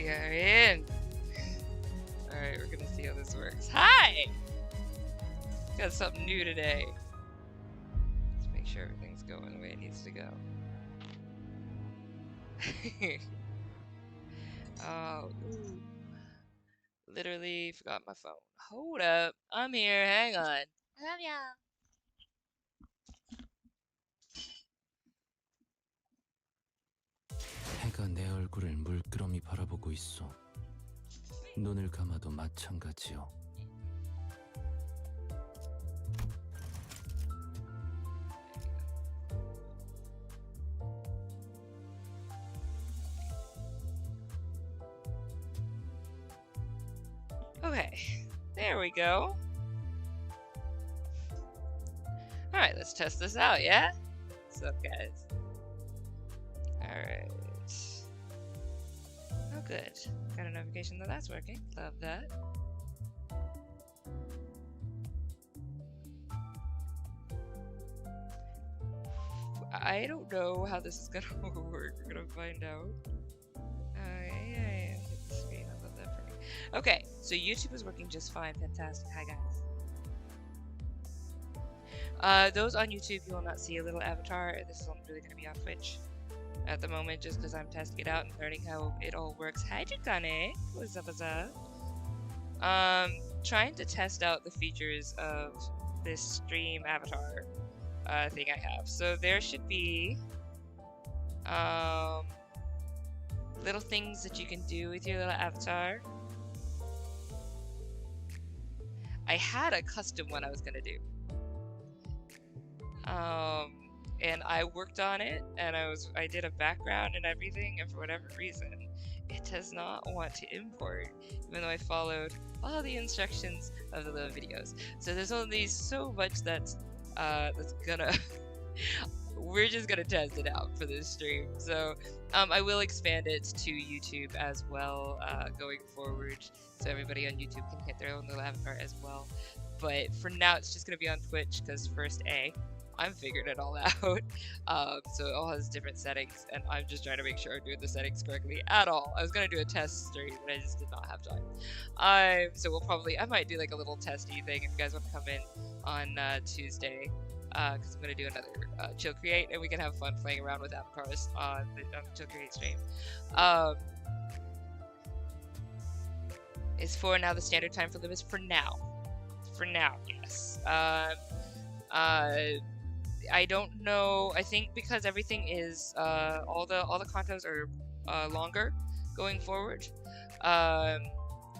We are in. Alright, we're gonna see how this works. Hi! Got something new today. Let's make sure everything's going the way it needs to go. Oh, ooh. Literally forgot my phone. Hold up. I'm here. Hang on. I love y'all. 해가 내 얼굴을 물끄러미 바라보고 있어. 눈을 감아도 마찬가지요. Okay, there we go. Alright, let's test this out, yeah? What's up, guys? Alright. Oh, good. Got a notification that that's working. Love that. I don't know how this is gonna work. We're gonna find out. Yeah. Hit the screen. I love that for me. Okay, so YouTube is working just fine. Fantastic. Hi, guys. Those on YouTube, you will not see a little avatar. This is only really gonna be on Twitch at the moment, just because I'm testing it out and learning how it all works. Hi, Jukane. What's up, what's up? Trying to test out the features of this stream avatar thing I have. So there should be little things that you can do with your little avatar. I had a custom one I was gonna do. And I worked on it, and I did a background and everything, and for whatever reason, it does not want to import, even though I followed all the instructions of the little videos. So there's only so much that's gonna we're just gonna test it out for this stream. So I will expand it to YouTube as well going forward, so everybody on YouTube can hit their own little avatar as well. But for now, it's just gonna be on Twitch, because first I'm figuring it all out. So it all has different settings, and I'm just trying to make sure I'm doing the settings correctly at all. I was gonna do a test stream, but I just did not have time. So I might do like a little testy thing if you guys want to come in on Tuesday, because I'm gonna do another Chill Create, and we can have fun playing around with avatars on the Chill Create stream. Is 4 now the standard time for Limbus? For now. For now, yes. I don't know. I think because everything is all the contos are longer going forward.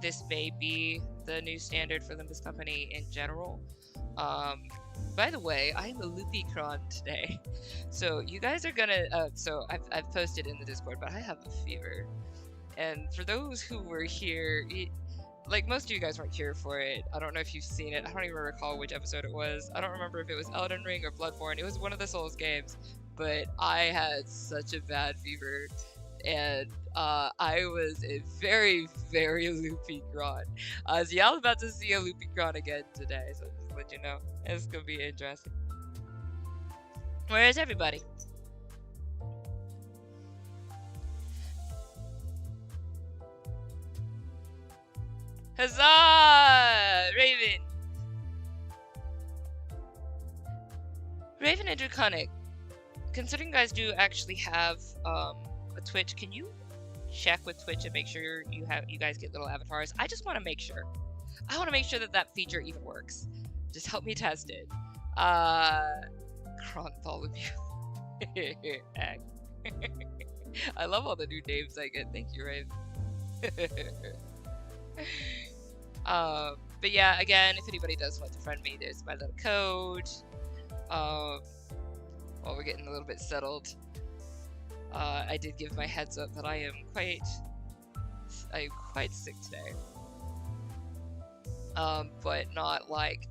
This may be the new standard for Limbus Company in general. By the way, I am a loopy Chron today, so you guys are gonna. So I've posted in the Discord, but I have a fever, and for those who were here. Like, most of you guys weren't here for it. I don't know if you've seen it. I don't even recall which episode it was. I don't remember if it was Elden Ring or Bloodborne. It was one of the Souls games. But I had such a bad fever. And I was a very, very loopy Chron. So y'all about to see a loopy Chron again today. So just to let you know. It's going to be interesting. Where is everybody? Huzzah! Raven and Draconic, considering you guys do actually have a Twitch, can you check with Twitch and make sure you guys get little avatars? I just want to make sure. I want to make sure that feature even works. Just help me test it. Chronthology. I love all the new names I get. Thank you, Raven. But yeah, again, if anybody does want to friend me, there's my little code. While we're getting a little bit settled, I did give my heads up that I am quite sick today. But not like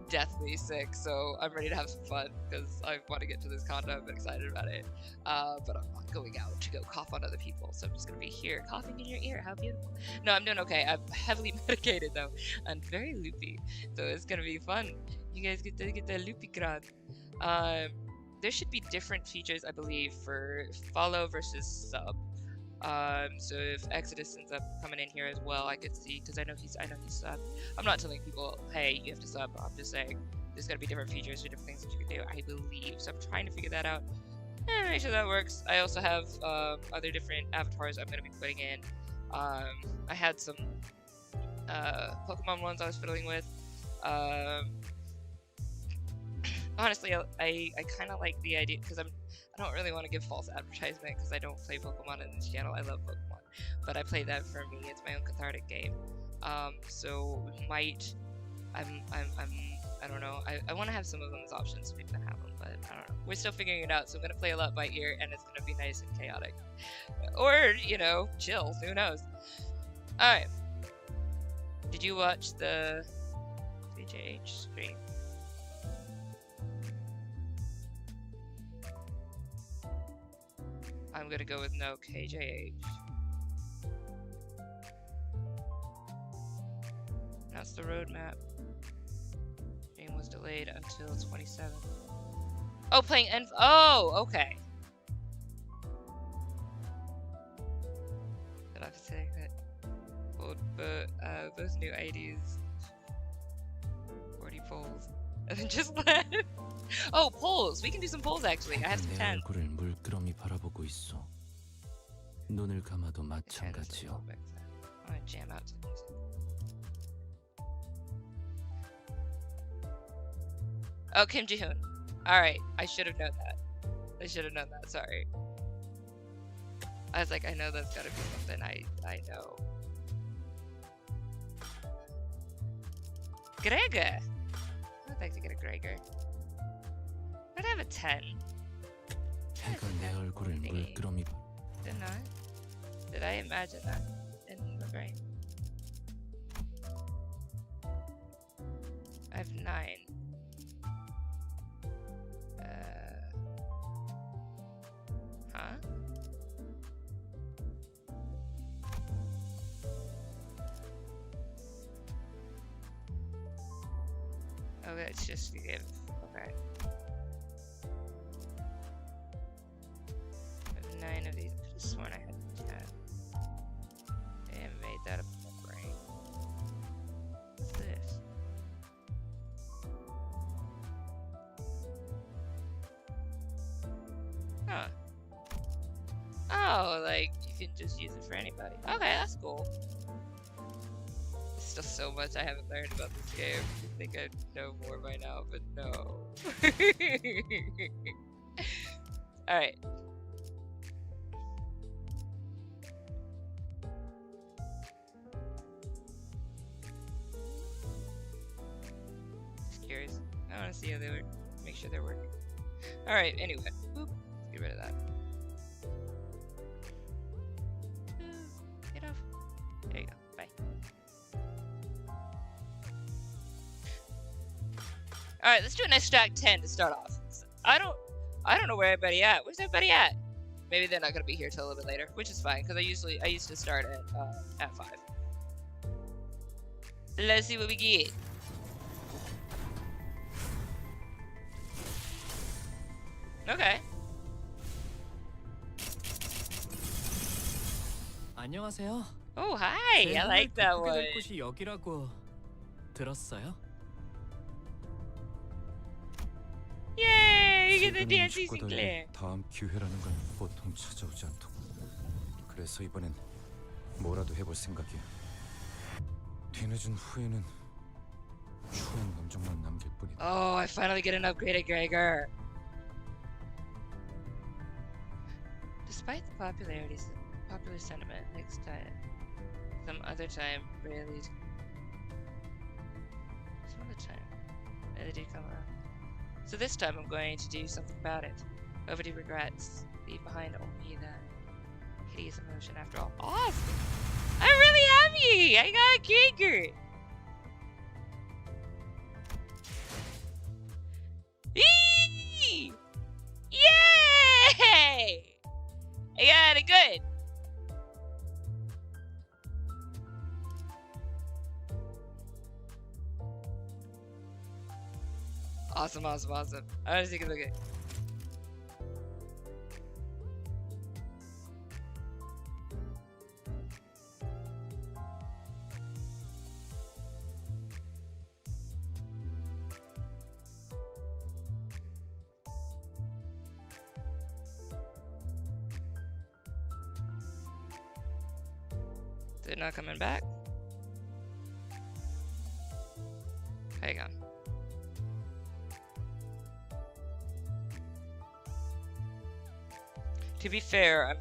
deathly sick, so I'm ready to have some fun because I want to get to this condo. I'm excited about it. But I'm not going out to go cough on other people, so I'm just gonna be here coughing in your ear. How beautiful. No, I'm doing okay. I'm heavily medicated though and very loopy, so it's gonna be fun. You guys get to get the loopy Chron. There should be different features, I believe, for follow versus sub. So if Exodus ends up coming in here as well, I could see, because I know he's subbed. I'm not telling people, hey, you have to sub. I'm just saying there's gotta be different features or different things that you can do, I believe. So I'm trying to figure that out and make sure that works. I also have other different avatars I'm gonna be putting in. I had some Pokemon ones I was fiddling with. Honestly, I kind of like the idea, because I don't really want to give false advertisement, because I don't play Pokemon in this channel. I love Pokemon, but I play that for me. It's my own cathartic game. So I don't know. I want to have some of them as options so people can have them, but I don't know. We're still figuring it out. So I'm gonna play a lot by ear, and it's gonna be nice and chaotic, or chill. Who knows? All right. Did you watch the VJH stream? I'm gonna go with no KJH. That's the roadmap. Game was delayed until 27. Oh, playing oh, okay. I'll have to say that. Those new IDs. 40 polls. And then just left. Oh, polls! We can do some polls actually. I have some 10. 얼굴을 물끄러미 바라보고 있어. 눈을 감아도 마찬가지요. I'm gonna jam out to the music. Oh, Kim Ji-hoon. Alright, I should have known that. Sorry. I was like, I know that's gotta be something I know. Gregor! I'd like to get a Gregor. I'd have a 10. 해가 내 얼굴을 물끄러미. Didn't I? Did I imagine that in my brain? I have 9. Huh? Oh, that's just to give. Okay. I have 9 of these. I could have sworn I had 10. I made that up in my brain. What's this? Huh. Oh, like, you can just use it for anybody. Okay, that's cool. There's still so much I haven't learned about this game. I think I know more by now, but no. Alright. Just curious. I want to see how they work. Make sure they're working. Alright, anyway. Boop. Let's get rid of that. Get off. There you go. Bye. Alright, let's do a nice stack 10 to start off. I don't know where everybody at. Where's everybody at? Maybe they're not gonna be here till a little bit later, which is fine, because I used to start at 5. Let's see what we get. Okay. 안녕하세요. Oh, hi. I like that one. 될 곳이 여기라고 들었어요? Yay! You get the dancing Sinclair. 다음 기회라는 건 보통 찾아오지 않더군. 그래서 이번엔 뭐라도 해볼 생각이야. 뒤늦은 후회는 추한 감정만 남길 뿐이다. Oh, I finally get an upgraded Gregor. Despite the popular sentiment, next time, some other time, really did come around. So this time I'm going to do something about it. Nobody regrets. Leave behind only that hideous emotion after all. Awesome! I'm really happy! I got a Gregor! Eee! Yay! I got it good! Awesome. I want to take a look at it. They're not coming back. Hang on. To be fair, I'm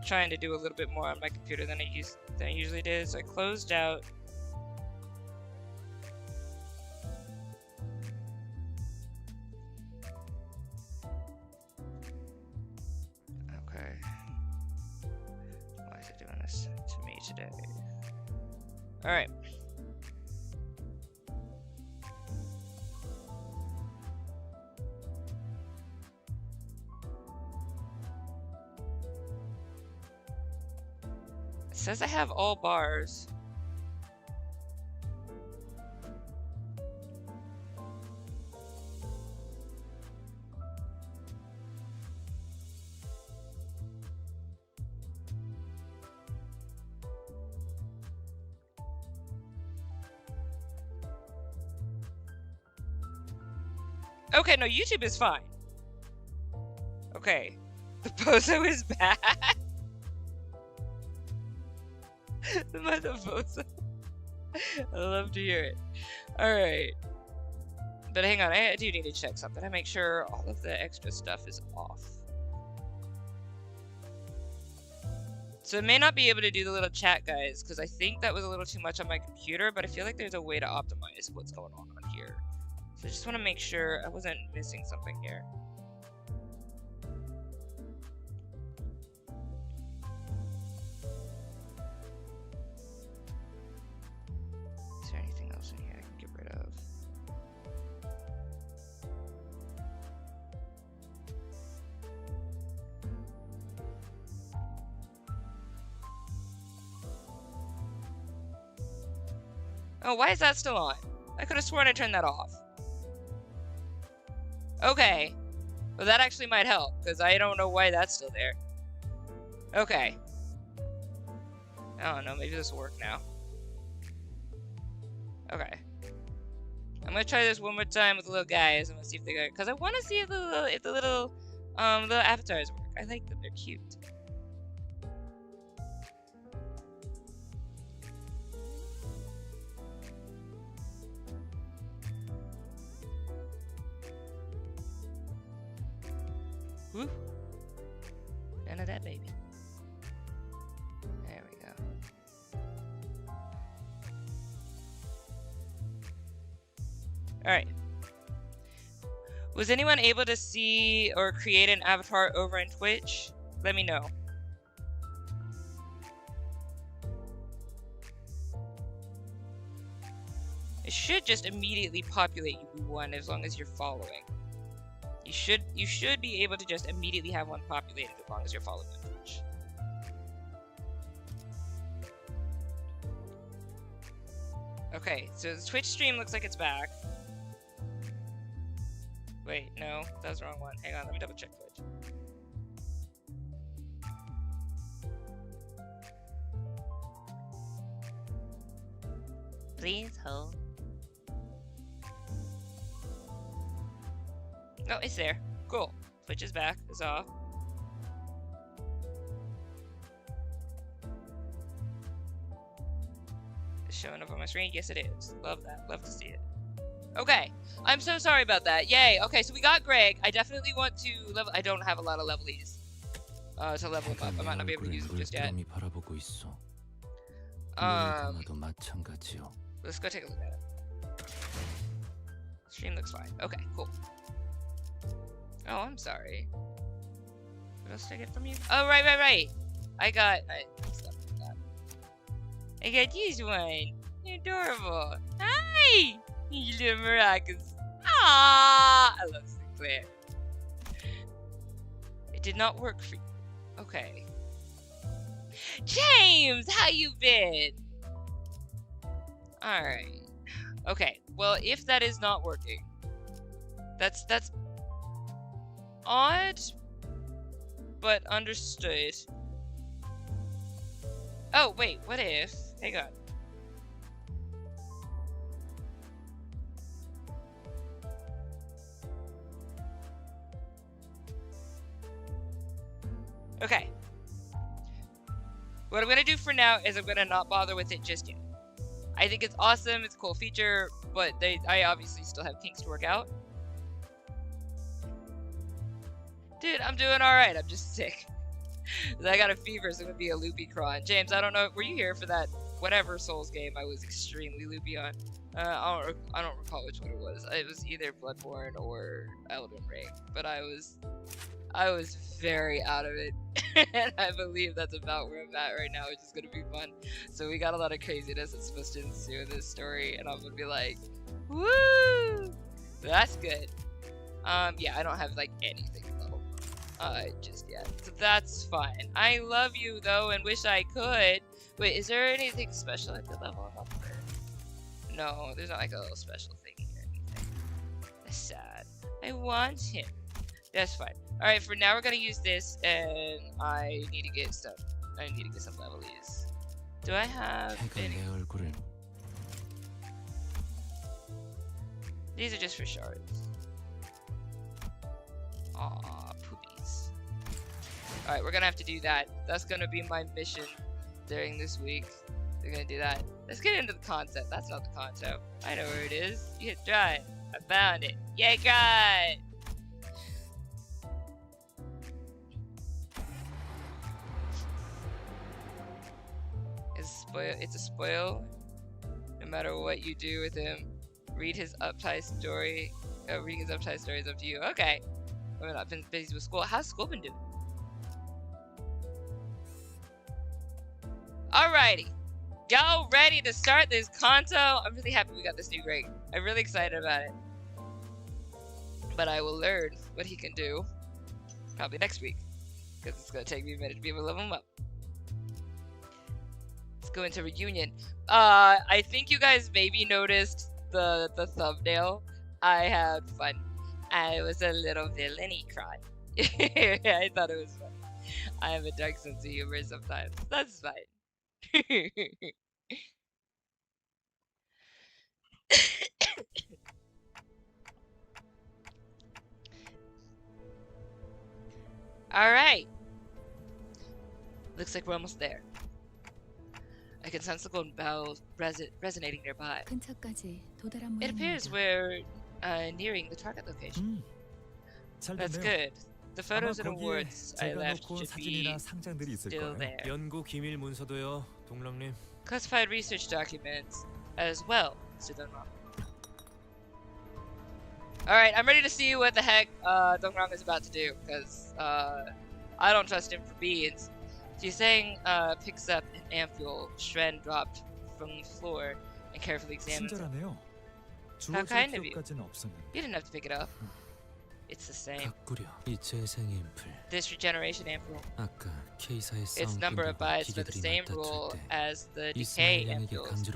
trying to do a little bit more on my computer than I usually did. So I closed out. Okay. Why is it doing this to me today? All right. It says I have all bars. Okay, no, YouTube is fine. Okay. The bozo is back. The mother bozo. I love to hear it. Alright. But hang on, I do need to check something. I make sure all of the extra stuff is off. So I may not be able to do the little chat, guys, because I think that was a little too much on my computer, but I feel like there's a way to optimize what's going on here. So I just want to make sure I wasn't missing something here. Is there anything else in here I can get rid of? Oh, why is that still on? I could have sworn I turned that off. Okay. Well, that actually might help, because I don't know why that's still there. Okay. I don't know, maybe this will work now. Okay. I'm gonna try this one more time with the little guys. I'm gonna see if they got, because I want to see if the little avatars work. I like them, they're cute. Woo. None of that, baby. There we go. Alright. Was anyone able to see or create an avatar over in Twitch? Let me know. It should just immediately populate you one as long as you're following. You should be able to just immediately have one populated as long as you're following on Twitch. Okay, so the Twitch stream looks like it's back. Wait, no, that was the wrong one. Hang on, let me double check Twitch. Please hold. Oh, it's there. Cool. Twitch is back. It's off. It's showing up on my screen. Yes, it is. Love that. Love to see it. Okay. I'm so sorry about that. Yay. Okay, so we got Greg. I definitely want to level. I don't have a lot of levelies to level him up. I might not be able to use them just yet. Let's go take a look at it. Stream looks fine. Okay, cool. Oh, I'm sorry. What else did I get from you? Oh, right. I got this one. You're adorable. Hi! You little maracas. Ah, I love Sinclair. It did not work for you. Okay. James, how you been? Alright. Okay, well, if that is not working, that's odd, but understood. Oh, wait, what if? Hang on. Okay. What I'm gonna do for now is I'm gonna not bother with it just yet. I think it's awesome, it's a cool feature, but I obviously still have kinks to work out. Dude, I'm doing alright, I'm just sick. I got a fever, so I'm gonna be a loopy Chron. James, I don't know, were you here for that whatever Souls game I was extremely loopy on? I don't recall which one it was. It was either Bloodborne or Elden Ring, but I was very out of it. And I believe that's about where I'm at right now, which is gonna be fun. So we got a lot of craziness that's supposed to ensue in this story, and I'm gonna be like, woo! That's good. Yeah, I don't have like anything level just yet, so that's fine. I love you though, and wish I could. Wait, is there anything special I could level up for? No, there's not like a little special thing or anything. That's sad. I want him. That's fine. Alright, for now we're gonna use this, and I need to get stuff. I need to get some levelies. Do I have any? These are just for shards. Aw, poopies. Alright, we're gonna have to do that. That's gonna be my mission during this week. We're gonna do that. Let's get into the concept. That's not the concept. I know where it is. You hit try. I found it. Yay, try! It's a spoil. No matter what you do with him, read his uptight story. Reading his uptight story is up to you. Okay. I've not been busy with school. How's school been doing? Alrighty. Y'all ready to start this Canto? I'm really happy we got this new grade. I'm really excited about it. But I will learn what he can do probably next week, because it's going to take me a minute to be able to level him up. Let's go into reunion. I think you guys maybe noticed the thumbnail. I had fun. I was a little villainy Chron. I thought it was fun. I have a dark sense of humor sometimes. That's fine. Alright. Looks like we're almost there. I can sense the golden bells resonating nearby. It appears we're nearing the target location. That's good. The photos and awards I left should be still there. 연구 기밀 문서도요, 동랑님. Classified research documents as well, Mr. Dongrong. Alright, I'm ready to see what the heck Dongrong is about to do, because I don't trust him for beans. Jiseng picks up an ampule Chron dropped from the floor and carefully examines it. How kind of you. You didn't have to pick it up. It's the same. This regeneration ampule. Its number abides by the same rule as the decay ampules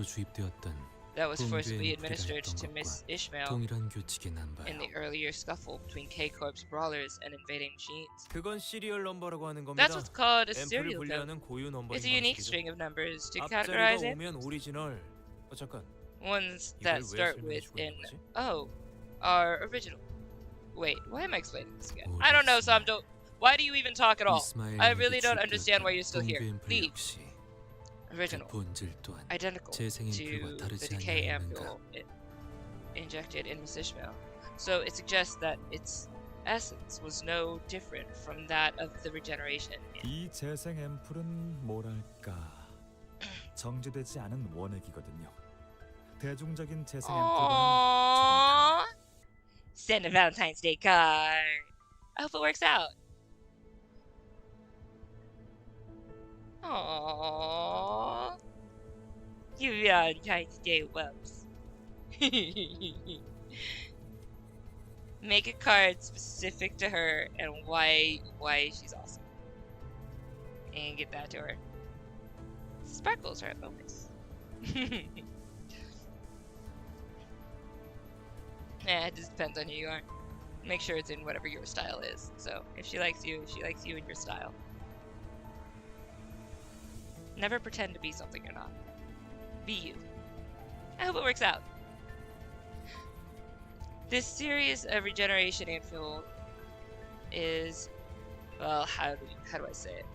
that was forcibly administered to Miss Ishmael in the earlier scuffle between K-Corp's brawlers and invading machines. 그건 시리얼 넘버라고 하는 겁니다. That's what's called a serial code. 분류하는 고유 넘버인 It's a unique 방식이죠. string of numbers to categorize 앞자리가 it. 오면 오리지널. 잠깐. Ones that 이걸 왜 start 설명해 with 주고 an 있는 거지? O are original. Wait, why am I explaining this again? I don't know, Samjo. Why do you even talk at all? I really don't understand why you're still here. Leave. Original. Identical to the decay ampule injected in Miss Ishmael. So it suggests that its essence was no different from that of the regeneration. 이 재생 앰플은 뭐랄까 정제되지 않은 원액이거든요. 대중적인 재생 앰플과는 Aww. Send a Valentine's Day card. I hope it works out. Aww. You Valentine's Day whoops. Make a card specific to her and why she's awesome. And get that to her. Sparkles are a bonus. Yeah, it just depends on who you are. Make sure it's in whatever your style is. So, if she likes you in your style. Never pretend to be something you're not. Be you. I hope it works out. This series of regeneration ampule is, well, how do I say it?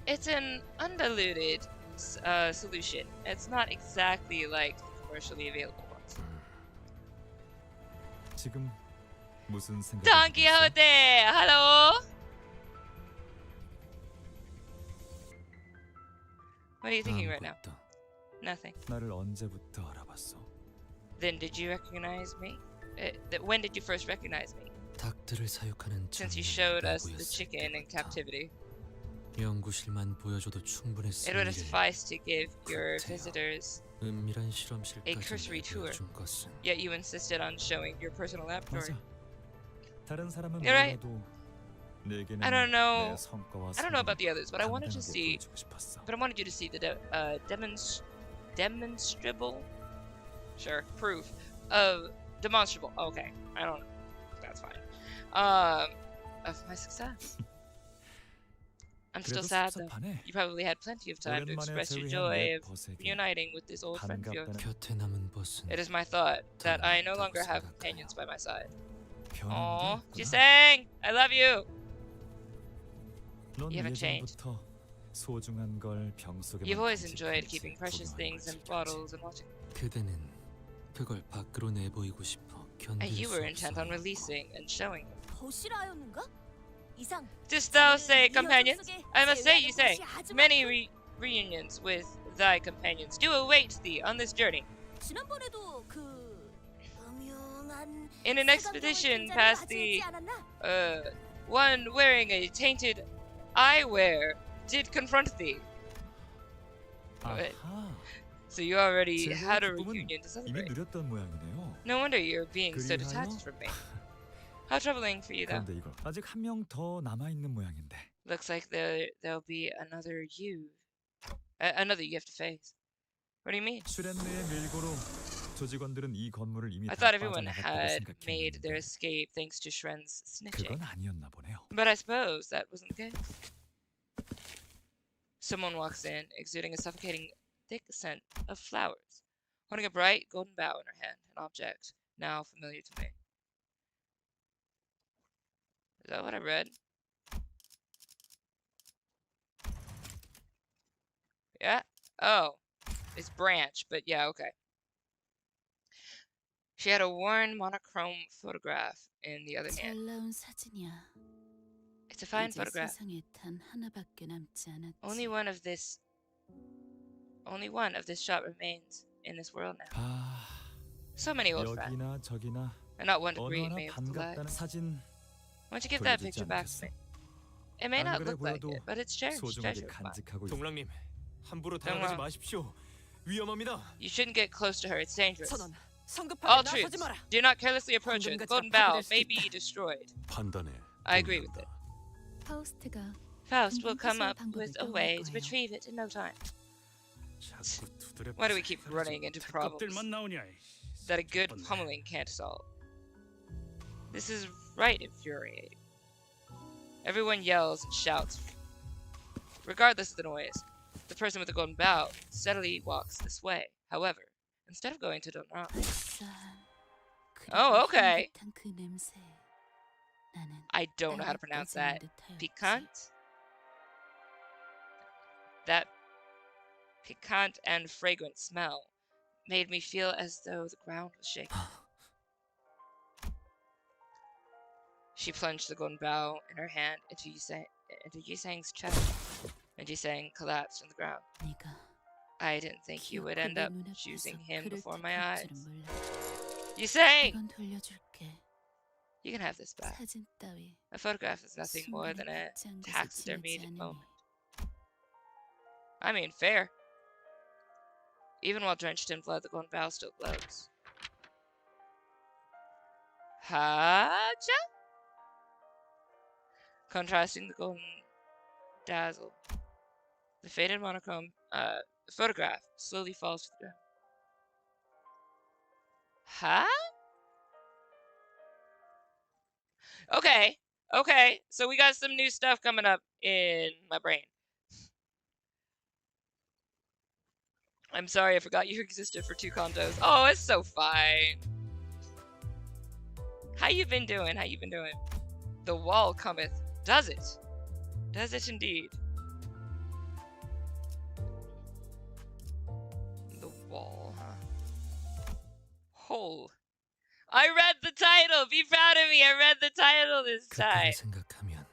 It's an undiluted solution. It's not exactly like the commercially available ones. 지금 무슨 생각? Don Quixote, hello. What are you thinking right now? 아무것도. Nothing. 나를 언제부터 알아봤어? Then did you recognize me? When did you first recognize me? 닭들을 사육하는 Since you 장면이 showed us the 나고였을 chicken in 때부터. captivity. 연구실만 보여줘도 충분했을 It would have 일을 sufficed to give your 구태여. visitors, 은밀한 A 실험실까지 cursory tour. 보여준 것은 yet you insisted on showing your personal laboratory. 맞아. 다른 사람은 You're right. 몰라도 내게는 I don't know. 내 성과와 I don't know about the others, but I wanted to 당당하게 see. 보여주고 싶었어. But I wanted you to see the demonstrable, sure, proof of demonstrable. Okay, I don't. That's fine. Of my success. I'm still 그래도 sad though. 섭섭하네. You probably had plenty of time to 오랜만에 express your 재회한 joy 내 of 벗에게 reuniting with this old friend of yours. 반갑다는 곁에 남은 벗은 It is my thought that I no 다르다고 longer have 생각하여. companions by my side. 변한 Aw, 게 있구나. Jisang, I love you. 넌 You haven't changed. 예전부터 소중한 걸 병 속에 You've always enjoyed keeping precious things in bottles and watching. 그대는 그걸 밖으로 내보이고 싶어 And 견딜 you 수 were intent on 없어. releasing and showing them. 보시라였는가? 이상. Didst thou say companions? I must say, you say, many reunions with thy companions do await thee on this journey. 지난번에도 그 음흉한 In an expedition past the one wearing a tainted eyewear did confront thee. Wait. 아하. So you already 제대로 had a 기쁨은 reunion to 이미 celebrate. 누렸던 모양이네요. No wonder you're being so 그리하여? detached from me. How troubling for you, though. 그런데 이거 아직 한 명 더 남아 있는 모양인데. Looks like there'll be another you you have to face. What do you mean? 슈렌느의 밀고로 조직원들은 이 건물을 이미 I 다 thought everyone 빠져나갔다고 had made their 생각했는데 escape thanks to Shren's snitching. 그건 아니었나 보네요. But I suppose that wasn't the case. Someone walks in, exuding a suffocating thick scent of flowers, holding a bright golden bough in her hand, an object now familiar to me. Is that what I read? Yeah? Oh. It's branch, but yeah, okay. She had a worn monochrome photograph in the other hand. 잘 나온 사진이야. It's a fine 이제 photograph. 세상에 단 하나밖에 남지 않았지. Only one of this shot remains in this world now. 아, So many old friends, 여기나 저기나 and not one to 어느 greet 하나 me with delight. 반갑다는 사진 Why don't you give that 돌려주지 picture back to 않겠어? me? It may 안 not 그래 look like 보여도 it, but it's cherished 소중하게 treasure of mine. 간직하고 있어. 동랑님, 함부로 다가가지 동랑. 마십시오. 위험합니다. You shouldn't get close to her, it's dangerous. 선언. All 성급하게 나서지 truths. 마라. Do not carelessly approach her. The 황금가지가 golden bough 파괴될 수도 may 있다. be destroyed. 판단해. I agree with it. 파우스트가 Faust will come 황금가지의 up 방법을 with a 떠올릴 way to 거예요. retrieve it in no time. 자꾸 두드려 Why do we keep running into problems 만 나오냐? that a good pummeling can't solve? This is right infuriating. Everyone yells and shouts. Regardless of the noise, the person with the golden bough steadily walks this way. However, instead of going to Donran, 발사. Oh, okay. 향긋한 그 냄새. 나는 I don't know how to pronounce that. 듯하였지. Piquant? That piquant and fragrant smell made me feel as though the ground was shaking. She plunged the golden bough in her hand into Yisang's chest, and Yisang collapsed on the ground. 네가 I didn't think you would end 기억하고 up 눈앞에서 choosing him 그를 before my 택할 eyes. 줄은 몰라. Yisang! 이건 돌려줄게. You can have this back. 사진 따위. A photograph is nothing more than a taxidermied moment. I mean, fair. Even while drenched in blood, the golden bough still glows. Haja? Contrasting the golden dazzle. The faded monochrome photograph slowly falls to the ground. Huh? Okay, so we got some new stuff coming up in my brain. I'm sorry I forgot you existed for 2 contos. Oh, it's so fine. How you been doing? The wall cometh. Does it? Does it indeed? Oh, I read the title. Be proud of me. I read the title this time. 그때를 생각하면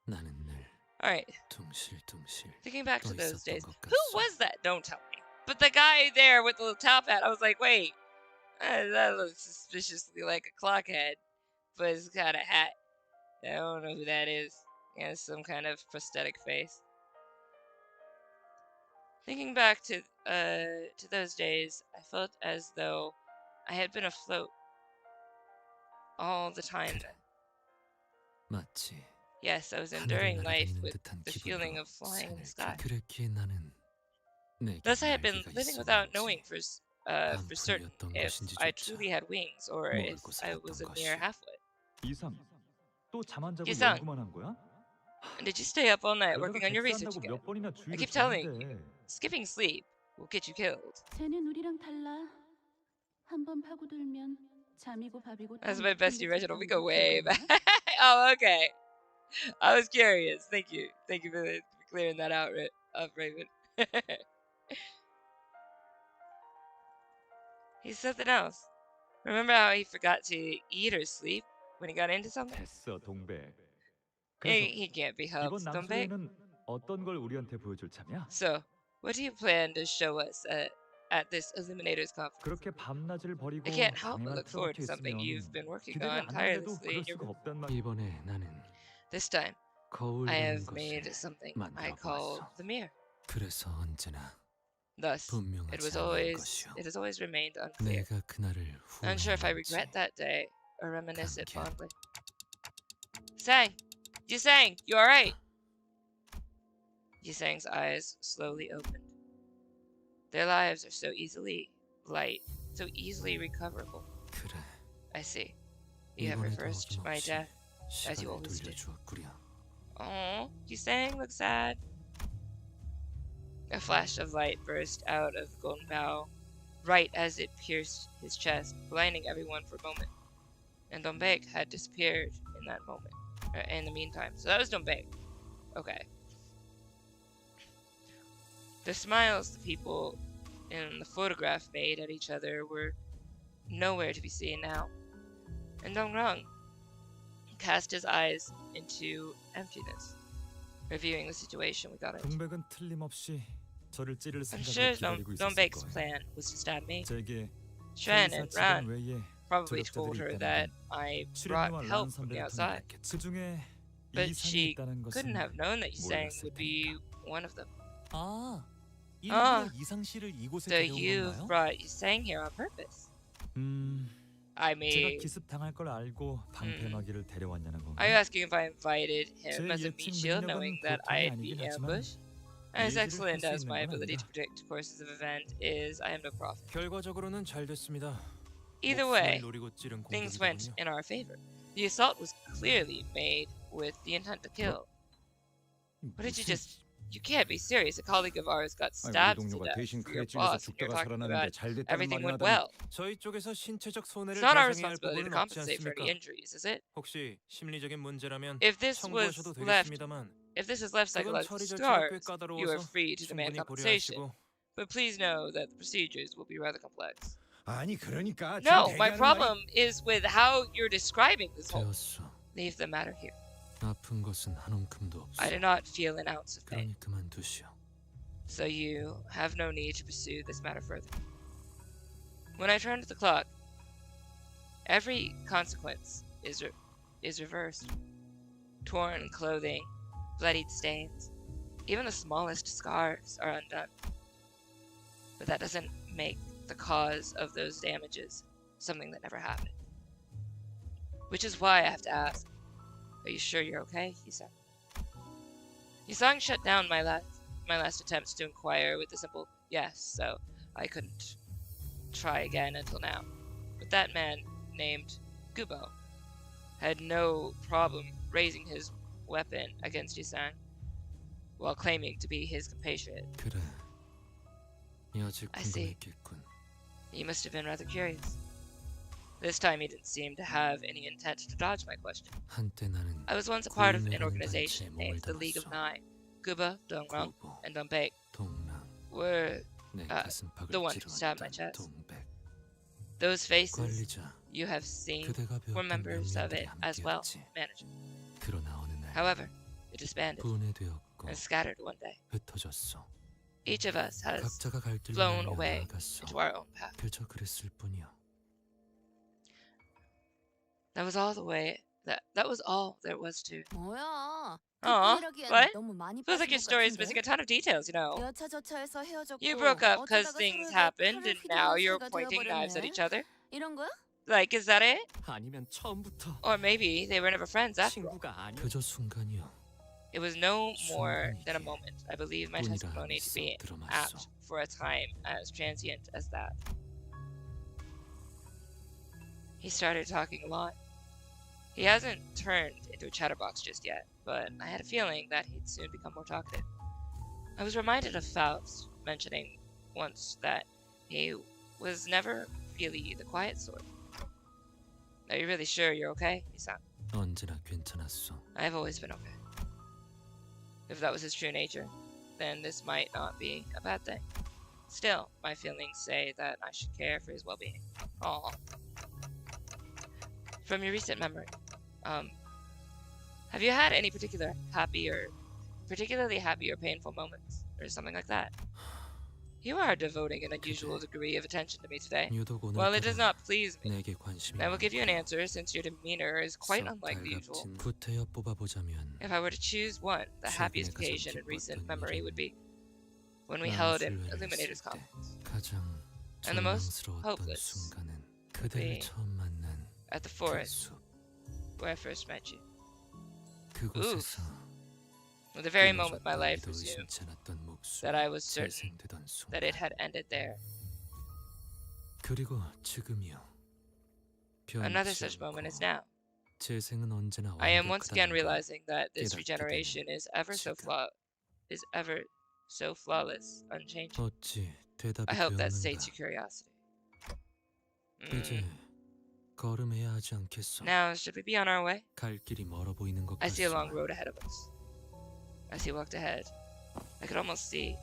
나는 늘 All right. 둥실둥실 Thinking back 떠 to those 있었던 days. 것 Who 같소. was that? Don't tell me. But the guy there with the little top hat, I was like, wait, that looks suspiciously like a clock head, but it's got a hat. I don't know who that is. He has some kind of prosthetic face. Thinking back to those days, I felt as though I had been afloat all the time. 그래. 마치 Yes, I was 하늘을 enduring life 날아다니는 with 듯한 the feeling 기분으로 of flying in the 산을 sky. 그랬기에 나는 내게 Thus, I had been 날개가 living without 있었는지 knowing for certain 방풍이었던 if 것인지 I 조차 truly had wings or if 모르고 I was a 살았던 mere 것이오. halfwit. 이상 또 잠 안 자고 이상. 연구만 한 거야? And did you stay up all night 그러다가 working on your research 객사한다고 again? 몇 번이나 I 주의를 keep telling 줬는데 you, skipping sleep will get you killed. 쟤는 우리랑 달라. 한번 파고들면 잠이고 밥이고 That's 다 my 먹힌 bestie 게 Reginald. We 좋다는 go 거 way 기억나? back. Oh, okay. I was curious. Thank you. Thank you for clearing that out, Raven. He's something else. Remember how he forgot to eat or sleep when he got into something? 됐어 동백. 그래서 He can't be 이번 helped, don't they? 남수에는 어떤 걸 우리한테 보여줄 참이야? So, what do you plan to show us at this Illuminators conference? 그렇게 밤낮을 버리고 I can't help but 방해만 look forward to 틀어박혀 something 있으면 you've been working 기대를 on 안 하는데도 tirelessly in 그럴 your 수가 없단 말. 이번에 나는 This time, I 거울이라는 have 것을 made something I 만들어 call 보았어. the mirror. 그래서 언제나 Thus, 분명하지 it 않은 것이오. has always remained unclear. 내가 그날을 Unsure if I 후회하는지 regret that day or reminisce it 감기야. fondly. Sang! Yusang, you alright? Yusang's eyes slowly opened. Their lives are so easily light, so easily recoverable. 그래. I see. You have 이번에도 reversed my 어김없이 death. as you 시간을 always do. 돌려주었구려. Oh, Yusang looks sad. A flash of light burst out of the golden bow, right as it pierced his chest, blinding everyone for a moment. And Dombek had disappeared in that moment, in the meantime. So that was Dombek. Okay. The smiles the people in the photograph made at each other were nowhere to be seen now. And Dongrang cast his eyes into emptiness, reviewing the situation we got into. 동백은 틀림없이 저를 찌를 I'm sure 생각을 기다리고 있었을 Dombek's 거예요. plan was to stab me. 제게 Shen and Ran 외에 probably told her that I brought help from the outside, 그 중에 but 이상이 she 있다는 couldn't 것은 have known that Yusang 몰랐을 would be one of them. 아, 아, 일부러 이상 씨를 이곳에 So 데려온 you've 건가요? brought Yusang here on purpose. I 제가 mean, 기습 당할 걸 알고 방패막이를 데려왔냐는 are you 건가요? asking if I invited him as a 예측 meat shield, 능력은 knowing that 보통이 I'd be 아니긴 하지만 ambushed? As 예지를 excellent 할수 as 있는 my 건 ability to 아니다. predict courses of event is, I am no prophet. 결과적으로는 잘 됐습니다. Either 목숨을 way, 노리고 찌른 things went 공격이더군요. in our favor. The assault was clearly made with the intent to kill. What did you just... You can't be serious. A colleague of ours got 우리 stabbed to 동료가 death 대신 for your 칼에 찔려서 boss, and you're 죽다가 talking 살아났는데 about 잘 됐다는 everything 말이나 went well. 저희 쪽에서 신체적 손해를 It's not our 배상해야 할 responsibility to 부분은 없지 compensate for any 않습니까? injuries, is it? 혹시 심리적인 문제라면 If this was 청구하셔도 left, 되겠습니다만 if this is left 그건 psychological 처리 절차가 꽤 scars, you are 까다로워서 free to demand 충분히 compensation. 고려하시고 But please know that the procedures will be rather complex. 아니 그러니까 No, 지금 my 대기하는 problem is with how you're describing this whole. 되었어. Leave the matter here. 아픈 것은 한 움큼도 없어. I do not feel an ounce of pain, 그러니 그만두시오. so you have no need to pursue this matter further. When I turned the clock, every consequence is reversed. Torn clothing, bloodied stains, even the smallest scars are undone. But that doesn't make the cause of those damages something that never happened. Which is why I have to ask, are you sure you're okay? He said. Yusang shut down my last attempts to inquire with a simple yes, so I couldn't try again until now. But that man named Gubo had no problem raising his weapon against Yusang while claiming to be his compatriot. 그래. 여직 I see. 궁금했겠군. He must have been rather curious. This time he didn't seem to have any intent to dodge my question. 한때 나는 I was once a part of an 구인이라는 organization 단체에 named the 몸을 League of 담았어. Nine. Guba, Dongrang, 구보, and Dombek 동랑, were 내 uh, 가슴팍을 the one who stabbed my 찌르었던 chest. 동백. Those faces 관리자, you have seen 그대가 were 배웠던 members of 명령들이 it as well, 함께였지. manager. 그러나 어느 날 However, it disbanded 분해되었고 and scattered one day. 흩어졌어. Each of us has 각자가 갈 길로 flown 날려 away 나아갔어. into our own path. 그저 그랬을 뿐이야. That was all the way. That was all there was to. 뭐야? Aw, 그뿐이라기엔 what? 너무 많이 Feels like 빠진 your 것 story is 같은데? missing a ton of details, you know. 여차저차해서 헤어졌고 You broke up because 어쩌다가 things 서로에게 happened, 칼을 and now 휘두르는 you're 사이가 pointing knives at 되어버렸네. each other. 이런 거야? Like, is that it? 아니면 처음부터 Or maybe they were never friends after all. 친구가 아니. 그저 순간이야. It was no more than a 순간이지. moment. I believe my 뿐이라 testimony to be 하면서 들어맞어. apt for a time as transient as that. He started talking a lot. He hasn't turned into a chatterbox just yet, but I had a feeling that he'd soon become more talkative. I was reminded of Faust mentioning once that he was never really the quiet sort. Are you really sure you're okay, Isan? 언제나 괜찮았어. I've always been okay. If that was his true nature, then this might not be a bad thing. Still, my feelings say that I should care for his well-being. Aw. From your recent memory, have you had any particularly happy or painful moments, or something like that? You are devoting an unusual degree of attention to me today. 유독 Well, it does 오늘따라 not please me. 내게 관심이 I will give you an 많고 answer since your demeanor is quite 썩 unlike the usual. 달갑진 구태여 뽑아보자면 If I were to choose one, the 최근에 happiest 가장 occasion in recent 기뻤던 memory 일은 would be when we held an 마술회를 Illuminator's 했을 때 conference 가장 And the most 절망스러웠던 hopeless 순간은 그대를 be 처음 만난 at the 그 forest 숲. where I first met you. 그곳에서 At the very moment my life 믿어도 resumed, 의심치 않았던 목숨 that I was certain 재생되던 that it 순간 had ended there. 그리고 지금이요 Another 변치 such moment is 않고 now. 재생은 언제나 I am once again 완벽하다는 걸 realizing that this 깨닫게 regeneration 되는 is ever so flawless, unchanging. 어찌 대답이 I hope that 되었는가 sates your curiosity. 이제 걸음해야 하지 않겠어 Now, should we be on our way? 갈 길이 멀어 보이는 것 I see a long 같지만 road ahead of us. As he walked ahead, I could almost see.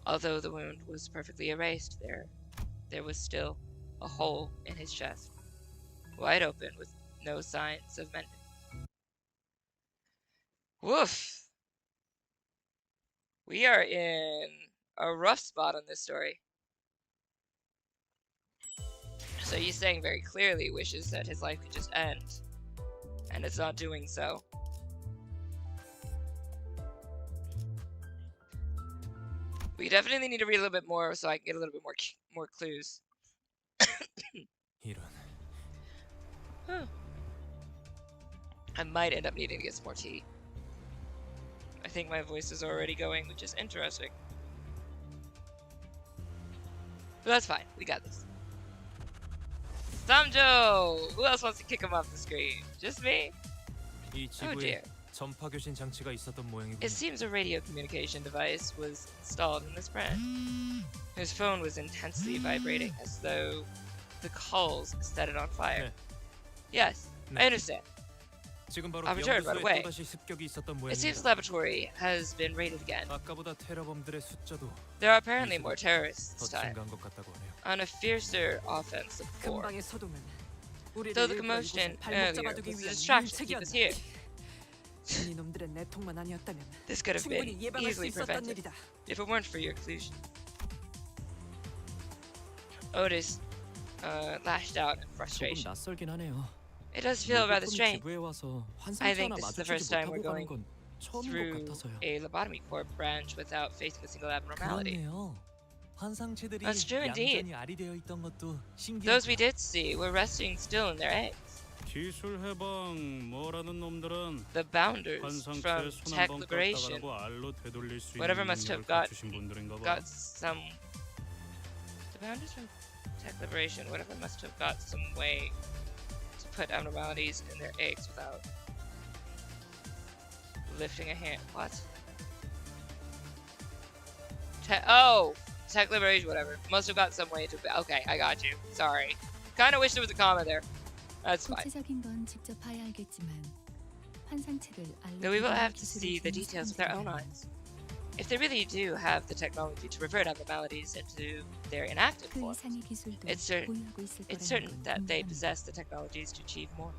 Although the wound was perfectly erased, there was still a hole in his chest, wide open with no signs of mending. Woof! We are in a rough spot on this story. So he's saying very clearly wishes that his life could just end, and it's not doing so. We definitely need to read a little bit more so I can get a little bit more clues. 이런. I might end up needing to get some more tea. I think my voice is already going, which is interesting. But that's fine. We got this. Samjo! Who else wants to kick him off the screen? Just me? 이 Oh dear. 지구에 전파 교신 장치가 있었던 모양이군요. It seems a radio communication device was installed in this branch. His phone was intensely vibrating as though the calls set it on fire. 네. Yes, 네. I understand. 지금 바로 I've returned right 연구소에 away. 또다시 습격이 있었던 It seems 모양입니다. the laboratory has been raided again. 아까보다 테러범들의 숫자도 There are apparently more terrorists 더 this time, 증가한 것 같다고 하네요. on a fiercer offensive war. 금방의 서동은 Though the commotion earlier was a distraction to keep us here, 이놈들의 내통만 아니었다면 this could have been 충분히 예방할 수 easily 있었던 prevented 일이다. if it weren't for your collusion. Otis lashed out in 조금 frustration. 낯설긴 하네요 It does feel rather 물부품이 strange 지구에 와서 I 환상체 think 하나 this is the 마주치지 first time we're 못하고 가는 going 건 처음인 것 through 같아서요 a lobotomy corp branch without facing a single abnormality. 그렇네요. 환상체들이 That's true indeed. 얌전히 알이되어 있던 것도 Those we 신기하죠. did see were resting still in their eggs. 기술 해방 뭐라는 놈들은 The bounders 환상체 from 손 tech 한번 liberation 깎아가라고 알로 되돌릴 수 whatever 있는 must have 능력을 갖추신 분들인가 봐. got some. The bounders from tech liberation whatever must have got some way to put abnormalities in their eggs without lifting a hand. What? Tech liberation, whatever. Must have got some way to. Okay, I got you. Sorry. Kind of wish there was a comma there. That's fine. 구체적인 건 직접 봐야 알겠지만 환상체를 Though we will 알리는 have to 기술을 see the 지닌 details with our own 사람들이라면 eyes. if they really do have the technology to revert abnormalities into their inactive 그 forms, 이상의 기술도 it's certain 보유하고 있을 it's 거라는 certain 건 that they 분명합니다. possess the technologies to achieve more.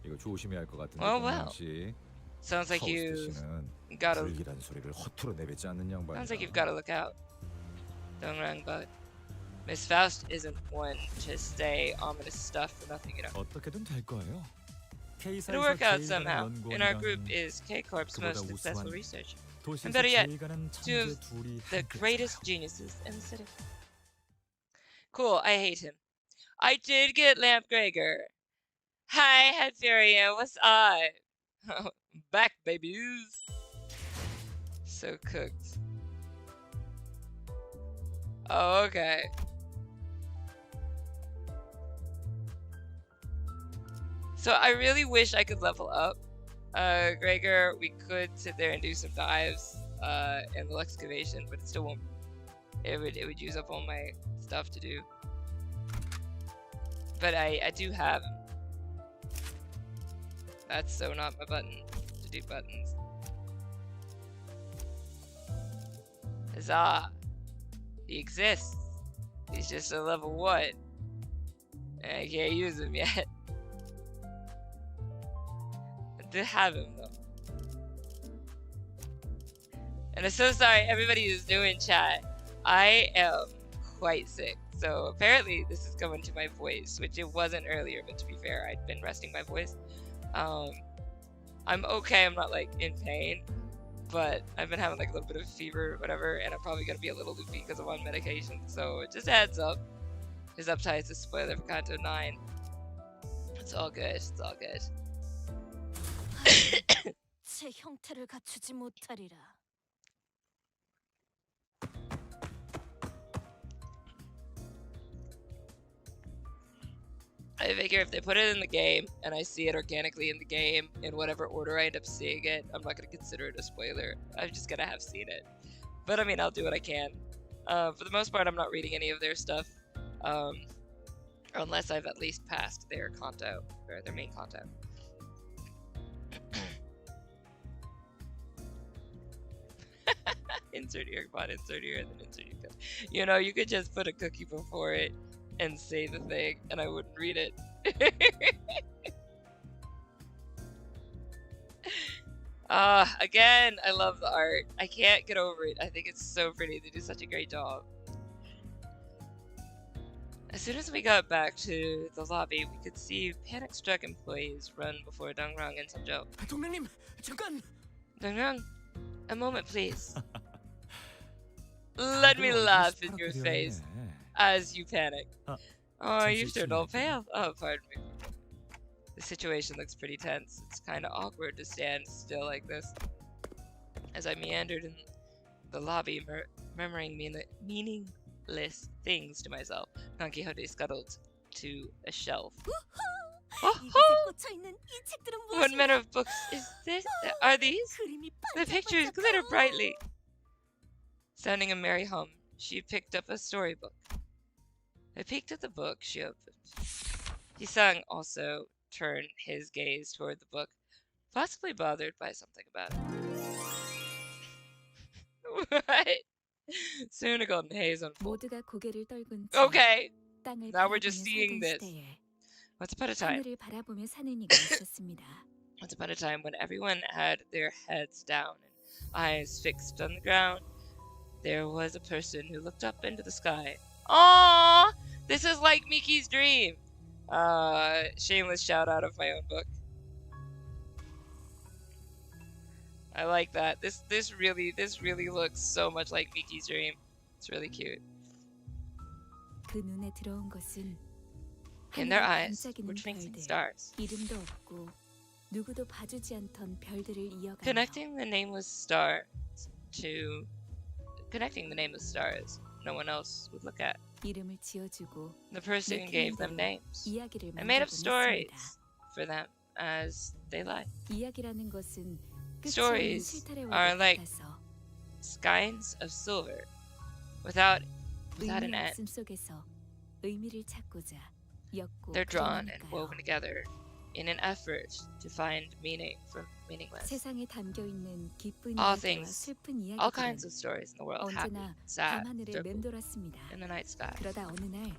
이거 조심해야 할 것 같은데 Oh, well. 씨. Sounds like 파우스트 you 씨는 gotta. 불길한 소리를 허투루 내뱉지 않는 양반이야. Sounds like you've got to look out. Dongrang, but Miss Faust isn't one to say ominous stuff for nothing, you know. 어떻게든 될 거예요. It'll K사에서 work out 제일 somehow. 가는 In our 연구원이랑 group is K-Corp's most 그보다 successful 우수한 researcher. 도시에서 And better yet, 제일 가는 two 천재 of 둘이 the 함께 greatest 살아요. geniuses in the city. Cool, I hate him. I did get Lamp Gregor. Hi, Hyperion, what's up? Back, babies. So cooked. Oh, okay. So I really wish I could level up. Gregor, we could sit there and do some dives in the excavation, but it still won't. It would use up all my stuff to do. But I do have him. That's so not my button to do buttons. Huzzah! He exists. He's just a level 1. And I can't use him yet. I did have him though. And I'm so sorry everybody who's new in chat. I am quite sick. So apparently this is coming to my voice, which it wasn't earlier, but to be fair, I'd been resting my voice. I'm okay, I'm not like in pain, but I've been having like a little bit of fever or whatever, and I'm probably gonna be a little loopy because I'm on medication. So just a heads up. His upside is a spoiler for Canto 9. It's all good, it's all good. 제 형태를 갖추지 못하리라. I figure if they put it in the game and I see it organically in the game in whatever order I end up seeing it, I'm not going to consider it a spoiler. I'm just going to have seen it. But I mean, I'll do what I can. For the most part, I'm not reading any of their stuff. Unless I've at least passed their Canto, or their main Canto. Insert earbud, insert ear, and then insert your cookie. You know, you could just put a cookie before it and say the thing, and I wouldn't read it. Again, I love the art. I can't get over it. I think it's so pretty. They do such a great job. As soon as we got back to the lobby, we could see panic-struck employees run before Dongrang and Samjo. 동맹님, 잠깐. Dongrang, a moment, please. Let me laugh in your face as you panic. Oh, you've turned all pale. Oh, pardon me. The situation looks pretty tense. It's kind of awkward to stand still like this. As I meandered in the lobby, murmuring meaningless things to myself, Don Quixote scuttled to a shelf. What manner of books is this? Are these? The pictures glitter brightly. Sounding a merry hum, she picked up a storybook. I peeked at the book she opened. He-sang also turned his gaze toward the book, possibly bothered by something about it. What? Soon a golden haze unfolded. 모두가 고개를 떨군 채 Okay, 땅을 now we're just 바라보며 seeing 살던 this. 시대에 Once upon a time. 하늘을 바라보며 사는 이가 있었습니다. Once upon a time when everyone had their heads down and eyes fixed on the ground, there was a person who looked up into the sky. Aww! This is like Miki's dream! Shameless shout out of my own book. I like that. This really looks so much like Miki's dream. It's really cute. 그 눈에 들어온 것은 In their 하늘에 eyes were 반짝이는 twinkling 별들, stars, 이름도 없고 누구도 봐주지 않던 별들을 이어가며 connecting the nameless stars to no one else would look at. 이름을 지어주고 The person gave them names 이야기를 and made up 만들곤 stories 했습니다. for them as they lie. 이야기라는 것은 끝이 없는 Stories 실타래와 are like 같아서 Skeins of silver without an 의미 end. 없음 속에서 의미를 찾고자 엮고 They're drawn and 그려내니까요. woven together in an effort to find meaning from meaningless. 세상에 담겨 있는 기쁜 All 이야기와 things, 슬픈 all 이야기들은 kinds of stories in the world, happy, 언제나 sad, 밤하늘을 circled 맴돌았습니다. in the night sky. 그러다 어느 날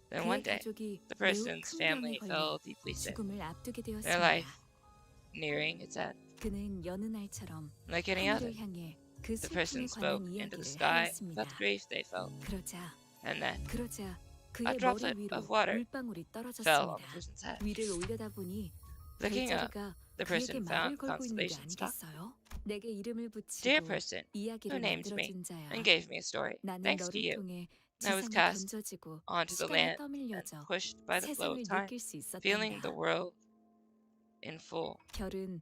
Then one 그의 day, 가족이 the 매우 person's 큰 병에 family 걸려 fell deeply sick, 죽음을 앞두게 their 되었습니다. life nearing its end. 그는 여느 날처럼 Like any other, 하늘을 향해 그 the 슬픔에 person spoke 관한 into the 이야기를 sky 하였습니다. about the grief they felt, 그러자 and then 그러자 a 그의 머리 droplet 위로 of water 물방울이 fell on the 떨어졌습니다. person's head. 위를 올려다보니 Looking up, 별자리가 the 그에게 person 말을 found 걸고 있는 게 constellation star. 아니겠어요? 내게 이름을 Dear 붙이고 person, who 이야기를 named me 만들어준 자야. and gave me a story, 나는 thanks to 너를 you, 통해 I was 지상에 cast 던져지고 onto the 시간에 land and 떠밀려져 pushed by the flow 세상을 of time, 느낄 수 feeling the 있었단다. world in full. 별은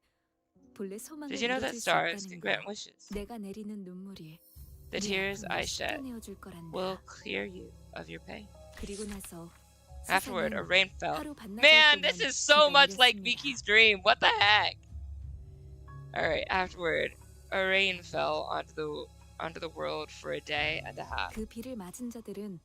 본래 소망을 Did you know that 이뤄줄 수 stars can 있다는 grant 걸. wishes? 내가 내리는 눈물이 The 네 tears I 아픔을 shed 씻어내어줄 거란다. will clear you of your pain. 그리고 나서 Afterward, a 세상은 rain fell. 하루 반나절 Man, 동안 this is so 비가 much like 내렸습니다. Miki's dream. What the heck? Alright, afterward, a rain fell onto the world for a day and a half. 그 비를 맞은 자들은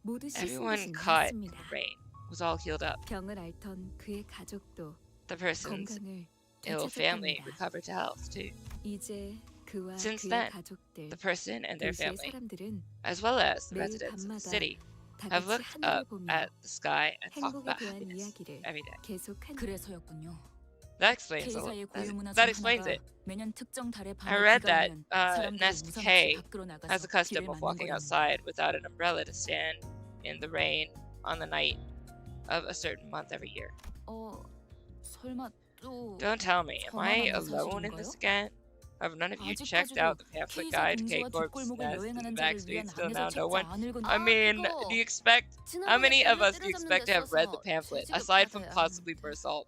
모두 Everyone 씻은 듯이 caught in 나았습니다. the rain was all healed up. 병을 앓던 그의 가족도 The person's 건강을 ill family 되찾았답니다. recovered to health too. 이제 그와 Since 그의 then, 가족들, The person and their 도시의 family, 사람들은 as well as the 매일 residents of the 밤마다 city, 다 have 같이 looked 하늘을 up 보며 at the sky and talked 행복에 about 대한 happiness 이야기를 every day. 계속한 그래서였군요. That explains a K사의 lot. 고유 문화 That 중 explains 하나가 it. 매년 특정 달에 I read 비가 that 오면 사람들이 Nest 우산 K 없이 밖으로 나가서 has a custom 비를 of 맞는 walking 거랍니다. outside without an umbrella to stand in the rain on the night of a certain month every year. 설마 또 Don't tell me, am I 저만 아는 alone in 사실인가요? this again? Have none of you checked 아직까지도 out the pamphlet K사 guide to 공주와 K-Corp's 뒷골목을 Nest 여행하는 and 자를 Backstreet 위한 still 안에서 now? No 책자 one. 안 읽은 I mean, do you expect? How many of us do you expect to have read the pamphlet, aside from possibly Bersault?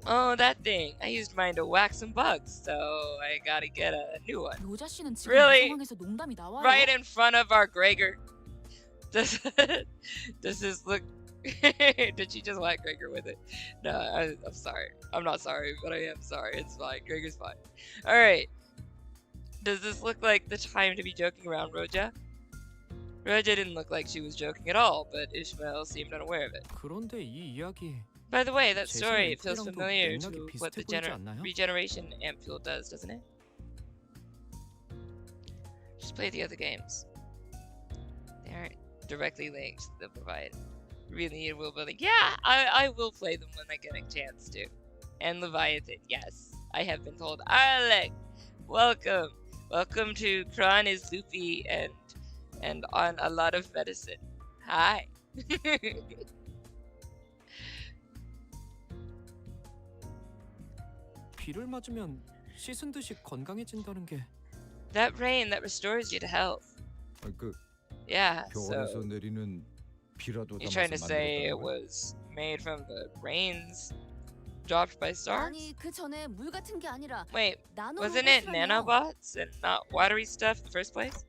Oh, that thing. I used mine to whack some bugs, so I gotta get a new one. 로자 씨는 지금 Really? 이 상황에서 농담이 나와요? Right in front of our Gregor. Does this look... Did she just whack Gregor with it? No, I'm sorry. I'm not sorry, but I am sorry. It's fine. Gregor's fine. Alright. Does this look like the time to be joking around, Roja? Roja didn't look like she was joking at all, but Ishmael seemed unaware of it. 그런데 이 이야기 By the way, that 제 story 생각엔 feels 그거랑도 familiar 맥락이 to 비슷해 what the 보이지 않나요? regeneration ampule does, doesn't it? Just play the other games. They aren't directly linked to the provide. Really need world building. Yeah, I will play them when I get a chance to. And Leviathan, yes. I have been told. Alec, welcome. Welcome to Chron is loopy and on a lot of medicine. Hi. 비를 맞으면 씻은 듯이 건강해진다는 게 That rain that restores you to health. 그 Yeah, 별에서 so 내리는 비라도 you're trying to 담아서 say it 만들었다는 거야? was made from the rains dropped by stars? 아니 그 전에 물 같은 게 아니라 Wait, 나노 wasn't it 로봇이라뇨. nanobots and not watery stuff in the first place?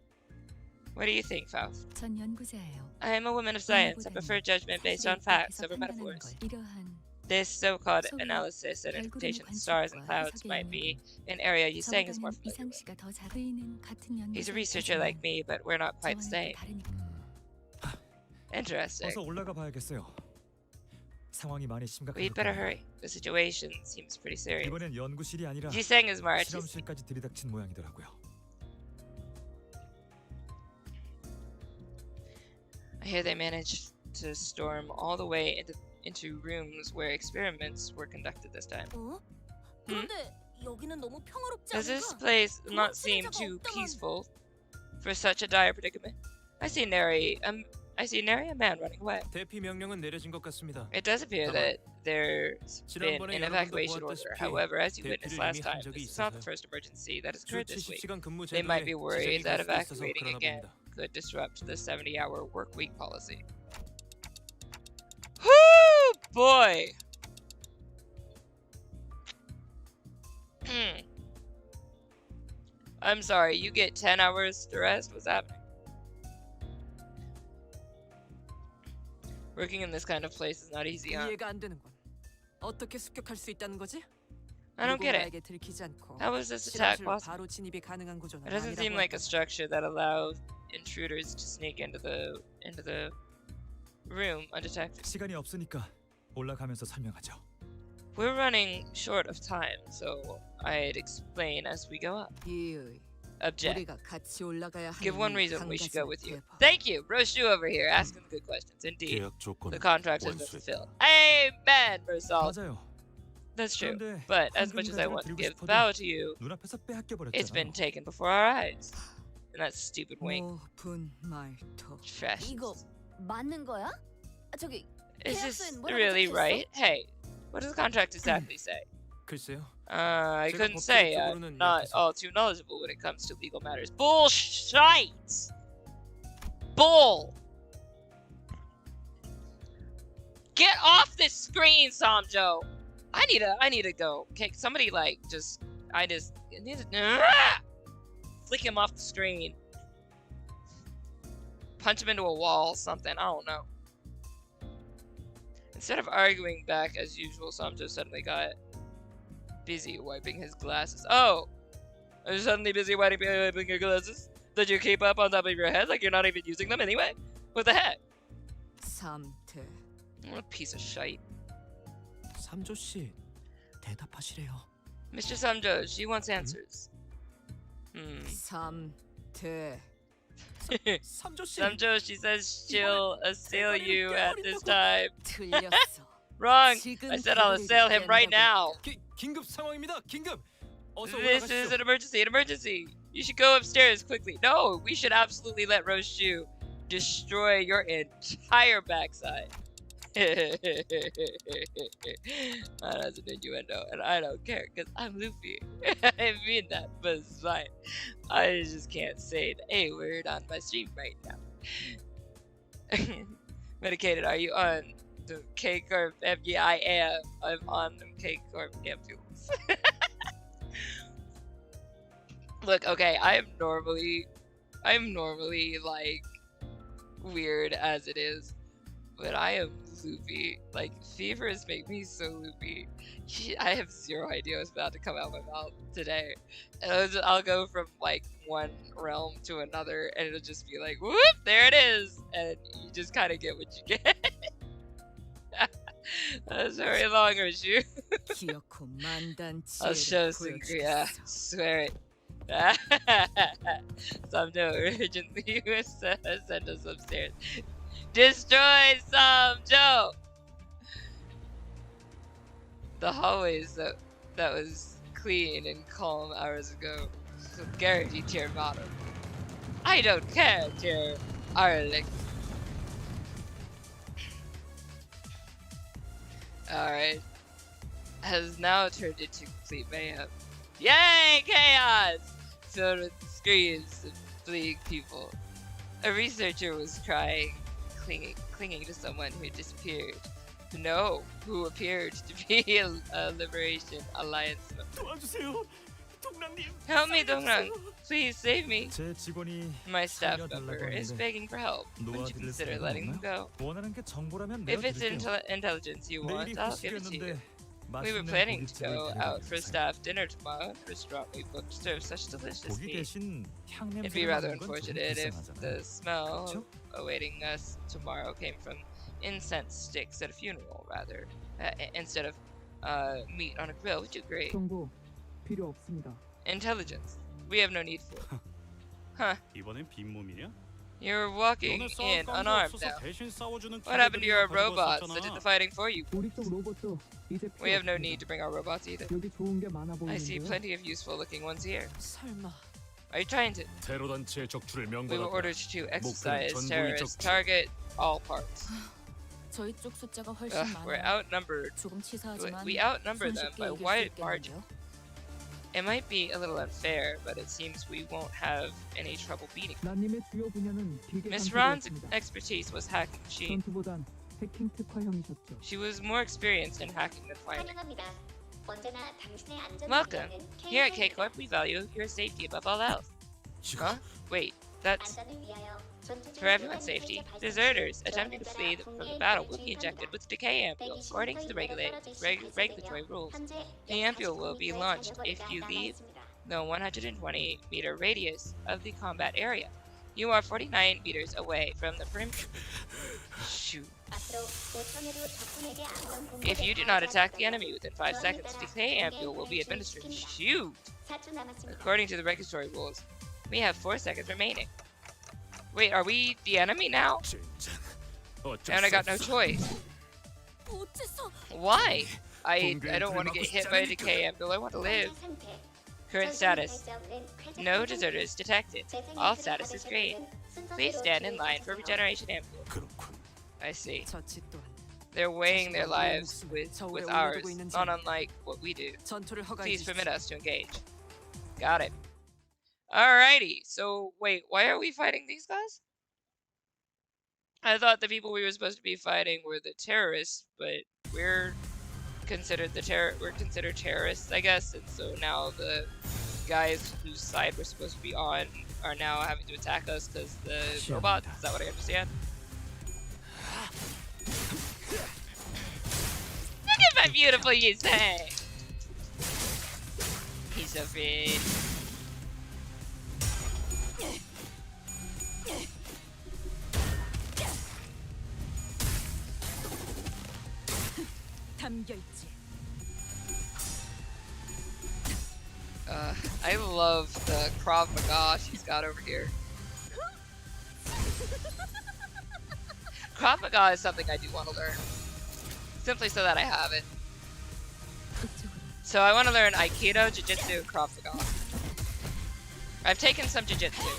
What do you think, Faust? 전 연구자예요. I am a woman of science. I prefer judgment based on facts over metaphors. 이러한 This so-called 소위 analysis and 별구름의 interpretation of stars and 관측과 clouds might 해석에 be an area you saying is more 저보다는 familiar 이상 with. 씨가 더 잘. 그이는 같은 연구자. He's a researcher like me, but we're not quite the same. Interesting. 어서 올라가 봐야겠어요. 상황이 많이 심각한 We'd better hurry. The situation seems pretty serious. 이번엔 연구실이 아니라 Jiseng is more artistic. 실험실까지 들이닥친 모양이더라고요. I hear they managed to storm all the way into rooms where experiments were conducted this time. 어? 그런데 여기는 너무 평화롭지 Does this 않은가? place not seem too peaceful for such a dire predicament? I see nary a man running away. 대피 명령은 내려진 것 같습니다. It does appear that there's been 지난번에 an 여러분도 evacuation order. 보았다시피 However, as you witnessed 대피를 last 이미 time, 한 적이 this is not the 있어서요. first emergency that has 주 occurred this week. 70시간 근무 They might 제도에 be worried 지장이 that 갈 수도 있어서 evacuating 그러나 again 봅니다. could disrupt the 70-hour work week policy. Whoo, boy! I'm sorry, you get 10 hours to rest? What's happening? Working in this kind of place is not easy, huh? 이해가 안 되는 건 어떻게 습격할 수 있다는 거지? I don't get it. 누군가에게 들키지 않고 How is this attack 실험실로 possible? 바로 진입이 가능한 구조는 It doesn't 아니라고 seem like a 했다. structure that allows intruders to sneak into the room undetected. 시간이 없으니까 올라가면서 설명하죠. We're running short of time, so I'd explain as we go up. 이의 Object. 우리가 같이 올라가야 하는 Give one 이 reason we should go 강가슴을 with you. 대봐. Thank you, Roshu over here, asking the good questions. Indeed, 계약 조건은 the contract has been 원수했다. fulfilled. Amen, Rosal. 맞아요. That's true. 그런데 But as much as I 황금 want to 가지를 give 들고 vow to you, 눈앞에서 빼앗겨 it's been 버렸잖아요. taken before our eyes. And that stupid wink. 높은 말투. Trash. 이거 맞는 거야? 저기 Is 계약서엔 this 뭐라고 really 적혀있어? right? Hey, what does the contract exactly say? 글쎄요. I 제가 couldn't say. I'm 법적으로는 not 약해서. all too knowledgeable when it comes to legal matters. Bullshit! Bull! Get off this screen, Samjo! I need to go. Okay, somebody I need to flick him off the screen. Punch him into a wall, something, I don't know. Instead of arguing back as usual, Samjo suddenly got busy wiping his glasses. Oh! Are you suddenly busy wiping your glasses? Did you keep up on top of your head like you're not even using them anyway? What the heck? 삼태. What a piece of shite. 삼조 씨 대답하시래요. Mr. Samjo, she wants answers. 삼태. 삼조 씨. Samjo, she says she'll assail you at this time. 틀렸어. Wrong! 지금 I said I'll assail him right now. 긴급 상황입니다. 긴급. 어서 This is an emergency. You should go upstairs quickly. No, we should absolutely let Roshu destroy your entire backside. That's an innuendo, and I don't care because I'm Luffy. I mean that, but it's fine. I just can't say the A word on my stream right now. Medicated, are you on the K Corp? Yeah, I am. I'm on the K Corp ampules. Look, okay, I'm normally like weird as it is, but I am loopy. Like, fevers make me so loopy. I have zero idea what's about to come out of my mouth today. And I'll go from like one realm to another, and it'll just be like, whoop, there it is, and you just kind of get what you get. That's very long, Roshu. 기어코 만단치. I'll show some, yeah, swear it. Samjo urgently send us upstairs. Destroy Samjo! The hallways that was clean and calm hours ago will guarantee tier bottom. I don't care, tier Arlick. Alright. Has now turned into complete mayhem. Yay, chaos! Filled with screams of fleeing people. A researcher was crying, clinging to someone who disappeared. No, who appeared to be a Liberation Alliance member. 도와주세요. 동랑님. Help me, Dongrang. Please save me. 제 직원이 My staff 살려달라고 member is 하는데 begging for help. Would you 놓아드릴 consider 생각은 letting him 없나요? go? 원하는 게 정보라면 If it's 내어드릴게요. intelligence you want, 내일이 I'll give it to you. 후식이었는데 We were 맛있는 planning to 고깃집을 go out for 데려가겠어요. staff dinner tomorrow. The restaurant we booked serves such delicious 고기 meat. 대신 향 It'd be 냄새가 rather 나는 건 좀 unfortunate if 불쌍하잖아요. the smell 그쵸? awaiting us tomorrow came from incense sticks at a funeral, rather, instead of meat on a grill. Would you agree? 정보 필요 없습니다. Intelligence. We have no need for it. Huh. 이번엔 빈몸이냐? You're walking 너네 싸울 in 깡도 unarmed 없어서 now. 대신 싸워주는 What happened to your 기계들이나 가지고 robots that did 왔었잖아. the fighting for you? 우리 쪽 로봇도 이제 We 필요 have no 없습니다. need to bring our robots either. 여기 좋은 게 많아 I see 보이는데요. plenty of useful looking ones here. 설마. Are you trying to? 테러 단체의 적출을 We were 명받았다. ordered to exercise 전부의 terrorists. 적출. Target all parts. 저희 쪽 숫자가 훨씬 We're 많아요. outnumbered. 조금 치사하지만 We outnumber them 손쉽게 by 이길 수 wide margin. 있겠는데요. It might be a little unfair, but it seems we won't have any trouble beating. 나님의 주요 분야는 기계 Miss Ron's 탐색이었습니다. expertise was hacking machines. 전투보단 해킹 특화형이셨죠. She was more experienced in hacking than fighting. 환영합니다. 언제나 당신의 안전을 Welcome. 위하는 Here at K-Corp, we value your safety above all else. Huh? Wait, that's 안전을 위하여 전투 중 for everyone's 일반 safety. 문제 Deserters 발생 시 attempting to flee from the battle will be injected with decay ampule according to the regulatory rules. The ampule will be launched if you leave the 120-meter radius of the combat area. You are 49 meters away from the perimeter. Shoot. If you do not attack the enemy within 5 seconds, decay ampule will be administered. Shoot! According to the regulatory rules, we have 4 seconds remaining. Wait, are we the enemy now? And I got no choice. Why? I don't want to get hit by a decay ampule. I want to live. Current status. No deserters detected. All status is green. Please stand in line for regeneration ampule. I see. They're weighing their lives with ours, not unlike what we do. Please permit us to engage. Got it. Alrighty, so wait, why are we fighting these guys? I thought the people we were supposed to be fighting were the terrorists, but we're considered terrorists, I guess, and so now the guys whose side we're supposed to be on are now having to attack us because the robots. Is that what I understand? Look at my beautiful Yusei! He's so pretty. I love the Krav Maga she's got over here. Krav Maga is something I do want to learn. Simply so that I have it. So I want to learn Aikido, Jiu-Jitsu, and Krav Maga. I've taken some Jiu-Jitsu.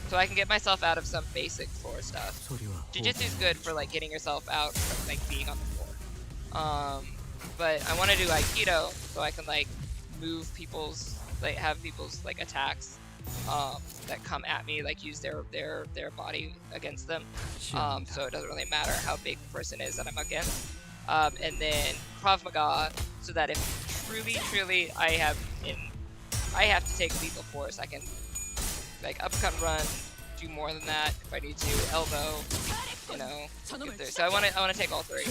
So I can get myself out of some basic floor stuff. Jiu-Jitsu is good for like getting yourself out from like being on the floor. But I want to do Aikido so I can like move people's, like have people's like attacks that come at me, like use their body against them. So it doesn't really matter how big the person is that I'm against. And then Krav Maga, so that if truly I have to take lethal force, I can like uppercut, run, do more than that if I need to, elbow, you know, get through. So I want to take all three.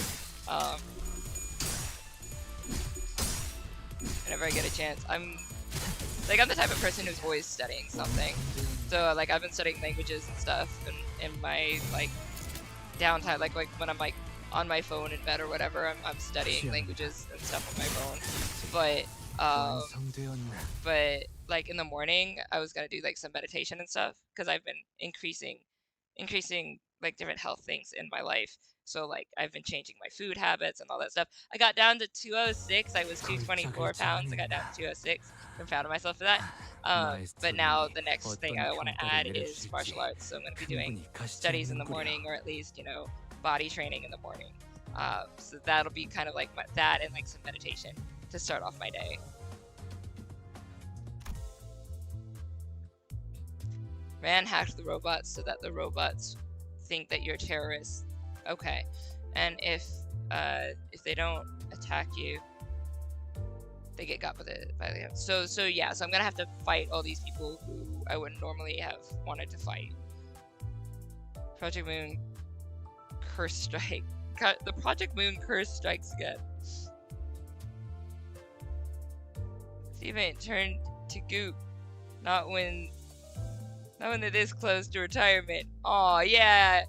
Whenever I get a chance, I'm the type of person who's always studying something. So like I've been studying languages and stuff, and in my like downtime, like when I'm like on my phone in bed or whatever, I'm studying languages and stuff on my phone. But like in the morning, I was gonna do like some meditation and stuff because I've been increasing like different health things in my life. So like I've been changing my food habits and all that stuff. I got down to 206. I was 224 pounds. I got down to 206. I'm proud of myself for that. But now the next thing I want to add is martial arts. So I'm going to be doing studies in the morning, or at least, you know, body training in the morning. So that'll be kind of like that and like some meditation to start off my day. Man hacked the robots so that the robots think that you're terrorists. Okay, and if they don't attack you, they get got by the so yeah. So I'm gonna have to fight all these people who I wouldn't normally have wanted to fight. Project Moon curse strike. The Project Moon curse strikes again. Steve ain't turned to goop. Not when they're this close to retirement. Aw, yeah,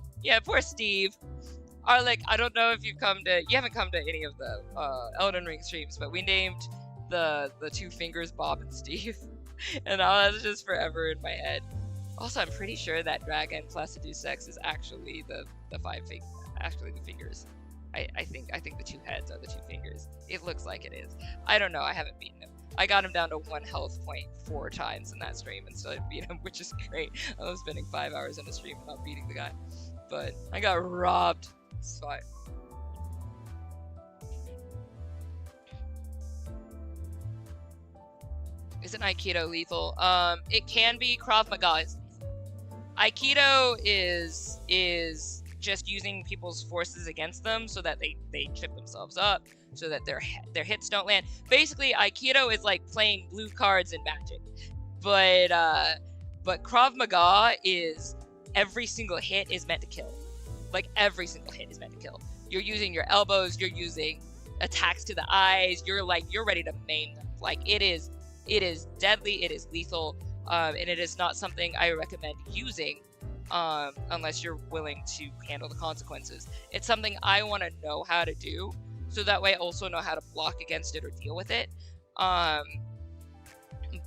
poor Steve. Arlick, I don't know if you haven't come to any of the Elden Ring streams, but we named the two fingers Bob and Steve, and that's just forever in my head. Also, I'm pretty sure that Dragon Placidusex is actually the fingers. I think the two heads are the two fingers. It looks like it is. I don't know. I haven't beaten him. I got him down to 1 health point 4 times in that stream and still beat him, which is great. I was spending 5 hours in a stream without beating the guy, but I got robbed. It's fine. Isn't Aikido lethal? It can be. Krav Maga is lethal. Aikido is just using people's forces against them so that they trip themselves up, so that their hits don't land. Basically, Aikido is like playing blue cards in Magic, but Krav Maga is every single hit is meant to kill. Like every single hit is meant to kill. You're using your elbows. You're using attacks to the eyes. You're ready to maim them. Like it is deadly. It is lethal. and it is not something I recommend using unless you're willing to handle the consequences. It's something I want to know how to do, so that way I also know how to block against it or deal with it.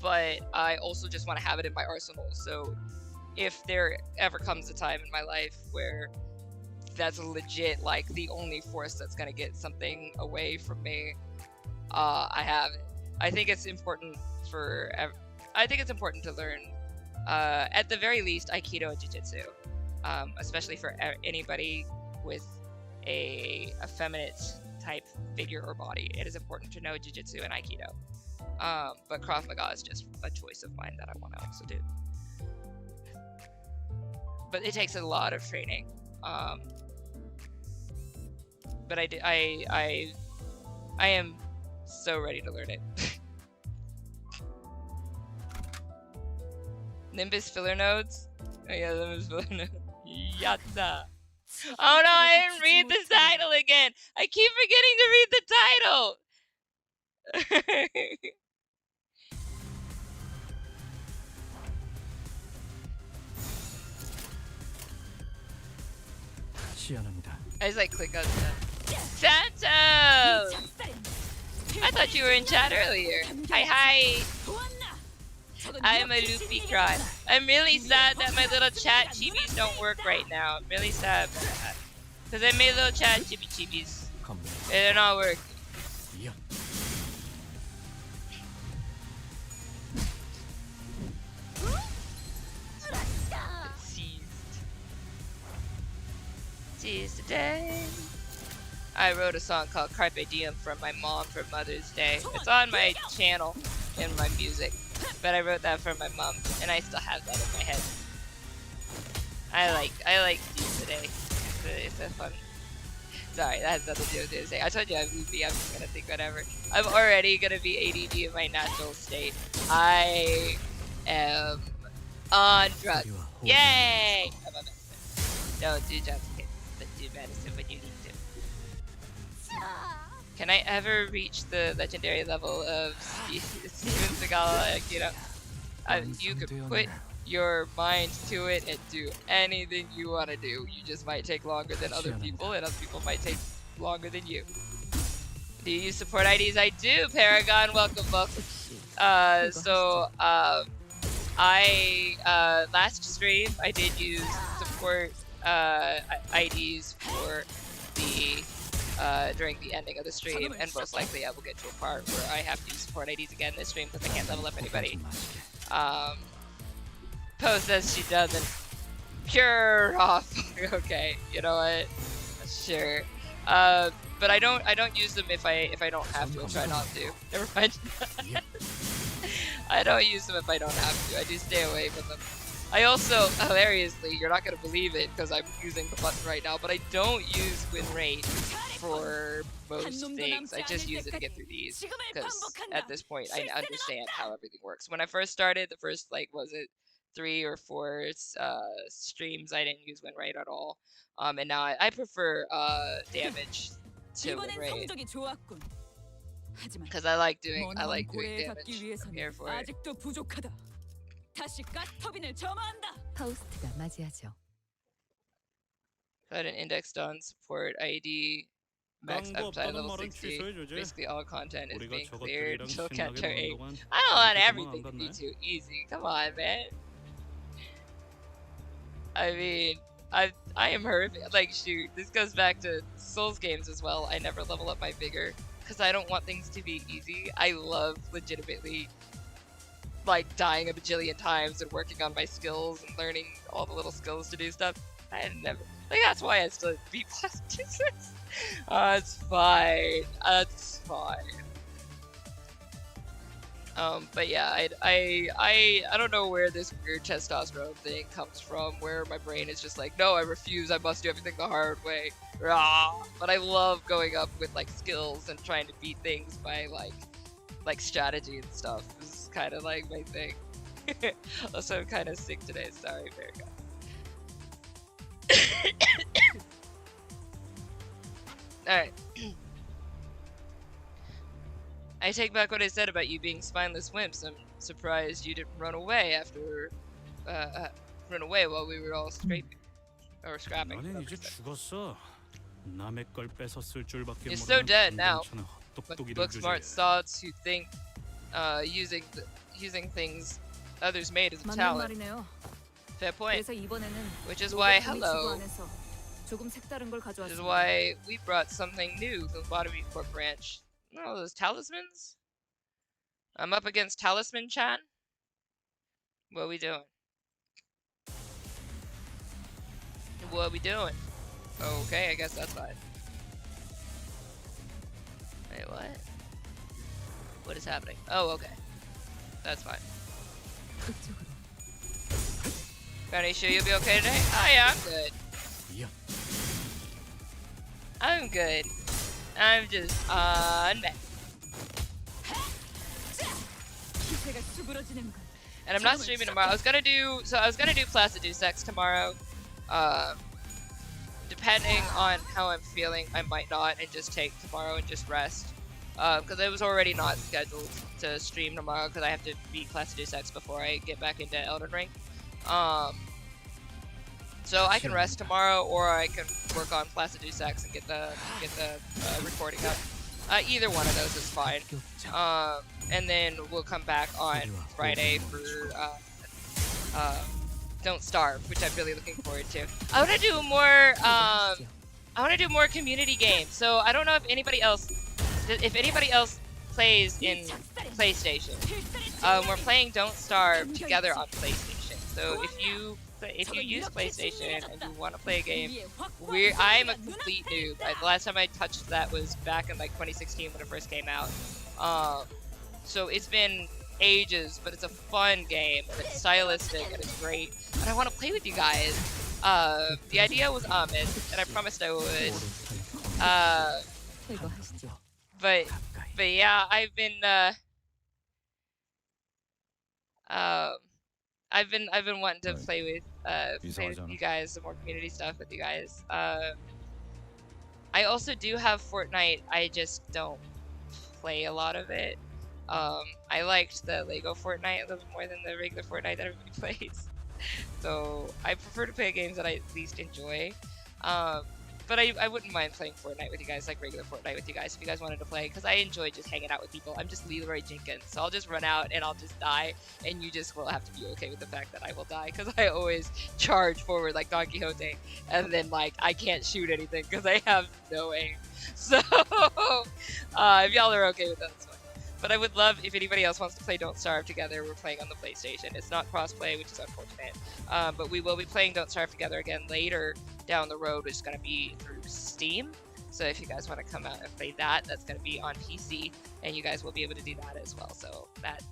But I also just want to have it in my arsenal, so if there ever comes a time in my life where that's legit like the only force that's gonna get something away from me, I have it. I think it's important to learn, at the very least, Aikido and Jiu-Jitsu, especially for anybody with a effeminate type figure or body. It is important to know Jiu-Jitsu and Aikido. But Krav Maga is just a choice of mine that I want to also do. But it takes a lot of training. But I am so ready to learn it. Limbus filler nodes? Oh yeah, Limbus filler nodes. Yatta! Oh no, I didn't read the title again! I keep forgetting to read the title! I just like click on stuff. Canto! I thought you were in chat earlier. Hi. I'm a loopy Chron. I'm really sad that my little chat chibis don't work right now. I'm really sad about that. Because I made little chat chibis. And they're not working. Seized today. I wrote a song called Carpe Diem from my mom for Mother's Day. It's on my channel in my music, but I wrote that for my mom, and I still have that in my head. I like Seize today. It's a fun. Sorry, that has nothing to do with it. I told you I'm loopy. I'm just gonna think whatever. I'm already gonna be ADD in my natural state. I am on drugs. Yay! I'm a medicine. Don't do drugs, kids, but do medicine when you need to. Can I ever reach the legendary level of Steven Seagal? You know, you could put your mind to it and do anything you want to do. You just might take longer than other people, and other people might take longer than you. Do you use support IDs? I do, Paragon. Welcome. I last stream I did use support IDs for the during the ending of the stream, and most likely I will get to a part where I have to use support IDs again this stream because I can't level up anybody. Poe says she doesn't. Pure off. Okay, you know what? Sure. But I don't use them if I don't have to. I try not to. Never mind. I don't use them if I don't have to. I do stay away from them. I also, hilariously, you're not gonna believe it because I'm using the button right now, but I don't use win rate for most things. I just use it to get through these because at this point I understand how everything works. When I first started, the first like was it 3 or 4 streams, I didn't use win rate at all. And now I prefer damage to win rate because I like doing damage. I'm here for it. Got an indexed on support ID. Max upside level 60. Basically all content is being cleared until Canto 8. I don't want everything to be too easy. Come on, man. I mean, I am horrific. Like, shoot, this goes back to Souls games as well. I never level up my vigor because I don't want things to be easy. I love legitimately like dying a bajillion times and working on my skills and learning all the little skills to do stuff. I never like that's why I still B+. It's fine. It's fine. But yeah, I don't know where this weird testosterone thing comes from, where my brain is just like, no, I refuse, I must do everything the hard way. Rah! But I love going up with like skills and trying to beat things by like strategy and stuff. This is kind of like my thing. Also, I'm kind of sick today. Sorry, America. Alright. I take back what I said about you being spineless wimps. I'm surprised you didn't run away after run away while we were all scraping or scrapping. 너는 이제 죽었어. 남의 걸 뺏어 쓸 줄밖에 You're so dead now. 건방찬 But 헛똑똑이들 book smart 주제에. thoughts who think using things others made as a 맞는 talent. 말이네요. Fair point. 그래서 이번에는 Which is why 로봇 hello. 안에서 조금 색다른 걸 Which is 가져왔습니다. why we brought something new from the Bottomy Corp branch. Oh, those talismans? I'm up against Talisman Chan. What are we doing? What are we doing? Okay, I guess that's fine. Wait, what? What is happening? Oh, okay. That's fine. Granny, sure you'll be okay today? Oh yeah, I'm good. Yeah. I'm good. I'm just unmet. 기세가 수그러지는 것. And I'm not streaming tomorrow. I was gonna do Placid Sex tomorrow. Depending on how I'm feeling, I might not and just take tomorrow and just rest. Because it was already not scheduled to stream tomorrow because I have to beat Placid Sex before I get back into Elden Ring. So I can rest tomorrow, or I can work on Placid Sex and get the recording up. Either one of those is fine. And then we'll come back on Friday for Don't Starve, which I'm really looking forward to. I want to do more community games. So I don't know if anybody else plays in PlayStation. We're playing Don't Starve together on PlayStation. So if you use PlayStation and you want to play a game, I'm a complete noob. The last time I touched that was back in like 2016 when it first came out. So it's been ages, but it's a fun game and it's stylistic and it's great. And I want to play with you guys. The idea was Ahmed, and I promised I would. But yeah, I've been wanting to play with you guys, some more community stuff with you guys. I also do have Fortnite. I just don't play a lot of it. I liked the Lego Fortnite a little more than the regular Fortnite that everybody plays. So I prefer to play games that I at least enjoy. But I wouldn't mind playing Fortnite with you guys, like regular Fortnite with you guys, if you guys wanted to play, because I enjoy just hanging out with people. I'm just Leroy Jenkins, so I'll just run out and I'll just die, and you just will have to be okay with the fact that I will die, because I always charge forward like Don Quixote, and then like I can't shoot anything because I have no aim. So if y'all are okay with that, that's fine. But I would love if anybody else wants to play Don't Starve together. We're playing on the PlayStation. It's not cross-play, which is unfortunate. But we will be playing Don't Starve together again later down the road, which is going to be through Steam. So if you guys want to come out and play that, that's going to be on PC, and you guys will be able to do that as well. So that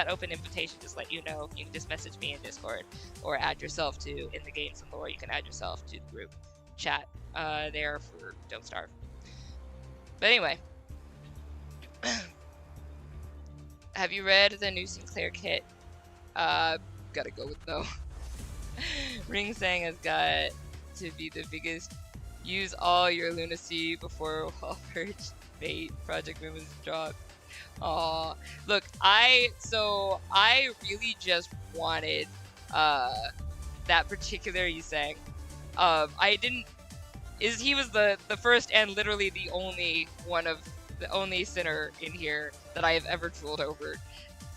open invitation, just let you know. You can just message me in Discord or add yourself to In the Games and Lore. You can add yourself to the group chat there for Don't Starve. But anyway. Have you read the new Sinclair kit? Gotta go with no. Ring Sang has got to be the biggest. Use all your lunacy before Wallpurge Fate Project Moon was dropped. Aw, look, I really just wanted that particular Yusang. He was the first and literally the only sinner in here that I have ever drooled over,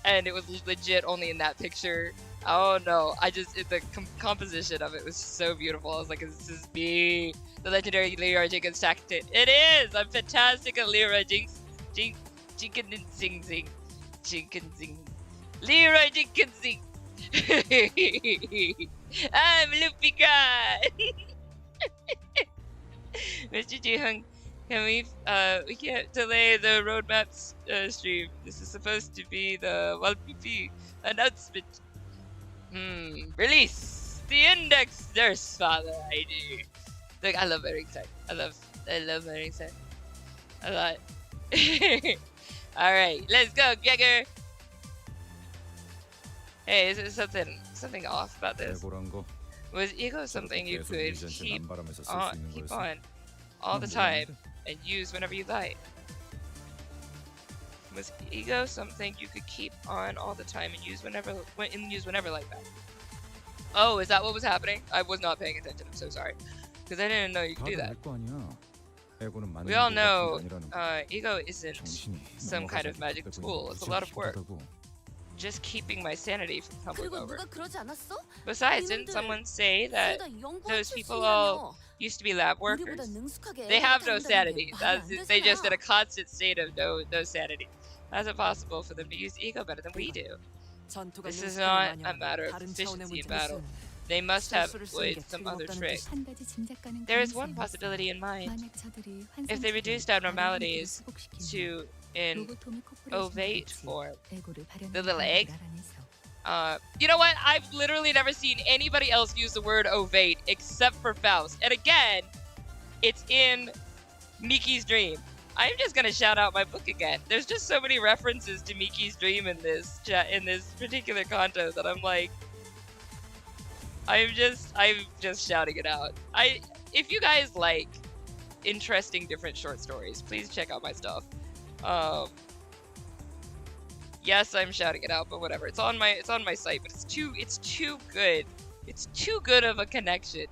and it was legit only in that picture. Oh no, the composition of it was so beautiful. I was like, this is me, the legendary Leroy Jenkins tactic. It is! I'm fantastic at Leroy Jenkins. Leroy Jenkins. I'm Luffy God. Mr. Ji-Hung, we can't delay the roadmaps stream. This is supposed to be the WalPP announcement. Release the index, nurse father ID. Look, I love wearing tech. I love wearing tech a lot. All right, let's go, Gregor. Hey, is there something off about this? Was ego something you could keep on all the time and use whenever you like? Was ego something you could keep on all the time and use whenever like that? Oh, is that what was happening? I was not paying attention. I'm so sorry. Because I didn't know you could do that. We all know ego isn't some kind of magic tool. It's a lot of work. Just keeping my sanity from tumbling over. Besides, didn't someone say that those people all used to be lab workers? They have no sanity. They just in a constant state of no sanity. How's it possible for them to use ego better than we do? This is not a matter of efficiency in battle. They must have employed some other trick. There is one possibility in mind. If they reduced abnormalities to an ovate form, the little egg. You know what? I've literally never seen anybody else use the word ovate except for Faust. And again, it's in Miki's Dream. I'm just gonna shout out my book again. There's just so many references to Miki's Dream in this particular Canto that I'm like, I'm just shouting it out. If you guys like interesting different short stories, please check out my stuff. Yes, I'm shouting it out, but whatever. It's on my site, but it's too good. It's too good of a connection.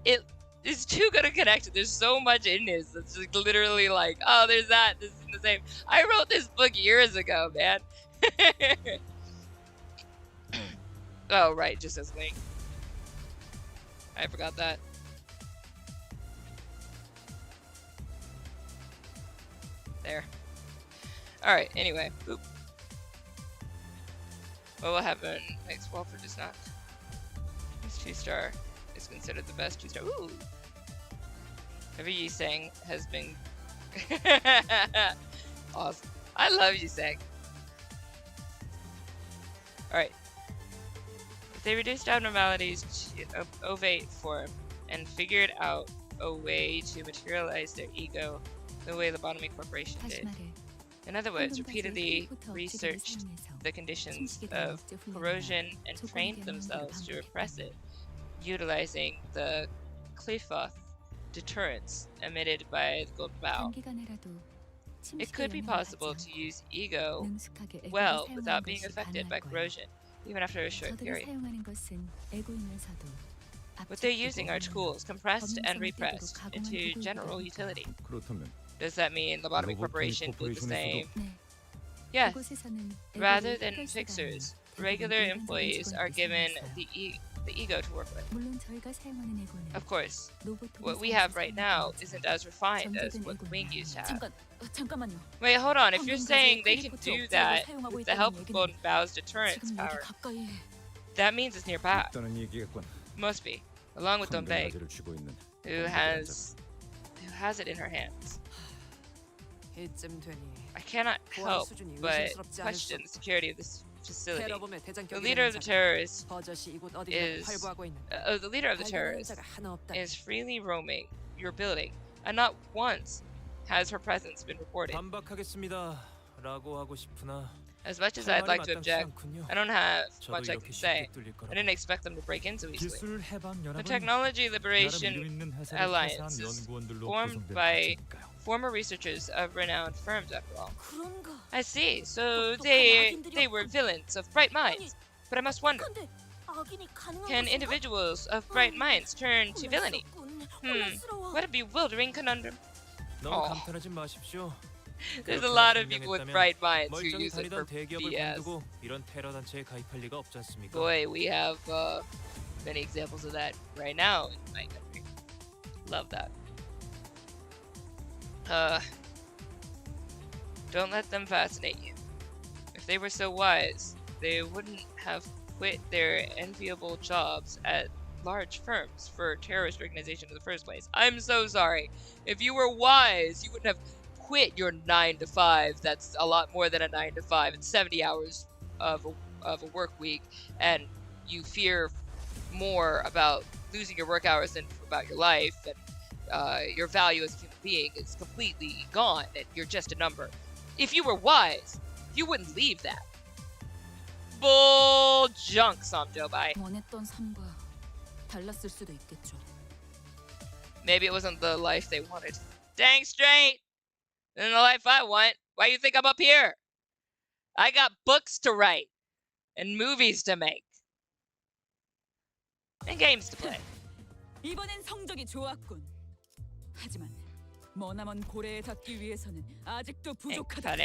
It's too good a connection. There's so much in this. It's just literally like, oh, there's that. This is the same. I wrote this book years ago, man. Oh, right, just as Link. I forgot that. There. Alright, anyway. Oop. What will happen next? Walford does not. This 2-star is considered the best 2-star. Ooh! Every Yiseng has been... Awesome. I love Yiseng. Alright. If they reduced abnormalities to ovate form and figured out a way to materialize their ego the way Lobotomy Corporation did. In other words, repeatedly researched the conditions of corrosion and trained themselves to repress it, utilizing the Qlifoth deterrence emitted by the Golden Bough. It could be possible to use ego well without being affected by corrosion, even after a short period. What they're using are tools compressed and repressed into general utility. Does that mean Lobotomy Corporation did the same? Yes. Rather than fixers, regular employees are given the ego to work with. Of course, what we have right now isn't as refined as what the Wing used to have. Wait, hold on. If you're saying they can do that with the help of Golden Bow's deterrence power, that means it's nearby. Must be, along with Donbae, who has it in her hands. I cannot help but question the security of this facility. The leader of the terrorists is freely roaming your building, and not once has her presence been reported. As much as I'd like to object, I don't have much I can say. I didn't expect them to break in so easily. The Technology Liberation Alliance is formed by former reachers of renowned firms, after all. I see. So they were villains of bright minds. But I must wonder, can individuals of bright minds turn to villainy? What a bewildering conundrum. Oh. There's a lot of people with bright minds who use it for BS. Boy, we have many examples of that right now in my country. Love that. Don't let them fascinate you. If they were so wise, they wouldn't have quit their enviable jobs at large firms for terrorist organization in the first place. I'm so sorry. If you were wise, you wouldn't have quit your 9-to-5. That's a lot more than a 9-to-5. It's 70 hours of a work week, and you fear more about losing your work hours than about your life, and your value as a human being is completely gone, and you're just a number. If you were wise, you wouldn't leave that. Bull junk, Samjobai. Maybe it wasn't the life they wanted. Dang straight! Isn't the life I want. Why you think I'm up here? I got books to write and movies to make and games to play. 이번엔 성적이 좋았군. 하지만 머나먼 고래에 닿기 위해서는 아직도 부족하다.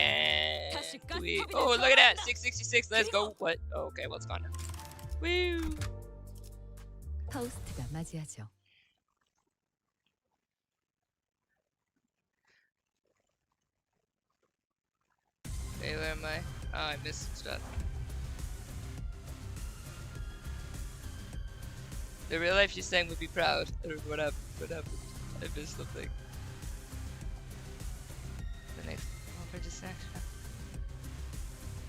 다시 가스터빈에 Oh, look at that. 666. Let's go. What? Oh, okay, what's gone now? Woo. 파우스트가 맞이하죠. Hey, where am I? Oh, I missed some stuff. The real life she's saying would be proud. What happened? What happened? I missed something. The next distraction.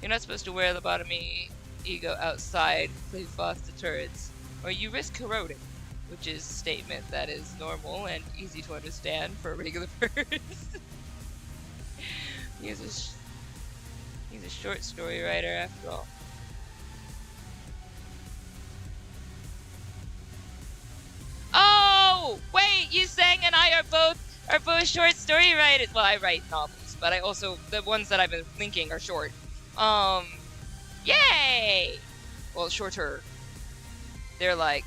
You're not supposed to wear lobotomy ego outside play foster turrets, or you risk corroding, which is a statement that is normal and easy to understand for a regular person. He's a short story writer after all. Oh, wait! You Sang and I are both short story writers. Well, I write novels, but I also the ones that I've been linking are short. Yay! Well, shorter. I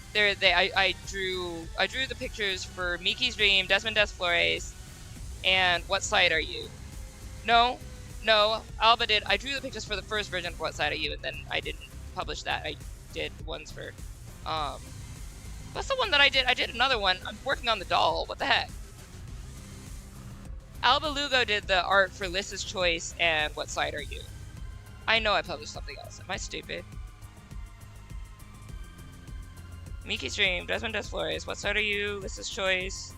drew the pictures for Miki's Dream, Desmond Des Flores, and What Side Are You? No, Alba did. I drew the pictures for the first version of What Side Are You, and then I didn't publish that. I did ones for, what's the one that I did? I did another one. I'm working on the doll. What the heck? Alba Lugo did the art for Lissa's Choice and What Side Are You? I know I published something else. Am I stupid? Miki's Dream, Desmond Des Flores, What Side Are You? Lissa's Choice.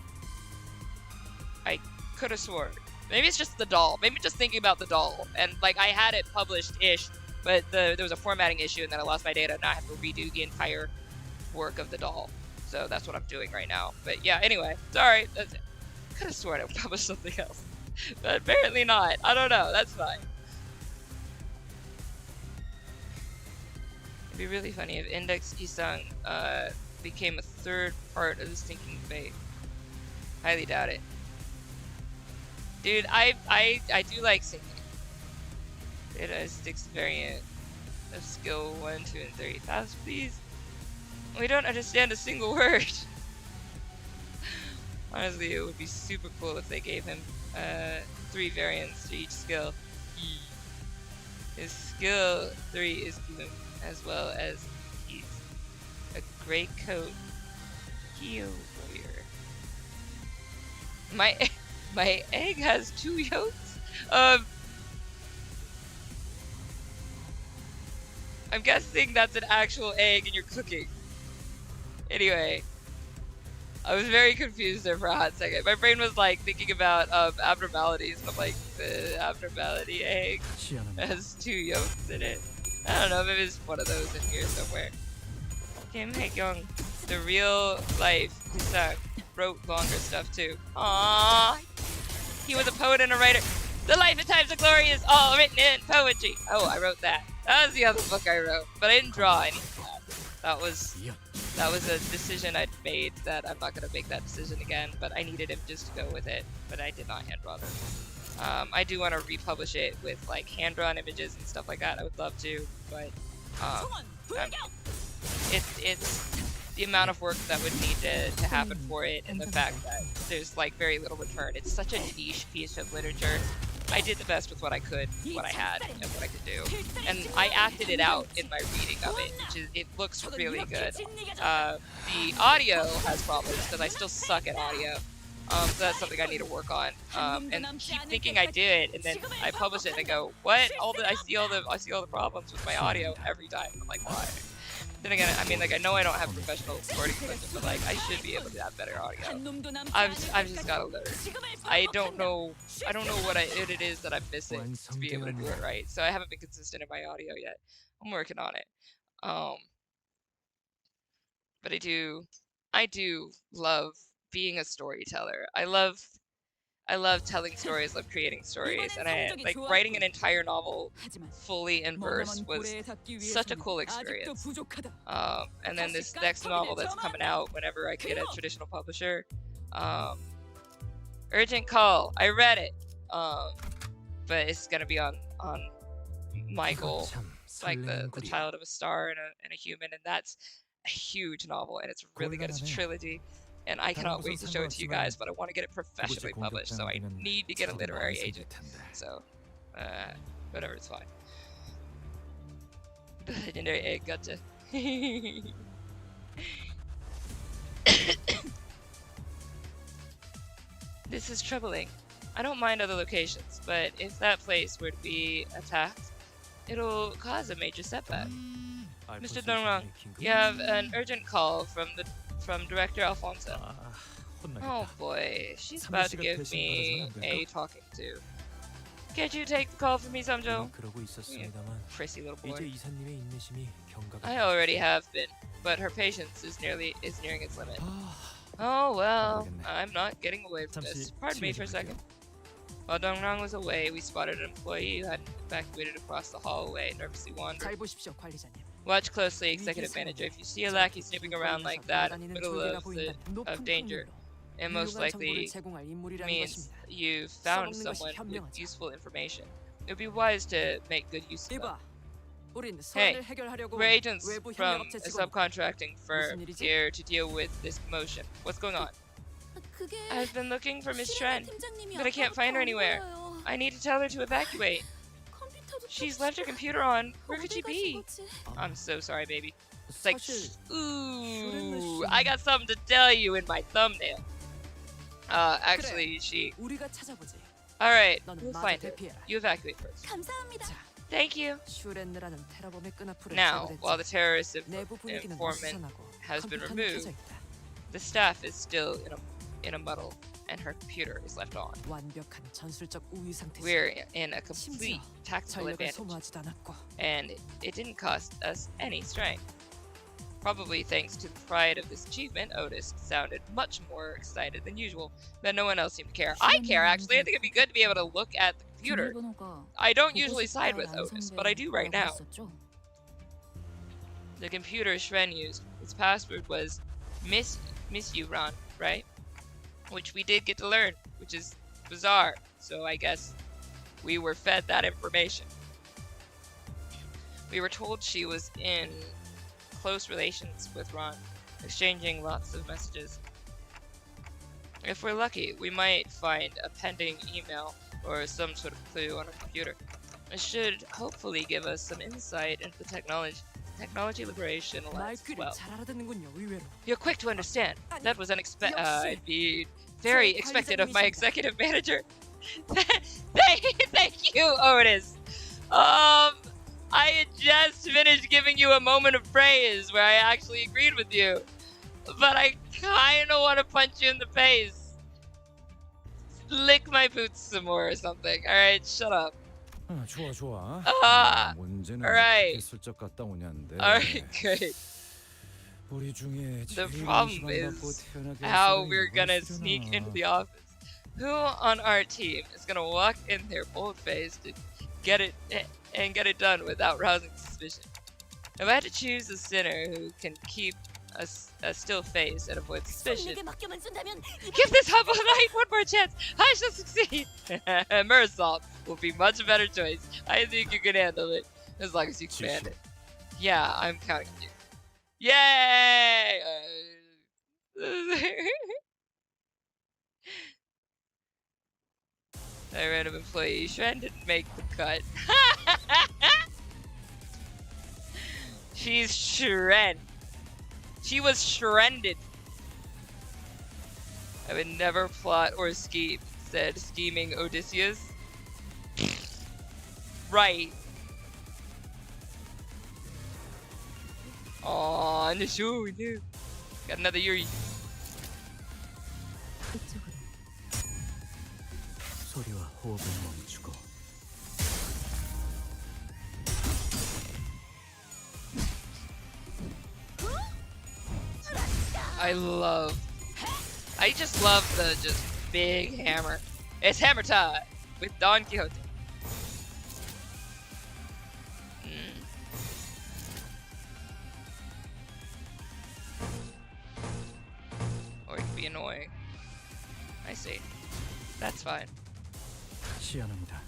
I could have sworn. Maybe it's just the doll. Maybe just thinking about the doll. And like I had it published-ish, but there was a formatting issue and then I lost my data and now I have to redo the entire work of the doll. So that's what I'm doing right now. But yeah, anyway, sorry. I could have sworn I published something else. But apparently not. I don't know. That's fine. It'd be really funny if Index Isang became a third part of the Stinking Fate. Highly doubt it. Dude, I do like singing. It has 6 variant of skill 1, 2, and 3. Fast, please. We don't understand a single word. Honestly, it would be super cool if they gave him 3 variants to each skill. His skill 3 is Gloom, as well as he's a gray coat Kyo warrior. My egg has 2 yolks? I'm guessing that's an actual egg and you're cooking. Anyway, I was very confused there for a hot second. My brain was like thinking about abnormalities, and I'm like, the abnormality egg has 2 yolks in it. I don't know, maybe there's one of those in here somewhere. Kim Hae-kyung, the real life Kusak, wrote longer stuff too. Aww, he was a poet and a writer. The Life and Times of Glory is all written in poetry. Oh, I wrote that. That was the other book I wrote, but I didn't draw any of that. That was a decision I'd made that I'm not gonna make that decision again, but I needed him just to go with it, but I did not hand draw them. I do want to republish it with like hand-drawn images and stuff like that. I would love to, but it's the amount of work that would need to happen for it, and the fact that there's like very little return. It's such a niche piece of literature. I did the best with what I could, what I had, and what I could do, and I acted it out in my reading of it, which is, it looks really good. The audio has problems because I still suck at audio. So that's something I need to work on. And keep thinking I did, and then I publish it and I go, what? I see all the problems with my audio every time. I'm like, why? Then again, I mean, like, I know I don't have professional recording equipment, but like, I should be able to have better audio. I've just gotta learn. I don't know what it is that I'm missing to be able to do it right. So I haven't been consistent in my audio yet. I'm working on it. But I do love being a storyteller. I love telling stories, love creating stories, and I like writing an entire novel fully in verse was such a cool experience. And then this next novel that's coming out whenever I get a traditional publisher, Urgent Call. I read it. but it's gonna be on my goal. 참 It's like the 설레는구려. child of a star and a human, and that's a huge novel, and it's really good. It's a 곤란하네. trilogy, and I cannot wait to show it to you guys. But I want to get it professionally published, so I need to get a literary agent. So, whatever, it's fine. The legendary egg, gotcha. This is troubling. I don't mind other locations, but if that place were to be attacked, it'll cause a major setback. Mr. Dongrang, you have an urgent call from Director Alfonso. Oh boy, she's about to give me a talking to. Can't you take the call for me, Samjo? 그러고 있었습니다만 Prissy little 이제 boy. 이사님의 인내심이 경각을 I already have been, but her patience is nearing its limit. Oh well, I'm not getting away from this. Pardon me for a second. While Dongrang was away, we spotted an employee who had evacuated across the hallway, nervously wandering. 잘 보십시오, 관리자님. Watch closely, Executive Manager. If you see a lackey snooping around like that in the middle of danger, it most likely means you've found someone with useful information. It would be wise to make good use of them. Hey, we're agents from a subcontracting firm here to deal with this commotion. What's going on? 그게 I've been looking for Miss Chron, 팀장님이 but I can't find her anywhere. 보여요. I need to tell her to evacuate. 컴퓨터도 She's left her computer on. Where could she 어디 be? 가신 거지? I'm so sorry, baby. It's like, 사실 ooh, I got something to tell you in my thumbnail. Actually, she. 우리가 찾아보지. Alright, 너는 we'll 마저 find her. 대피해라. You evacuate first. 감사합니다. Thank you. 슈렌느라는 테러범의 끈앞으로 Now, 제거됐지. while the terrorist 내부 분위기는 informant 무시하고 has been 컴퓨터는 removed, 켜져 있다. the staff is still in a muddle, and her computer is left on. 완벽한 전술적 우위 상태지. We're in a complete tactical 전력을 advantage, 소모하지도 않았고. and it didn't cost us any strength. Probably thanks to the pride of this achievement, Otis sounded much more excited than usual, but no one else seemed to care. I care, actually. I think it'd be good to be able to look at the computer. 비밀번호가 I don't 보고 usually side 싶다 with Otis, 남성배 but I do right now. 했었죠? The computer Chron used, its password was Miss Uran, right? Which we did get to learn, which is bizarre. So I guess we were fed that information. We were told she was in close relations with Ron, exchanging lots of messages. If we're lucky, we might find a pending email or some sort of clue on a computer. It should hopefully give us some insight into the technology liberation alliance as 말귀를 well. 잘 알아듣는군요, 의외로. You're quick to understand. That was very expected of my executive manager. Thank you, Otis. I had just finished giving you a moment of praise where I actually agreed with you, but I kind of want to punch you in the face. Lick my boots some more or something. All right, shut up. 좋아 좋아. 문제는 alright. 어떻게 슬쩍 갔다 오냐인데. All right, great. 우리 중에 The 제일 problem 의심받고 is 태어나게 할 how 사람이 we're 누가 gonna 있으려나. sneak into the office. Who on our team is gonna walk in there bold-faced to get it done without rousing suspicion? If I had to choose a sinner who can keep a still face and avoid suspicion, 손님에게 맡겨만 준다면 give this humble knight one more chance. I shall succeed. Mersalt will be much better choice. I think you can handle it as long as you command it. Yeah, I'm counting on you. Yay! A random employee. Chron didn't make the cut. She's Chron. She was Chroned. I would never plot or scheme, said scheming Odysseus. Right. Aw, no. Got another Yuri. 그쪽으로. 소리와 호흡을 멈추고 I just love the big hammer. It's hammer time with Don Quixote. Or it could be annoying. I see. That's fine. 시연합니다.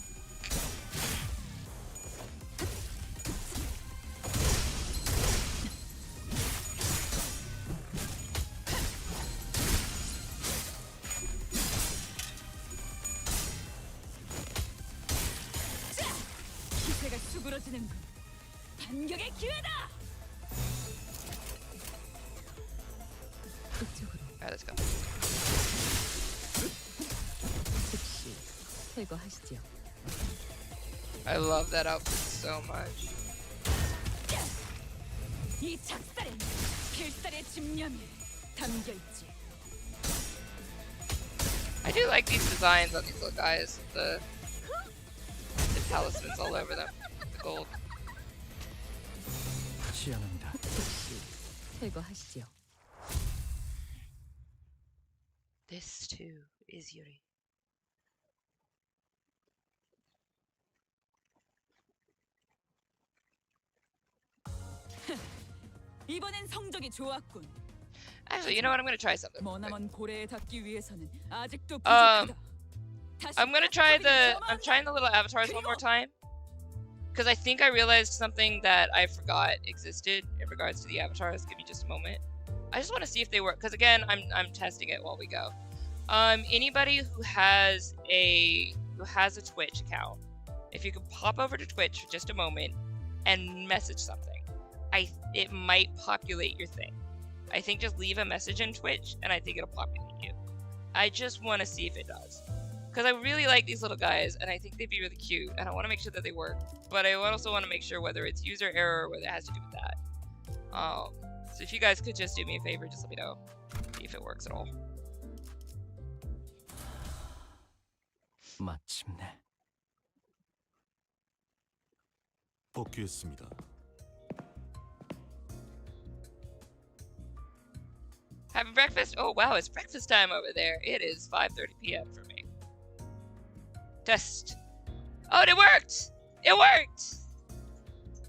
쏟아지는군. 반격의 기회다. 이쪽으로 Alright, let's go. 즉시 제거하시죠. I love that outfit so much. 이 작살엔 필살의 집념이 담겨 있지. I do like these designs on these little guys. The talismans all over them. The gold. 시야합니다. 즉시 제거하시죠. This too is Yuri. 이번엔 성적이 좋았군. Actually, you know what? I'm gonna try something. real quick. 머나먼 고래에 닿기 위해서는 아직도 Um, 부족하다. 다시 I'm gonna try 탑탑이 the. 점화한다. I'm trying the little avatars one more time. Because I think I realized something that I forgot existed in regards to the avatars. Give me just a moment. I just want to see if they work. Because again, I'm testing it while we go. Anybody who has a Twitch account, if you could pop over to Twitch for just a moment and message something, it might populate your thing. I think just leave a message in Twitch and I think it'll populate you. I just want to see if it does. Because I really like these little guys and I think they'd be really cute and I want to make sure that they work. But I also want to make sure whether it's user error or whether it has to do with that. So if you guys could just do me a favor, just let me know. See if it works at all. 마침내. 복귀했습니다. Having breakfast? Oh wow, it's breakfast time over there. It is 5:30 p.m. for me. Test. Oh, it worked! It worked!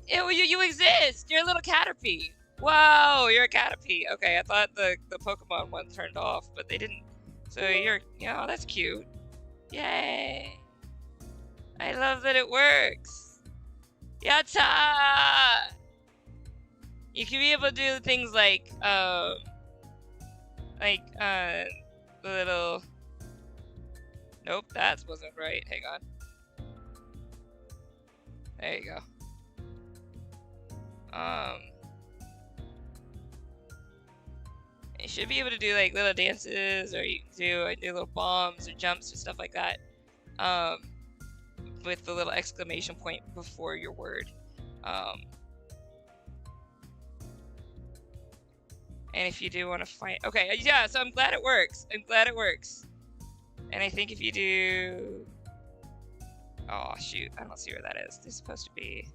You exist! You're a little Caterpie! Wow, you're a Caterpie. Okay, I thought the Pokemon one turned off, but they didn't. So oh, that's cute. Yay! I love that it works! Yatta! You can be able to do things like, the little... Nope, that wasn't right. Hang on. There you go. You should be able to do like little dances, or you can do little bombs or jumps or stuff like that. With the little exclamation point before your word. And if you do want to fight, okay, yeah. So I'm glad it works. I'm glad it works. And I think if you do, oh shoot, I don't see where that is. They're supposed to be.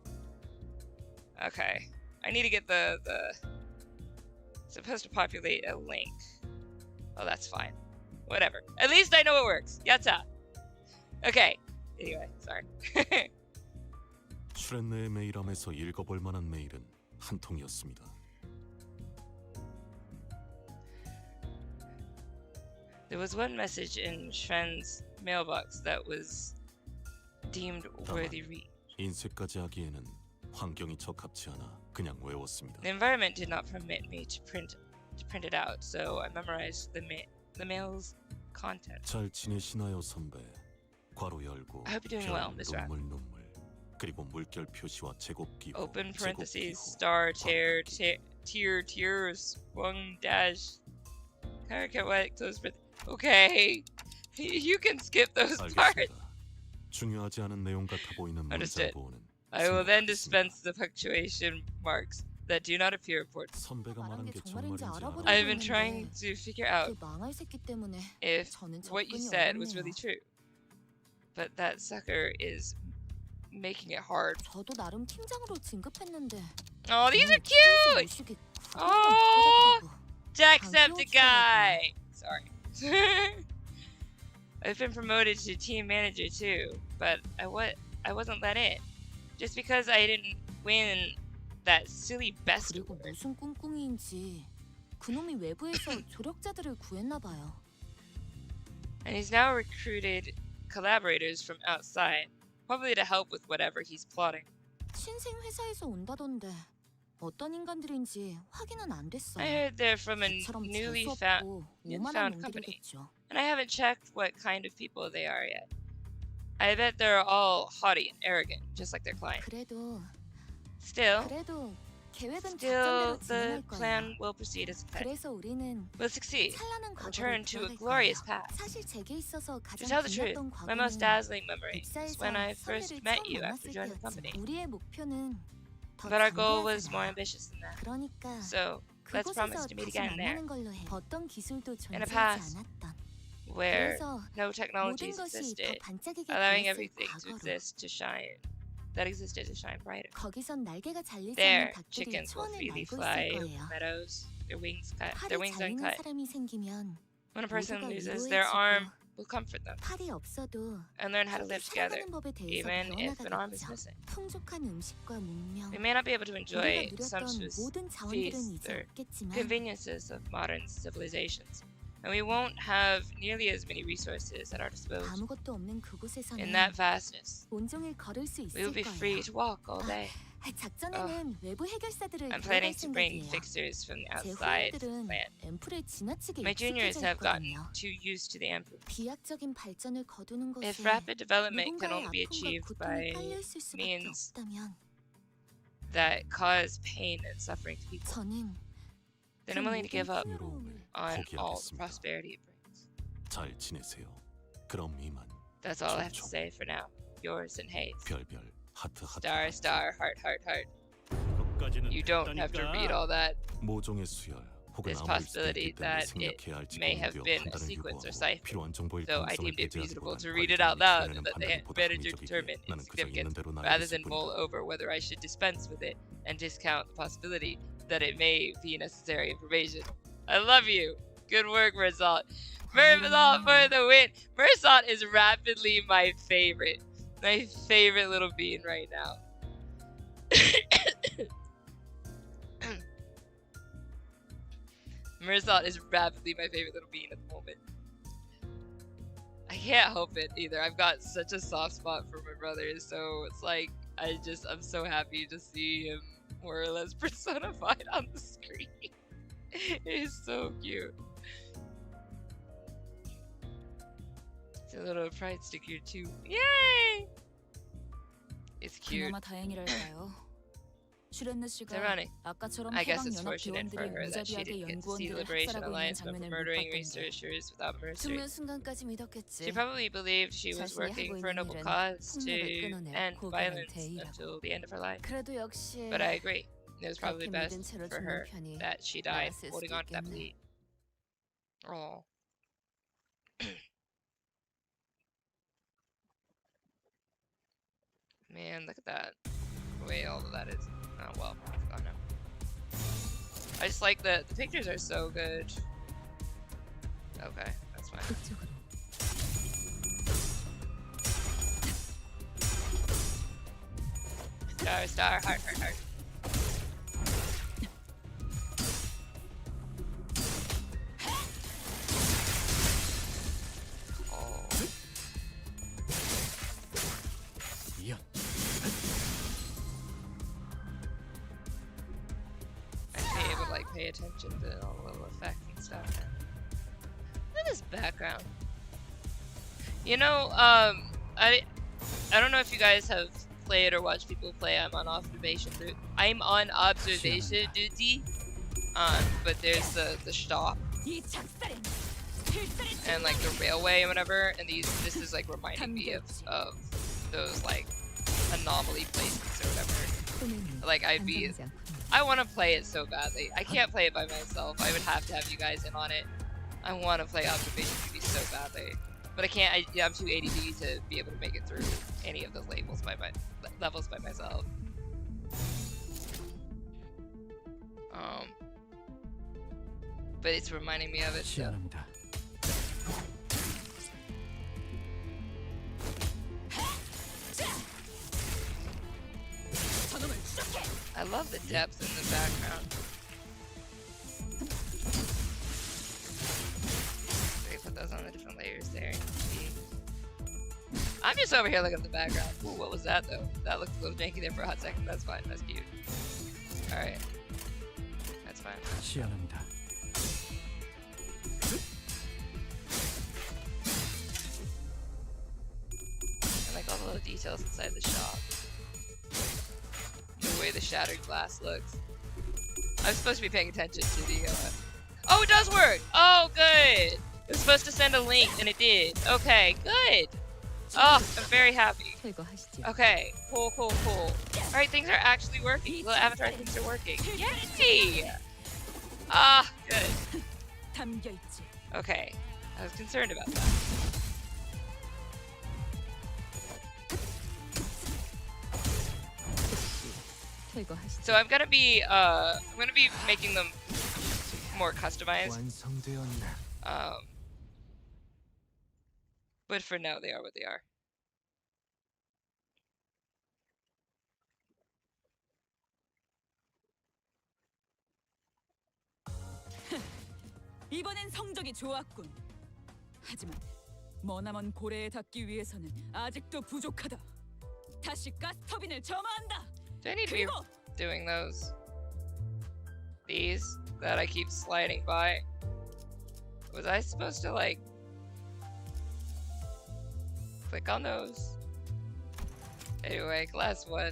Okay, I need to get the. It's supposed to populate a link. Oh, that's fine. Whatever. At least I know it works. Yatta. Okay. Anyway, sorry. 슈렌네의 메일함에서 읽어볼 만한 메일은 한 통이었습니다. There was one message in Shren's mailbox that was deemed worthy read. 인쇄까지 하기에는 환경이 적합치 않아 그냥 외웠습니다. The environment did not permit me to print it out, so I memorized the mail's content. 잘 지내시나요, 선배? 괄호 열고 I hope you're doing well, 별 Miss Rat. 눈물 그리고 물결 표시와 제곱 기호 Open 제곱 parentheses, 기호, star, 괄호 tears, swung dash, close okay. You can skip those parts. 알겠습니다. 중요하지 않은 내용 같아 보이는 Understood. 문자보호는 I will then 생략하겠습니다. dispense the punctuation marks that do not appear important. 선배가 말한 게 정말인지 알아보려고 I've been 했는데 trying to figure out 그 망할 새끼 때문에 if 저는 what you 접근이 said was 어렵네요. really true. But that sucker is making it hard. 저도 나름 팀장으로 진급했는데 Oh, these are 팀에서 cute! 의식이 Oh! 못 Jacksepticeye! Sorry. I've been promoted to team manager too, but I wasn't let in. Just because I didn't win that silly best 그리고 award. 무슨 꿍꿍이인지 그놈이 외부에서 조력자들을 구했나 봐요. And he's now recruited collaborators from outside, probably to help with whatever he's plotting. 신생 회사에서 온다던데 어떤 인간들인지 확인은 안 됐어요. I heard they're from a 저처럼 newly 재수 found 없고 오만한 company, 놈들이겠죠. and I haven't checked what kind of people they are yet. I bet they're all haughty and arrogant, just like their client. 그래도 Still, 그래도 계획은 still 작전대로 the 진행할 거예요. plan will proceed as planned. 그래서 우리는 We'll succeed. 찬란한 과거로 Return to a 돌아갈 glorious 거예요. past. 사실 제게 있어서 To 가장 tell the truth, 빛났던 my most 과거는 dazzling memory is 입사에서 when I first 선배를 met 처음 you after 만났을 joining the company. 때였지. 우리의 목표는 더 But our goal was more 장대하잖아요. ambitious than that. 그러니까 So let's promise 그곳에서 to meet 다시 again there, 만나는 걸로 해. 어떤 기술도 In a 존재하지 past 않았던. where 그래서 no 모든 technologies 것이 더 existed, 반짝이게 allowing 되었을 everything to 과거로. exist to shine. That existed to shine brighter. 거기선 날개가 잘리지 않는 There, 닭들이 chickens will 초원을 freely 날고 fly 있을 over 거예요. meadows, their wings 팔이 uncut. 잘리는 사람이 생기면 When a person 모두가 loses their arm, 위로해주고 we'll comfort them 팔이 없어도 and learn how to 함께 live together, 살아가는 법에 대해서 even if an arm is 배워나가겠죠. missing. 풍족한 음식과 문명, We may not be able to enjoy 우리가 누렸던 sumptuous 모든 자원들은 feasts 이제 or 없겠지만 conveniences of modern civilizations, and we won't have nearly as many resources at our disposal. 아무것도 없는 그곳에서는 In that vastness, 온종일 걸을 수 we will 있을 be 거예요. free to walk all day. 작전에는 외부 해결사들을 I'm 데려갈 planning to bring 생각이에요. fixers from the 제 outside to the 후임들은 plant. 앰플에 지나치게 My juniors 익숙해져 have gotten 있거든요. too used to the amp. 비약적인 발전을 거두는 것에 If rapid development can only 누군가의 be 아픔과 achieved 고통이 by 깔려 있을 수밖에 means 없다면 that cause pain and suffering to people, 저는 then I'm willing to give up 괴로움을 on all the 포기하겠습니다. prosperity it brings. 잘 지내세요. 그럼 이만. That's all I have to 총. say for now. Yours and Hayes. 별별 하트 하트. Star, star, heart, heart, heart. You don't have to read all that. 모종의 수열 혹은 There's 암호일 수도 possibility 있기 때문에 that it 생략해야 할지 may have 고민되어 been a 판단을 sequence or 요구하고 cipher. 필요한 정보일 So I 가능성을 deemed it 배제하지 reasonable 못한 to read it out 관리자님이 loud 기회는 and let the 판단보다 manager 합리적이고 determine 나는 its 그저 있는 significance 대로 rather 나아갔을 than mull 뿐이다. over whether I should dispense with it and discount the possibility that it may be necessary information. I love you. Good work, Merzalt. Merzalt for the win. Merzalt is rapidly my favorite. My favorite little bean right now. Merzalt is rapidly my favorite little bean at the moment. I can't help it either. I've got such a soft spot for my brother, so it's like I'm so happy to see him more or less personified on the screen. It is so cute. It's a little pride stick here too. Yay! It's cute. 그나마 다행이랄까요. 슈렌느 It's 씨가 ironic. 아까처럼 I guess 해방 it's 연합 fortunate for 대원들이 her that she 무자비하게 didn't get to see the 연구원들을 Liberation 학살하고 있는 Alliance member 장면을 못 murdering 봤던데 researchers without mercy. 죽는 순간까지 믿었겠지. She probably believed she was 자신이 working 하고 for a 있는 noble 일은 cause to 폭력을 끊어낼 end 고귀한 violence 대의라고. until the end of her life. 그래도 역시 But I agree. It was probably 그렇게 믿은 best 채로 for 죽는 her 편이 that she died 나았을 holding 수도 on to that 있겠네. bleed. Oh. Man, look at that. The way all of that is. Oh, well. Oh, no. I just like the pictures are so good. Okay, that's fine. 그쪽으로. Star, star, heart, heart, heart. Oh. 이연. I should be able to like pay attention to all the little effects and stuff. Look at this background. You know, I don't know if you guys have played or watched people play. I'm on observation duty. But there's the stop and like the railway and whatever. And this is like reminding me of those like anomaly places or whatever. Like I want to play it so badly. I can't play it by myself. I would have to have you guys in on it. I want to play observation duty so badly. But I can't. I'm too ADD to be able to make it through any of those levels by myself. But it's reminding me of it. So. 시원합니다. I love the depth in the background. They put those on the different layers there. I'm just over here looking at the background. Ooh, what was that though? That looked a little janky there for a hot second. That's fine. That's cute. Alright. That's fine. 시원합니다. I like all the little details inside the shop. The way the shattered glass looks. I'm supposed to be paying attention to the. Oh, it does work! Oh, good! It was supposed to send a link, and it did. Okay, good! Oh, I'm very happy. Okay, cool. Alright, things are actually working. Little avatar things are working. Yay! Ah, good. Okay, I was concerned about that. So I'm gonna be making them more customized. But for now they are what they are. 이번엔 성적이 좋았군. 하지만 머나먼 고래에 닿기 위해서는 아직도 부족하다. 다시 가스터빈을 점화한다. Do I need to be doing those? These that I keep sliding by? Was I supposed to like click on those? Anyway, class 1.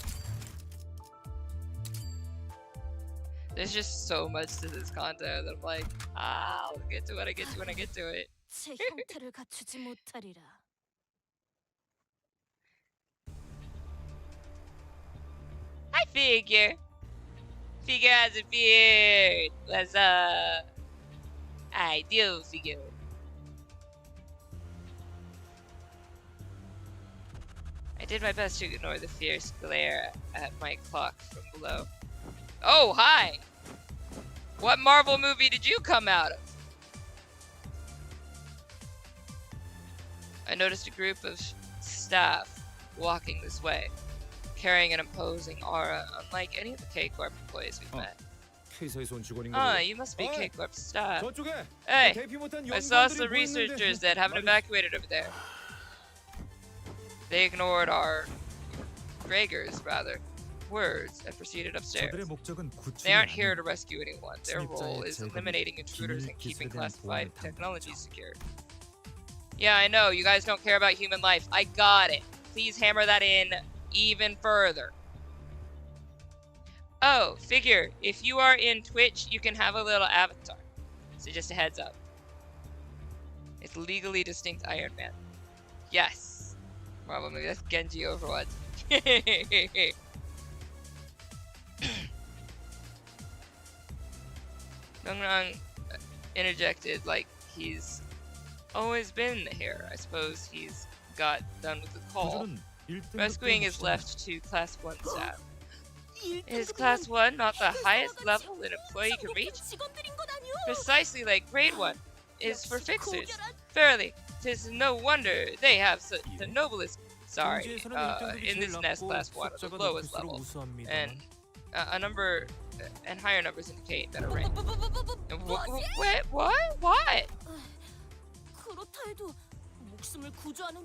There's just so much to this content that I'm like, I'll get to it, I get to it, I get to it. 제 형태를 갖추지 못하리라. Hi, Figure. Figure has a beard. What's up? I do, Figure. I did my best to ignore the fierce glare at my clock from below. Oh, hi! What Marvel movie did you come out of? I noticed a group of staff walking this way, carrying an imposing aura, unlike any of the K-Corp employees we've met. Ah, you must be K-Corp's staff. Hey, I saw some researchers that haven't evacuated over there. They ignored our Gregor's, rather, words and proceeded upstairs. They aren't here to rescue anyone. Their role is eliminating intruders and keeping classified technology secure. Yeah, I know, you guys don't care about human life. I got it. Please hammer that in even further. Oh, Figure, if you are in Twitch, you can have a little avatar. So just a heads up. It's legally distinct Iron Man. Yes. Marvel movie, that's Genji Overwatch. Nongrang interjected like he's always been here. I suppose he's got done with the call. Rescuing is left to Class 1 staff. Is Class 1 not the highest level an employee can reach? Precisely like Grade 1 is for fixers. Verily, 'tis no wonder they have such the noblest. Sorry, in this nest, Class 1 is the lowest level, and a number and higher numbers indicate that a rank. What?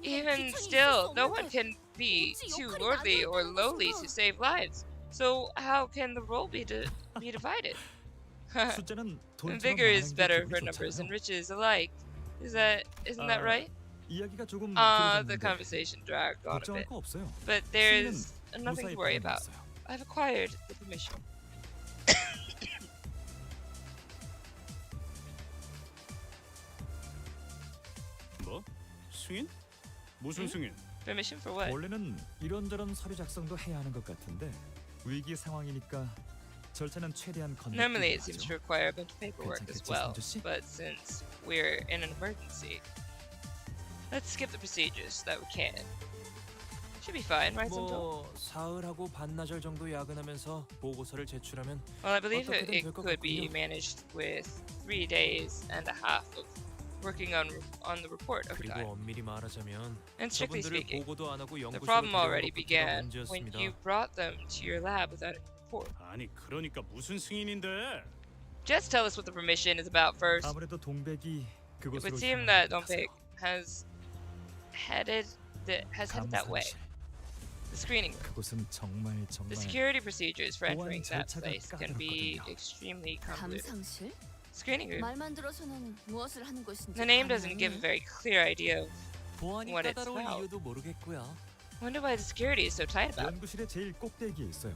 Even still, no one can be too lordly or lowly to save lives. So how can the role be divided? Vigor is better for numbers and riches alike. Isn't that right? The conversation dragged on a bit, but there's nothing to worry about. I've acquired the permission. 뭐? 승인? 무슨 승인? Permission for what? 원래는 이런저런 서류 작성도 해야 하는 것 같은데 위기 상황이니까 절차는 최대한 건너뛰기로 Normally it seems 하죠. to require a bunch of paperwork as 괜찮겠지, well, 성주 씨? but since we're in an emergency, let's skip the procedures that we can. Should be fine, right, Santo? 뭐 사흘하고 반나절 정도 야근하면서 보고서를 제출하면 Well, I believe it 어떻게든 될 것 could be 같군요. managed with 3 days and a half of working on the report over 그리고 time. 엄밀히 말하자면 And strictly 저분들을 speaking, 보고도 안 하고 the 연구소로 problem 데려온 already 것부터가 began when 문제였습니다. you brought them to your lab without any report. 아니 그러니까 무슨 승인인데? Just tell us what the permission is about first. 아무래도 동백이 It 그곳으로 would seem 향하는 that 것 같아요. Dompik has headed that way. 감사실. The screening room. 그곳은 정말 The 정말 security procedures for 보안 entering that 절차가 place can be 까다롭거든요. extremely convoluted. 감상실? Screening room. 말만 들어서는 무엇을 하는 곳인지 The name 감이 doesn't give a 오네. very clear idea of 보안이 what it's 까다로운 about. 이유도 모르겠고요. Wonder why the security is so tight about it. 연구실의 제일 꼭대기에 있어요.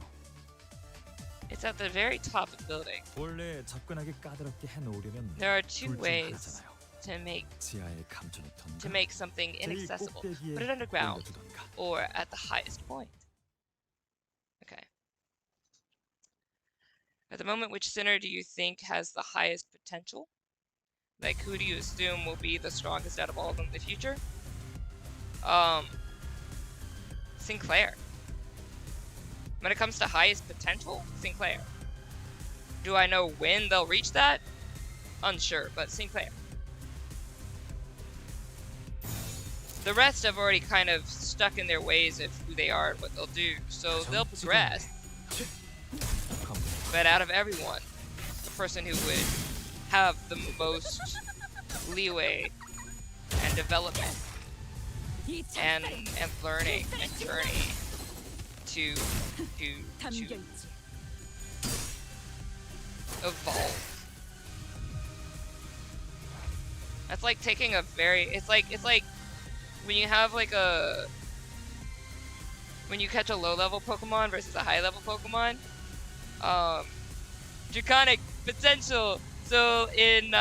It's at the very top of the building. 원래 접근하기 까다롭게 해놓으려면 There are two 둘 중 ways 하나잖아요. to 지하에 감춰놓던가 make something 제일 inaccessible. 꼭대기에 Put it underground 올려두던가. or at the highest point. Okay. At the moment, which sinner do you think has the highest potential? Like, who do you assume will be the strongest out of all of them in the future? Sinclair. When it comes to highest potential, Sinclair. Do I know when they'll reach that? Unsure, but Sinclair. The rest have already kind of stuck in their ways of who they are and what they'll do, so they'll progress. But out of everyone, the person who would have the most leeway and development and learning and journey to evolve. That's like taking a very it's like when you have like when you catch a low level Pokemon versus a high level Pokemon, draconic potential. So in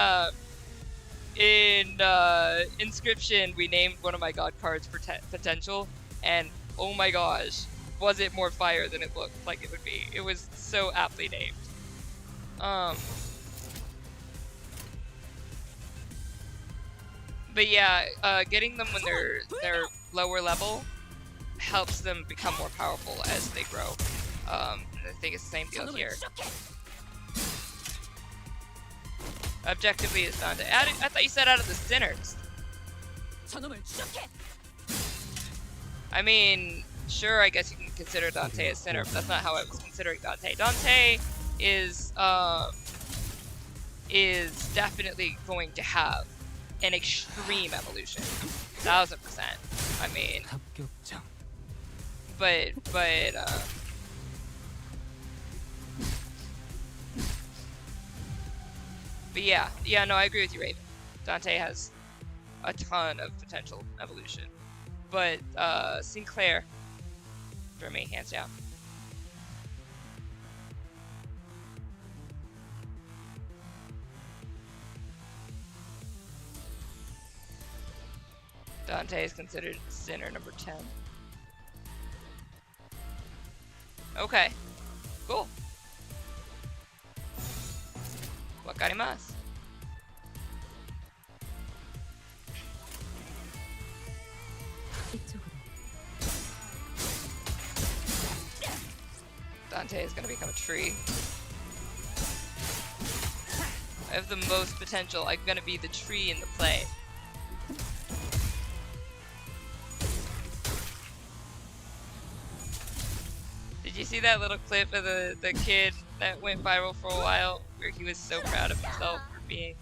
Inscription, we named one of my god cards potential, and oh my gosh, was it more fire than it looked like it would be. It was so aptly named. But yeah, getting them when they're lower level helps them become more powerful as they grow. I think it's the same deal here. Objectively, it's not. I thought you said out of the sinners. I mean, sure, I guess you can consider Dante a sinner, but that's not how I was considering Dante. Dante is definitely going to have an extreme evolution, 1000%. I mean, but yeah, no, I agree with you, Raven. Dante has a ton of potential evolution, but Sinclair, for me, hands down. Dante is considered sinner number 10. Okay, cool. Wakarimasu. Dante is gonna become a tree. I have the most potential. I'm gonna be the tree in the play. Did you see that little clip of the kid that went viral for a while, where he was so proud of himself for being,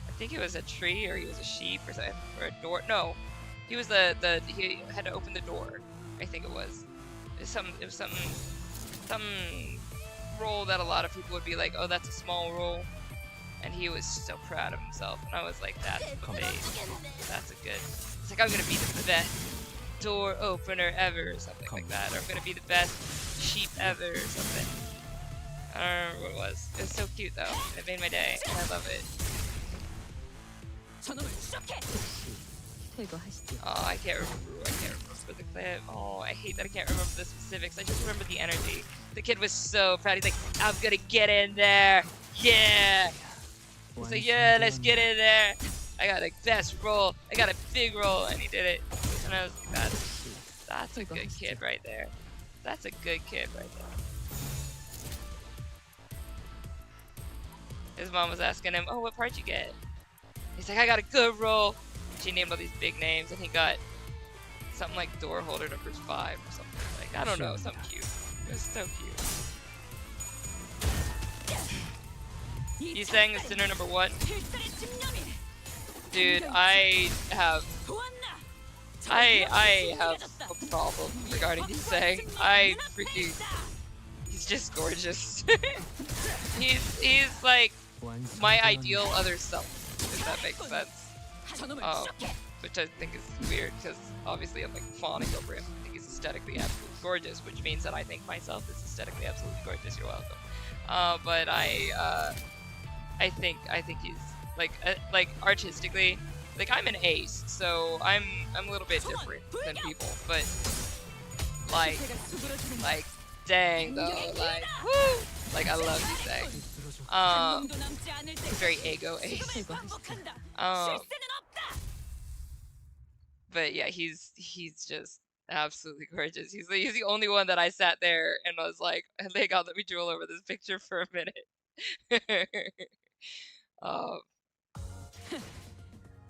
I think it was a tree or he was a sheep or something, or a door? No, he was he had to open the door. I think it was. It was some role that a lot of people would be like, oh, that's a small role, and he was so proud of himself, and I was like, that's a good. It's like, I'm gonna be the best door opener ever, or something like that, or I'm gonna be the best sheep ever, or something. I don't remember what it was. It was so cute though. It made my day, and I love it. Oh, I can't remember the clip. Oh, I hate that I can't remember the specifics. I just remember the energy. The kid was so proud. He's like, I'm gonna get in there. Yeah. He's like, yeah, let's get in there. I got a best roll. I got a big roll, and he did it. And I was like, that's a good kid right there. That's a good kid right there. His mom was asking him, oh, what part you get? He's like, I got a good roll. She named all these big names, and he got something like door holder number 5 or something. Like, I don't know, something cute. It was so cute. You saying the sinner number 1? Dude, I have a problem regarding you saying. He's just gorgeous. he's like my ideal other self, if that makes sense. Which I think is weird, because obviously I'm like fawning over him. I think he's aesthetically absolutely gorgeous, which means that I think myself is aesthetically absolutely gorgeous. You're welcome. But I think he's like artistically, like I'm an ace, so I'm a little bit different than people, but like dang though, like woo, like I love Yusei. He's very ego ace. But yeah, he's just absolutely gorgeous. He's the only one that I sat there and was like, hey God, let me drool over this picture for a minute.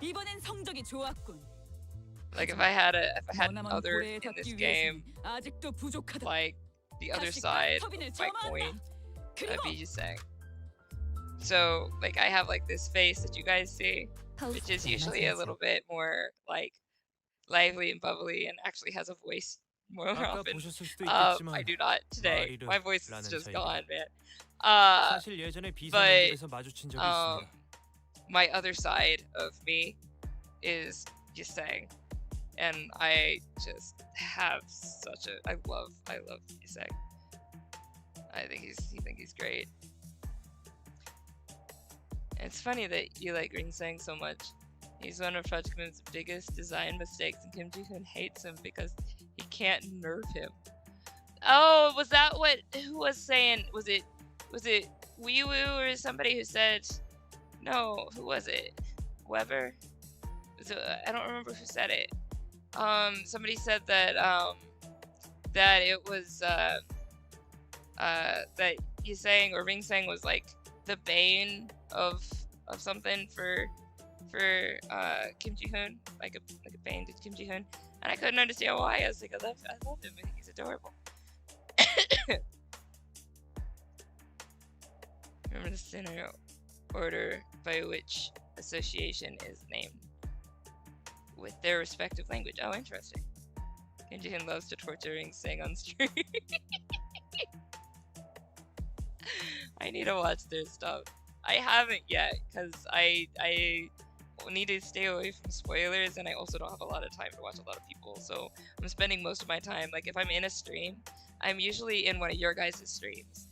이번엔 성적이 좋았군. Like if I had other in this game, 아직도 부족하다. like the other side of my coin, that'd be Yusei. So like I have like this face that you guys see, which is usually a little bit more like lively and bubbly and actually has a voice more often. I do not today. My voice is just gone, man. But my other side of me is Yusei, and I just have such a I love Yusei. I think he's great. It's funny that you like Ringsang so much. He's one of Project Moon's biggest design mistakes, and Kim Ji-hoon hates him because he can't nerf him. Oh, was that what? Who was saying? Was it Wee Woo or somebody who said? No, who was it? Weber? I don't remember who said it. Somebody said that that it was that Yusei or Ringsang was like the bane of something for Kim Ji-hoon, like a bane to Kim Ji-hoon, and I couldn't understand why. I was like, I love him. I think he's adorable. Remember the center order by which association is named with their respective language. Oh, interesting. Kim Ji-hoon loves to torture Ringsang on stream. I need to watch their stuff. I haven't yet because I need to stay away from spoilers, and I also don't have a lot of time to watch a lot of people, so I'm spending most of my time, like if I'm in a stream, I'm usually in one of your guys' streams.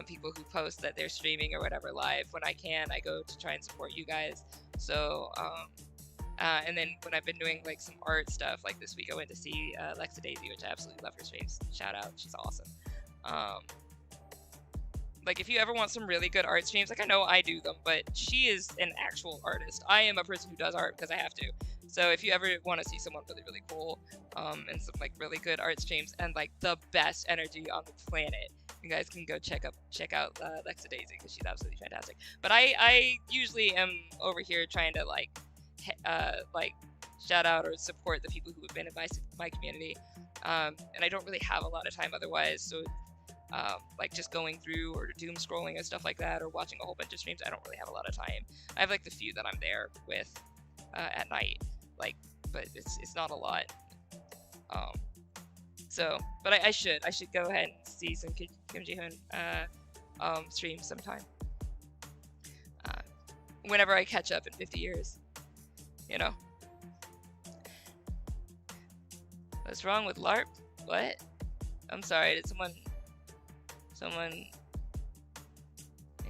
People who post that they're streaming or whatever live. When I can, I go to try and support you guys. So and then when I've been doing like some art stuff, like this week I went to see Lexa Daisy, which I absolutely love her streams. Shout out, she's awesome. Like if you ever want some really good art streams, like I know I do them, but she is an actual artist. I am a person who does art because I have to. So if you ever want to see someone really, really cool, and some like really good art streams and like the best energy on the planet, you guys can go check out Lexa Daisy because she's absolutely fantastic. But I usually am over here trying to like shout out or support the people who have been in my community, and I don't really have a lot of time otherwise. So like just going through or doom scrolling and stuff like that, or watching a whole bunch of streams, I don't really have a lot of time. I have like the few that I'm there with at night, like, but it's not a lot. So, but I should go ahead and see some Kim Ji-hoon streams sometime. Whenever I catch up in 50 years, you know. What's wrong with LARP? What? I'm sorry, did someone he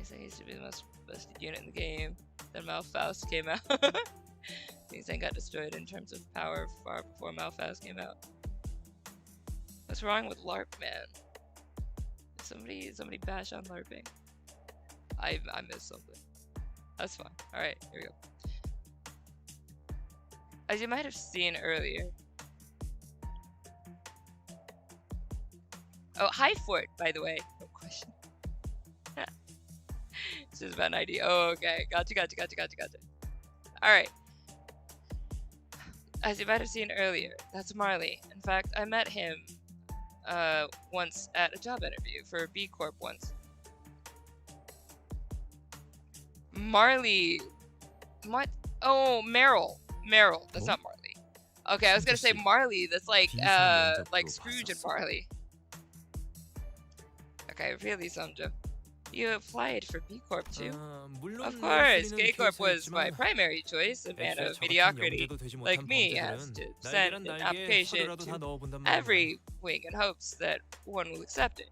said he used to be the most busted unit in the game. Then Malfaust came out. These things got destroyed in terms of power far before Malfaust came out. What's wrong with LARP, man? Somebody bash on LARPing. I missed something. That's fine. Alright, here we go. As you might have seen earlier. Oh, hi Fort, by the way. No question. This is about an ID. Oh, okay. Gotcha. Alright. As you might have seen earlier, that's Marley. In fact, I met him once at a job interview for B Corp once. Marley. What? Oh, Meryl. That's not Marley. Okay, I was gonna say Marley. That's like Scrooge and Marley. Okay, really, Samjo. You applied for B Corp too? Of course, K Corp was my primary choice. A man of mediocrity like me has to send an application to every wing in hopes that one will accept it.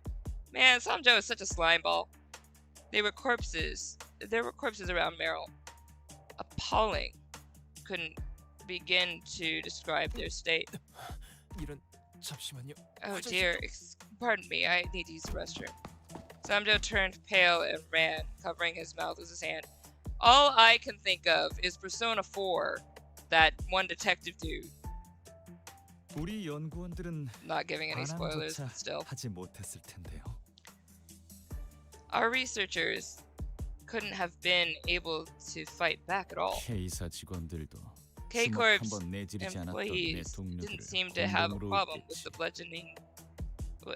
Man, Samjo is such a slime ball. They were corpses. There were corpses around Meryl. Appalling. Couldn't begin to describe their state. 이런 잠시만요. Oh dear, pardon me, I need to use the restroom. Samjo turned pale and ran, covering his mouth with his hand. All I can think of is Persona 4, that one detective dude. 우리 연구원들은 Not giving any spoilers, 반항조차 but still. 하지 못했을 텐데요. Our researchers couldn't have been able to fight back at all. K사 직원들도 K-Corp's 주먹 한번 내지르지 않았던 내 employees 동료들을 didn't seem to have a 공범으로 problem 했겠지.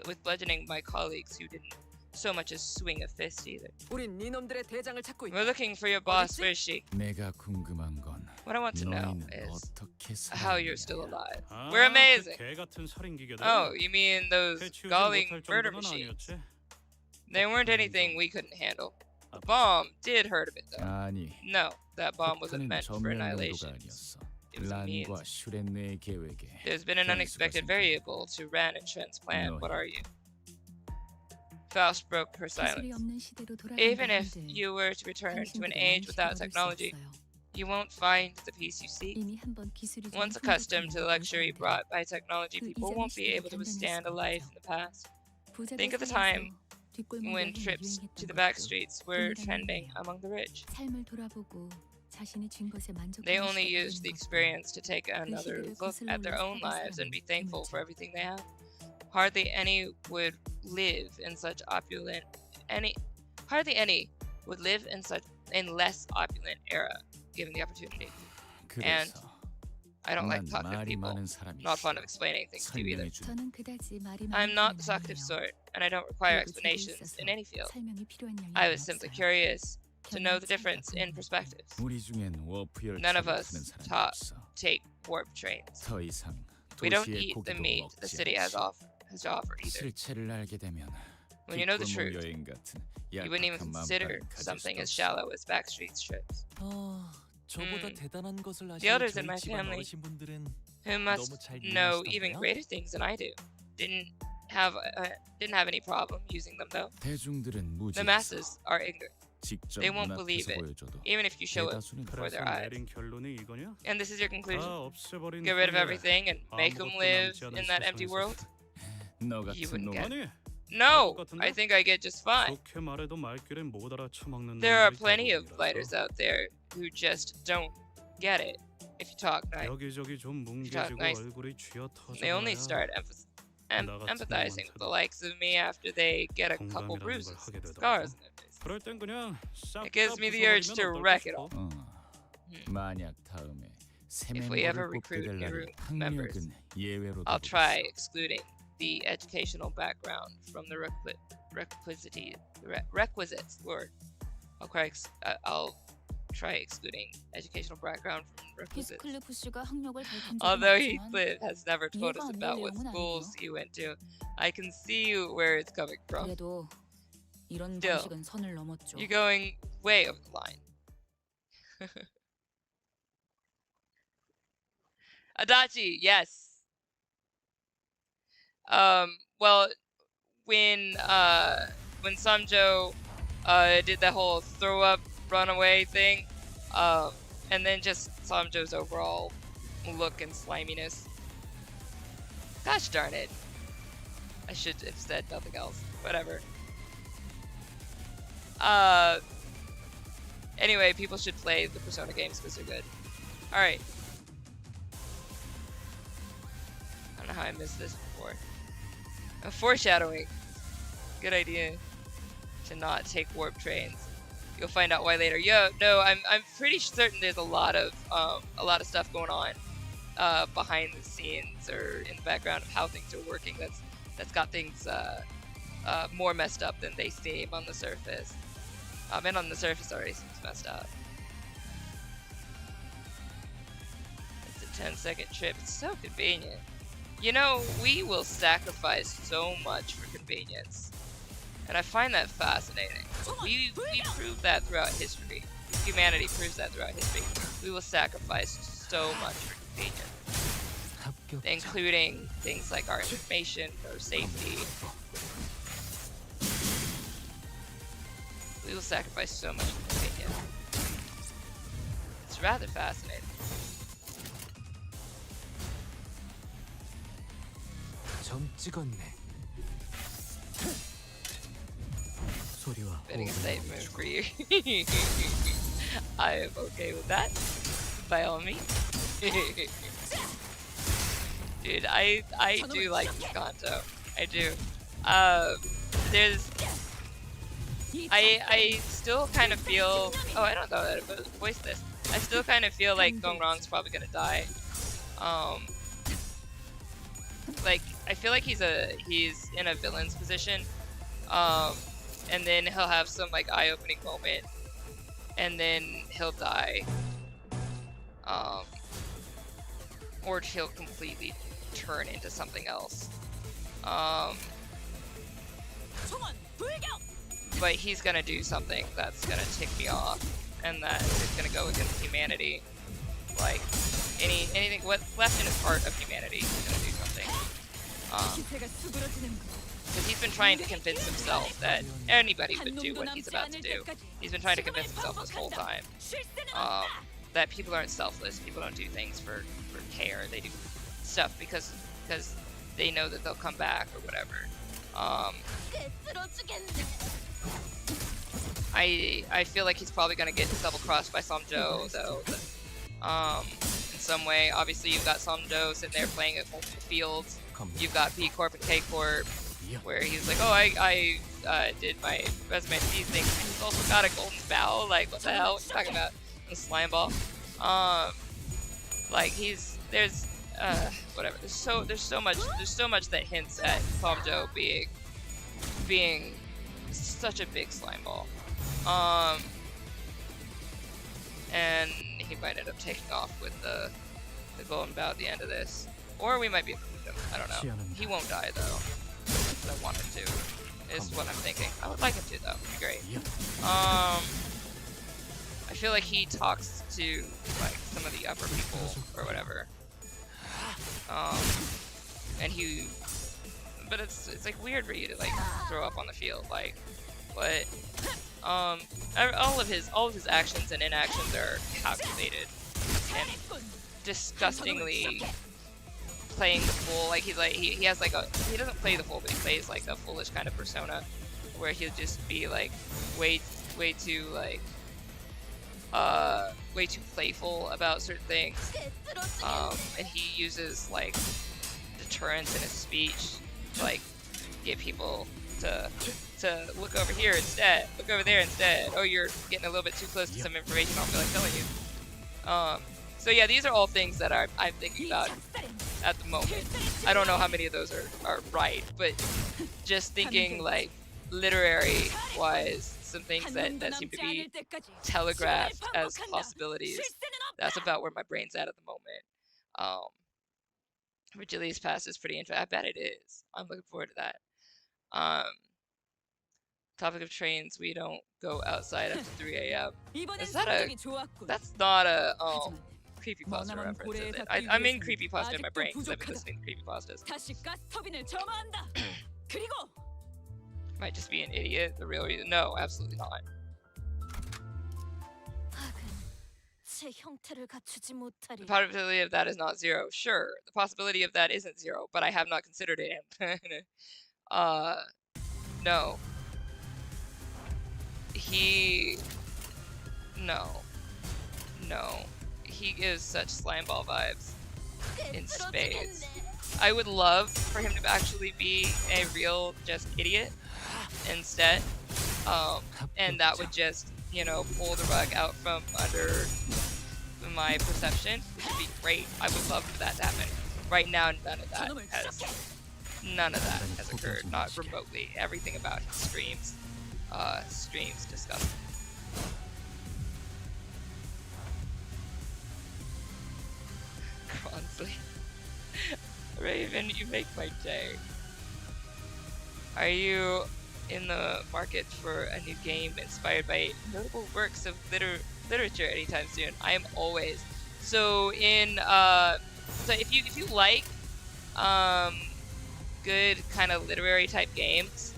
with bludgeoning my colleagues who didn't so much as swing a fist either. 우린 이놈들의 대장을 찾고 있다. We're looking for your boss. Where is she? 내가 궁금한 건 What I want to know 너희는 is 어떻게 how you're 살았느냐. still alive. We're amazing. 개 같은 살인기계들. Oh, you mean those 해치우지 galling 못할 murder 정도는 machines? 아니었지. They weren't anything we couldn't handle. The bomb did hurt a bit though. 아니, No, that bomb wasn't 폭탄은 meant for 전멸 annihilation. 용도가 아니었어. It was a means. 란과 슈렌네의 계획에 There's been an 변수가 unexpected 생긴 variable to Ran and Shen's plan. No. What are you? Faust broke her silence. Even if you were to return to an age without technology, you won't find the peace you seek. Once accustomed to the luxury brought by technology, people won't be able to withstand a life in the past. Think of the time when trips to the back streets were trending among the rich. They only used the experience to take another look at their own lives and be thankful for everything they have. Hardly any would live in such opulent in less opulent era given the opportunity. And 그래서 I don't like 난 talkative 말이 people. 많은 사람이 Not fond of explaining things to you either. 설명해주는 I'm not the talkative sort, and I don't require explanations in any field. I was simply curious to know the difference in perspectives. 우리 중엔 워프 None of 열차를 us 타는 사람이 taught 없어. take warp trains. 더 이상 We don't 도시의 eat the 고기도 meat the 먹지 city has 않지. to offer either. 실체를 알게 되면 When you know the 뒷골목 truth, 여행 같은 you wouldn't even 약한 consider 마음까지 가질 something 수도 as 없어. shallow as backstreet trips. 저보다 Mm. 대단한 것을 The 아시는 others in 저희 my 집안 family 어르신분들은 who must 너무 잘 know even 이해하시던데요? greater things than I do. Didn't have any problem using them though. 대중들은 The 무지해서 masses are ignorant, 직접 they won't believe 눈앞에서 it, 보여줘도 even if you show it 대다수는 before 그래서 their eyes. 내린 결론이 이거냐? And this is your conclusion? 다 없애버린 Get rid of 후에 everything and make them 아무것도 live 남지 않은 in that empty 세상에서 world? 너 You 같은 wouldn't 놈 get 아니, No, 똑같은데? I think I get just fine. 좋게 말해도 말귀를 못 알아쳐먹는 There are 놈들이 plenty of 대부분이라서. blighters out there who just don't get it if you talk nice. 여기저기 좀 talk 뭉개지고 nice. 얼굴이 쥐어 They only 터져봐야 start empathizing with the likes of me after they get a couple 공감이라는 bruises, 걸 하게 되더라고. scars in their face. 그럴 땐 그냥 싹 It gives 다 me the urge to 부숴버리면 wreck 어떨까 it all. 싶어. 만약 다음에 새 If we ever 멤버를 뽑게 recruit 될 new 날에 members, 학력은 예외로 I'll try 두겠어. excluding the educational background from the requisites. Lord, I'll try excluding educational background from requisites. Although Heathcliff has never told us about what schools he went to, I can see where it's coming from. 그래도 이런 Still, 방식은 선을 넘었죠. You're going way over the line. Adachi, yes. Well, when Samjo did that whole throw up runaway thing, and then just Samjo's overall look and sliminess. Gosh darn it. I should have said nothing else. Whatever. Anyway, people should play the Persona games because they're good. Alright. I don't know how I missed this before. Foreshadowing. Good idea to not take warp trains. You'll find out why later. No, I'm pretty certain there's a lot of stuff going on behind the scenes or in the background of how things are working. That's got things more messed up than they seem on the surface. And on the surface already seems messed up. It's a 10-second trip. It's so convenient. You know, we will sacrifice so much for convenience. And I find that fascinating. We prove that throughout history. Humanity proves that throughout history. We will sacrifice so much for convenience. Including things like our information or safety. We will sacrifice so much opinion. It's rather fascinating. 점 찍었네. 소리와 Fitting statement for you. I am okay with that. By all means. Dude, I do like Canto. I do. There's I still kind of feel I don't know that but voice this. I still kind of feel like Gongrong's probably gonna die. Like I feel like he's in a villain's position. And then he'll have some like eye-opening moment, and then he'll die, or he'll completely turn into something else. But he's gonna do something that's gonna tick me off, and that is gonna go against humanity. Like anything what's left in his heart of humanity, he's gonna do something. Because he's been trying to convince himself that anybody would do what he's about to do. He's been trying to convince himself this whole time that people aren't selfless. People don't do things for care. They do stuff because they know that they'll come back or whatever. I feel like he's probably gonna get double crossed by Somjo though. In some way, obviously you've got Somjo sitting there playing at multiple fields. You've got B Corp and K Corp, where he's like, oh, I did my resume to these things. He's also got a golden bow. Like, what the hell? What are you talking about? The slime ball. Like there's whatever. There's so much that hints at Somjo being such a big slime ball. And he might end up taking off with the golden bow at the end of this, or we might be able to move him. I don't know. He won't die though. I want him to. Is what I'm thinking. I would like him to though. It'd be great. I feel like he talks to like some of the upper people or whatever. And but it's like weird for you to like throw up on the field. Like, what? All of his actions and inactions are calculated and disgustingly playing the fool. Like he has like he doesn't play the fool, but he plays like a foolish kind of persona where he'll just be like way too like way too playful about certain things. And he uses like deterrence in his speech to like get people to look over here instead, look over there instead. Oh, you're getting a little bit too close to some information I don't feel like telling you. So yeah, these are all things that I'm thinking about at the moment. I don't know how many of those are right, but just thinking like literary wise, some things that seem to be telegraphed as possibilities. That's about where my brain's at the moment. Virgilia's Pass is pretty interesting. I bet it is. I'm looking forward to that. Topic of trains, we don't go outside after 3 a.m. That's not a creepypasta reference, is it? I'm in creepypasta in my brain because I've been listening to creepypastas. Might just be an idiot, the real reason. No, absolutely not. The probability of that is not 0. Sure, the possibility of that isn't 0, but I have not considered it. No. No. He gives such slimeball vibes in spades. I would love for him to actually be a real just idiot instead. And that would just, you know, pull the rug out from under my perception, which would be great. I would love for that to happen. Right now, none of that has occurred, not remotely. Everything about his streams disgusting. Honestly. Raven, you make my day. Are you in the market for a new game inspired by notable works of literature anytime soon? I am always. So in so if you like good kind of literary type games,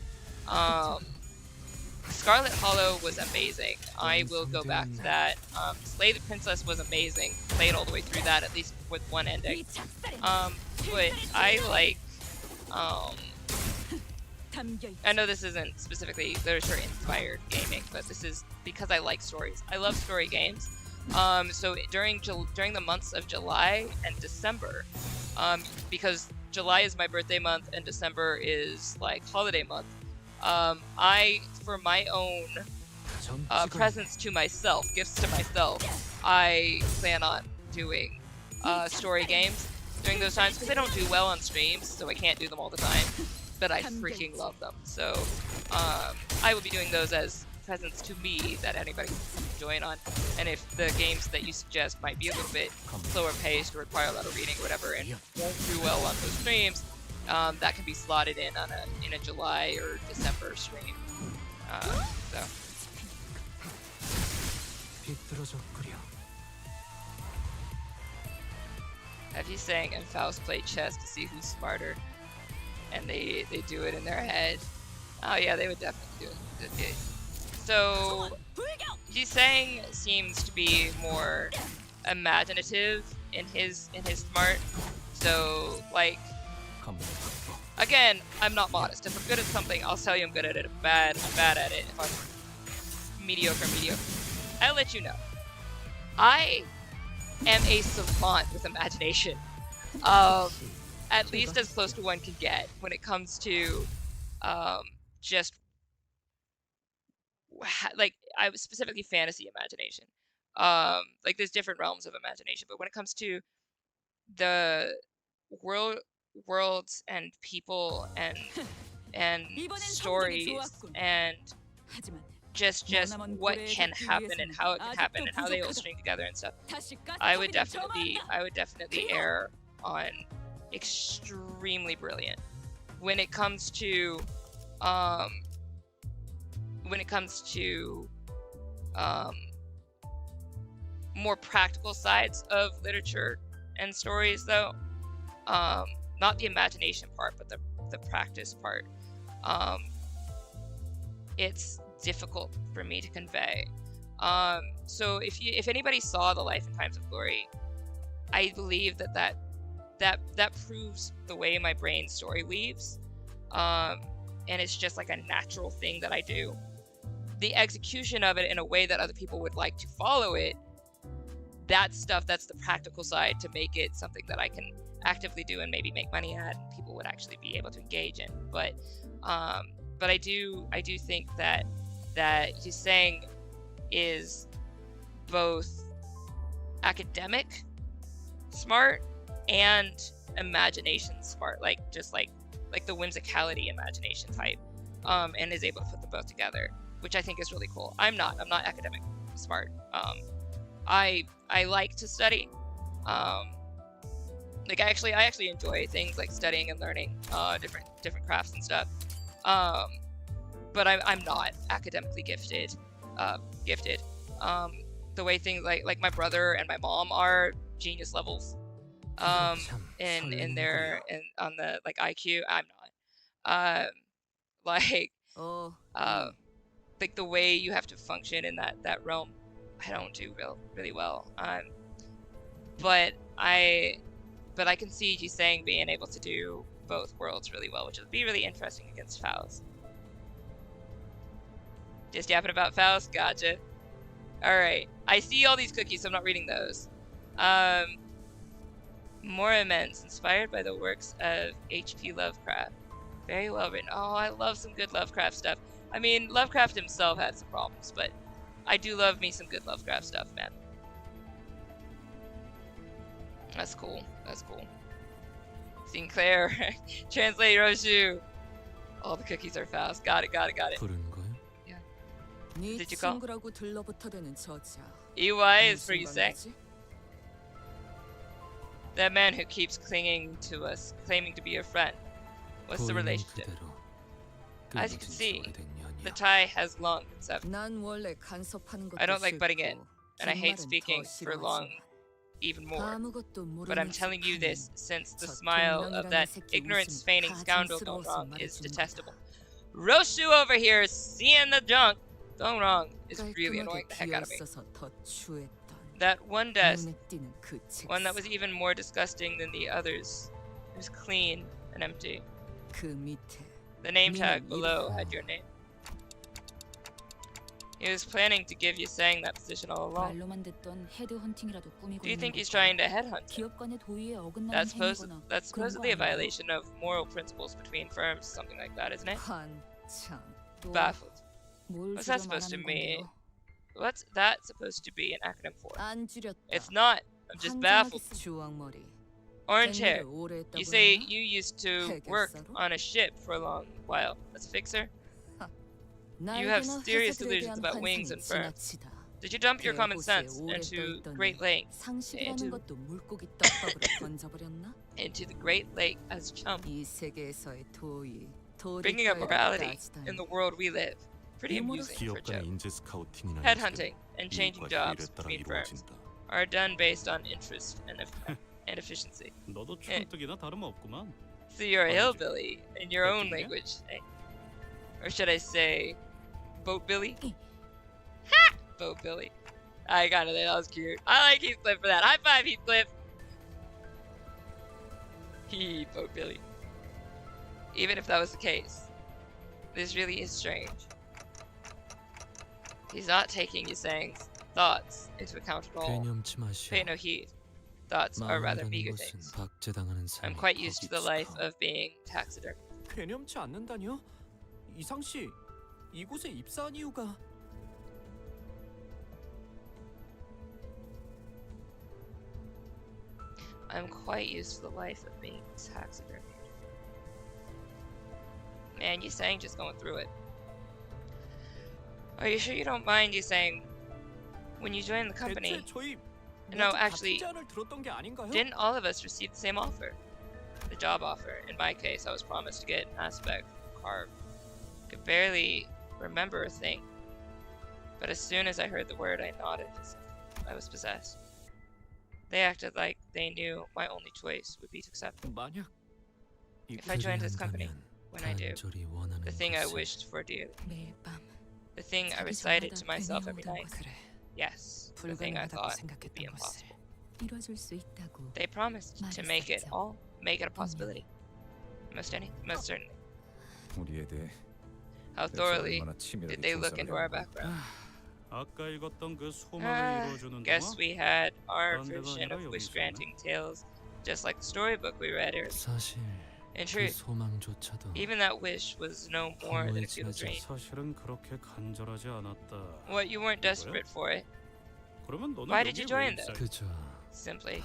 Scarlet Hollow was amazing. I will go back to that. Slay the Princess was amazing. Played all the way through that, at least with one ending. But I like, I know this isn't specifically literature inspired gaming, but this is because I like stories. I love story games. So during the months of July and December, because July is my birthday month and December is like holiday month, I, for my own presents to myself, gifts to myself, I plan on doing story games during those times, because I don't do well on streams, so I can't do them all the time, but I freaking love them. So I will be doing those as presents to me that anybody can join on. And if the games that you suggest might be a little bit slower paced or require a lot of reading or whatever and won't do well on those streams, that can be slotted in on a July or December stream. So. Have you sang and Faust played chess to see who's smarter? And they do it in their head. Oh yeah, they would definitely do it. So Jisang seems to be more imaginative in his smart. So like, again, I'm not modest. If I'm good at something, I'll tell you I'm good at it. If I'm bad at it. If I'm mediocre, I'll let you know. I am a savant with imagination. At least as close to one can get when it comes to just like, I was specifically fantasy imagination. Like there's different realms of imagination, but when it comes to the worlds and people and stories and just what can happen and how it can happen and how they all string together and stuff, I would definitely err on extremely brilliant. When it comes to more practical sides of literature and stories, though, not the imagination part, but the practice part, it's difficult for me to convey. So if anybody saw The Life and Times of Glory, I believe that proves the way my brain story weaves, and it's just like a natural thing that I do. The execution of it in a way that other people would like to follow it, that's the practical side to make it something that I can actively do and maybe make money at, and people would actually be able to engage in. But I do think that Yuseng is both academic smart and imagination smart, like the whimsicality imagination type, and is able to put them both together, which I think is really cool. I'm not academic smart. I like to study. Like I actually enjoy things like studying and learning different crafts and stuff. But I'm not academically gifted. The way things like my brother and my mom are genius levels. On the like IQ, I'm not. Like the way you have to function in that realm, I don't do really well. But I can see Jisang being able to do both worlds really well, which would be really interesting against Faust. Just yapping about Faust, gotcha. Alright, I see all these cookies, so I'm not reading those. More immense, inspired by the works of H.P. Lovecraft. Very well written. Oh, I love some good Lovecraft stuff. I mean, Lovecraft himself had some problems, but I do love me some good Lovecraft stuff, man. That's cool. Sinclair, translate Roshu. All the cookies are fast. Got it. Yeah. Did you call? EY is for Yuseng. That man who keeps clinging to us, claiming to be your friend. What's the relationship? As you can see, the tie has long been severed. I don't like butting in, and I hate speaking for long even more. But I'm telling you this since the smile of that ignorance-feigning scoundrel gone wrong is detestable. Roshu over here seeing the junk. Going wrong is really annoying the heck out of me. That one desk, one that was even more disgusting than the others. It was clean and empty. The name tag below had your name. He was planning to give you saying that position all along. Do you think he's trying to headhunt you? That's supposedly a violation of moral principles between firms, something like that, isn't it? Baffled. What's that supposed to mean? What's that supposed to be an acronym for? It's not. I'm just baffled. Orange hair. You say you used to work on a ship for a long while as a fixer? You have serious delusions about wings and firms. Did you dump your common sense into Great Lake? Into the Great Lake as chum? Bringing up morality in the world we live. Pretty amusing for a joke. Headhunting and changing jobs between firms are done based on interest and efficiency. So you're a hillbilly in your own language, eh? Or should I say, Boat Billy? Ha! Boat Billy. I got it. That was cute. I like Heathcliff for that. High five, Heathcliff. Boat Billy. Even if that was the case, this really is strange. He's not taking Yusang's thoughts into account at all. Pay no heed. Thoughts are rather meager things. I'm quite used to the life of being taxidermy. 괴념치 않는다뇨? 이상 씨, 이곳에 입사한 이유가 I'm quite used to the life of being taxidermy. Man, Yusang just going through it. Are you sure you don't mind Yusang when you joined the company? No, actually, didn't all of us receive the same offer? The job offer. In my case, I was promised to get an aspect carved. Could barely remember a thing. But as soon as I heard the word, I nodded as if I was possessed. They acted like they knew my only choice would be to accept them. If I joined this company, when I do, the thing I wished for dearly, the thing I recited to myself every night, yes, the thing I thought would be impossible. They promised to make it a possibility. Most certainly. How thoroughly did they look into our background? Guess we had our version of wish-granting tales, just like the storybook we read earlier. In truth, even that wish was no more than a feeble dream. What, you weren't desperate for it? Why did you join them? Simply,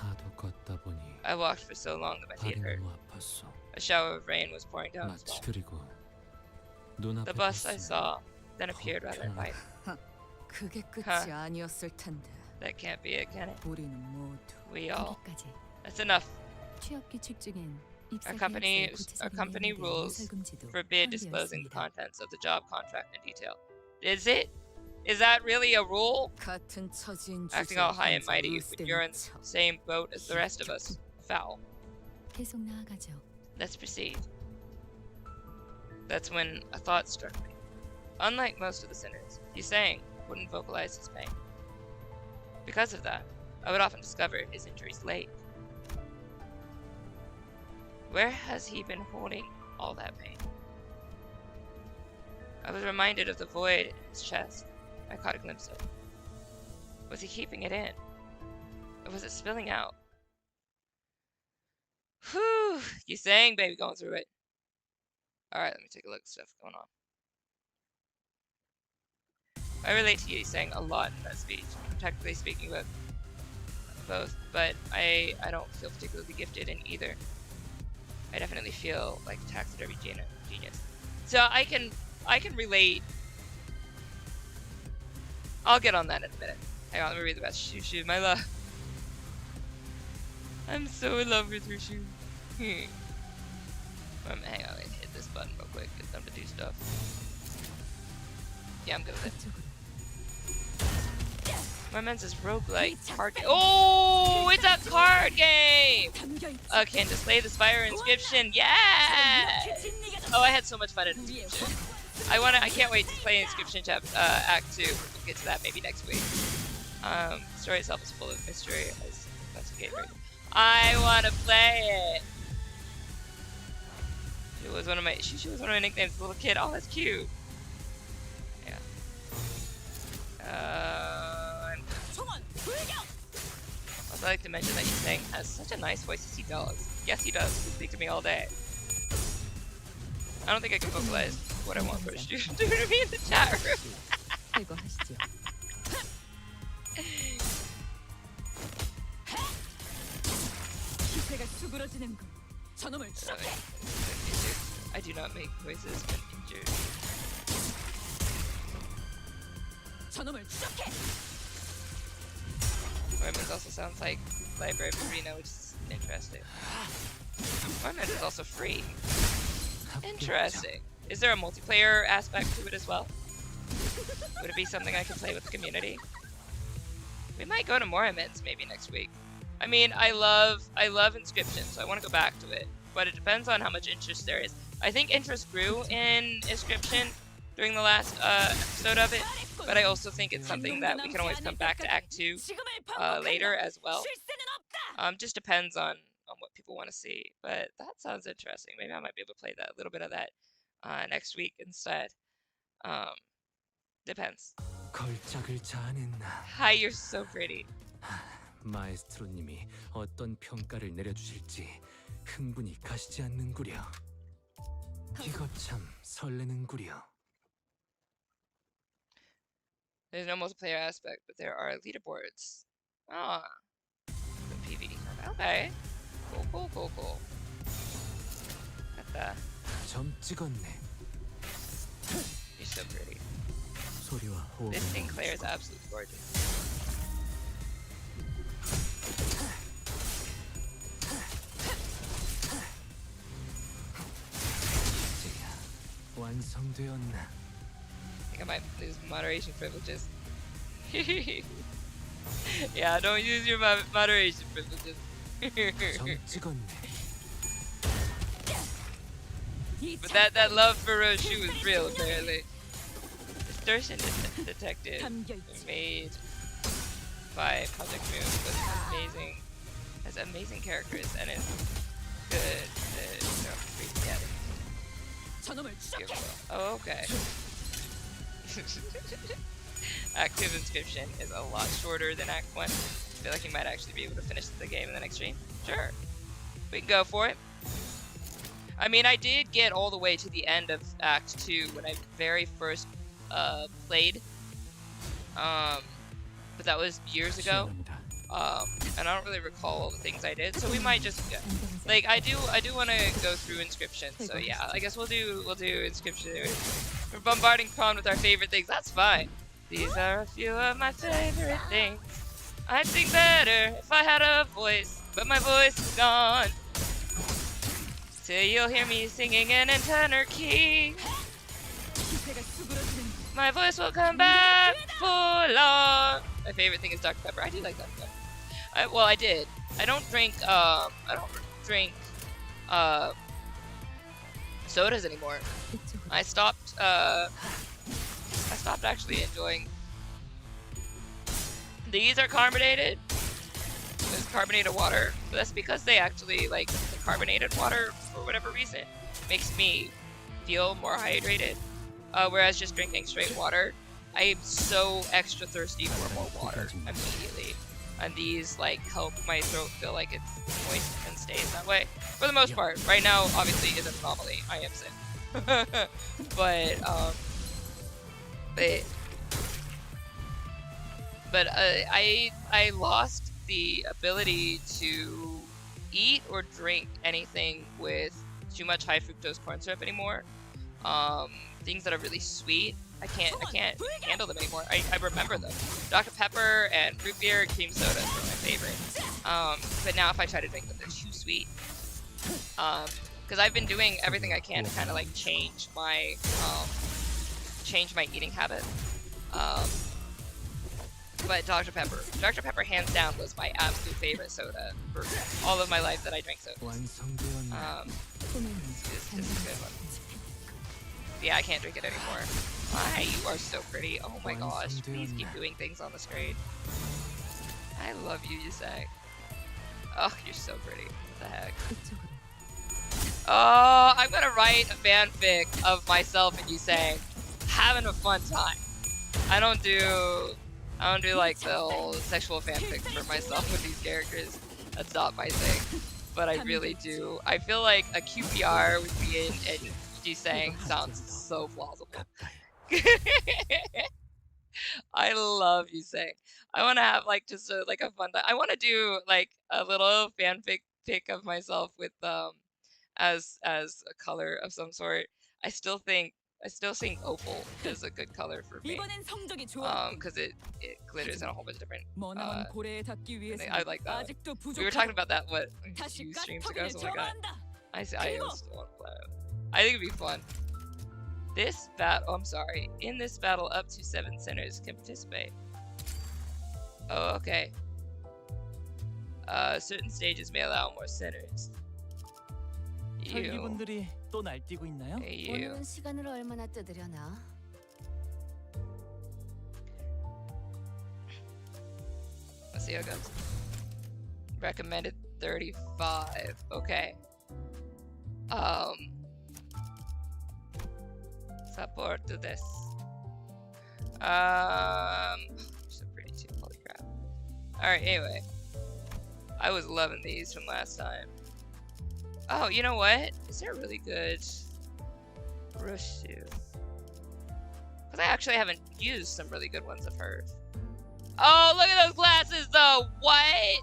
I walked for so long that my feet hurt. A shower of rain was pouring down. The bus I saw then appeared rather inviting. That can't be it, can it? We all. That's enough. Our company rules forbid disclosing the contents of the job contract in detail. Is it? Is that really a rule? Acting all high and mighty when you're in the same boat as the rest of us. Foul. Let's proceed. That's when a thought struck me. Unlike most of the sinners, Yusang wouldn't vocalize his pain. Because of that, I would often discover his injuries late. Where has he been holding all that pain? I was reminded of the void in his chest I caught a glimpse of. Was he keeping it in? Or was it spilling out? Whew! Yusang, baby, going through it. Alright, let me take a look at stuff going on. I relate to Yusang a lot in that speech. I'm technically speaking about both, but I don't feel particularly gifted in either. I definitely feel like a taxidermy genius. So I can relate. I'll get on that in a minute. Hang on, let me read the rest. Shoo, my love. I'm so in love with her shoe. Hang on, let me hit this button real quick. Get them to do stuff. Yeah, I'm good with it. My man's is roguelike card game. Oh, it's a card game! Can display this fire inscription. Yeah! Oh, I had so much fun in inscription. I can't wait to play Inscription Act 2. We'll get to that maybe next week. Story itself is full of mystery. That's okay, right? I want to play it. She was one of my nicknames as a little kid. Oh, that's cute. Yeah. Also, I'd like to mention that Yuseng has such a nice voice as he does. Yes, he does. He speaks to me all day. I don't think I can vocalize what I want British to do to me in the chat room. I do not make voices when injured. Women's also sounds like Library of Arena, which is interesting. Women's is also free. Interesting. Is there a multiplayer aspect to it as well? Would it be something I could play with the community? We might go to more events maybe next week. I mean, I love Inscription, so I want to go back to it. But it depends on how much interest there is. I think interest grew in Inscription during the last episode of it, but I also think it's something that we can always come back to Act 2 later as well. Just depends on what people want to see, but that sounds interesting. Maybe I might be able to play that, a little bit of that next week instead. Depends. Hi, you're so pretty. 마에스트로님이 어떤 평가를 내려주실지 흥분이 가시지 않는구려. 이거 참 설레는구려. There's no multiplayer aspect, but there are leaderboards. Ah, the PvE. Okay. Cool. Got that. 점 찍었네. You're so pretty. 소리와 호흡. This Sinclair is absolutely gorgeous. 완성되었나? I think I might lose moderation privileges. Yeah, don't use your moderation privileges. 점 찍었네. But that love for Roshu is real, apparently. Distortion Detective, made by Project Moon, was amazing. Has amazing characters and is good. Oh, okay. Active Inscription is a lot shorter than Act 1. I feel like you might actually be able to finish the game in the next stream. Sure. We can go for it. I mean, I did get all the way to the end of Act 2 when I very first played. But that was years ago. And I don't really recall all the things I did, so we might just like I do want to go through Inscription. So yeah, I guess we'll do Inscription. We're bombarding Chron with our favorite things. That's fine. These are a few of my favorite things. I'd sing better if I had a voice, but my voice is gone. So you'll hear me singing in a tenor key. My voice will come back for long. My favorite thing is Dr. Pepper. I do like Dr. Pepper. Well, I did. I don't drink sodas anymore. I stopped actually enjoying. These are carbonated. There's carbonated water. But that's because they actually like the carbonated water for whatever reason makes me feel more hydrated. Whereas just drinking straight water, I'm so extra thirsty for more water immediately. And these like help my throat feel like it's moist and stays that way. For the most part. Right now, obviously, is an anomaly. I am sick. But I lost the ability to eat or drink anything with too much high fructose corn syrup anymore. Things that are really sweet, I can't handle them anymore. I remember them. Dr. Pepper and root beer and cream sodas are my favorite. But now if I try to drink them, they're too sweet. Because I've been doing everything I can to kind of like change my eating habit. But Dr. Pepper hands down was my absolute favorite soda for all of my life that I drank soda. This is a good one. Yeah, I can't drink it anymore. Why? You are so pretty. Oh my gosh. Please keep doing things on the screen. I love you, Yusei. Oh, you're so pretty. What the heck? Oh, I'm gonna write a fanfic of myself and Yusei having a fun time. I don't do like the whole sexual fanfic for myself with these characters. That's not my thing. But I really do. I feel like a QPR with me and Yusei sounds so plausible. I love Yusei. I want to have like just a fun time. I want to do like a little fanfic pic of myself with as a color of some sort. I still think opal is a good color for me. Because it glitters in a whole bunch of different I like that. We were talking about that a few streams ago, so I also want to play it. I think it'd be fun. This battle, in this battle up to 7 sinners can participate. Oh, okay. Certain stages may allow more sinners. 혈기분들이 또 날뛰고 있나요? 오늘은 시간을 얼마나 뜨드려나? Let's see how it goes. Recommended 35. Okay. Support to this. So pretty too. Holy crap. Alright, anyway. I was loving these from last time. Oh, you know what? Is there a really good Rushu? Because I actually haven't used some really good ones of hers. Oh, look at those glasses though! What?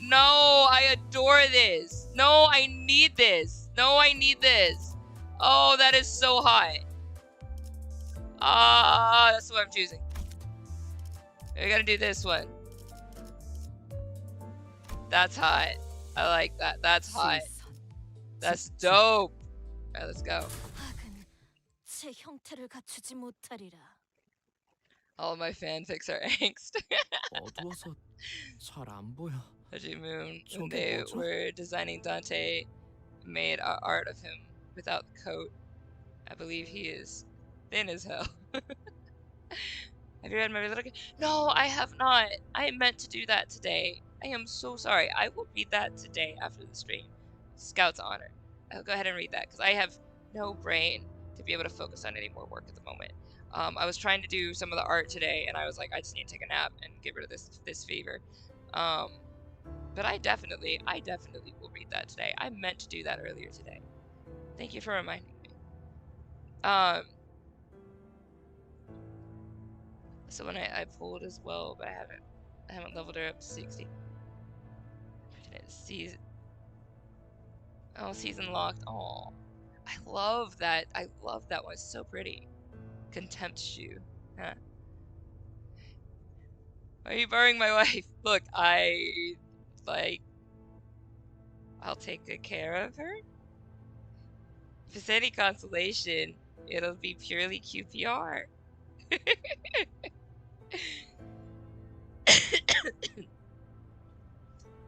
No, I adore this. No, I need this. No, I need this. Oh, that is so hot. That's what I'm choosing. We're gonna do this one. That's hot. I like that. That's hot. That's dope. Alright, let's go. All of my fanfics are angst. 어두워서 잘 안 보여. Moon, when they were designing Dante, made art of him without the coat. I believe he is thin as hell. Have you read my little? No, I have not. I meant to do that today. I am so sorry. I will read that today after the stream. Scout's honor. I'll go ahead and read that because I have no brain to be able to focus on any more work at the moment. I was trying to do some of the art today, and I was like, I just need to take a nap and get rid of this fever. But I definitely will read that today. I meant to do that earlier today. Thank you for reminding me. So when I pulled as well, but I haven't leveled her up to 60. Season locked. Oh, I love that. I love that one. It's so pretty. Contempt shoe. Huh. Why are you burying my wife? Look, I'll take good care of her. If it's any consolation, it'll be purely QPR.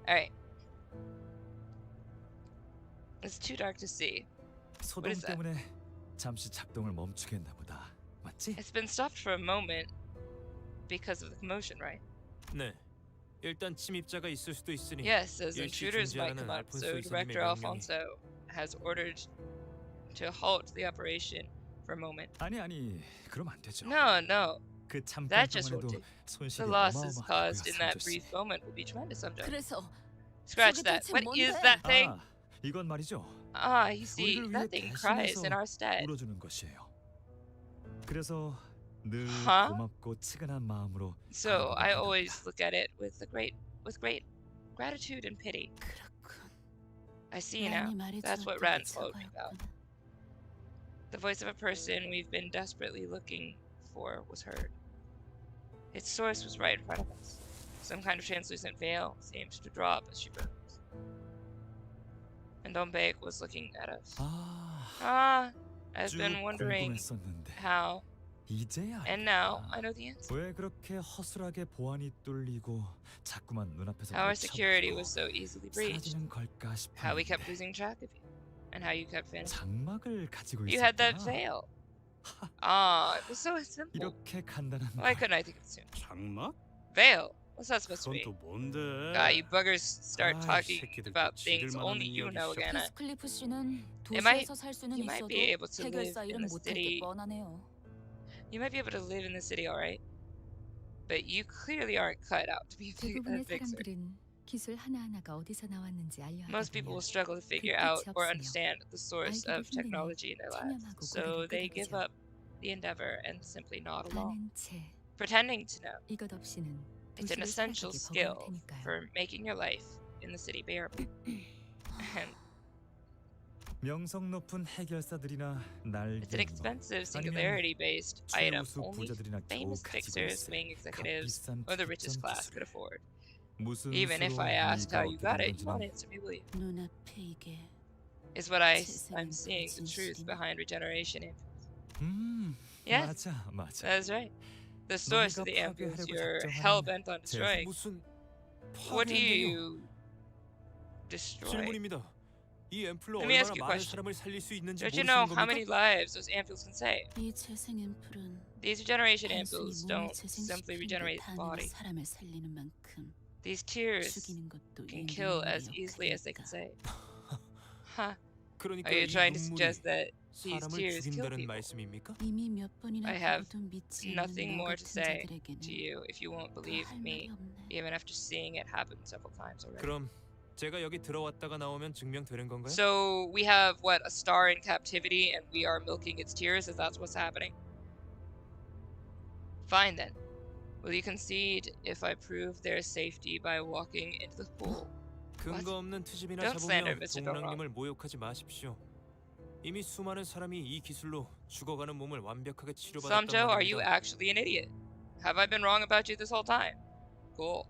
Alright. It's too dark to see. What is that? 잠시 작동을 멈추게 했나 보다. 맞지? It's been stopped for a moment because of the commotion, right? 네. 일단 침입자가 있을 수도 있으니. Yes, as intruders might come up, so Director Alfonso has ordered to halt the operation for a moment. 아니, 그럼 안 되죠. No. 그 잠깐 That just won't 동안에도 do. 손실이 The losses 어마어마하고요, caused in that 삼조씨. brief moment will be tremendous, Samjo. 그래서 Scratch that. What is that thing? 아, 이건 말이죠. You see, 우리를 that 위해 thing cries in 대신해서 our stead. 울어주는 것이에요. 그래서 늘 Huh? 고맙고 측은한 마음으로 So I 바라보게 always 된다. look at it with great gratitude and pity. I see now. That's what Ran told me about. The voice of a person we've been desperately looking for was heard. Its source was right in front of us. Some kind of translucent veil seemed to drop as she rose. And Dombek was looking at us. I've 쭉 been wondering 궁금했었는데 how, 이제야 and now I know the answer. 왜 그렇게 허술하게 보안이 뚫리고 자꾸만 눈앞에서 How our security was so easily breached. 사라지는 걸까 How we 싶었는데 kept losing track of you. And how you kept vanishing. 장막을 가지고 You had that 있었구나. veil. Ah, it was so simple. 이렇게 간단한 Why 걸. couldn't I think of it soon? 장막? Veil. What's that supposed to 그건 be? 또 뭔데? God, you buggers start 아이, talking 새끼들 또 about things 지들만 only 하는 you know 이야기 again. 피스클리프 씨는 It might- 도시에서 살 수는 you might 있어도 be able to live 해결사 in 일은 the 못할 게 city. 뻔하네요. You might be able to live in the city, alright? But you clearly aren't cut out to be a 대부분의 fixer. 사람들은 기술 하나하나가 어디서 나왔는지 알려 Most people will 하다 struggle to figure 끝이 out or 없으며 understand the source 알기도 of 힘드니 technology in their lives, 체념하고 so 고개를 they give 끄덕이죠. up the endeavor and simply nod along, 아는 채 pretending to know. 이것 없이는 It's an 도시를 essential 살아가기 skill 버거울 테니까요. for making your life in the city bearable. And 명성 높은 해결사들이나 it's an 날개 expensive, 아니면 singularity-based item 최우수 only 부자들이나 겨우 famous 가지고 fixers, 있을 wing executives, 값비싼 or the richest 특정 class 기술. could afford. 무슨 Even if 수로 I asked how 네가 you 얻게 got 된 it, you won't 건지는 answer me, will you? 눈앞에 이게 Is what I'm seeing the truth behind regeneration. Yes, 맞아. that's right. The source of the 너희가 ampules 파괴하려고 you're 작정하는 hell bent on destroying. 무슨 What do 파괴한다뇨? you destroy? 질문입니다. 이 앰플로 Let me ask 얼마나 you a 많은 question. 사람을 살릴 수 있는지 Don't you 모르시는 know how 겁니까? many lives those ampules can save? 이 재생 앰플은 These regeneration 단순히 ampules 몸을 don't simply 재생시키는 regenerate 듯 the 하는 body. 사람을 살리는 만큼 These tears 죽이는 것도 can 이 kill as 능력이 easily as they can 역할이니까. save. Huh? 그러니까 Are you 이 trying to 눈물이 suggest that these 사람을 tears kill 죽인다는 people? 말씀입니까? 이미 몇 번이나 I have 보고도 믿지 않는 nothing 너 more to 같은 say 자들에게는 to you if you won't 더 believe 할 말이 me, 없네. even after seeing it happen several times already. 그럼 제가 여기 들어왔다가 나오면 증명되는 건가요? So we have what, a star in captivity, and we are milking its tears. Is that what's happening? Fine then. Will you concede if I prove their safety by walking into the pool? 근거 없는 트집이나 Don't slander 잡으며 Mr. 동랑님을 모욕하지 마십시오. 이미 수많은 사람이 이 기술로 죽어가는 몸을 완벽하게 치료받았단 Samjo, are you 말입니다. actually an idiot? Have I been wrong about you this whole time? Cool.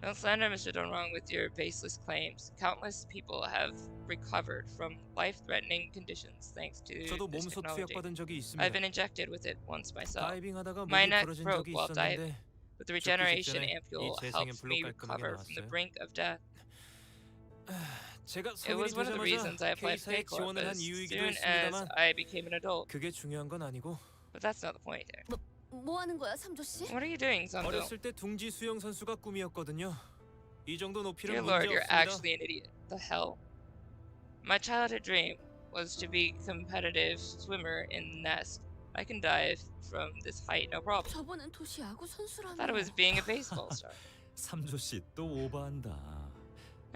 Don't slander Mr. Donrong with your baseless claims. Countless people have recovered from life-threatening conditions thanks to 저도 this 몸소 technology. 투약받은 적이 I've 있습니다. been injected with it once myself. 다이빙하다가 My 목이 neck 부러진 broke 적이 while diving, 있었는데 but the regeneration 전에 ampule 이 재생 helped 앰플로 me 깔끔하게 recover from the 나왔어요. brink of death. 제가 It 성인이 was one of the reasons I 되자마자 applied K사에 K-Corp 지원을 한 as 이유이기도 soon as 했습니다만 I became an adult. 그게 중요한 건 아니고 But that's not the point here. 뭐 하는 거야, 삼조 씨? What are you doing, Samjo? 어렸을 때 둥지 수영 선수가 꿈이었거든요. 이 정도 높이는 Dear 문제 Lord, you're 없습니다. actually an idiot. The hell? My childhood dream was to be a competitive swimmer in the nest. I can dive from this height, no problem. 저번엔 도시 야구 I 선수라며. thought it was being a baseball star. 삼조 씨또 오버한다.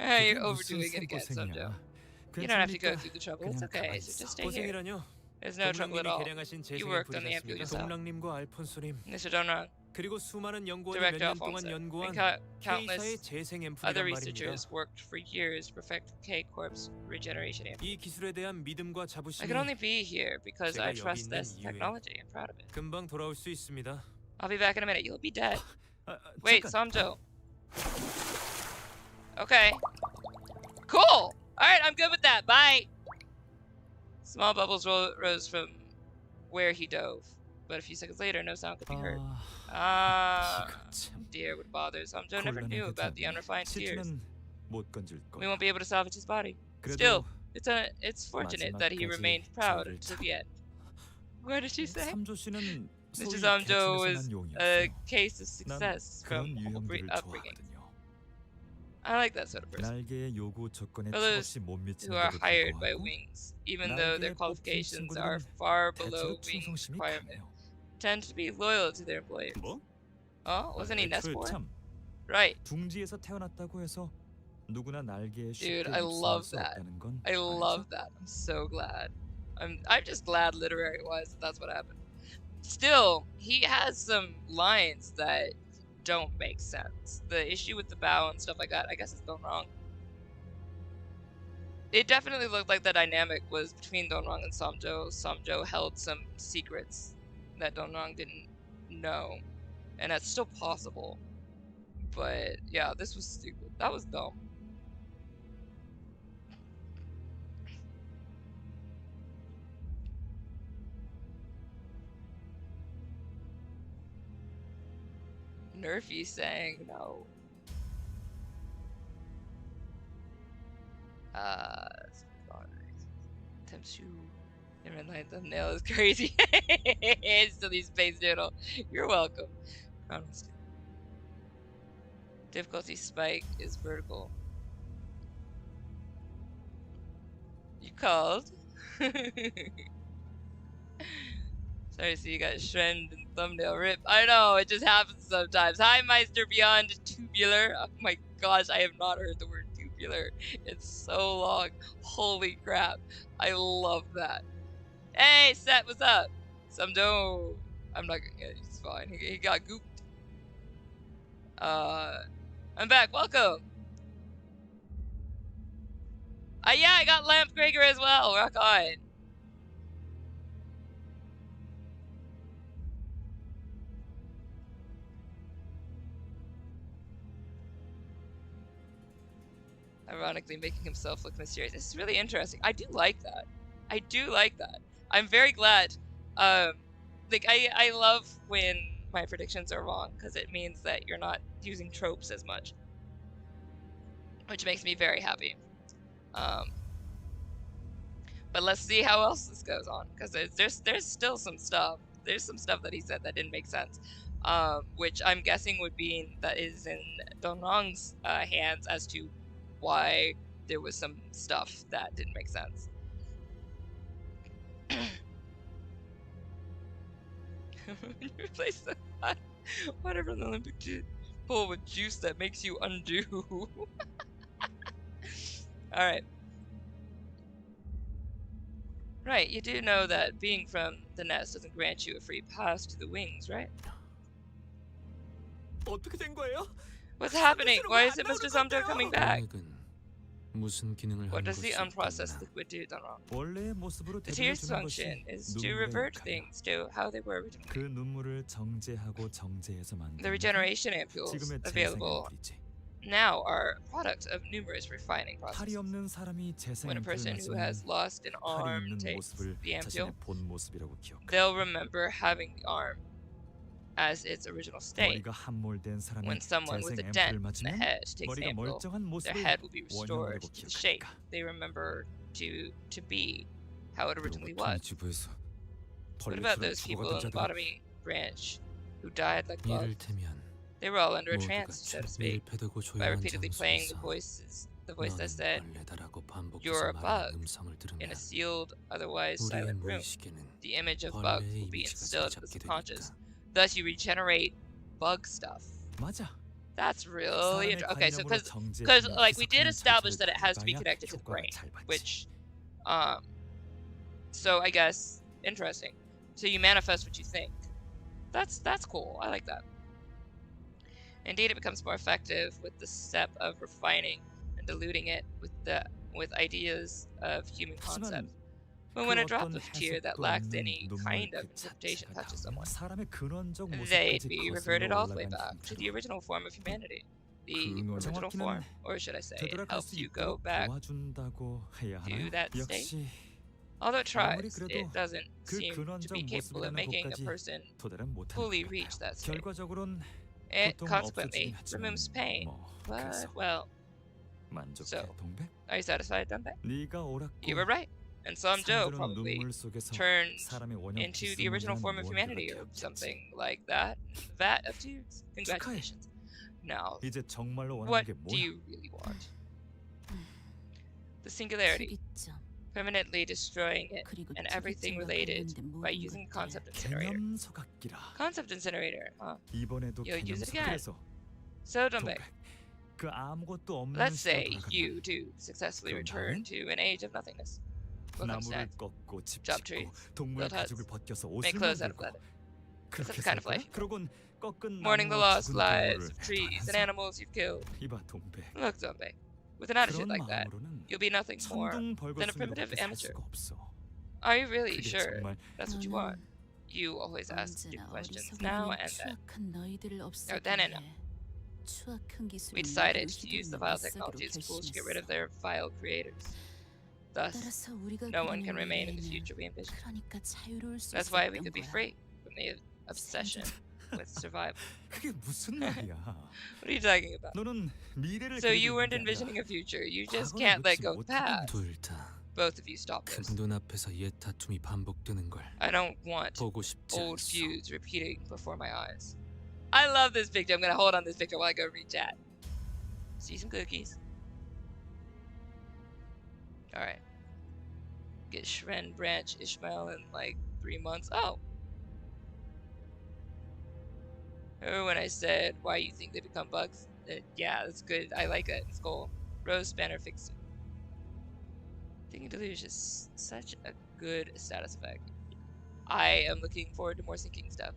You're 그게 무슨 overdoing it again, 생고생이야. Samjo. You don't have to go 괜찮으니까 through the trouble. It's 그냥 okay. 가만히 So 있어. just stay here. 고생이라뇨. There's no trouble at 동랑님이 all. 개량하신 You 재생 worked on the 앰플이지 ampule 않습니까? yourself. 동랑님과 알폰소님 Mr. Donron, 그리고 수많은 연구원이 Director 몇 년 동안 Alfonso, 연구한 and K사의 countless 재생 other 앰플이란 말입니다. researchers worked for years to perfect K-Corp's regeneration ampule. 이 기술에 대한 믿음과 I 자부심이 could only be here because I 제가 여기 trust 있는 this 이유예요. technology. I'm proud of it. 금방 돌아올 수 있습니다. I'll be back in a minute. You'll be dead. 아, Wait, 잠깐. Samjo. Okay. Cool. All right, I'm good with that. Bye. Small bubbles rose from where he dove, but a few seconds later, no sound could be heard. 아, Ah, 이거 참. dear, what bothers. Samjo never knew about the unrefined tears. 실수는 못 건질 We 거야. won't be able to salvage his body. 그래도 Still, it's fortunate that he 마지막까지 remained proud 저를 until the end. What did she say? 삼조 씨는 Mr. 소위 Samjo 개천에서 was 난 a 용이었어요. case of 난 success 그런 from 유형들을 upbringing. 좋아하거든요. I like that sort of person. 날개의 요구 조건에 Fellows 턱없이 못 who are 미치는데도 hired by 불구하고 wings, even though their 날개에 뽑힌 qualifications are 친구들은 far below 대체로 wing 충성심이 requirement, 강해요. tend to be loyal to their employers. 뭐? Oh, wasn't he nest 애초에 boy? 참 Right. 둥지에서 태어났다고 해서 누구나 날개에 Dude, 쉽게 I love 입수할 수 that. 없다는 건 I 알죠? love that. I'm so glad. I'm just glad literary wise that that's what happened. Still, he has some lines that don't make sense. The issue with the bow and stuff like that, I guess it's done wrong. It definitely looked like the dynamic was between Donrong and Samjo. Samjo held some secrets that Donrong didn't know. And that's still possible. But yeah, this was stupid. That was dumb. Nerfy saying no. Temsu. The midnight thumbnail is crazy. Silly space doodle. You're welcome. Chronicler. Difficulty spike is vertical. You called. Sorry to see you got shredded and thumbnail rip. I know, it just happens sometimes. Hi, Meister Beyond Tubular. Oh my gosh, I have not heard the word tubular. It's so long. Holy crap. I love that. Hey, Seth, what's up? Samdo. I'm not gonna. He's fine. He got gooped. I'm back. Welcome. Yeah, I got Lamp Gregor as well. Rock on. Ironically making himself look mysterious. This is really interesting. I do like that. I do like that. I'm very glad. Like I love when my predictions are wrong because it means that you're not using tropes as much, which makes me very happy. But let's see how else this goes on because there's still some stuff. There's some stuff that he said that didn't make sense, which I'm guessing would be that is in Donrong's hands as to why there was some stuff that didn't make sense. You replace the water from the Olympic pool with juice that makes you undo. Alright. Right, you do know that being from the nest doesn't grant you a free pass to the wings, right? What's happening? Why isn't Mr. Sumter coming back? What does the unprocessed liquid do, Donald? The tear's function is to revert things to how they were originally. The regeneration ampules available now are a product of numerous refining processes. When a person who has lost an arm takes the ampule, they'll remember having the arm as its original state. When someone with a dent in the head takes the ampule, their head will be restored to the shape they remember to be how it originally was. What about those people in the bottomy branch who died like bugs? They were all under a trance, so to speak, by repeatedly playing the voice that said, "You're a bug," in a sealed, otherwise silent room. The image of bugs will be instilled in the subconscious. Thus, you regenerate bug stuff. That's really okay. So, because like we did establish that it has to be connected to the brain, which, so I guess interesting. So you manifest what you think. That's cool. I like that. Indeed, it becomes more effective with the step of refining and diluting it with ideas of human concepts. But when a drop of tear that lacks any kind of interpretation touches someone, they'd be reverted all the way back to the original form of humanity. The original form, or should I say, it helps you go back to that state. Although it tries, it doesn't seem to be capable of making a person fully reach that state. It consequently removes pain. But, well, so, are you satisfied, Dunbei? You were right. And some Joe probably turned into the original form of humanity or something like that. Vat of tears. Congratulations. Now, what do you really want? The singularity. Permanently destroying it and everything related by using concept incinerator. Concept incinerator, huh? You'll use it again. So, Dunbei, let's say you do successfully return to an age of nothingness. What comes next? Chop trees, build huts, make clothes out of leather. Is that the kind of life you want? Mourning the lost lives of trees and animals you've killed. Look, Dunbei, with an attitude like that, you'll be nothing more than a primitive amateur. Are you really sure that's what you want? You always ask stupid questions now and then. Or then and now. We decided to use the vile technology as tools to get rid of their vile creators. Thus, no one can remain in the future we envision. That's why we could be free from the obsession with survival. What are you talking about? So you weren't envisioning a future, you just can't let go of the past. Both of you stop 그 this. 눈앞에서 옛 다툼이 반복되는 걸 I don't want 보고 싶지 old 않소. feuds repeating before my eyes. I love this picture. I'm gonna hold on this picture while I go read chat. See some cookies. Alright. Get Shren, Branch, Ishmael in like 3 months. Oh! Remember when I said why you think they become bugs? Yeah, that's good. I like it. It's cool. Rose Spanner fixed it. Thinking Deluge is such a good status effect. I am looking forward to more syncing stuff.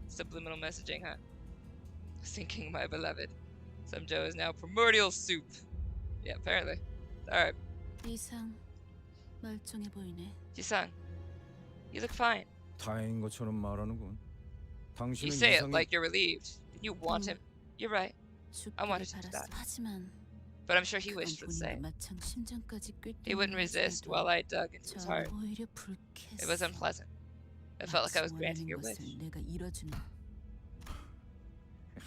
Subliminal messaging, huh? Syncing my beloved. Some Joe is now primordial soup. Yeah, apparently. Alright. 이상 멀쩡해 보이네. Ji-san, you look fine. 다행인 것처럼 말하는군. You 당신은 say it 이상이 like you're relieved. You want him. You're right. I wanted him to die. 하지만 But I'm sure he wished for the same. 마찬 심장까지 He wouldn't resist while I dug into his heart. 오히려 불쾌했어. It was unpleasant. It felt like I was granting your wish. 내가 이뤄주는.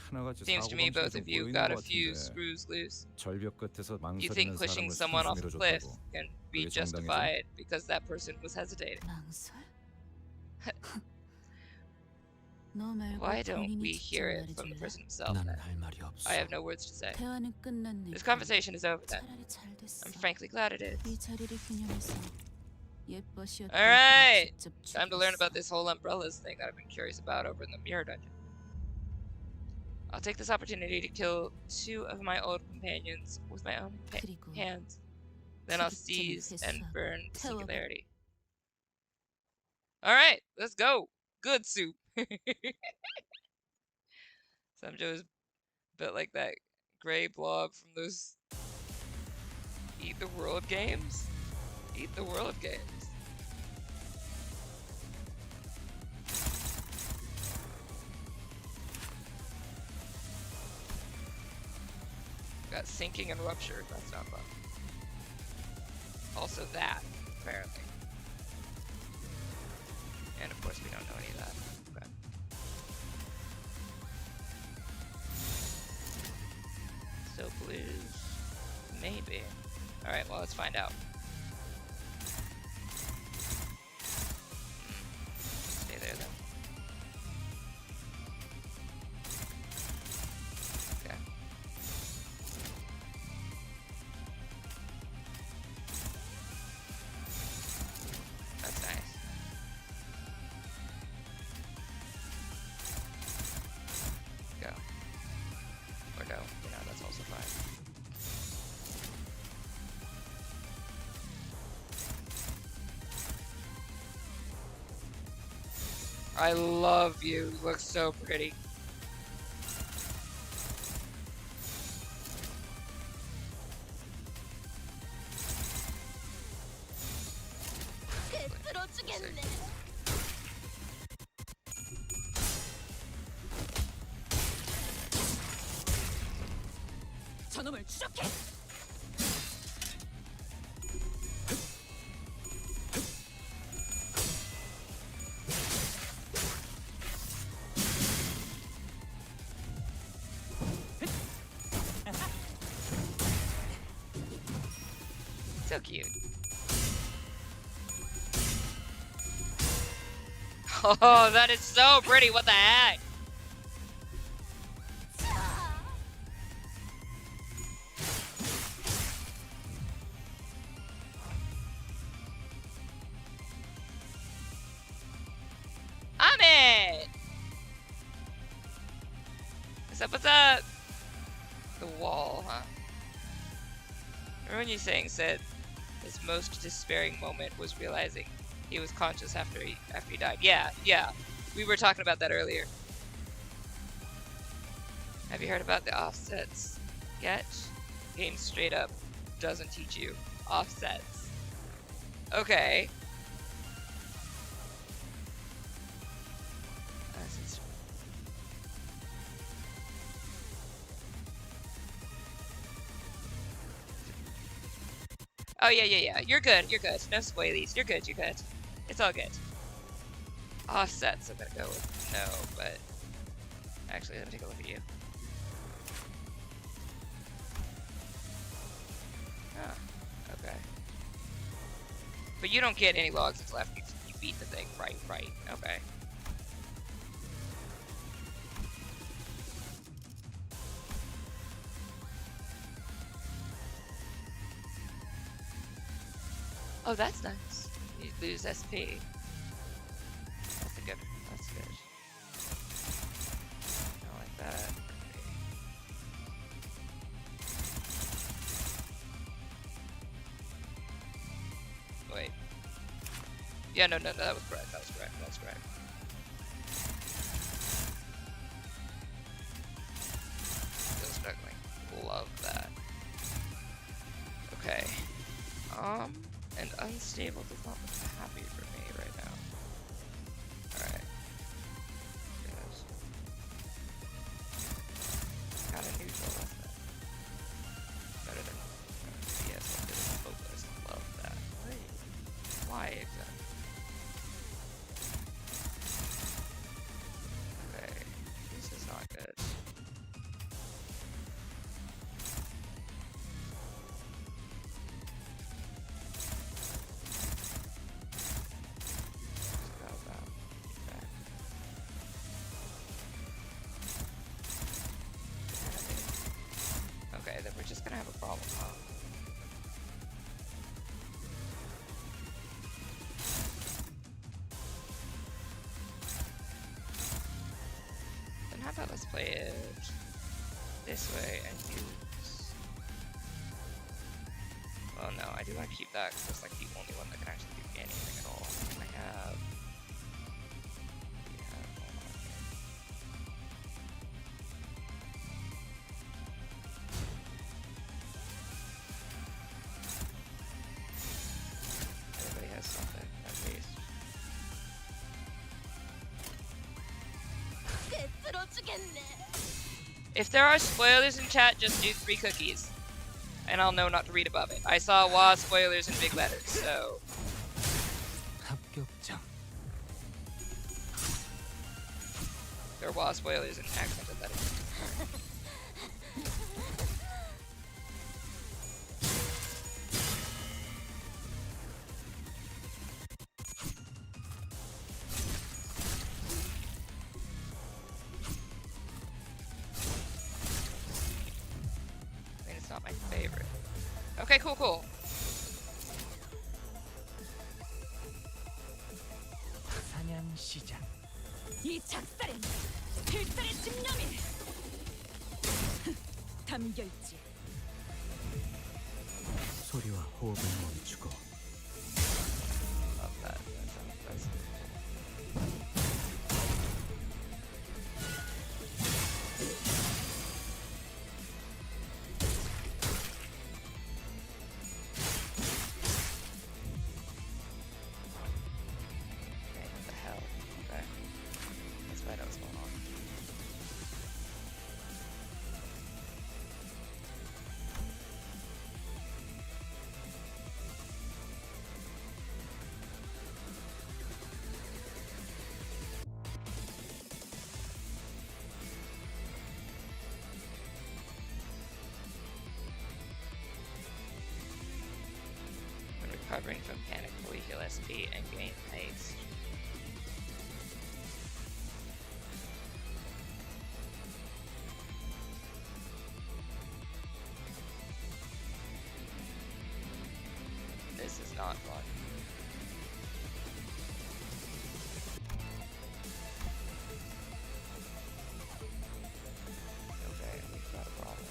하나같이 Seems to me 사고방식이 both 좀 of you 보이는 got a 것 few 같은데. screws loose. 절벽 끝에서 You think 망설이는 pushing 사람을 someone off a 순수 cliff 밀어줬다고. can be 그게 정당이지? justified because that person was hesitating. 망설? 너 말고 Why don't 본인이 we 직접 hear it from the 말해줄래? person himself 나는 then? 할 말이 없어. I have no words to say. 대화는 끝났네. This conversation is over then. 차라리 잘 됐어. I'm frankly glad it is. 이 자리를 기념해서 예뻐시였던 Alright! 직접 Time to learn 주겠어. about this whole umbrellas thing that I've been curious about over in the mirror dungeon. I'll take this opportunity to kill 2 of my old companions with my own 그리고 hands. Then I'll 차근차근 seize and 회수하고 burn the 태워버려. singularity. Alright, let's go! Good soup! Samjo is built like that gray blob from those Eat the World games? Eat the World games. Got sinking and ruptured, that's not fun. Also that, apparently. And of course we don't know any of that. Okay. So blues, maybe. Alright, well let's find out. Stay there then. Okay. That's nice. Go. Or no, you know, that's also fine. I love you. You look so pretty. 저놈을 추적해. So cute. Oh, that is so pretty. What the heck? Amit! What's up? What's up? The wall, huh? Remember when you said his most despairing moment was realizing he was conscious after he died? Yeah. We were talking about that earlier. Have you heard about the offsets yet? Game straight up doesn't teach you offsets. Okay. Oh yeah. You're good. No spoilies. You're good. It's all good. Offsets, I'm gonna go with no, but actually let me take a look at you. Oh, okay. But you don't get any logs until after you beat the thing. Right. Okay. Oh, that's nice. You lose SP. That's good. I like that. Wait. Yeah, no, that was correct. Still struggling. Love that. Okay. And unstable does not look happy for me right now. Alright. Kinda neutral, isn't it? Better than yes, I did hopeless. Love that. Wait. Why exactly? Okay. This is not good. Okay, then we're just gonna have a problem, huh? Then how about let's play it this way and use... Well, no, I do want to keep that because it's like the only one that can actually do anything at all. I have... Everybody has something, at least. If there are spoilers in chat, just do 3 cookies. And I'll know not to read above it. I saw WA spoilers in big letters, so... 합격장. There are WA spoilers in accented letters. I mean, it's not my favorite. Okay, cool. 사냥 시작. 이 작살엔 필살의 집념이 담겨있지. 소리와 호흡을 멈추고. Love that. That's okay, what the hell? Okay. That's why that was going on. When recovering from panic, fully heal SP and gain haste. This is not fun. Okay, we've got a problem.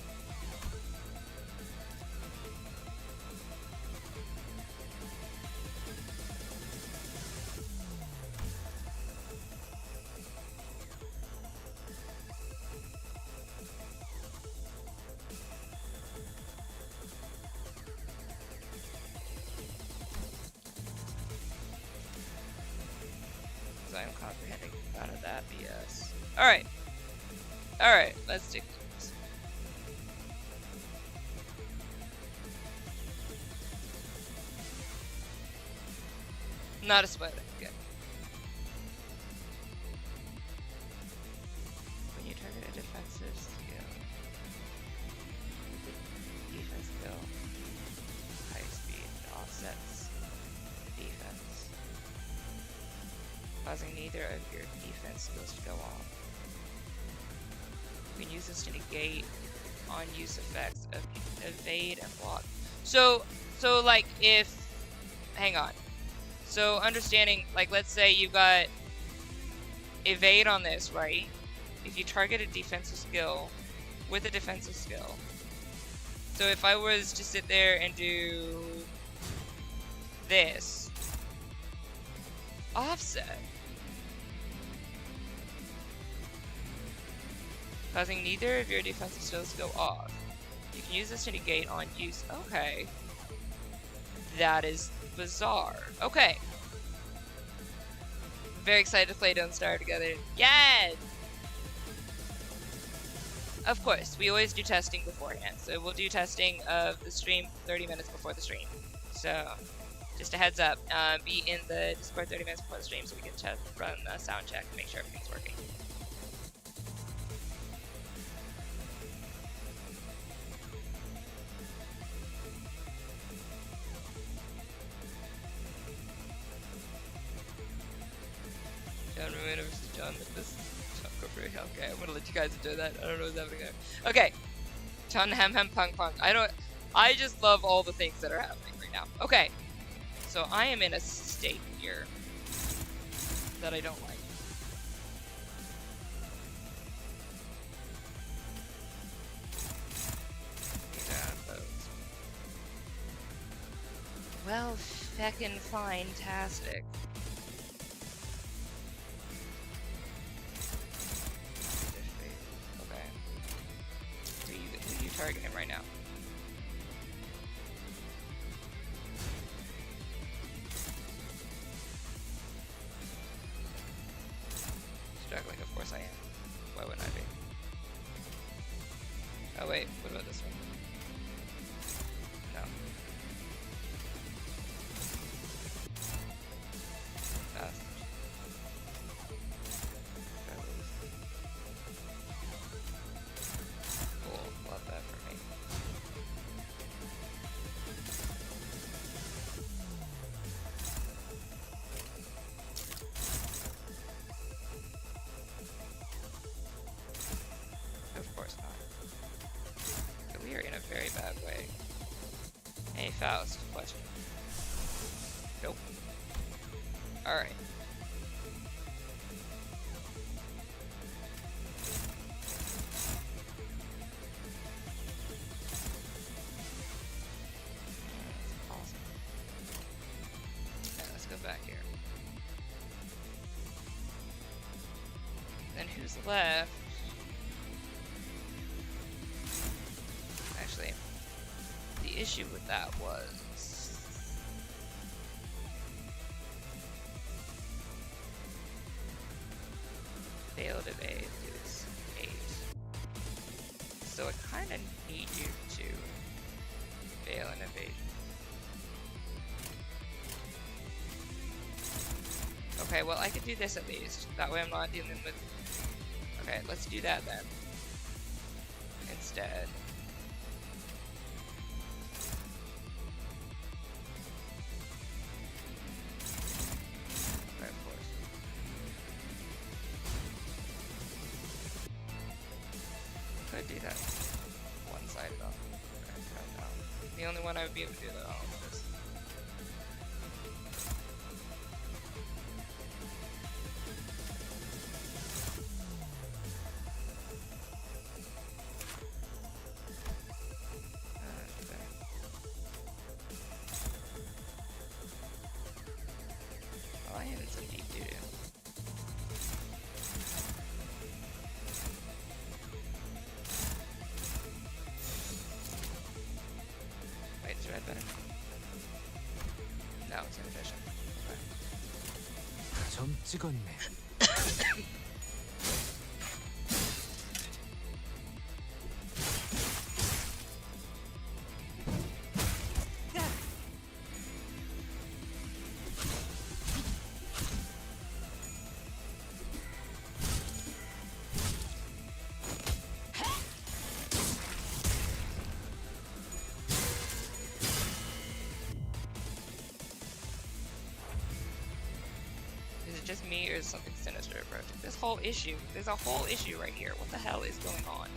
I am comprehending none of that BS. Alright, let's do this. Not a spoiler, good. When you target a defensive skill, defense skill, high speed offsets causing neither of your defense skills to go off. You can use this to negate on-use effects of evade and block. So like if, hang on. So understanding, like let's say you got evade on this, right? If you target a defensive skill with a defensive skill. So if I was to sit there and do this, offset, causing neither of your defensive skills to go off. You can use this to negate on use. Okay. That is bizarre. Okay. Very excited to play Don't Starve together. Yes! Of course, we always do testing beforehand. So we'll do testing of the stream 30 minutes before the stream. So, just a heads up. Be in the Discord 30 minutes before the stream so we can run a sound check and make sure everything's working. John Romano versus John Limbus. Okay, I'm gonna let you guys enjoy that. I don't know what's happening there. Okay. John Hem Pung Pung. I just love all the things that are happening right now. Okay. So I am in a state here that I don't like. Well, feckin' fine-tastic. Who you targeting him right now? Struggling, of course I am. Why wouldn't I be? Oh wait, what about this one? No. Ah. Cool, love that for me. Of course not. Okay, we are in a very bad way. Hey, Faust, question. Nope. Alright. Awesome. Yeah, let's go back here. Then who's left? Actually, the issue with that was failed evade is 8. So I kind of need you to fail an evasion. Okay, well I could do this at least. That way I'm not dealing with... Okay, let's do that then. Instead. Okay, of course. Could do that one-sided off. Okay, no. The only one I would be able to do that on is this. Oh, I hit some deep doo-doo. Wait, is red better? No, it's inefficient. Okay. 점 찍었네. just me or is something sinister approaching? This whole issue. There's a whole issue right here. What the hell is going on?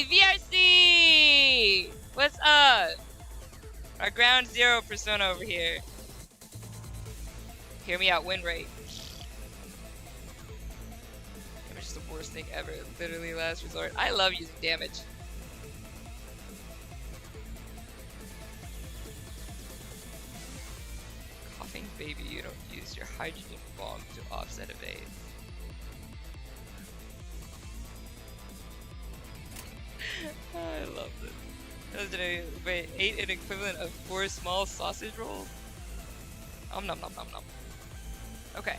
VRC! What's up? Our ground zero persona over here. Hear me out, win rate. Damage is the worst thing ever. Literally last resort. I love using damage. Coughing baby, you don't use your hydrogen bomb to offset evade. I love this. Wait, 8 an equivalent of 4 small sausage rolls? Nom nom nom nom nom. Okay.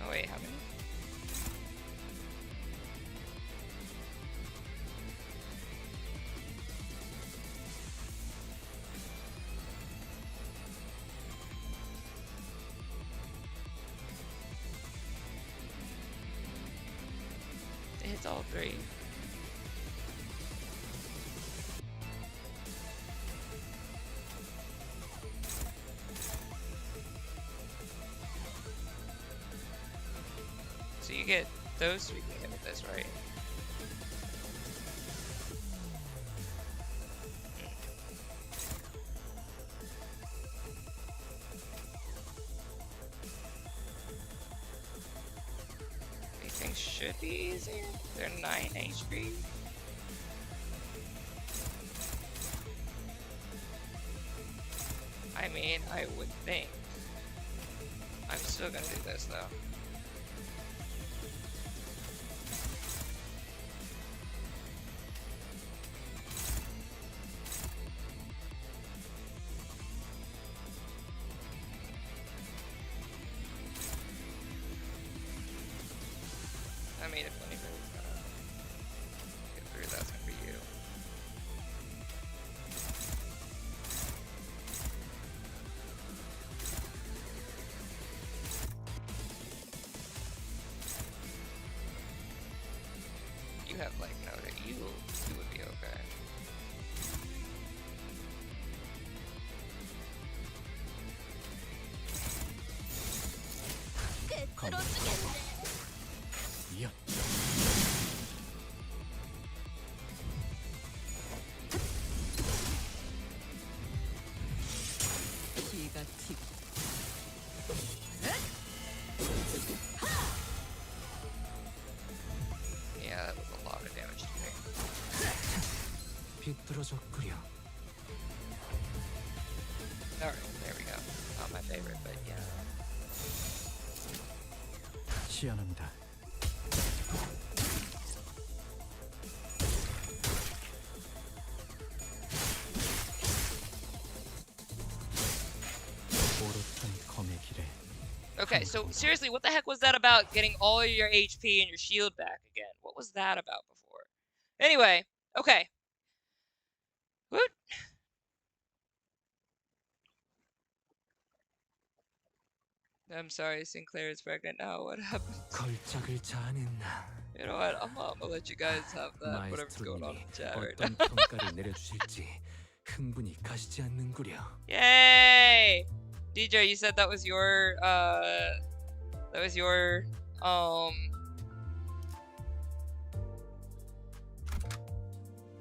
Oh wait, how many? It's all 3. So you get those 3 can hit with this, right? Things should be easier. They're 9 HP. I mean, I would think. I'm still gonna do this though. I mean, if anybody's gonna get through, that's gonna be you. You have like no, you would be okay. Yeah. Yeah, that was a lot of damage to me. Alright, there we go. Not my favorite, but yeah. 시연합니다. Okay, so seriously, what the heck was that about getting all of your HP and your shield back again? What was that about before? Anyway, okay. Woot. I'm sorry, Sinclair is pregnant now. What happened? You know what? I'm gonna let you guys have that. Whatever's going on in the chat right now. Yay! DJ, you said that was your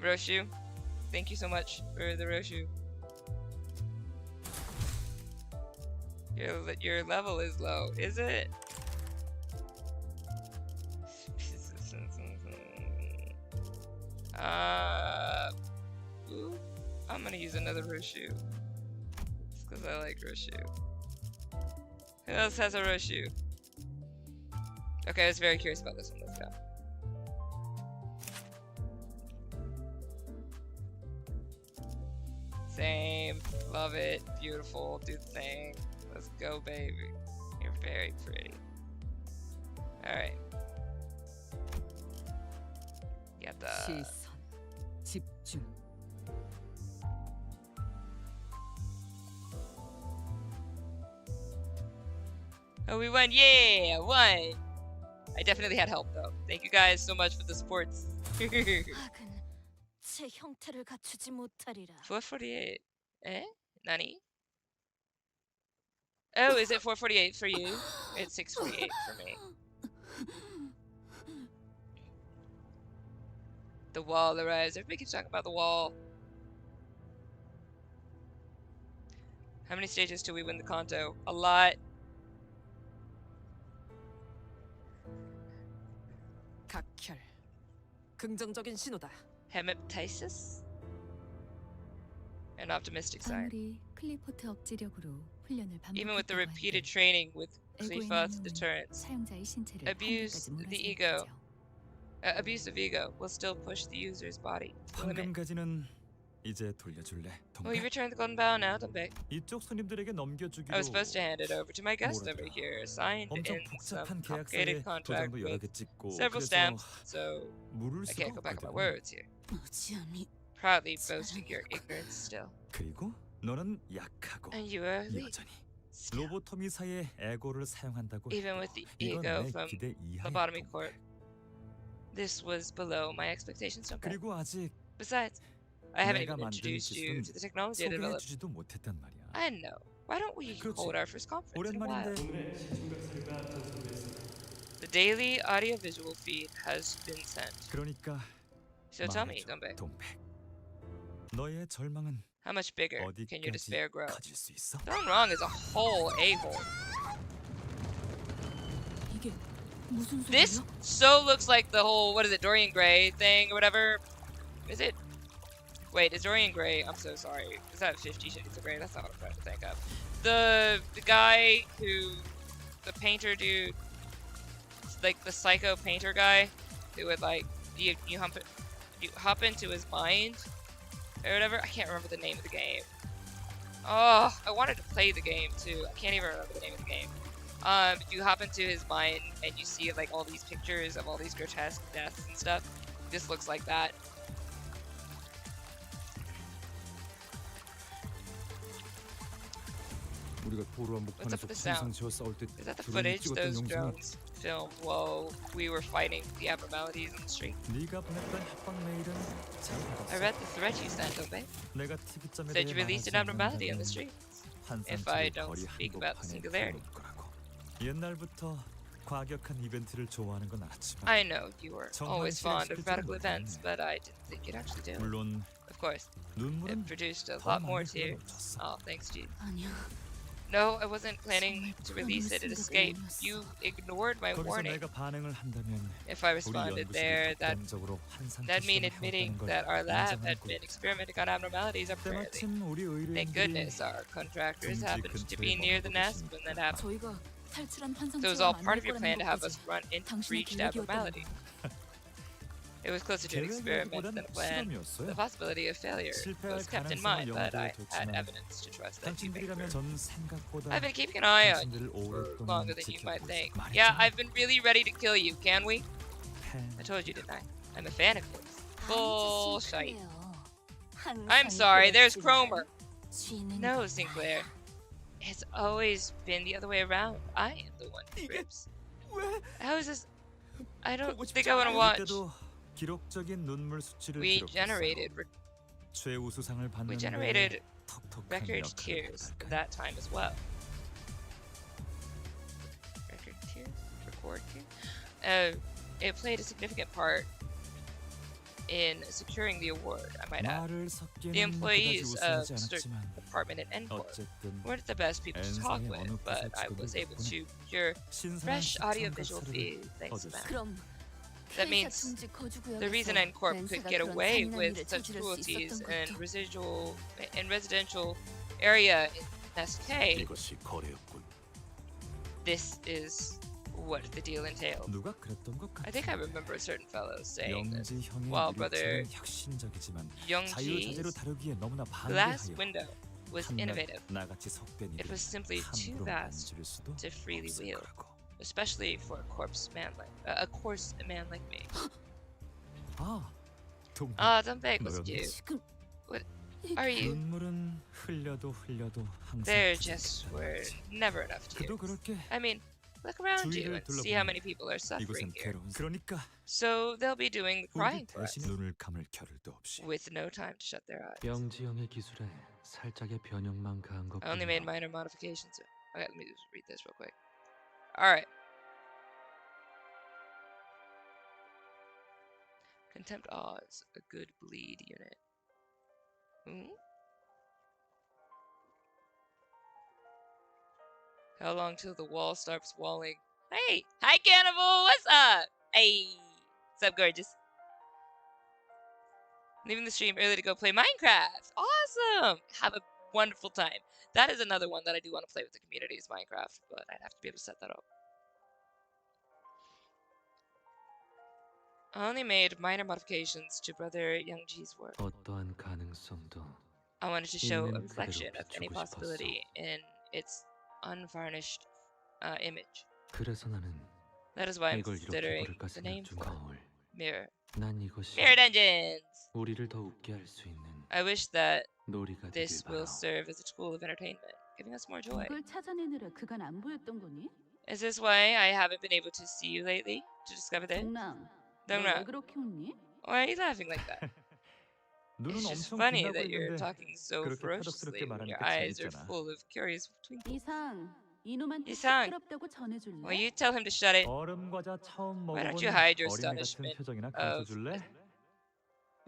Roshu. Thank you so much for the Roshu. Your level is low, is it? I'm gonna use another Roshu. Just because I like Roshu. Who else has a Roshu? Okay, I was very curious about this one. Let's go. Same. Love it. Beautiful. Do the thing. Let's go, baby. You're very pretty. Alright. Got the... 시선, 집중. Oh, we won! Yeah! Won! I definitely had help, though. Thank you guys so much for the supports. 학은 제 형태를 갖추지 못하리라. 448. Eh? Nani? Oh, is it 448 for you? It's 648 for me. The wall arrives. Everybody keeps talking about the wall. How many stages till we win the Canto? A lot. 각혈. 긍정적인 신호다. Hemiptysis? An optimistic sign. 아무리 클리포트 억지력으로 훈련을 Even with the 반복했다고 repeated 해도 training with 에고의 Cleophas 나눔은 deterrence, 사용자의 신체를 abuse 한계까지 the 몰아세울 ego. 거죠. Abuse of ego will still push the user's body to the limit. 황금가지는 이제 돌려줄래, Well, you 동백? returned the golden bow now, Dumbek. 이쪽 손님들에게 넘겨주기로. I was supposed to hand it over to my guest 뭐라더라. over here, signed 엄청 in some 복잡한 complicated 계약서에 contract 도장도 여러 with 개 찍고 several 그래서 stamps, so 물을 I 수가 can't go back on my 없거든. words here. 무지함이 Proudly boasting your ignorance still. 그리고 너는 약하고 And you are weak. 여전히 Still. 로보토미사의 에고를 사용한다고 Even 해도 with the 이건 ego 내 from 기대 이하의 Lobotomy 동백. Corp. This was below my expectations, Dumbek. 그리고 아직 Besides, I haven't 내가 even 만든 introduced you 기술은 to the technology I developed. 소개해주지도 못했단 말이야. I know. Why don't we 그렇지. hold our first conference in a while? 오랜만인데 The daily audiovisual feed has been sent. 그러니까 So tell me, 말해줘, Dumbek, 동백. 너의 절망은 how much bigger can your 어디까지 despair grow? 커질 수 있어? Thrown wrong is a whole a-hole. 이게 무슨 This 소리야? so looks like the whole, what is it, Dorian Gray thing or whatever. Is it? Wait, is Dorian Gray? I'm so sorry. Is that 50 Shades of Grey? That's not what I'm trying to think of. The guy who, the painter dude, like the psycho painter guy, who would like you hop into his mind or whatever. I can't remember the name of the game. Oh, I wanted to play the game too. I can't even remember the name of the game. You hop into his mind and you see like all these pictures of all these grotesque deaths and stuff. This looks like that. 우리가 도로 What's up 한복판에서 with the sound? 풍선 지어 싸울 때 Is that the 드론이 footage 찍었던 those 영상은 drones filmed while we were fighting the abnormalities in the street? 네가 보냈던 협박 메일은 잘 I 받았어. read the threat you sent, Obey. 내가 특이점에 Said you 대해 released 말하지 an abnormality in the 않는다면 street. If I 환상적인 don't 거리 speak about the 한복판에 singularity. 들어올 거라고. 옛날부터 과격한 이벤트를 좋아하는 건 알았지만 I know you were always fond of radical events, but I didn't think you'd actually do it. 물론 Of course, 눈물은 it produced a 더 lot more 많이 tears. 흘려줬어. Oh, thanks, G. 아니야. No, I wasn't planning to release it. It escaped. You ignored my 거기서 warning. 내가 반응을 한다면 If I 우리 responded 연구실이 there, that'd 독단적으로 환상 mean 시스템을 admitting 해왔다는 걸 that our lab 인정하는 had been 거겠지. experimenting on abnormalities apparently. 때마침 우리 Thank 의뢰인들이 goodness our contractors happened to be near the nest when that happened. 저희가 탈출한 So it was all 환상체와 part 만날 of your 거라는 plan to have us 것까지 run into 당신의 breached 계획이었다는 abnormality. It was closer to an experiment than a plan. The 실험이었어요. possibility of failure 실패할 was kept in 가능성을 mind, but I 염두에 had 뒀지만 evidence to trust that you made 당신들이라면 through. 전 생각보다 I've been keeping an eye on you 당신들을 for 오랫동안 longer than you might 지켜보고 think. 있어. Yeah, 말했잖아. I've been really ready to kill you, can we? 팬. I told you, didn't I? I'm a fan of yours. Bullshit. 항상 I'm sorry, there's 그랬지만 Cromer. 쥐는 No, 건 Sinclair. It's always been the other way around. I am the one who rips. How is this? I don't think I want to watch. 그때도 기록적인 눈물 수치를 We 기록했어. generated 최우수상을 받는 generated 톡톡한 record 역할을 tears 할까? that time as well. Record tears? Record tears? It played a significant part in securing the award, I might add. 말을 The 섞기는 employees 그다지 of 우수하지 the 않았지만 department at Encore 어쨌든 weren't the best people to talk N상의 with, 어느 but 곳에 I was 지급을 able 덕분에 to secure 신선한 fresh 시청각 audiovisual 사료를 feed thanks to 얻었어. them. 그럼 That means the reason N-Corp could get away with such cruelties in residential area in SK. 이것이 거래였군. This is what the deal entailed. 누가 그랬던 것 같아. I think I remember a certain fellow saying this. 영지 형의 While brother 유리창은 혁신적이지만 Youngji's 자유자재로 다루기에 너무나 glass 반대하여 window was innovative. 나같이 속된 It 일을 was simply too 함부로 vast 만질 수도 to freely 없을 wield, 거라고. especially for a coarse man like me. 아, 동료. Don't beg, was 너였니? you? What are you? 눈물은 흘려도 항상 Their 부족했다. just were never enough tears. 그도 그렇게 I mean, look around you 주위를 and see how 둘러보면 many people are suffering 이곳은 here. 괴로운. 그러니까 So they'll be doing the 우리 crying for us 대신 눈을 감을 겨를도 없이. with no time to shut their eyes. 영지 형의 기술에 살짝의 변형만 가한 것 I only made 뿐이야. minor modifications. Okay, let me just read this real quick. Alright. Contempt Oz, a good bleed unit. Hmm? How long till the wall stops walling? Hey! Hi, Cannibal! What's up? Hey! What's up, gorgeous? Leaving the stream early to go play Minecraft. Awesome! Have a wonderful time. That is another one that I do want to play with the community is Minecraft, but I'd have to be able to set that up. I only made minor modifications to Brother Youngji's work. 어떠한 가능성도 I wanted to show a 있는 reflection 그대로 of any 비추고 possibility in its unvarnished image. 그래서 나는 That is why I'm 이걸 이렇게 considering 부를까 the name 생각 중. for it. 거울. Mirror. 난 이것이 Mirror Dungeons! 우리를 더 웃게 할 수 있는 I wish that 놀이가 this 되길 will 바라. serve as a tool of entertainment, giving us more joy. 이걸 찾아내느라 그간 안 보였던 거니? Is this why I haven't been able to see you lately? To discover this? 동랑, 동랑. 너 왜 그렇게 웃니? Why are you laughing like that? 눈은 It's just 엄청 funny 빛나고 that you're 있는데 talking so 그렇게 ferociously 표독스럽게 when your 말하니까 eyes are 재밌잖아. full of curious twinkles. 이상, 이놈한테 이상. 시끄럽다고 전해줄래? Will you tell him to shut it? 얼음 과자 처음 Why don't 먹어보는 you hide your 어린애 같은 astonishment 표정이나 of 가르쳐줄래?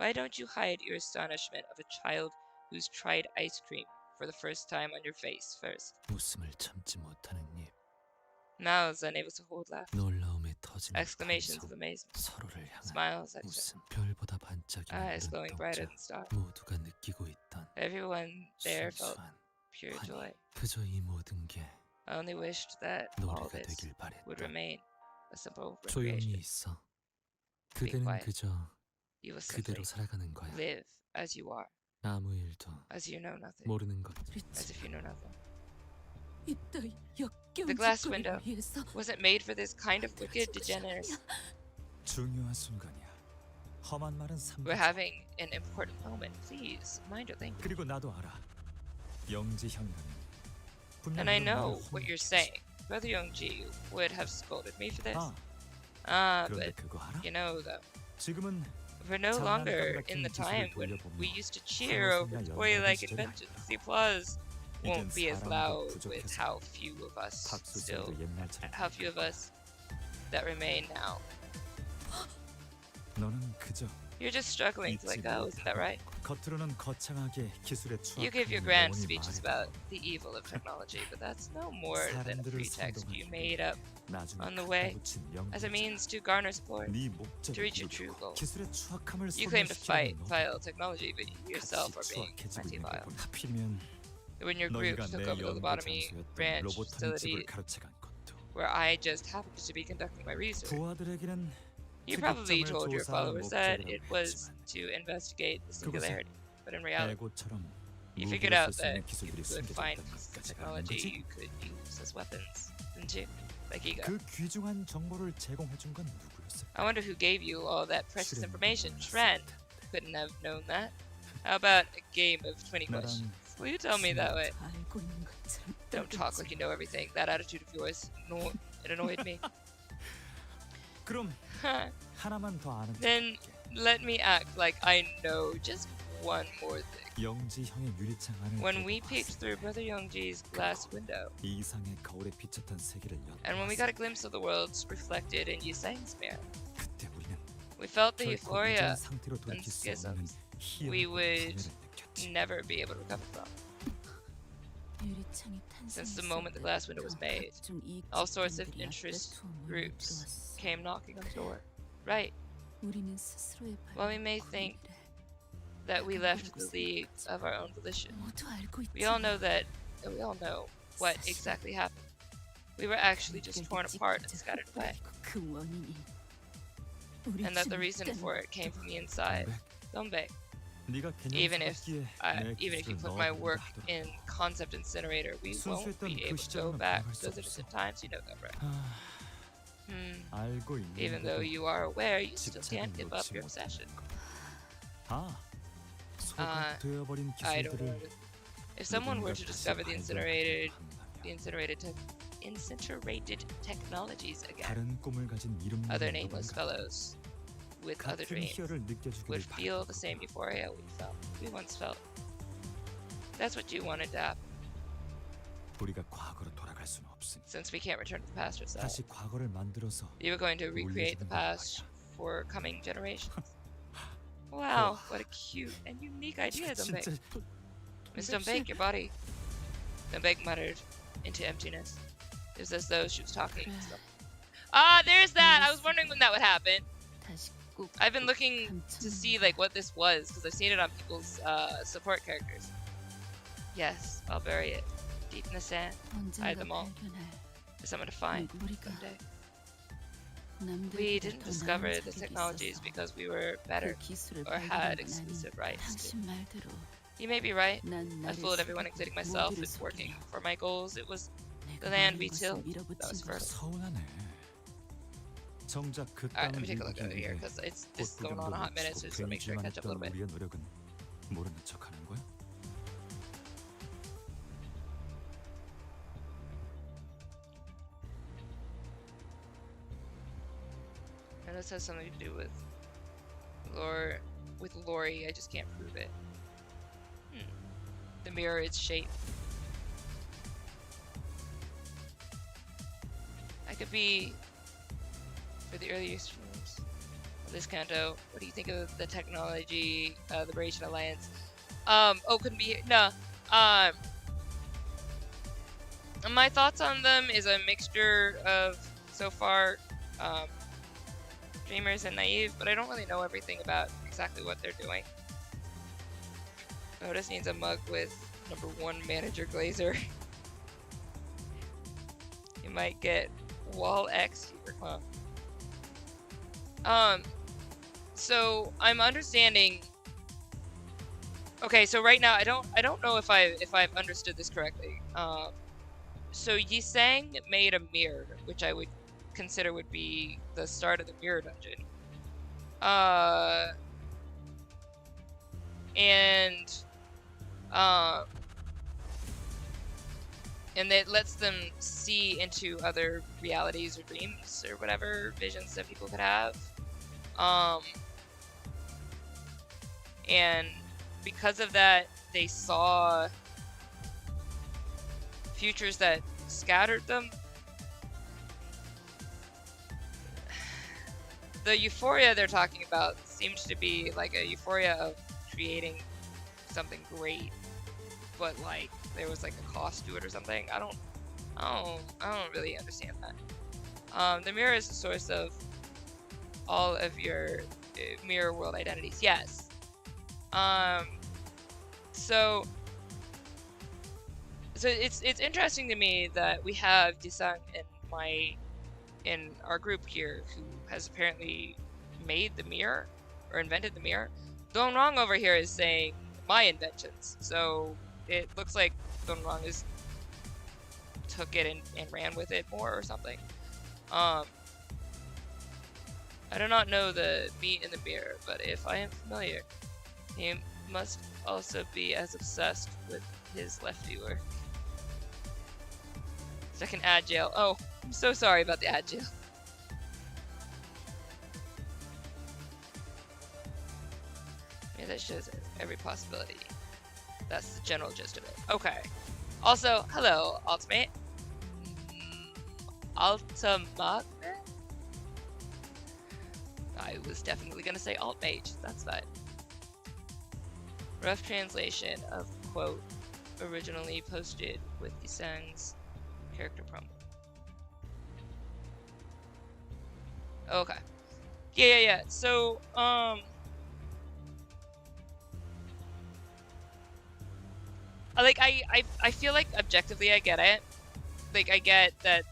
Why don't you hide your astonishment of a child who's tried ice cream for the first time on your face first? 웃음을 참지 못하는 입, Mouths unable to hold laughter. 놀라움에 터지는 Exclamations of 감성, amazement. 서로를 향한 Smiles at you. 웃음, 별보다 반짝이는 Eyes glowing brighter 눈동자, than stars. 모두가 느끼고 있던 Everyone there felt 순수한 pure joy. 환희. 그저 이 모든 게 I only wished that all 놀이가 this 되길 would 바랬다. remain a simple 조용히 recreation. 있어. Be 그대는 quiet. 그저 You will 그대로 simply 살아가는 거야. live as you are, 아무 일도 as you know nothing, 모르는 것. as if you know nothing. 이따위 역겨운 The glass 짓거리를 window 위해서 wasn't made for this kind of wicked degeneracy. 중요한 순간이야. 험한 말은 We're 삼가지. having an important moment. Please mind your language. 그리고 나도 알아. 영지 형이라면 And I 분명히 know 나를 what you're 혼냈겠지. saying. Brother Youngji would have scolded me for this. 그런데 But 그거 알아? you know though, 지금은 we're no longer in the time when we used to cheer over toy-like inventions. The applause won't be as loud with how few of us still, how few of us that remain now. 너는 그저 You're just struggling to let go, isn't that right? 겉으로는 거창하게 기술의 You give your 추악함을 grand 영원히 speeches 말해도 about the evil of technology, but that's no more than a 사람들을 pretext you 선동하기 made up 나중에 on the way 갖다 붙인 as a 영웅이자. means to garner support. 네 to 목적을 reach your true 이루고 goal. 기술의 추악함을 You claim to fight 소멸시키려는 vile technology, but you yourself are 같이 being 추악해지고 plenty 있는 vile. 부분. 하필이면 When your group 너희가 took 내 over the 연구 lobotomy 장소였던 ranch 로봇 집을 facility 가로채간 것도 where I just happened to be conducting my research. 부하들에게는 You probably 특이점을 told your 조사할 followers that 목적이라고 it was 했지만 to investigate the 그곳에 singularity, but in reality, 애고처럼 you figured 무기로 out 쓸 수 that 있는 you 기술들이 could 숨겨져 find 있다는 pieces of 것까지 아는 technology 거지. you could use as weapons, didn't you? Like ego. 그 귀중한 정보를 제공해준 건 누구였을까? I wonder who gave you all that precious 실은 information. 몰랐을 Trent 텐데. couldn't have known that. How about a game of 20 나랑 questions? Will you tell me that way? 알고 있는 것처럼 Don't talk like you know everything. That attitude of yours, no, it annoyed me. 그럼 하나만 더 아는 Then let me act like I know just one more thing. 영지 형의 유리창 안을 When we 들어봤을 peeked through Brother Youngji's glass window, 이 이상의 거울에 비쳤던 세계를 and when we got a 엿보았을 glimpse of the worlds reflected in Yisang's mirror, 그때 우리는 we felt the 결코 euphoria 이전 상태로 돌이킬 수 없는 we 희열과 would 감회를 느꼈지. never be able to recover from. 유리창이 Since the moment the glass window was made, all sorts of interest groups came knocking on the door. Right. 우리는 스스로의 Well, we may think that we left the league of our own volition. We all know what exactly happened. We were actually just torn apart and scattered away. And that the reason for it came from the inside. Dombe. Even if you put my work in Concept Incinerator, we won't be able to go back to those innocent times, you know that, right? Even though you are aware, you still can't give up your obsession. I don't know. If someone were to discover the incinerated technologies again, other nameless fellows with other dreams would feel the same euphoria we once felt. That's what you wanted to happen. Since we can't return to the past ourselves, you were going to recreate the past for coming generations. Wow, what a cute and unique idea, Dombek. Miss Dombek, your body. Dombek muttered into emptiness. It was as though she was talking. Ah, there's that! I was wondering when that would happen. I've been looking to see like what this was, because I've seen it on people's support characters. Yes, I'll bury it. Deep in the sand. Hide them all. For someone to find someday. We didn't discover the technologies because we were better or had exclusive rights to. You may be right. I fooled everyone, including myself, in working for my goals. It was the land we tilled that was fertile. Alright, let me take a look over here, because this is going on a hot minute, so just to make sure I catch up a little bit. And this has something to do with Lori. I just can't prove it. The mirror, its shape. I could be for the earlier streams of this Canto. What do you think of the technology, Liberation Alliance? Couldn't be here. No. My thoughts on them is a mixture of so far dreamers and naive, but I don't really know everything about exactly what they're doing. Otis needs a mug with #1 manager Glazer. You might get Wall X here, huh? So I'm understanding. Okay, so right now I don't know if I've understood this correctly. So Yisang made a mirror, which I would consider would be the start of the mirror dungeon. And it lets them see into other realities or dreams or whatever visions that people could have. And because of that, they saw futures that scattered them. The euphoria they're talking about seems to be like a euphoria of creating something great, but like there was like a cost to it or something. I don't really understand that. The mirror is the source of all of your mirror world identities. Yes. So it's interesting to me that we have Disang in our group here who has apparently made the mirror or invented the mirror. Don Wrong over here is saying my inventions. So it looks like Don Wrong took it and ran with it more or something. I do not know the meat in the mirror, but if I am familiar, he must also be as obsessed with his lefty work. Second ad jail. Oh, I'm so sorry about the ad jail. Yeah, that shows every possibility. That's the general gist of it. Okay. Also, hello, Ultimate. Ultimate? I was definitely gonna say Alt-Mage. That's fine. Rough translation of quote originally posted with Yisang's character promo. Okay. Yeah. So, like I feel like objectively I get it. Like I get that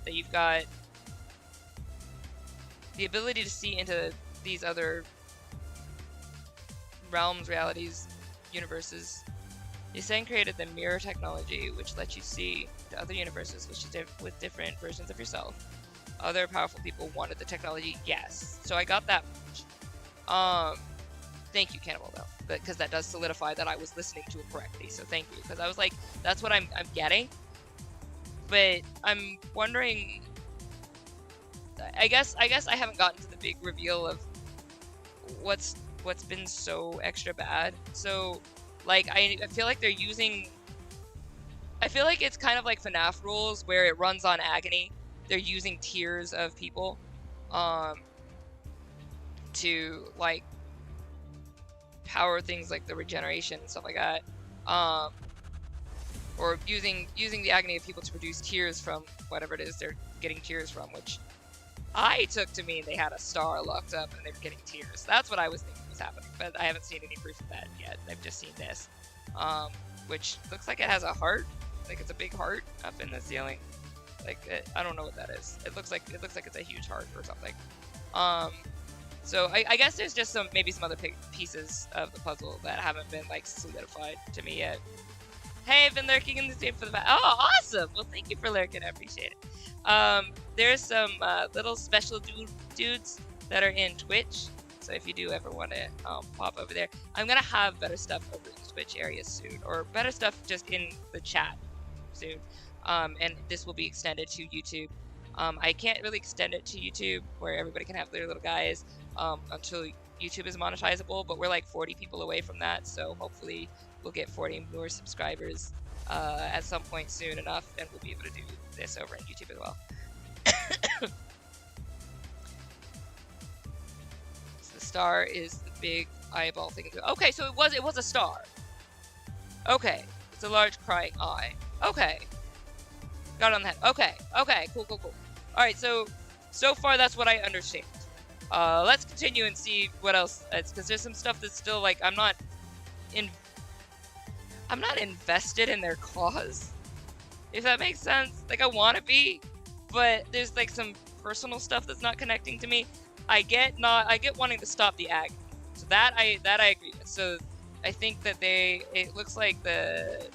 you've got the ability to see into these other realms, realities, universes. Ysen created the mirror technology, which lets you see to other universes, with different versions of yourself. Other powerful people wanted the technology, yes. So I got that much. Thank you, Cannibal, though, because that does solidify that I was listening to it correctly. So thank you, because I was like, that's what I'm getting. But I'm wondering. I guess I haven't gotten to the big reveal of what's been so extra bad. So, like, I feel like they're using. I feel like it's kind of like FNAF rules where it runs on agony. They're using tiers of people, to like power things like the regeneration and stuff like that, or using the agony of people to produce tears from whatever it is they're getting tears from, which I took to mean they had a star locked up and they were getting tears. That's what I was thinking was happening, but I haven't seen any proof of that yet. I've just seen this, which looks like it has a heart, like it's a big heart up in the ceiling. Like I don't know what that is. It looks like it's a huge heart or something. So I guess there's just maybe some other pieces of the puzzle that haven't been like solidified to me yet. Hey, I've been lurking in the stream for the past. Oh, awesome! Well, thank you for lurking. I appreciate it. There's some little special dudes that are in Twitch. So if you do ever want to pop over there, I'm gonna have better stuff over in the Twitch area soon, or better stuff just in the chat soon. And this will be extended to YouTube. I can't really extend it to YouTube where everybody can have their little guys until YouTube is monetizable, but we're like 40 people away from that, so hopefully we'll get 40 more subscribers at some point soon enough, and we'll be able to do this over on YouTube as well. So the star is the big eyeball thing. Okay, so it was a star. Okay, it's a large crying eye. Okay. Got it on the head. Okay, cool. Alright, so far that's what I understand. Let's continue and see what else, because there's some stuff that's still like, I'm not invested in their cause, if that makes sense. Like, I want to be, but there's like some personal stuff that's not connecting to me. I get wanting to stop the agony, so that I agree with. So I think that it looks like the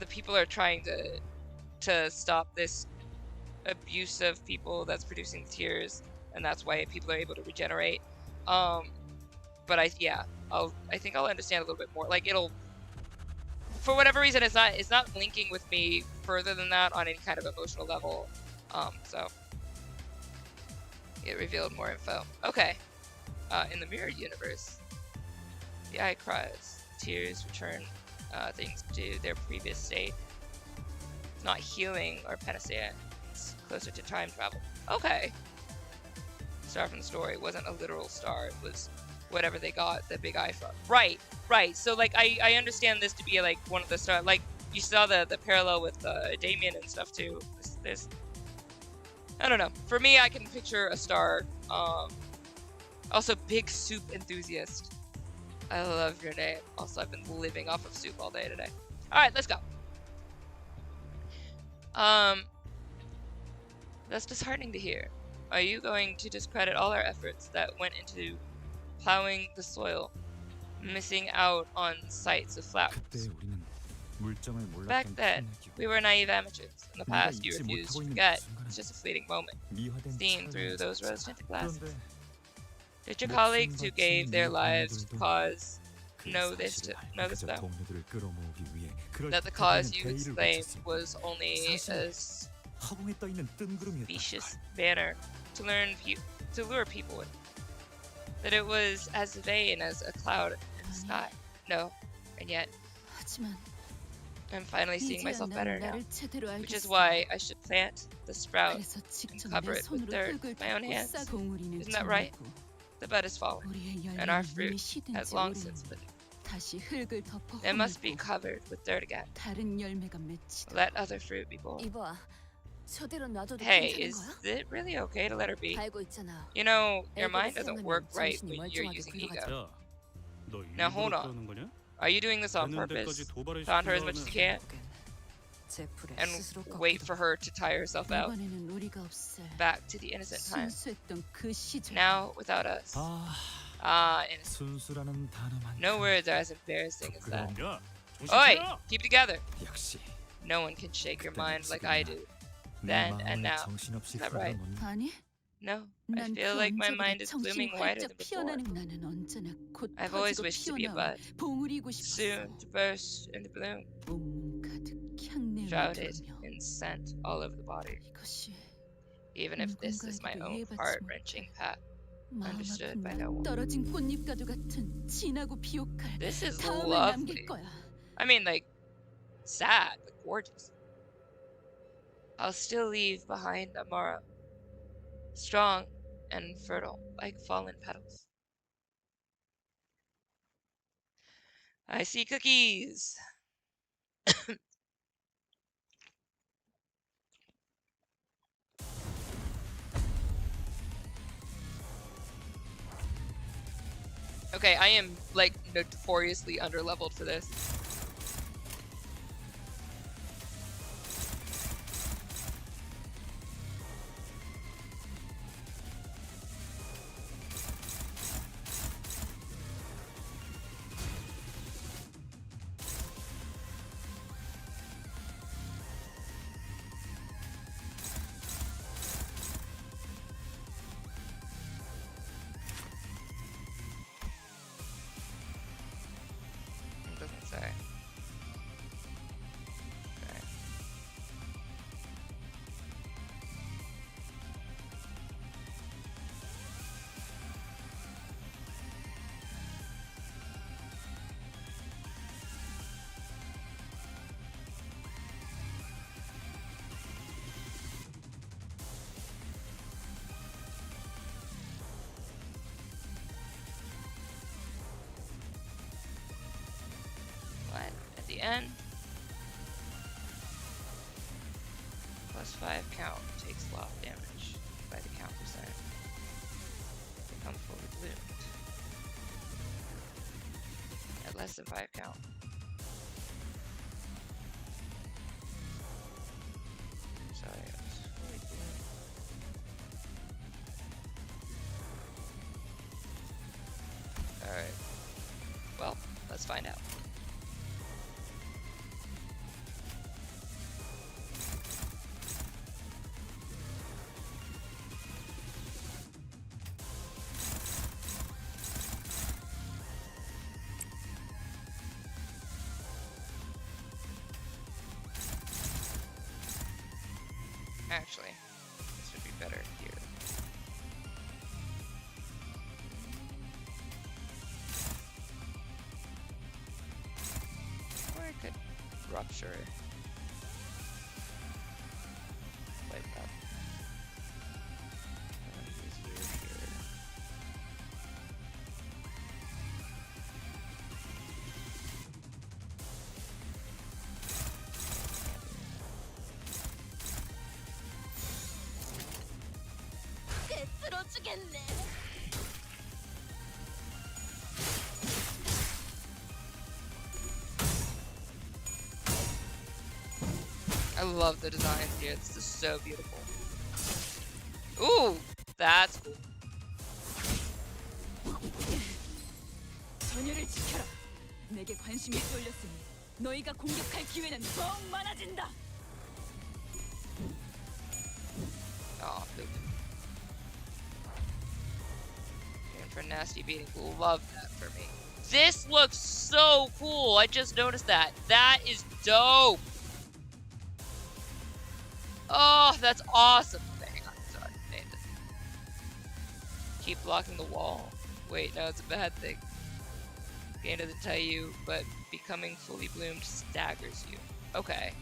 people are trying to stop this abuse of people that's producing tears, and that's why people are able to regenerate. But I think I'll understand a little bit more. Like, it'll, for whatever reason, it's not linking with me further than that on any kind of emotional level. So it revealed more info. Okay. In the mirror universe, the eye cries, tears return things to their previous state. It's not healing or panacea. It's closer to time travel. Okay. Star from the story wasn't a literal star. It was whatever they got the big eye from. Right. So like I understand this to be like one of the stars. Like you saw the parallel with Damien and stuff too. There's I don't know. For me, I can picture a star. Also, big soup enthusiast. I love your name. Also, I've been living off of soup all day today. All right, let's go. That's disheartening to hear. Are you going to discredit all our efforts that went into plowing the soil, missing out on sights of flowers? Back then, we were naive amateurs. In the past, you refused to forget. It's just a fleeting moment, seen through those rose-tinted glasses. Did your colleagues who gave their lives to cause know this though? That the cause you exclaimed was only a specious banner to lure people with. That it was as vain as a cloud in the sky. No, and yet I'm finally seeing myself better now, which is why I should plant the sprout and cover it with dirt with my own hands. Isn't that right? The bud is fallen, and our fruit has long since withered. It must be covered with dirt again. Let other fruit be born. 이봐, 저대로 놔둬도 Hey, 괜찮은 is 거야? it really okay to let her be? 알고 있잖아. You know, your 애들을 mind doesn't work 사용하면 right 정신이 when you're 멀쩡하게 using 굴러가지. ego. 너 Now hold 일부러 on. 그러는 거냐? Are you doing this on 되는 purpose? 데까지 도발을 Taunt her as much as you can? 제풀에 And 스스로 wait for her to tire herself out. 이번에는 우리가 없을 Back to the innocent times. 순수했던 그 시절. Now without us. Innocent. 순수라는 단어만. No words are as embarrassing as that. 야, 정신 Oi! 차려! Keep it together. 역시 No one can shake your 그때는 mind like I do. 내 Then and 마음을 now. 정신없이 Isn't that right? 흘러놓는 아니, No, I 난 feel 그 like my 언제보다 mind is blooming 정신이 whiter 활짝 than before. 피어나는 나는 언제나 곧 I've always 터지고 wished to be a 피어나와 bud, 봉우리고 싶었어. soon to burst into bloom, 온몸 가득 향내를 shrouded 돌며 in scent all over the body. 이것이 Even if this is my own 누군가에게도 이해받지 heart-wrenching path, 마음 understood 아픈 by no one. 난 떨어진 꽃잎과도 같은 진하고 비옥할 This is 다음을 lovely. 남길 거야. I mean, like, sad, but gorgeous. I'll still leave behind a morrow, strong and fertile like fallen petals. I see cookies. Okay, I am like notoriously underleveled for this. It doesn't say. Okay. What? At the end? +5 count takes loss damage by the count percent. Become fully bloomed. At less than 5 count. Sorry, I was fully bloomed. Alright. Well, let's find out. Actually, this would be better here. Or I could rupture it. Like that. And use here. 쓰러지겠네. I love the designs here. This is so beautiful. Ooh, that's cool. 전열을 지켜라. 내게 관심이 쏠렸으니 너희가 공격할 기회는 더욱 많아진다. Oh, poop. And for nasty beating, love that for me. This looks so cool. I just noticed that. That is dope. Oh, that's awesome. Hang on, sorry. Named it. Keep blocking the wall. Wait, no, it's a bad thing. Game doesn't tell you, but becoming fully bloomed staggers you. Okay.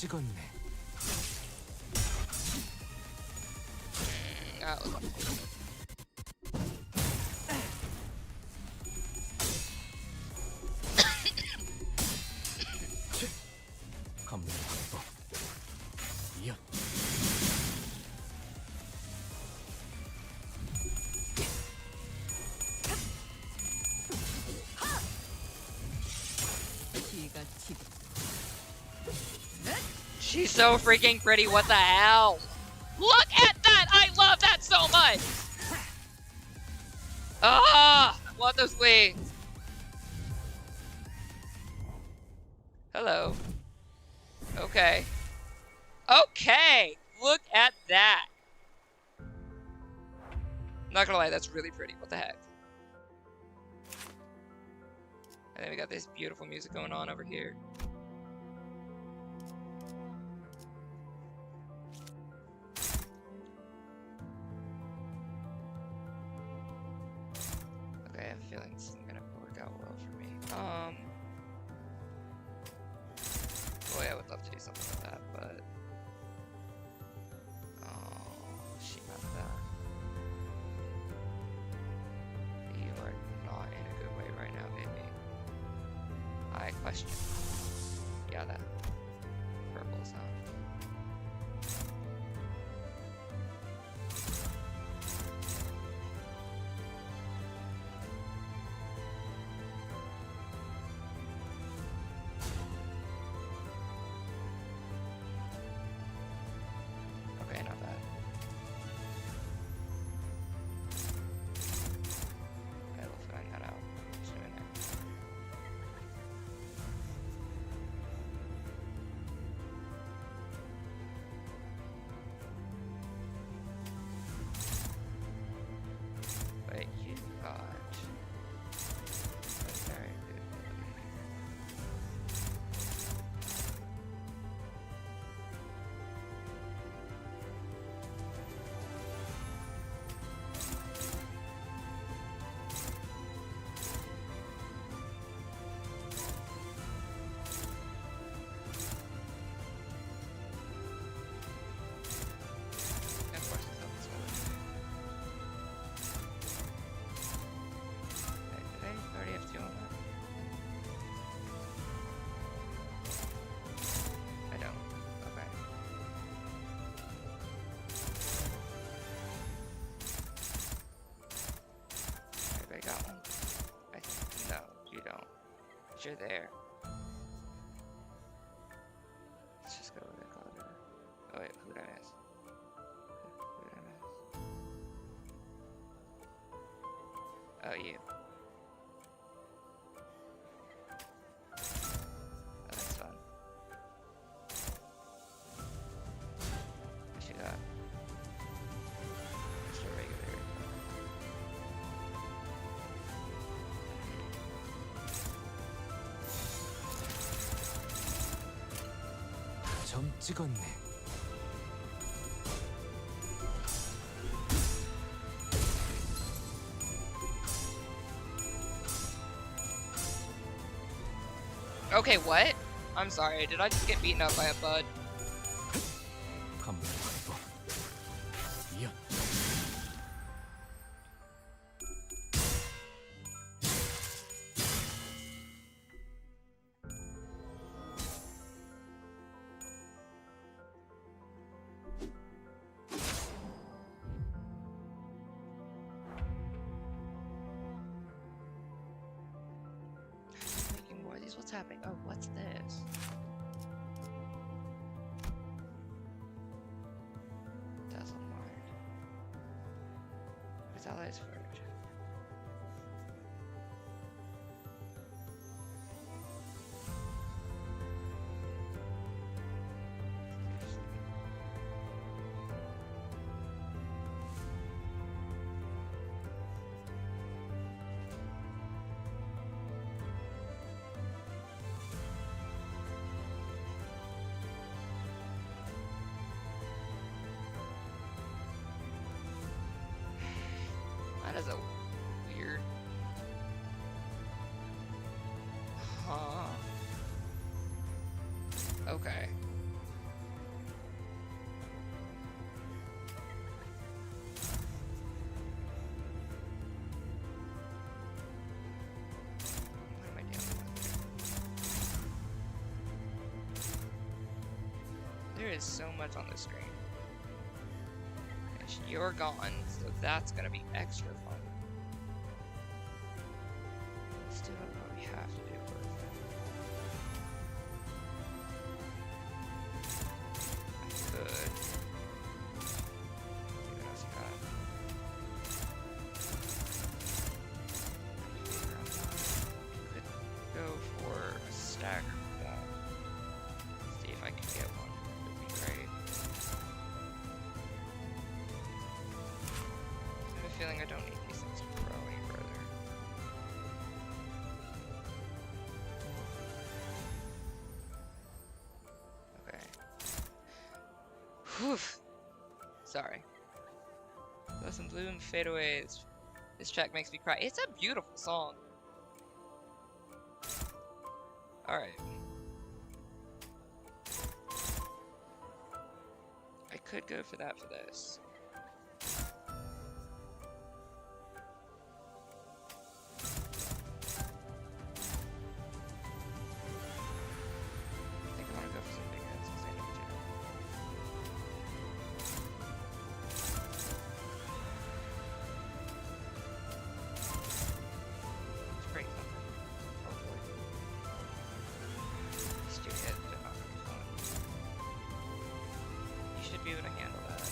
찍었네. That was 감문 확보. 이연. 뒤가 집. She's so freaking pretty. What the hell? Look at that! I love that so much! Ah! I want those wings. Hello. Okay. Okay! Look at that! Not gonna lie, that's really pretty. What the heck? And then we got this beautiful music going on over here. Okay, I have a feeling this isn't gonna work out well for me. Boy, I would love to do something with that, but oh, she meant that. You are not in a good way right now, baby. I question. Yeah, that purple sound. Okay, not bad. Okay, we'll find that out just in a minute. But you got a very good ability. Of course, it's not this way. Did I already have two on that? I don't. Okay. Everybody got one? No, you don't. But you're there. Let's just go with it. Call it a... Oh wait, who did I miss? Who did I miss? Oh, you. Oh, that's fun. What you got? Just a regular. 점 찍었네. Okay, what? I'm sorry, did I just get beaten up by a bud? 감문 확보. 이연. Making more of these. What's happening? Oh, what's this? Dazzle Mart. It's allies for that is a weird. Huh. Okay. is so much on the screen. And you're gone, so that's gonna be extra fun. Let's do what we have to do first. I could. What else you got? Could go for a stagger with that. See if I can get one. It would be great. I have a feeling I don't need these things to grow any further. Okay. Whew. Sorry. Let some bloom fade away. This track makes me cry. It's a beautiful song. Alright. I could go for that for this. I think I want to go for some big heads because I need to. Let's break something. Hopefully. These two hits are not going to be fun. You should be able to handle that.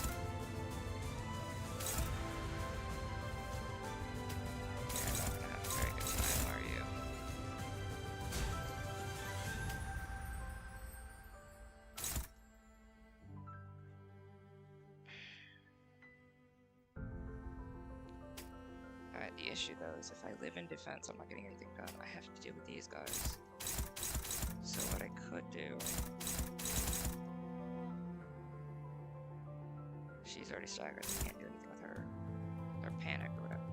You're not going to have a very good time, are you? Alright, the issue though is if I live in defense, I'm not getting anything done. I have to deal with these guys. So what I could do... She's already staggered, so I can't do anything with her. Or panicked or whatever.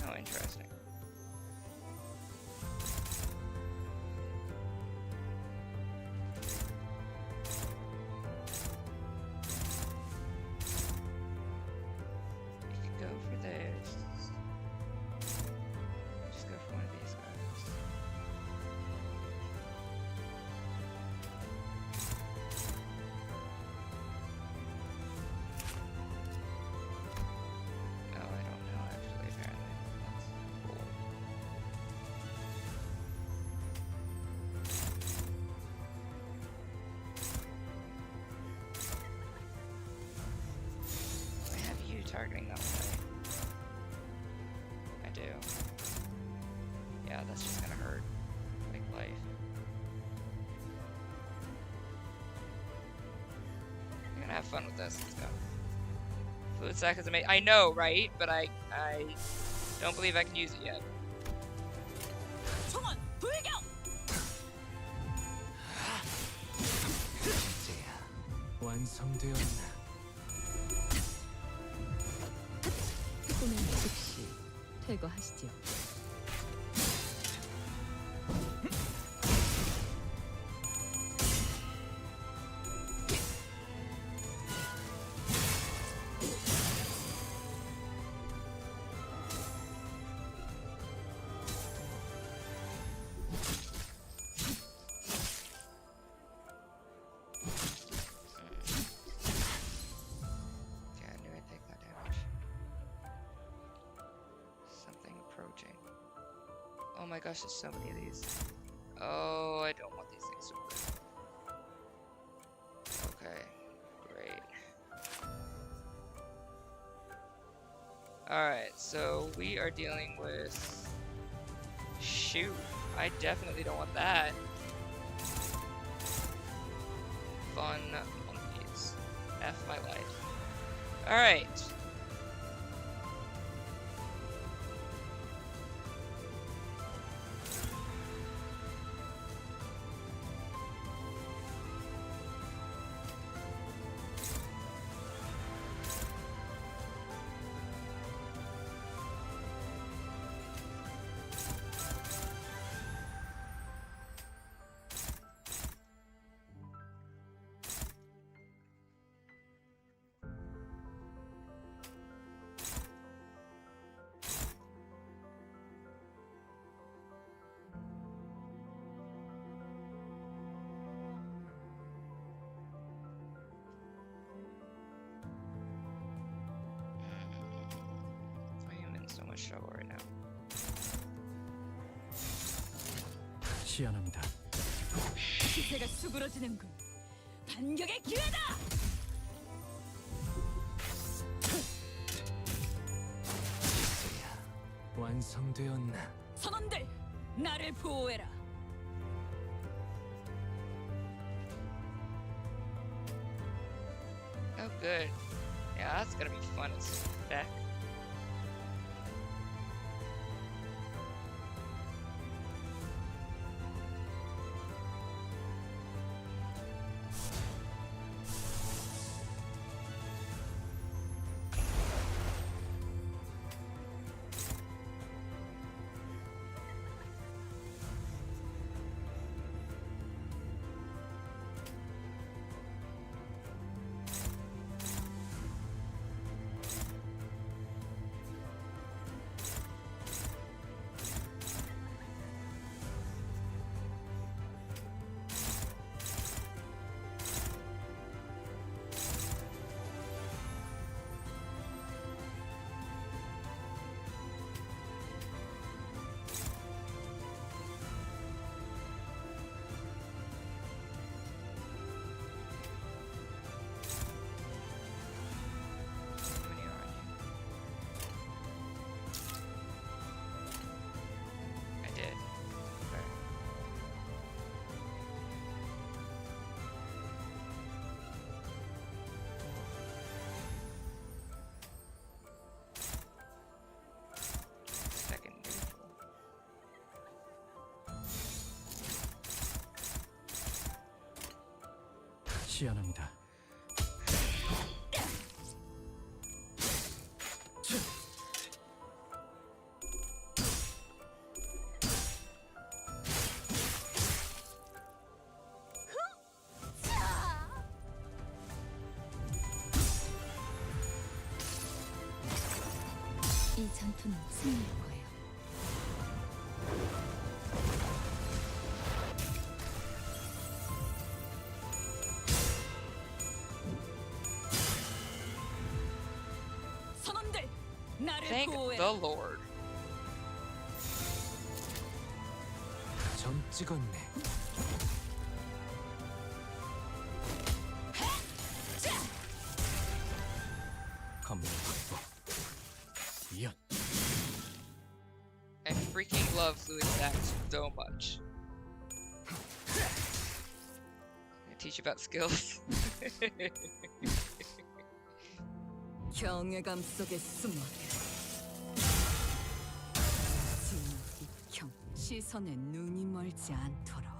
Oh, interesting. You could go for this. Just go for one of these guys. Oh, I don't know actually, apparently. That's cool. I have you targeting that way. I do. Yeah, that's just gonna hurt. Like life. I'm gonna have fun with this. Let's go. Fluid sack is amazing. I know, right? But I don't believe I can use it yet. 총원 불경! 이제야 완성되었나? 꿈의 즉시 퇴거하시죠. Okay, I knew I'd take that damage. Something approaching. Oh my gosh, there's so many of these. Oh, I don't want these things to break. Okay, great. Alright, so we are dealing with... Shoot, I definitely don't want that. Fun monkeys. F my life. Alright. show right now. 시연합니다. 기세가 수그러지는군. 반격의 기회다. 완성되었나? 선원들, 나를 보호해라. Oh, good. Yeah, that's gonna be fun as heck. How many are on you? I did. Okay. Second neutral. 시연합니다. 이 전투는 승리일 거예요. 선원들, 나를 Thank 보호해라. the Lord. 점 찍었네. 감독 확보. 이연. I freaking love Louis Sax so much. I teach you about skills. 경외감 속에 숨어. 진입형 시선에 눈이 멀지 않도록.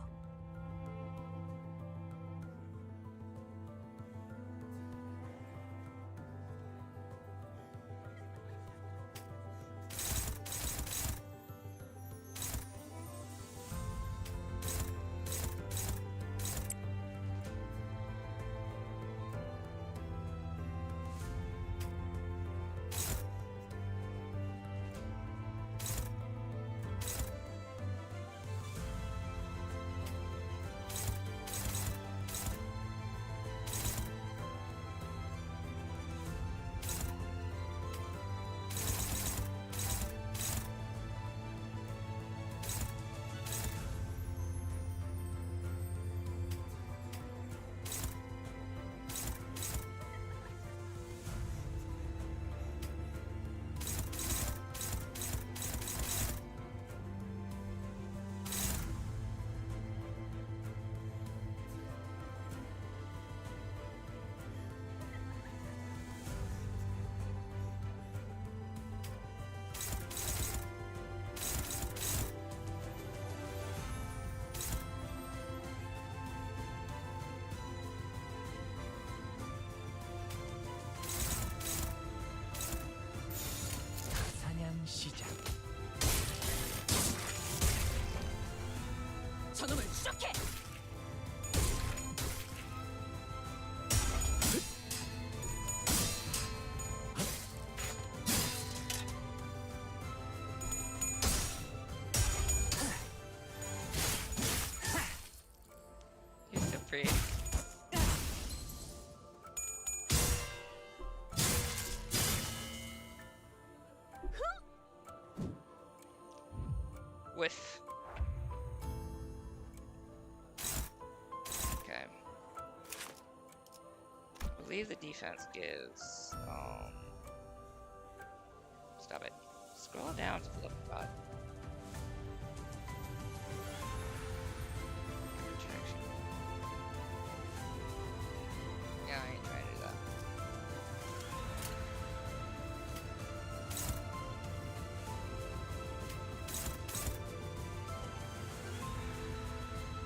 시작. 저놈을 추적해. You're so pretty. believe the defense gives. Stop it. Scroll down to the left spot. Protection. Yeah, I ain't trying to do that.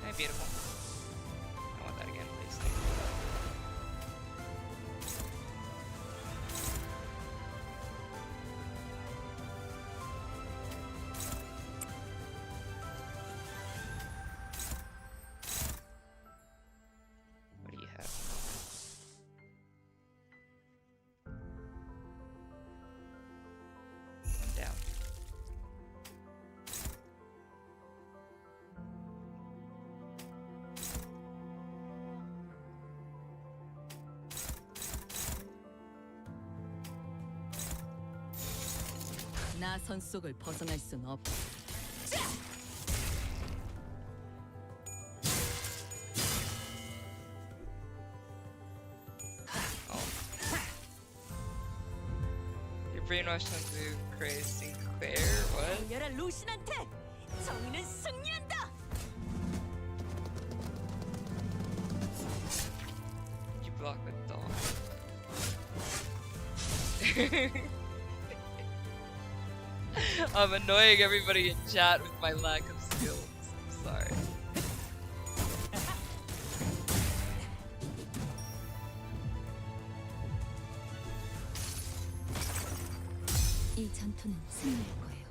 Hey, beautiful. I want that again, please. Thank you. What do you have? I'm down. 나 선 속을 벗어날 순 없. You're brainwashed into Craze Sinclair? What? 열아 루신한테 정의는 승리한다. You block with dog. I'm annoying everybody in chat with my lack of skills. I'm sorry. 이 전투는 승리할 거예요.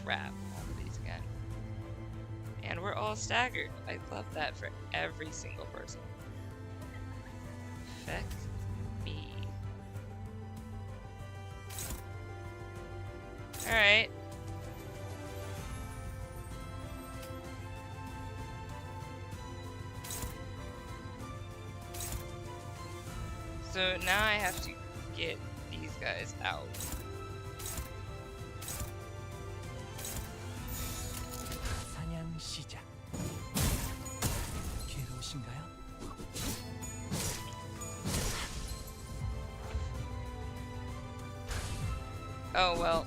Crap, all of these again. And we're all staggered. I love that for every single person. Effect B. Alright. So now I have to get these guys out. 사냥 시작. 괴로우신가요? Oh well.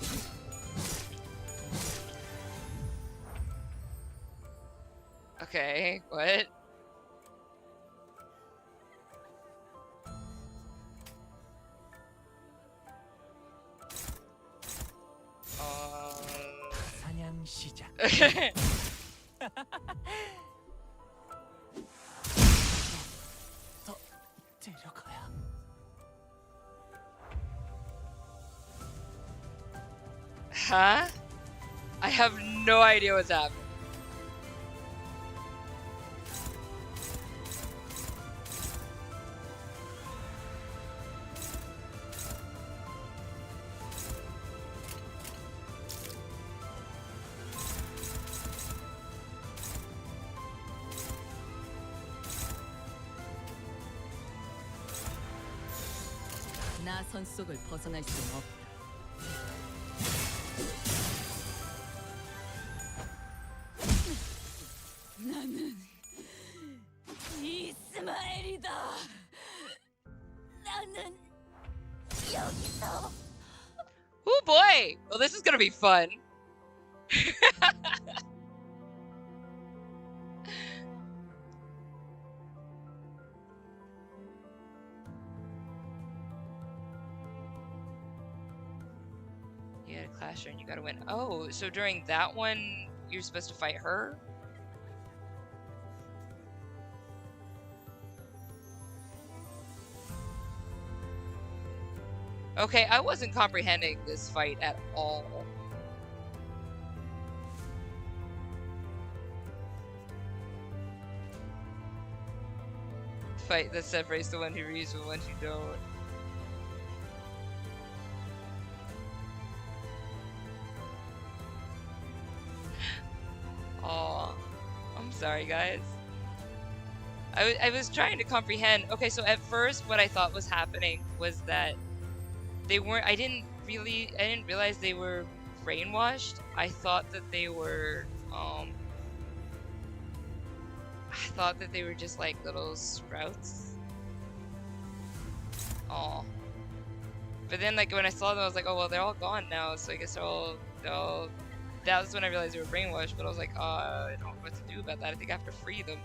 Okay, what? 사냥 시작. Okay. 더 데려가야. Huh? I have no idea what's happening. 나 선 속을 벗어날 순 없다. 나는 이스마엘이다. 나는 여기서. Oh boy! Well, this is gonna be fun. You had a clasher and you gotta win. Oh, so during that one, you're supposed to fight her? Okay, I wasn't comprehending this fight at all. Fight that separates the one who reads from the one who don't. Aw, I'm sorry, guys. I was trying to comprehend. Okay, so at first, what I thought was happening was that they weren't. I didn't realize they were brainwashed. I thought that they were just like little sprouts. Oh. But then like when I saw them, I was like, oh well, they're all gone now, so I guess they're all that was when I realized they were brainwashed, but I was like, I don't know what to do about that. I think I have to free them.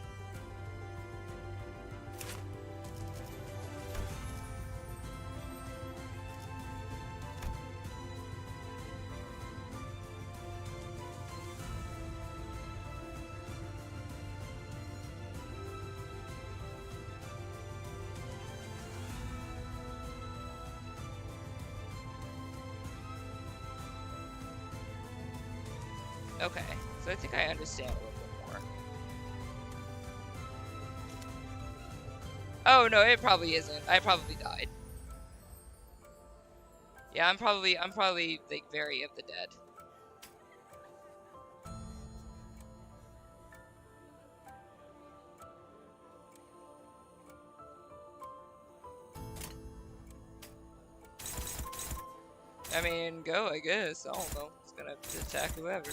Okay, so I think I understand a little bit more. Oh no, it probably isn't. I probably died. Yeah, I'm probably like very of the dead. I mean, go, I guess. I don't know. It's gonna attack whoever.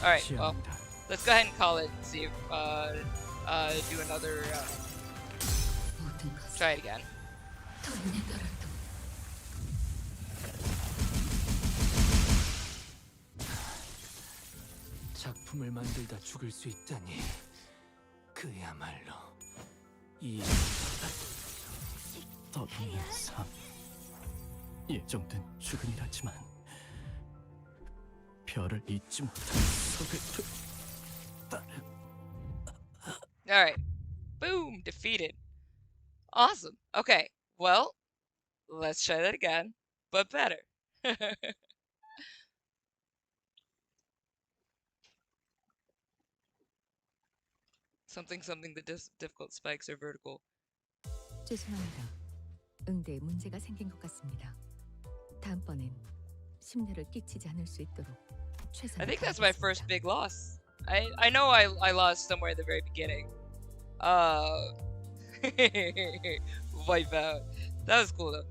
Alright, well, let's go ahead and call it and see if, do another, try it again. 작품을 만들다 죽을 수 있다니 그야말로 이 더빙의 삶. 예정된 죽음이라지만 별을 잊지 못한 속을 Alright. Boom! Defeated. Awesome. Okay. Well, let's try that again, but better. something the difficult spikes are vertical. 죄송합니다. 응대에 문제가 생긴 것 같습니다. 다음번엔 심려를 끼치지 않을 수 있도록 최선을 I think that's my first big loss. I know I lost somewhere at the very beginning. Wipe out. That was cool though.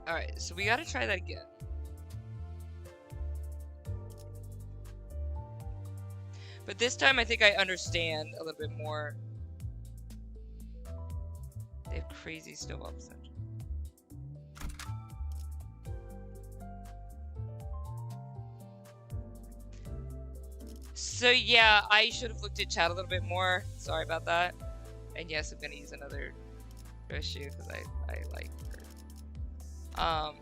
Alright, so we gotta try that again. But this time I think I understand a little bit more. They have crazy snowball percentage. So yeah, I should have looked at chat a little bit more. Sorry about that. And yes, I'm gonna use another shoe because I like her.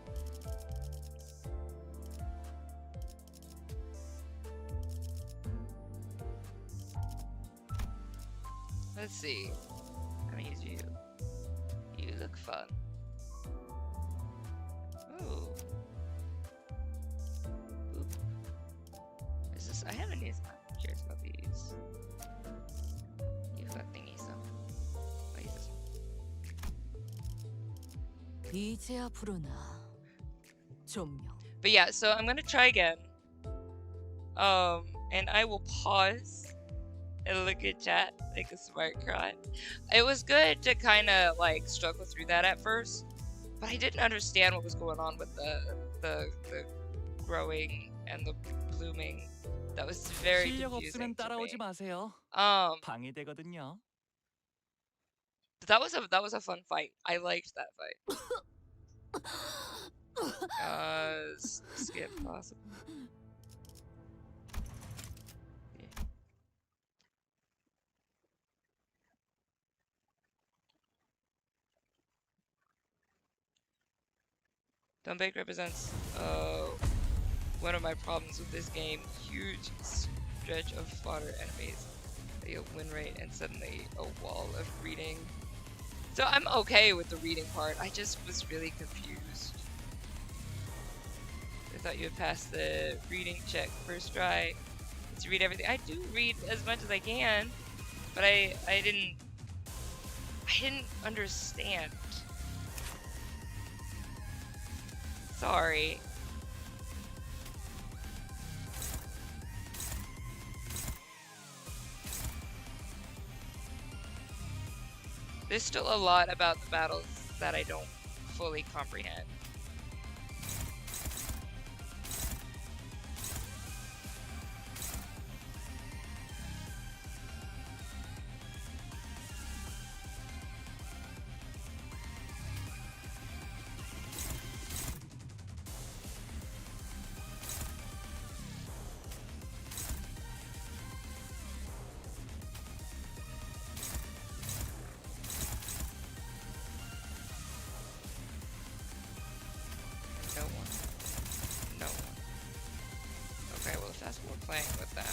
Let's see. I'm gonna use you. You look fun. Ooh. Boop. Is this? I haven't used. I'm curious about these. You've got thingies though. I'll use this one. 이제야 부르나. 조명. But yeah, so I'm gonna try again. And I will pause and look at chat like a smart Chron. It was good to kind of like struggle through that at first, but I didn't understand what was going on with the growing and the blooming. That was very confusing to me. 방해되거든요. But that was a fun fight. I liked that fight. Skip possible. Dumbake represents one of my problems with this game. Huge stretch of fodder enemies. A win rate and suddenly a wall of reading. So I'm okay with the reading part. I just was really confused. I thought you would pass the reading check first try. To read everything. I do read as much as I can, but I didn't understand. Sorry. There's still a lot about the battles that I don't fully comprehend. We're playing with them.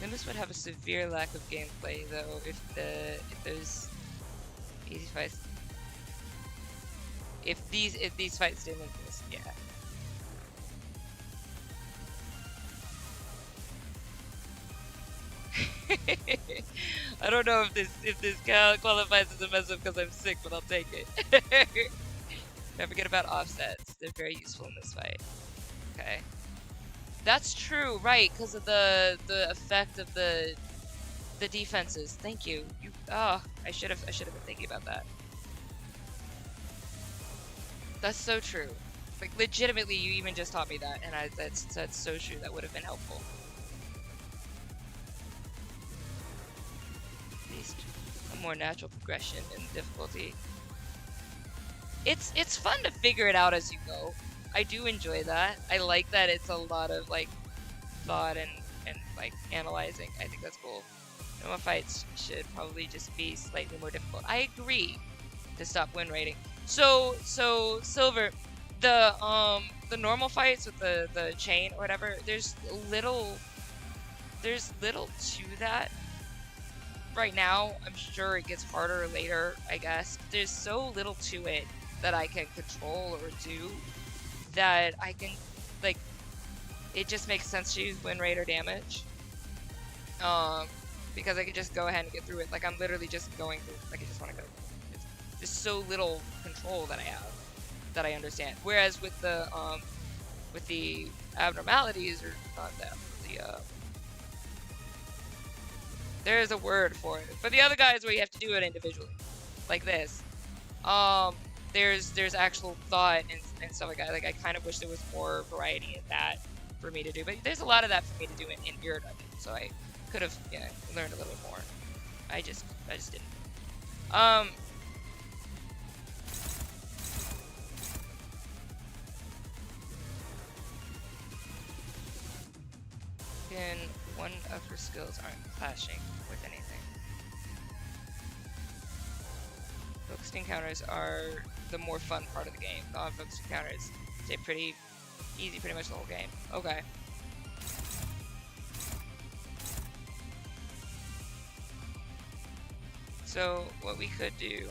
Limbus would have a severe lack of gameplay though if those easy fights if these fights didn't exist, yeah. I don't know if this qualifies as a mess up because I'm sick, but I'll take it. Don't forget about offsets. They're very useful in this fight. Okay. That's true, right? Because of the effect of the defenses. Thank you. I should have been thinking about that. That's so true. Like legitimately, you even just taught me that, and that's so true. That would have been helpful. At least a more natural progression in difficulty. It's fun to figure it out as you go. I do enjoy that. I like that it's a lot of like thought and like analyzing. I think that's cool. Normal fights should probably just be slightly more difficult. I agree to stop win rating. So Silver, the normal fights with the chain or whatever, there's little to that. Right now, I'm sure it gets harder later, I guess. There's so little to it that I can control or do that I can, like, it just makes sense to use win rate or damage. Because I can just go ahead and get through it. Like, I'm literally just going through, like, I just want to go. It's just so little control that I have, that I understand. Whereas with the abnormalities, or not that, there is a word for it. For the other guys where you have to do it individually, like this, there's actual thought and stuff like that. Like I kind of wish there was more variety in that for me to do, but there's a lot of that for me to do in Mirror Dungeon. So I could have learned a little bit more. I just didn't. Then one of her skills aren't clashing with anything. Focused encounters are the more fun part of the game. Non-focused encounters stay pretty easy pretty much the whole game. Okay. So what we could do,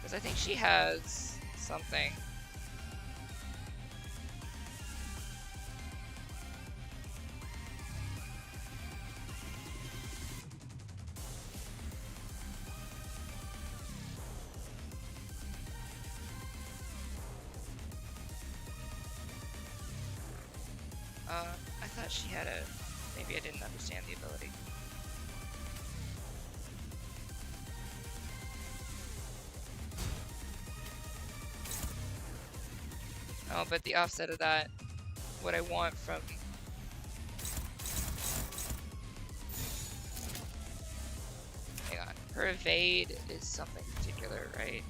because I think she has something. I thought she had a... Maybe I didn't understand the ability. Oh, but the offset of that, what I want from... Hang on. Her evade is something particular, right?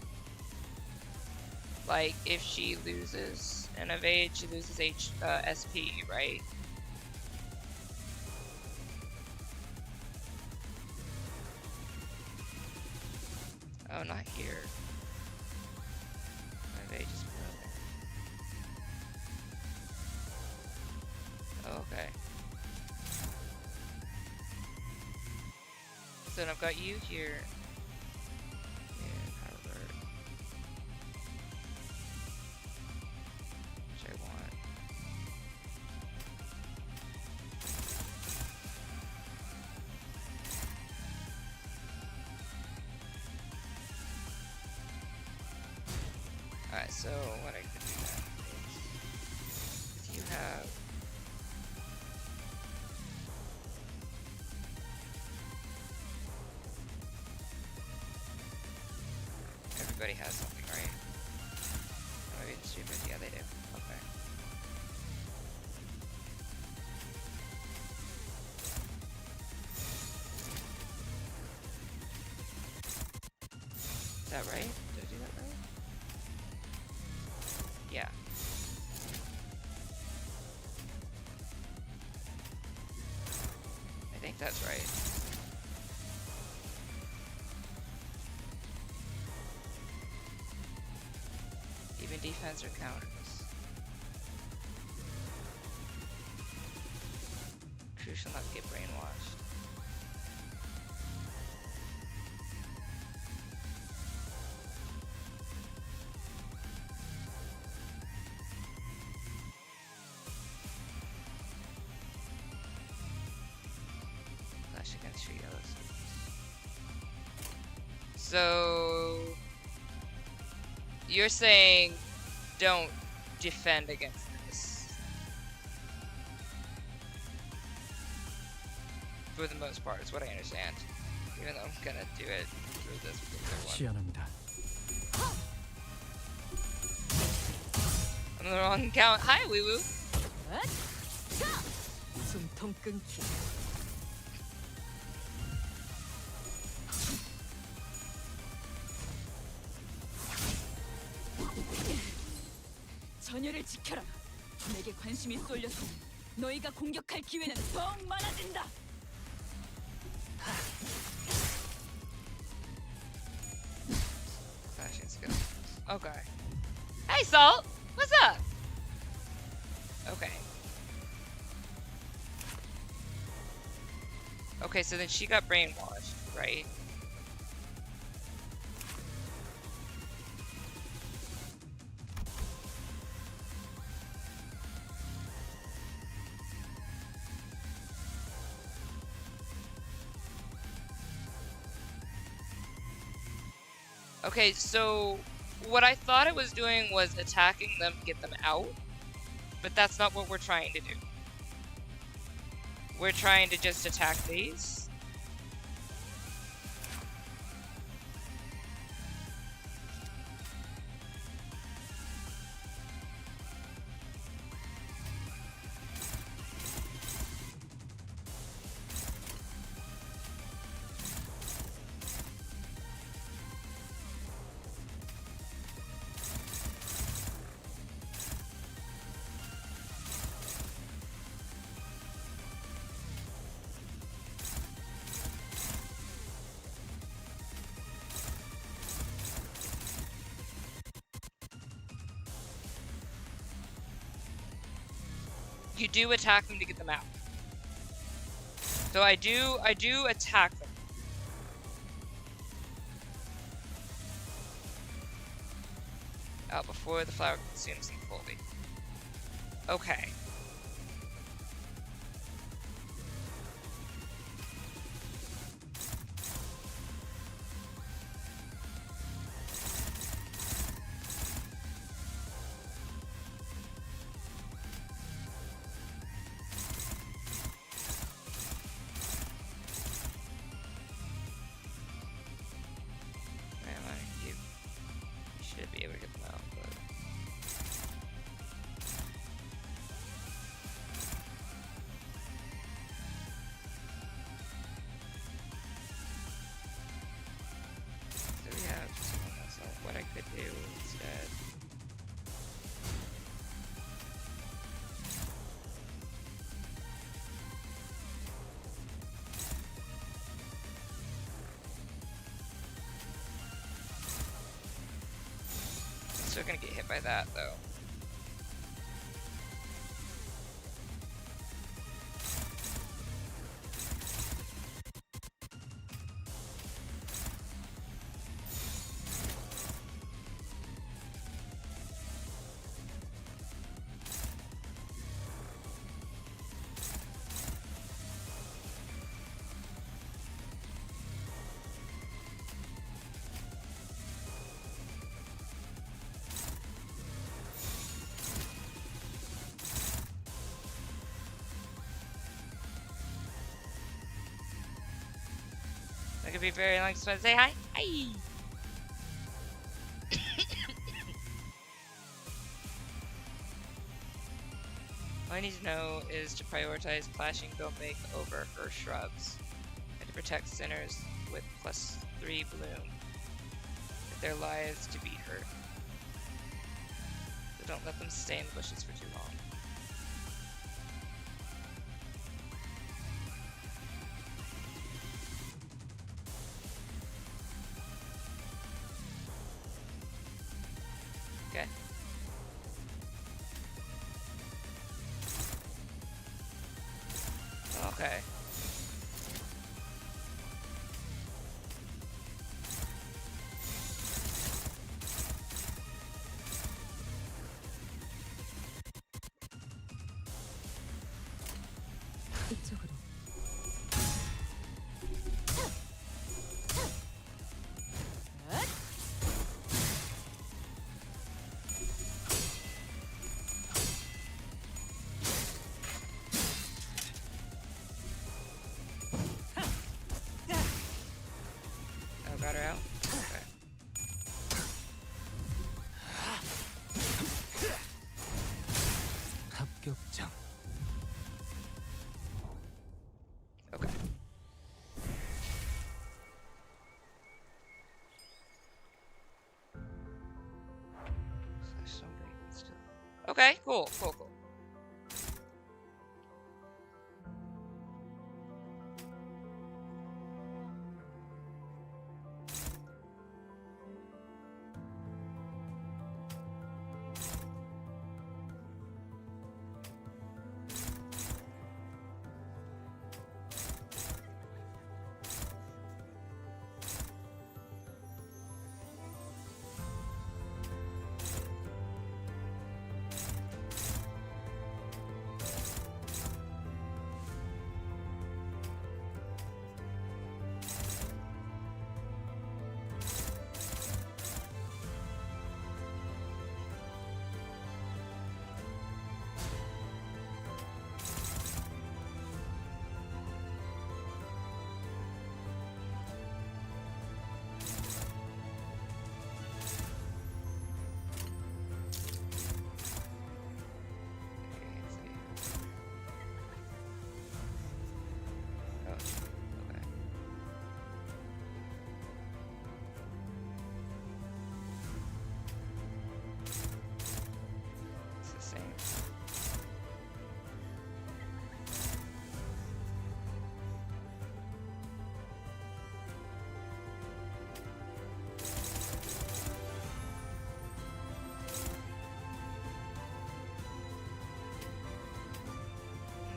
Like, if she loses an evade, she loses SP, right? Oh, not here. My evade just put there. Oh, okay. So then I've got you here. Alright, so what I could do then is you have everybody has something, right? Am I being stupid? Yeah, they do. Okay. Is that right? Did I do that right? Yeah. I think that's right. Even defense or counters. Crucial not to get brainwashed. Against your yellow students. So you're saying don't defend against this for the most part is what I understand. Even though I'm gonna do it through this particular one. I'm the wrong count. Hi, woo woo. 숨통 끊기. 전열을 지켜라. 내게 관심이 쏠렸으니 너희가 공격할 기회는 더욱 많아진다. Fashion skill. Okay. Hey, Salt. What's up? Okay. Okay, so then she got brainwashed, right? Okay, so what I thought it was doing was attacking them to get them out, but that's not what we're trying to do. We're trying to just attack these. You do attack them to get them out. So I do attack them. Out before the flower consumes them fully. Okay. still gonna get hit by that though. That could be very long. Just want to say hi. Hi. All I need to know is to prioritize clashing don't make over her shrubs, and to protect sinners with +3 bloom. If their lives to beat her. So don't let them stay in the bushes for too long. Okay. Okay. 이쪽으로. Oh, got her out? Okay. 합격장. Okay. Okay, cool, cool, cool.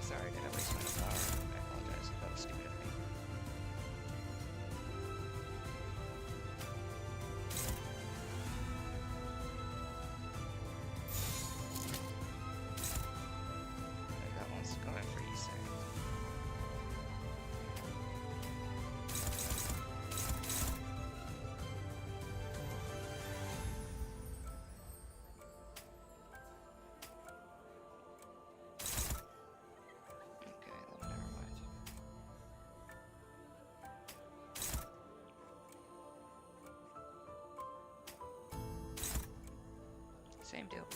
Sorry, did I waste my power? I apologize. That was stupid of me. That one's going for Easter. Same deal.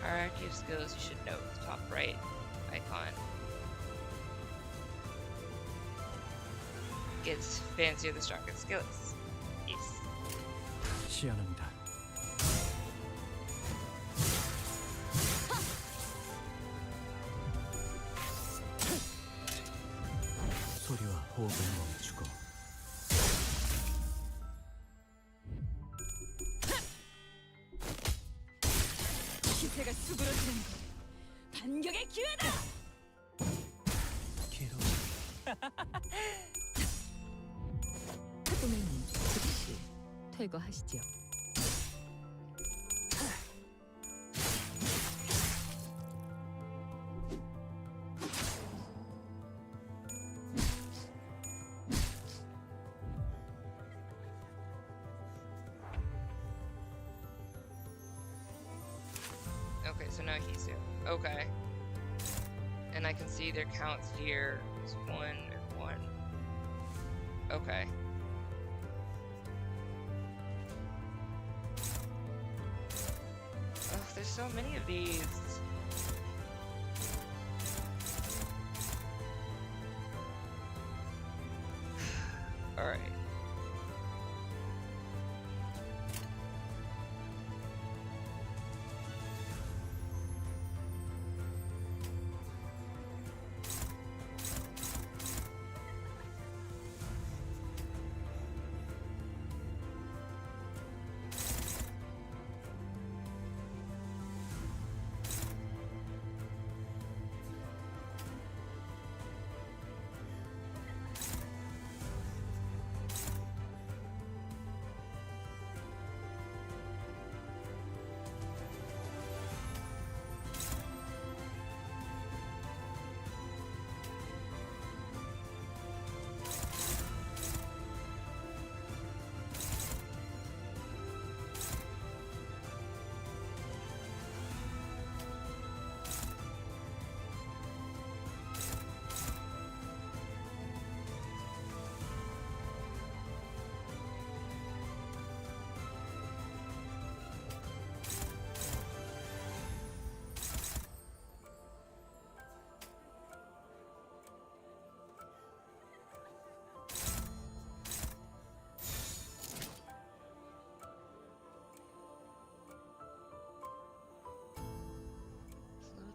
Hierarchy of skills, you should note the top right icon. gets fancier the stronger the skill is. Yes. 시연합니다. 소리와 호흡을 멈추고 기세가 수그러지는 반격의 기회다. 꼬맹이 즉시 퇴거하시죠. Okay, so now he's here. Okay. And I can see their counts here. It's 1 and 1. Okay. Oh, there's so many of these. Alright.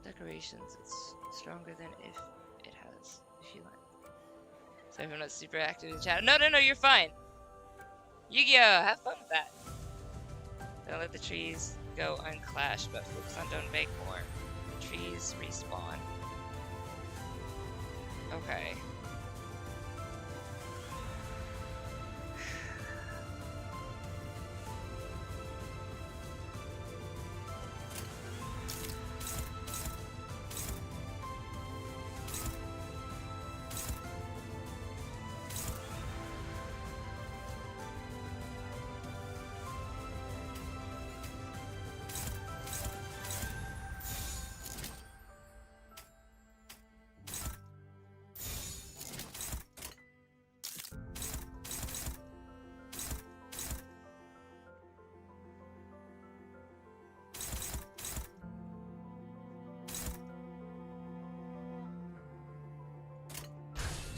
Decorations, it's stronger than if it has, if you like. So everyone that's super active in the chat. No, you're fine. Yu-Gi-Oh! Have fun with that. Don't let the trees go unclashed, but focus on don't make more. The trees respawn. Okay.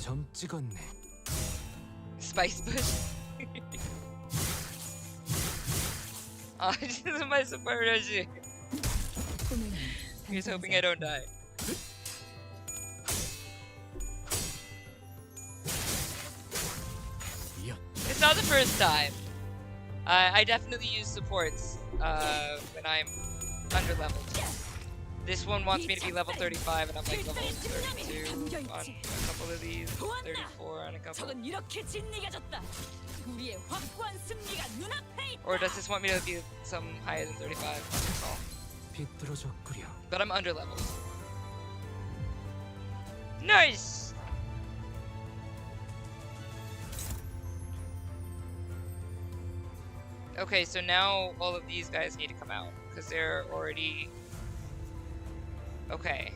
점 찍었네. Spice bush. Ah, this is my support Reggie. He's hoping I don't die. It's not the first time. I definitely use supports when I'm under leveled. This one wants me to be level 35 and I'm like level 32 on a couple of these, 34 on a couple. Or does this want me to be some higher than 35? 비뚤어졌구려. But I'm under leveled. Nice! Okay, so now all of these guys need to come out because they're already... Okay.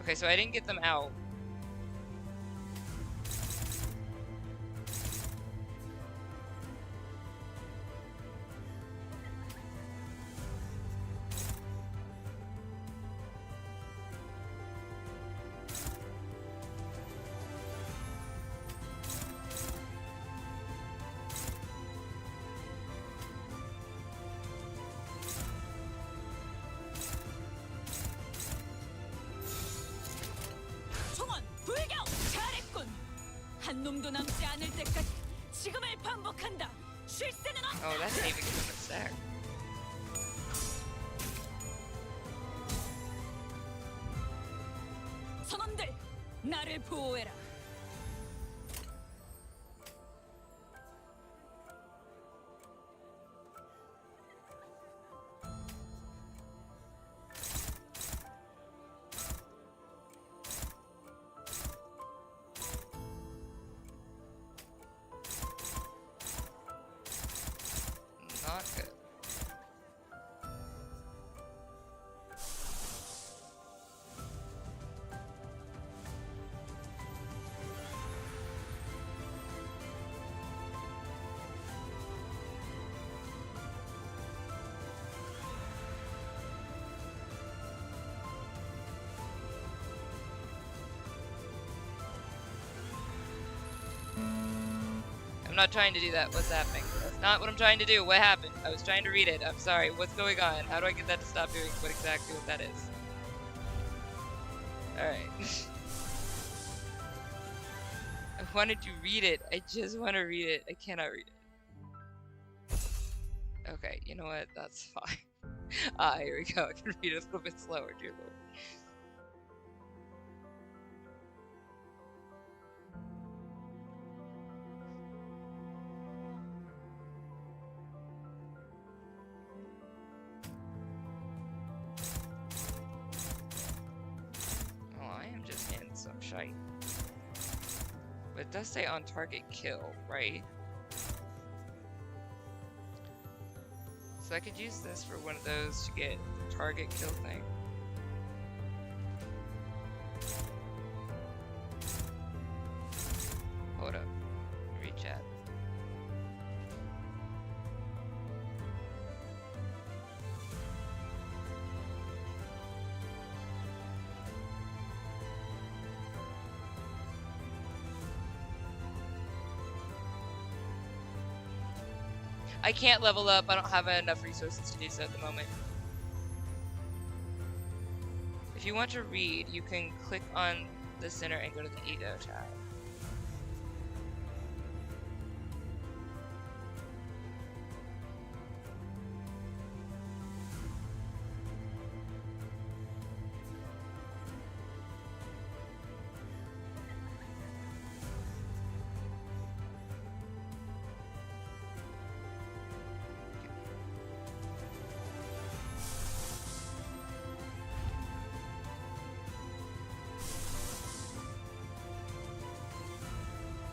Okay, so I didn't get them out. 한 놈도 남지 않을 때까지 지금을 반복한다. 쉴 새는 없다. Oh, that didn't even give him a stack. 선원들, 나를 보호해라. Not good. I'm not trying to do that. What's happening? That's not what I'm trying to do. What happened? I was trying to read it. I'm sorry. What's going on? How do I get that to stop doing exactly what that is? Alright. I wanted to read it. I just want to read it. I cannot read it. Okay, you know what? That's fine. Here we go. I can read it a little bit slower, dear lord. Some shite. But it does say on target kill, right? So I could use this for one of those to get the target kill thing. Hold up. Read chat. I can't level up. I don't have enough resources to do so at the moment. If you want to read, you can click on the center and go to the ego tab.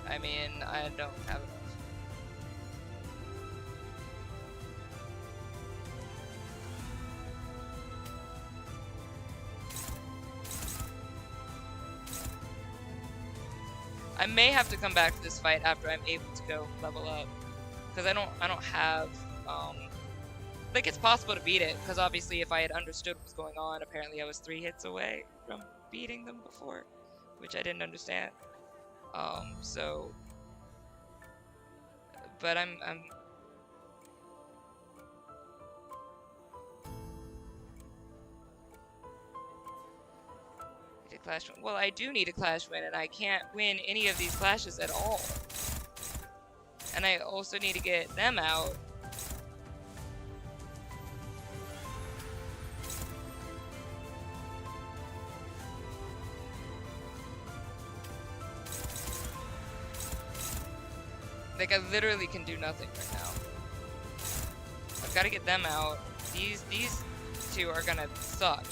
I mean, I don't have enough. I may have to come back to this fight after I'm able to go level up, because I don't have like it's possible to beat it, because obviously if I had understood what was going on, apparently I was 3 hits away from beating them before, which I didn't understand. So, but I'm need a clash win. Well, I do need a clash win, and I can't win any of these clashes at all. And I also need to get them out. Like, I literally can do nothing right now. I've got to get them out. These two are gonna suck.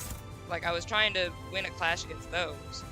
Like, I was trying to win a clash against those.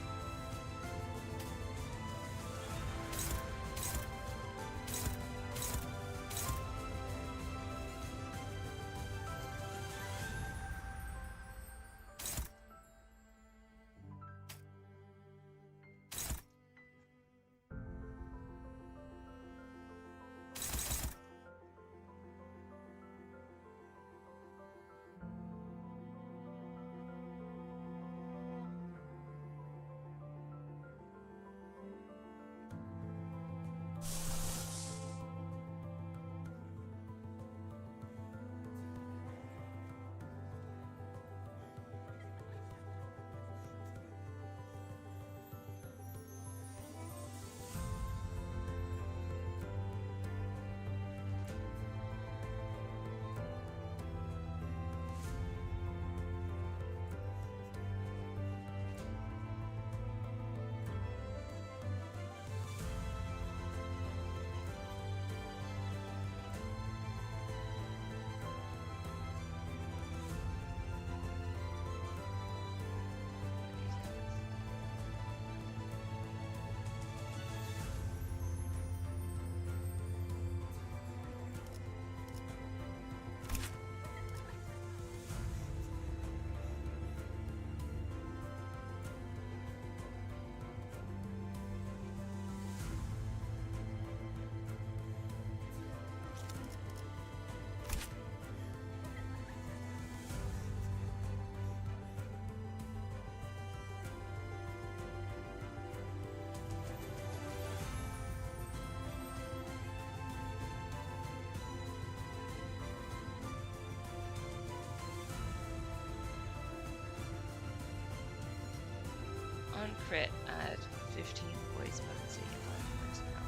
crit at 15 poise potency and 5 points now.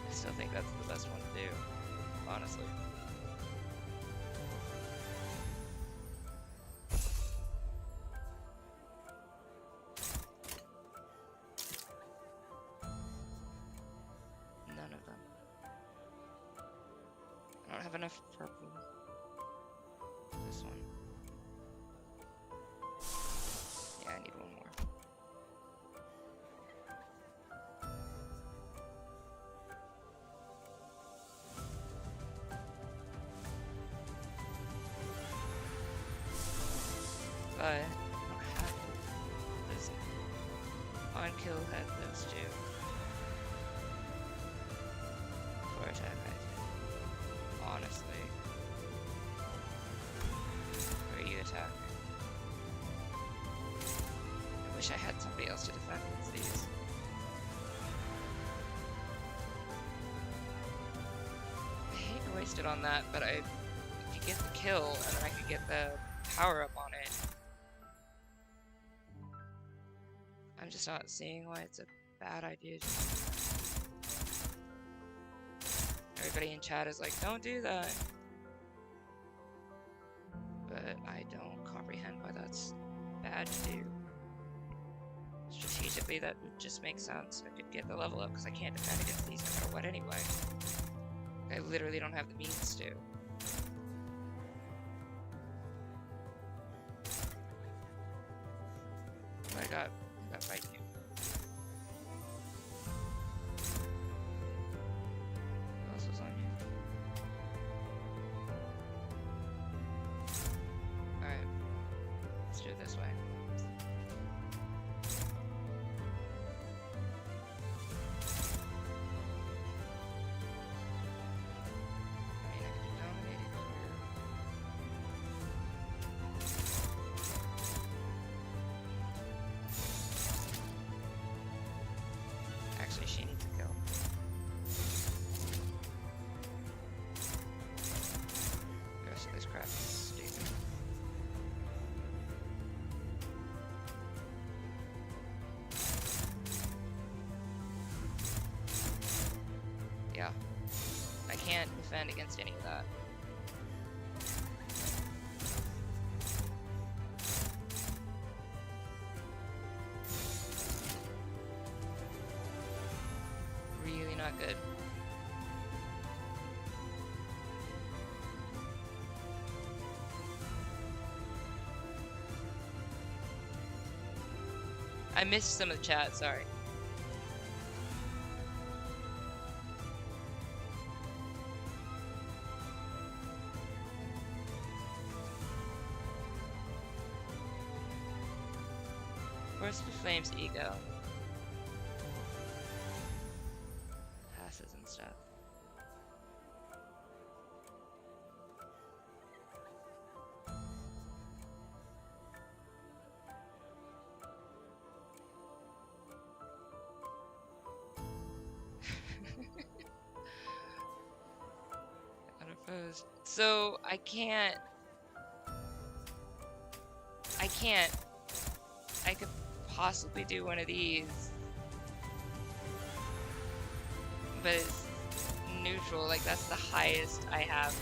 I still think that's the best one to do, honestly. None of them. I don't have enough purple. This one. Yeah, I need one more. But I don't have this. On kill had those two. For attack, I think. Honestly. Where you attack. I wish I had somebody else to defend against these. I hate to waste it on that, but if you get the kill, and then I could get the power up on it. I'm just not seeing why it's a bad idea. Everybody in chat is like, don't do that. But I don't comprehend why that's bad to do. Strategically, that would just make sense. I could get the level up because I can't defend against these no matter what anyway. I literally don't have the means to. I got right here. What else was on you? Alright. Let's do it this way. I mean, I could do dominating here. Actually, she needs to kill. The rest of this crap is stupid. Yeah. I can't defend against any of that. Really not good. I missed some of the chat, sorry. Where's the Flame's ego? Passes and stuff. Unopposed. So I can't. I could possibly do one of these, but it's neutral. Like that's the highest I have,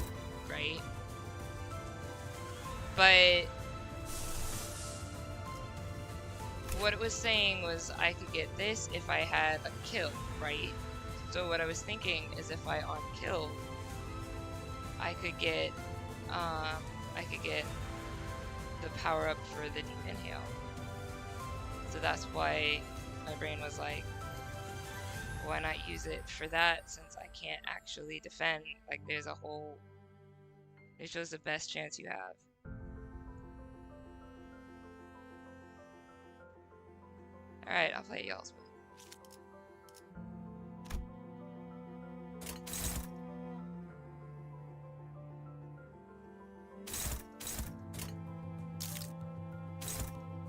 right? But what it was saying was I could get this if I had a kill, right? So what I was thinking is if I on kill, I could get the power up for the deep inhale. So that's why my brain was like, why not use it for that since I can't actually defend? Like there's a whole, it shows the best chance you have. Alright, I'll play y'all's way.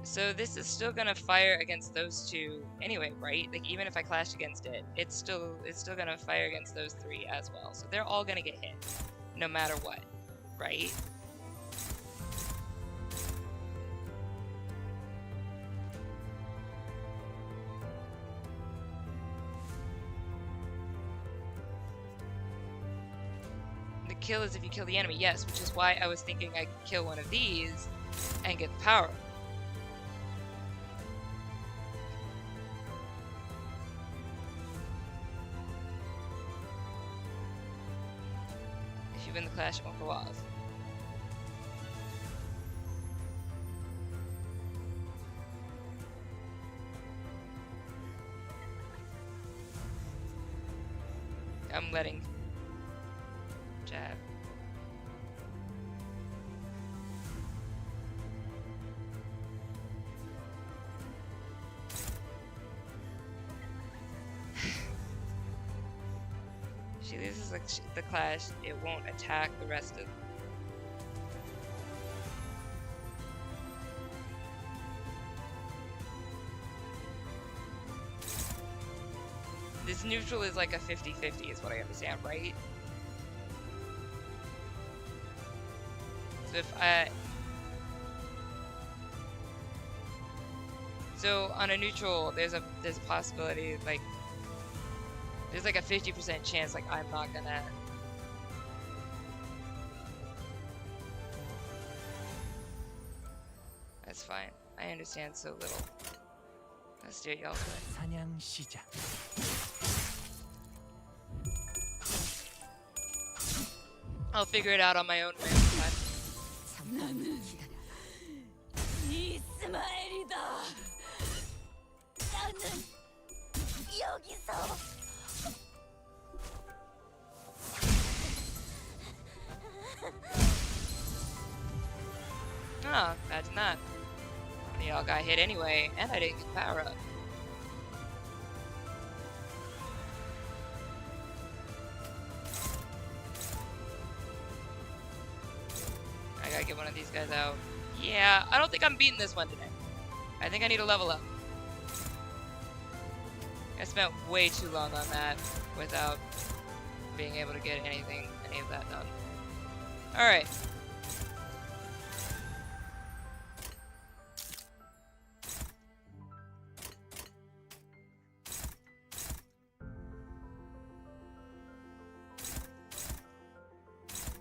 So this is still gonna fire against those two anyway, right? Like even if I clashed against it, it's still gonna fire against those three as well. So they're all gonna get hit. no matter what, right? The kill is if you kill the enemy, yes, which is why I was thinking I could kill one of these and get the power. If you win the clash, it won't go off. I'm letting jab. She loses the clash, it won't attack the rest of. This neutral is like a 50-50 is what I understand, right? So if I... So on a neutral, there's a possibility, like... There's like a 50% chance, like, I'm not gonna... That's fine. I understand so little. Let's do it y'all's way. 사냥 시작. I'll figure it out on my own way. 나는 이스마엘이다. 나는 여기서. Ah, imagine that. They all got hit anyway, and I didn't get power up. I gotta get one of these guys out. Yeah, I don't think I'm beating this one today. I think I need to level up. I spent way too long on that without being able to get any of that done. Alright.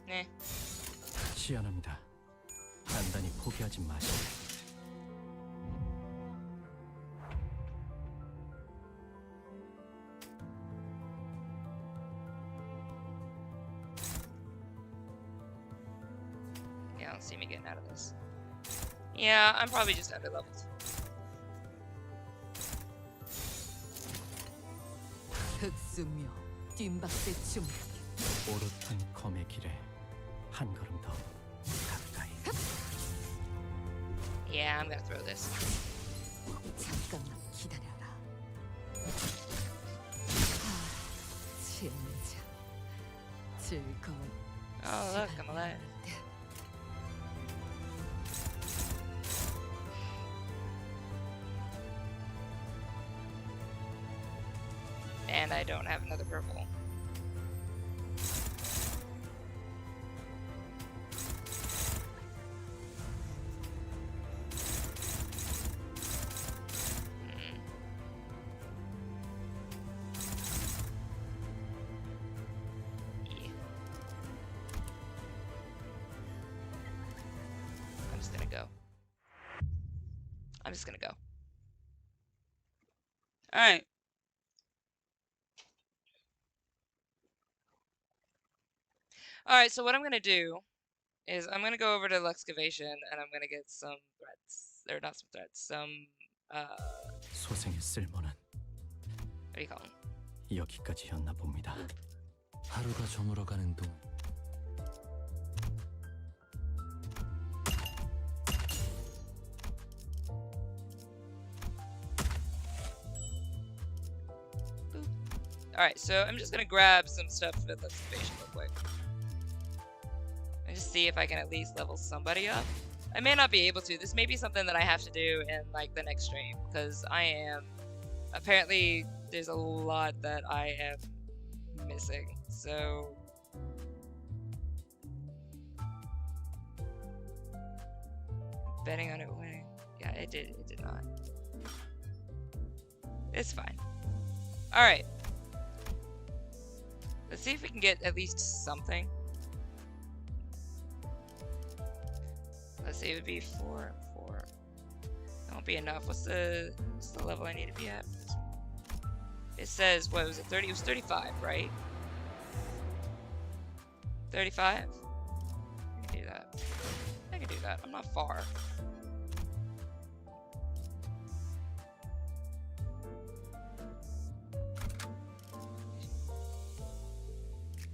네. 시연합니다. 단단히 포기하지 마시오. Yeah, I don't see me getting out of this. Yeah, I'm probably just under leveled. 흑수묘 뒷박대 춤. 오롯한 검의 길에 한 걸음 더 가까이. Yeah, I'm gonna throw this. 잠깐만 기다려라. 진짜 즐거운. Oh, look, I'm alive. And I don't have another purple. I'm just gonna go. Alright. Alright, so what I'm gonna do is I'm gonna go over to Luxcavation and I'm gonna get some threats. Or not some threats, some 소생의 쓸모는 what do you call them? 여기까지였나 봅니다. 하루가 저물어가는 동안 Alright, so I'm just gonna grab some stuff with Luxcavation real quick. And just see if I can at least level somebody up. I may not be able to. This may be something that I have to do in like the next stream. Because I am... Apparently there's a lot that I am missing. So... betting on it winning. Yeah, it did. It did not. It's fine. All right. Let's see if we can get at least something. Let's see. It would be 4. That won't be enough. What's the level I need to be at? It says, what was it? 30. It was 35, right? 35. I can do that. I can do that. I'm not far.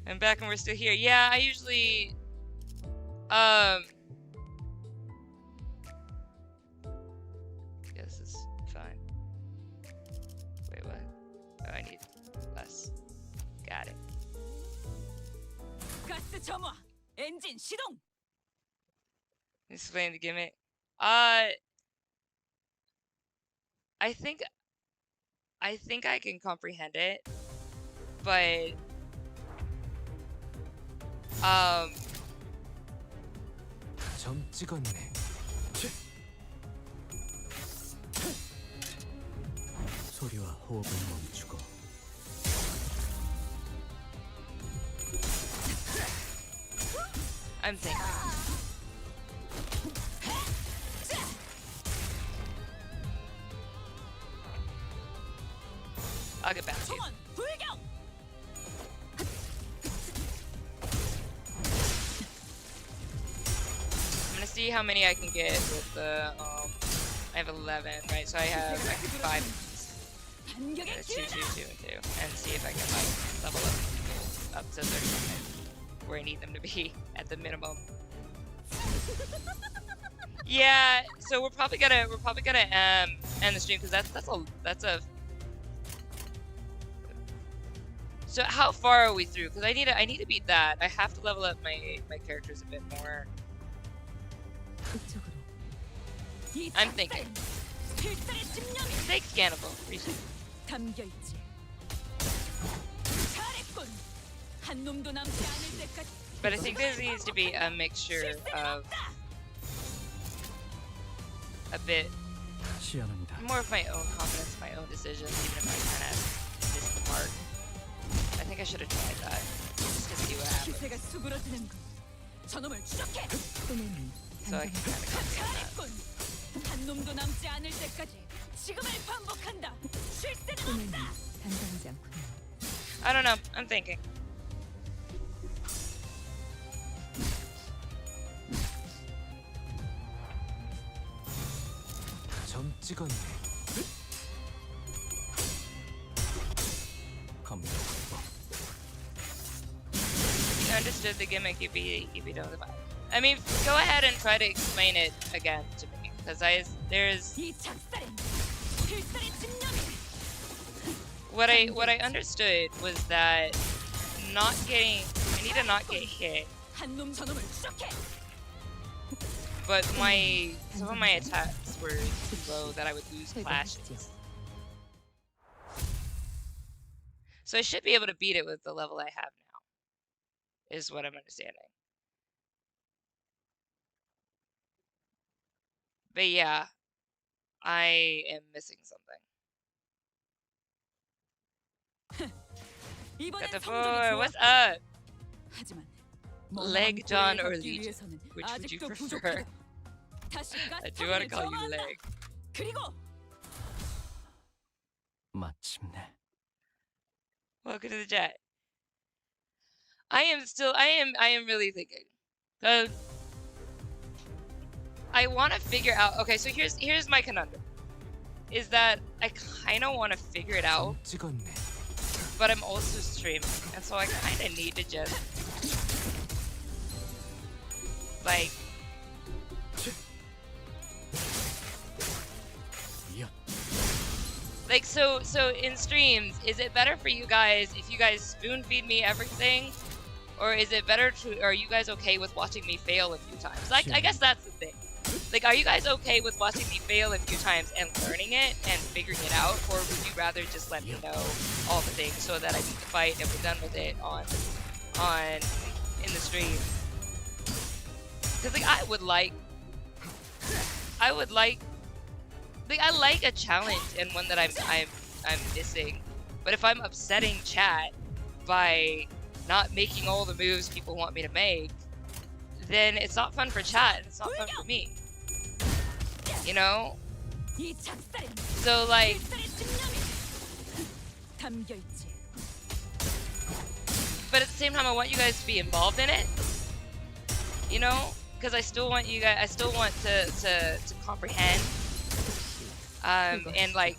I'm back and we're still here. Yeah, I usually yeah, this is fine. Wait, what? Oh, I need less. Got it. 가스 점화. 엔진 시동. Explain the gimmick. I think I can comprehend it, but 점 찍었네. 소리와 호흡을 멈추고 I'm thinking. I'll get back to you. 총원 불경. I'm gonna see how many I can get with the I have 11, right? So I have 5. 반격의 2, 2, 기회다. 2, and 2, and see if I can like level up to 35, where I need them to be at the minimum. Yeah, so we're probably gonna end the stream because that's a. So how far are we through? Because I need to beat that. I have to level up my characters a bit more. I'm thinking. Thanks, Cannibal. Appreciate it. 담겨 있지. 잘했군. 한 놈도 남지 않을 때까지. But I think there needs to be a mixture of a bit 시연합니다. more of my own confidence, my own decisions, even if I kind of missed the mark. I think I should have tried that just to see what happens. 기세가 수그러지는군. 저놈을 추적해. So I can kind of copy on that. 잘했군. 한 놈도 남지 않을 때까지 지금을 반복한다. 쉴 새는 없다. 단단하지 않군요. I don't know. I'm thinking. 점 찍었네. 검도 If you understood the gimmick, you'd be done with it. I mean, go ahead and try to explain it again to me, because there's 이 작살엔 필살의 집념이. what I understood was that I need to not get hit, 한 놈 저놈을 추적해. but some of my attacks were too low that I would lose clashes. So I should be able to beat it with the level I have now, is what I'm understanding. But yeah, I am missing something. Got the 4. What's up? 하지만 Leg, John, or 걷기 Legion? 위해서는 Which would you 아직도 prefer? 부족하다. 다시 I do want to call you 가스통을 Leg. 그리고 마침내. Welcome to the chat. I am really thinking. I want to figure out. Okay, so here's my conundrum. Is that I kind of want to figure it out, 찍었네. but I'm also streaming, and so I kind of need to just like. Yeah. Like so in streams, is it better for you guys if you guys spoon feed me everything, or is it better are you guys okay with watching me fail a few times? Like I guess that's the thing. Like, are you guys okay with watching me fail a few times and learning it and figuring it out, or would you rather just let me know all the things so that I beat the fight and we're done with it on in the stream? Because like I would like I would like I like a challenge and one that I'm missing. But if I'm upsetting chat by not making all the moves people want me to make, then it's not fun for chat and it's not fun for me. You know? So like, but at the same time I want you guys to be involved in it. You know? Because I still want you guys, I still want to comprehend and to like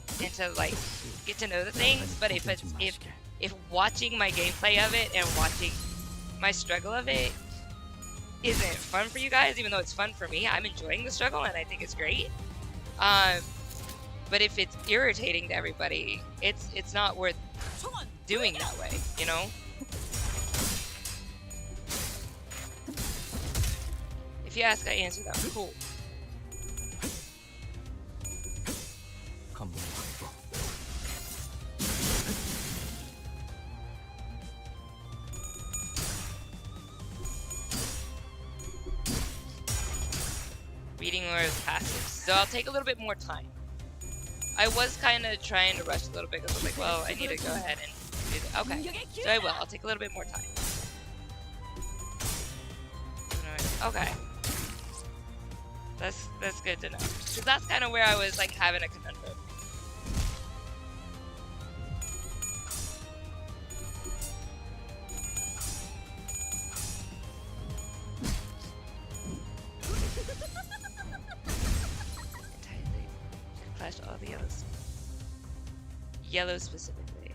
get to know the things. But if watching my gameplay of it and watching my struggle of it isn't fun for you guys, even though it's fun for me, I'm enjoying the struggle and I think it's great. But if it's irritating to everybody, it's not worth doing that way, you know? If you ask, I answer that. Cool. Reading or passive. So I'll take a little bit more time. I was kind of trying to rush a little bit because I was like, well, I need to go ahead and do that. Okay, so I will. I'll take a little bit more time. Okay. That's good to know. Because that's kind of where I was like having a conundrum. Clash all the yellows. Yellow specifically.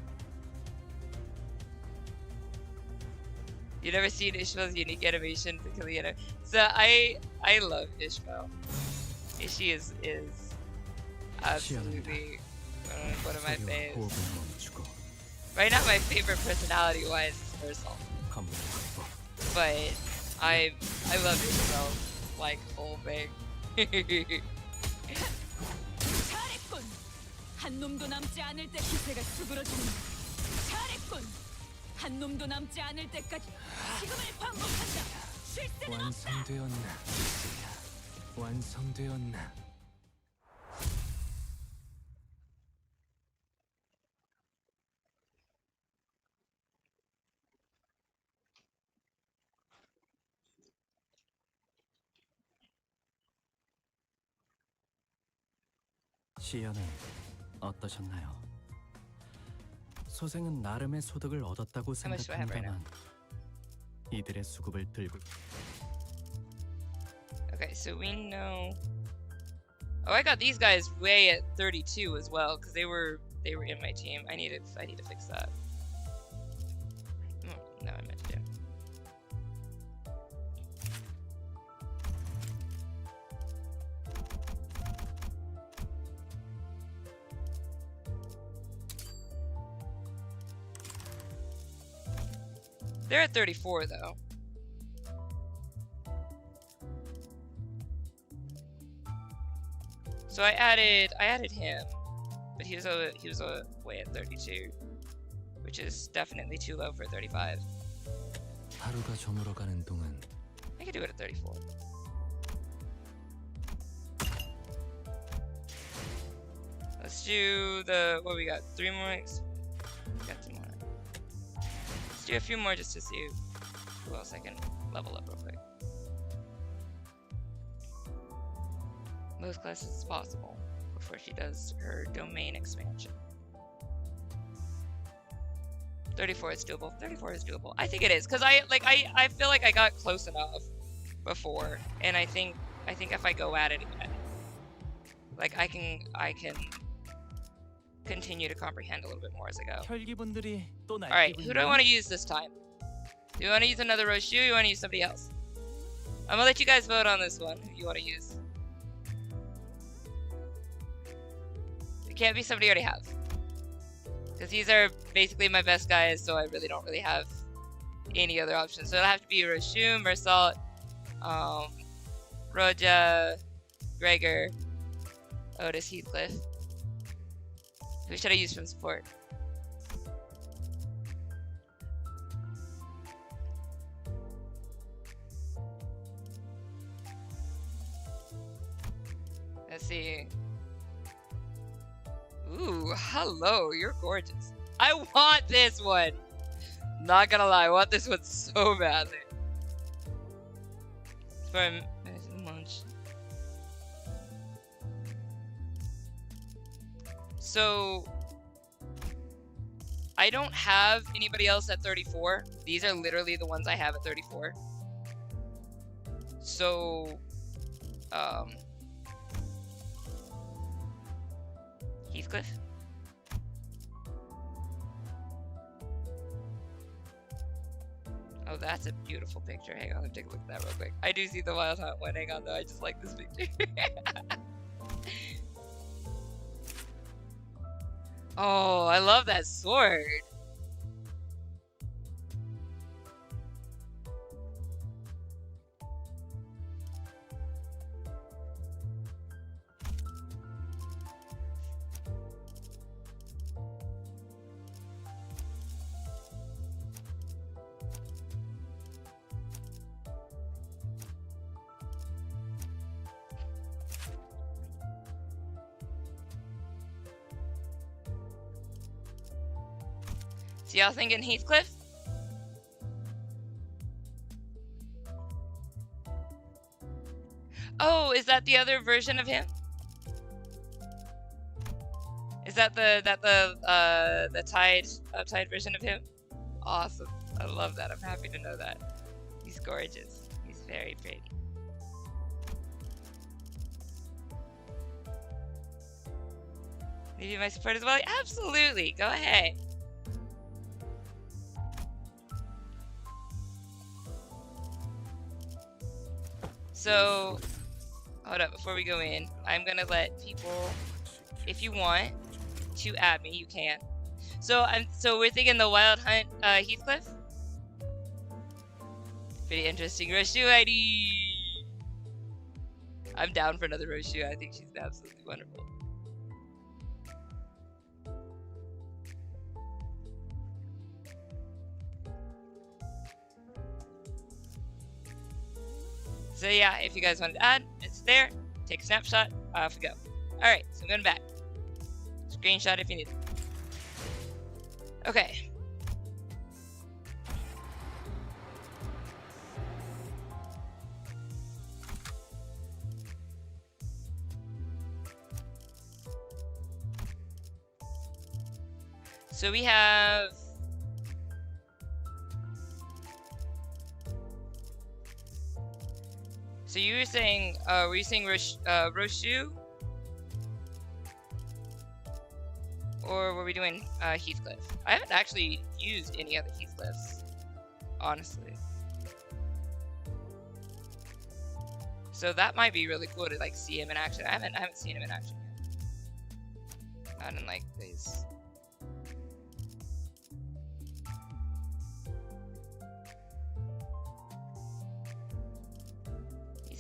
You never seen Ishmael's unique animation to kill Yellow. So I love Ishmael. She is absolutely one of my faves. Right now my favorite personality wise is Ursula. But I love Ishmael's like whole thing. 한 놈도 남지 않을 때 기세가 수그러지는 잘했군. 한 놈도 남지 않을 때까지 지금을 반복한다. 완성되었나? 완성되었나? 시연은 어떠셨나요? 소생은 나름의 소득을 얻었다고 생각합니다만 이들의 수급을 들고. Okay, so we know. Oh, I got these guys way at 32 as well because they were in my team. I need to fix that. No, I meant to. They're at 34 though. So I added him, but he was way at 32, which is definitely too low for 35. 하루가 저물어가는 동안 I could do it at 34. Let's do the what we got. 3 more. We got 2 more. Let's do a few more just to see who else I can level up real quick. Most classes as possible before she does her domain expansion. 34 is doable. 34 is doable. I think it is because I feel like I got close enough before, and I think if I go at it again, like I can continue to comprehend a little bit more as I go. All right, who do I want to use this time? Do you want to use another Roshu? Or you want to use somebody else? I'm gonna let you guys vote on this one. Who you want to use? It can't be somebody I already have. Because these are basically my best guys, so I really don't have any other options. So it'll have to be Roshu, Mersalt, Roja, Gregor, Otis, Heathcliff. Who should I use from support? Let's see. Ooh, hello, you're gorgeous. I want this one. Not gonna lie, I want this one so badly. For lunch. So I don't have anybody else at 34. These are literally the ones I have at 34. So Heathcliff. Oh, that's a beautiful picture. Hang on, let me take a look at that real quick. I do see the Wild Hunt one. Hang on, though. I just like this picture. Oh, I love that sword. So y'all thinking Heathcliff? Oh, is that the other version of him? Is that the tied version of him? Awesome. I love that. I'm happy to know that. He's gorgeous. He's very pretty. Leave you my support as well? Absolutely. Go ahead. So, hold up, before we go in, I'm gonna let people, if you want to add me, you can. So we're thinking the Wild Hunt Heathcliff. Pretty interesting. Roshu ID. I'm down for another Roshu. I think she's absolutely wonderful. So yeah, if you guys wanted to add, it's there. Take a snapshot, off we go. Alright, so I'm going back. Screenshot if you need it. Okay. So we have So you were saying, were you saying Roshu? Or were we doing Heathcliff? I haven't actually used any other Heathcliffs, honestly. So that might be really cool to like see him in action. I haven't seen him in action yet. Not in like these.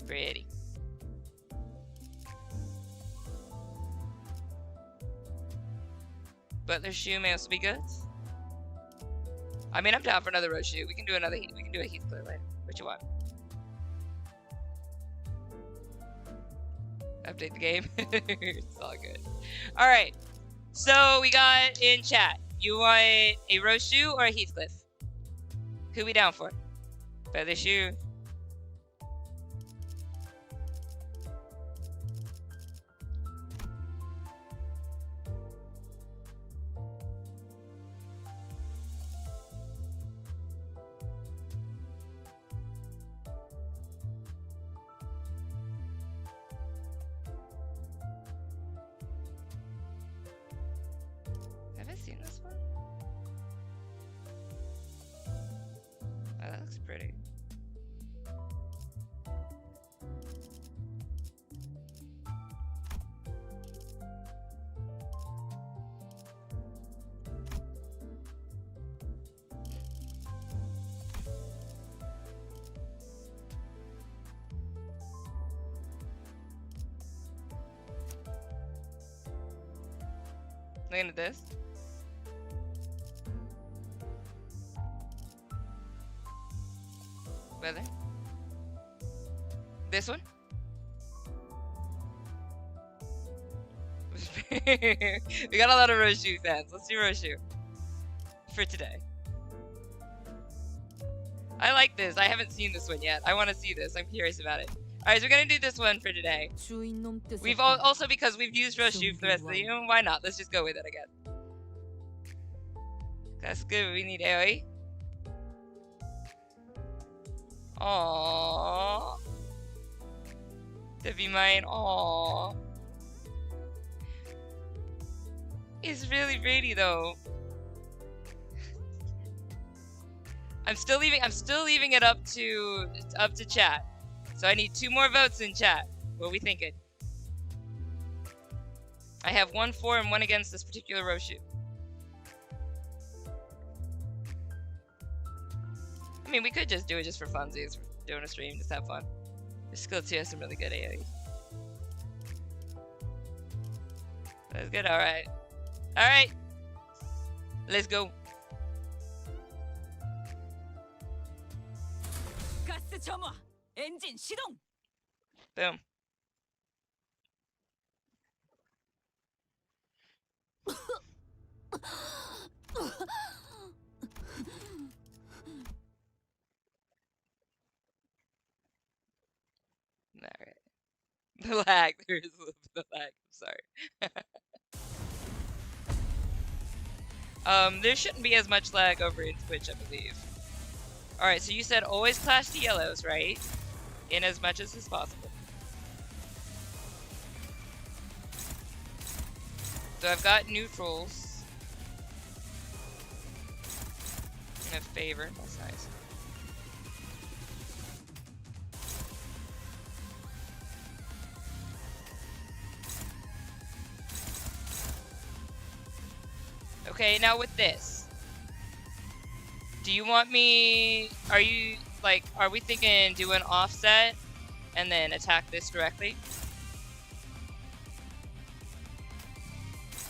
Pretty. Butler shoe may also be good. I mean, I'm down for another Roshu. We can do another. We can do a Heathcliff later. What you want? Update the game. It's all good. All right. So we got in chat. You want a Roshu or a Heathcliff? Who we down for? Feather shoe. Seen this one? Oh, that looks pretty. Looking at this. Whether this one? We got a lot of Roshu fans. Let's do Roshu for today. I like this. I haven't seen this one yet. I want to see this. I'm curious about it. Alright, so we're gonna do this one for today. We've also, because we've used Roshu for the rest of the game, why not? Let's just go with it, I guess. That's good. We need AoE. Aww. To be mine. Aww. It's really pretty though. I'm still leaving it up to chat. So I need 2 more votes in chat. What are we thinking? I have 1 for and 1 against this particular Roshu. I mean, we could just do it just for funsies. We're doing a stream, just have fun. This skill 2 has some really good AoE. That's good, alright. Alright! Let's go. 가스 점화. 엔진 시동. Boom. Alright. The lag. There is a little bit of lag. I'm sorry. There shouldn't be as much lag over in Twitch, I believe. Alright, so you said always clash the yellows, right? In as much as is possible. So I've got neutrals. In a favor. That's nice. Okay, now with this. Do you want me... Are we thinking do an offset and then attack this directly?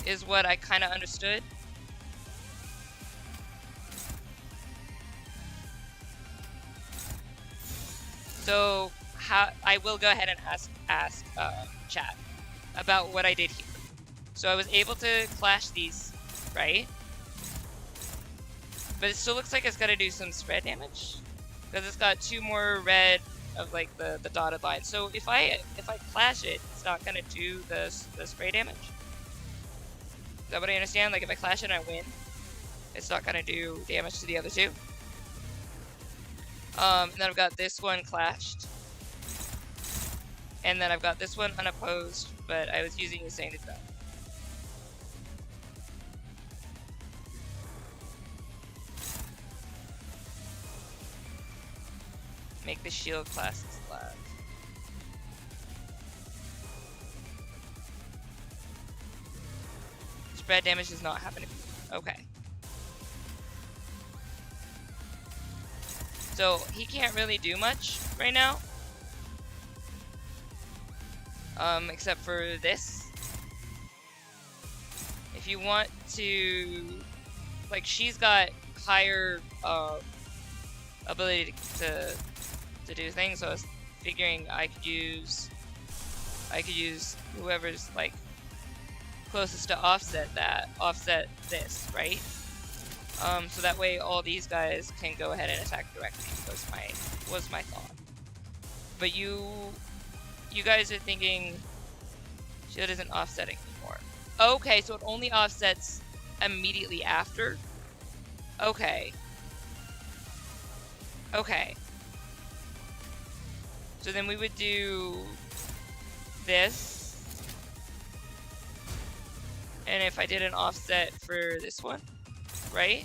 Is what I kind of understood. So I will go ahead and ask chat about what I did here. So I was able to clash these, right? But it still looks like it's gonna do some spread damage because it's got 2 more red of like the dotted line. So if I clash it, it's not gonna do the spray damage. Is that what I understand? Like if I clash it and I win, it's not gonna do damage to the other 2. And then I've got this one clashed, and then I've got this one unopposed, but I was using the same as that. Make the shield classes flat. Spread damage is not happening. Okay. So he can't really do much right now. Except for this. If you want to, like, she's got higher ability to do things, so I was figuring I could use whoever's like closest to offset this, right? So that way all these guys can go ahead and attack directly, was my thought. But you guys are thinking shield isn't offsetting anymore. Okay, so it only offsets immediately after? Okay. Okay. So then we would do this. And if I did an offset for this one, right?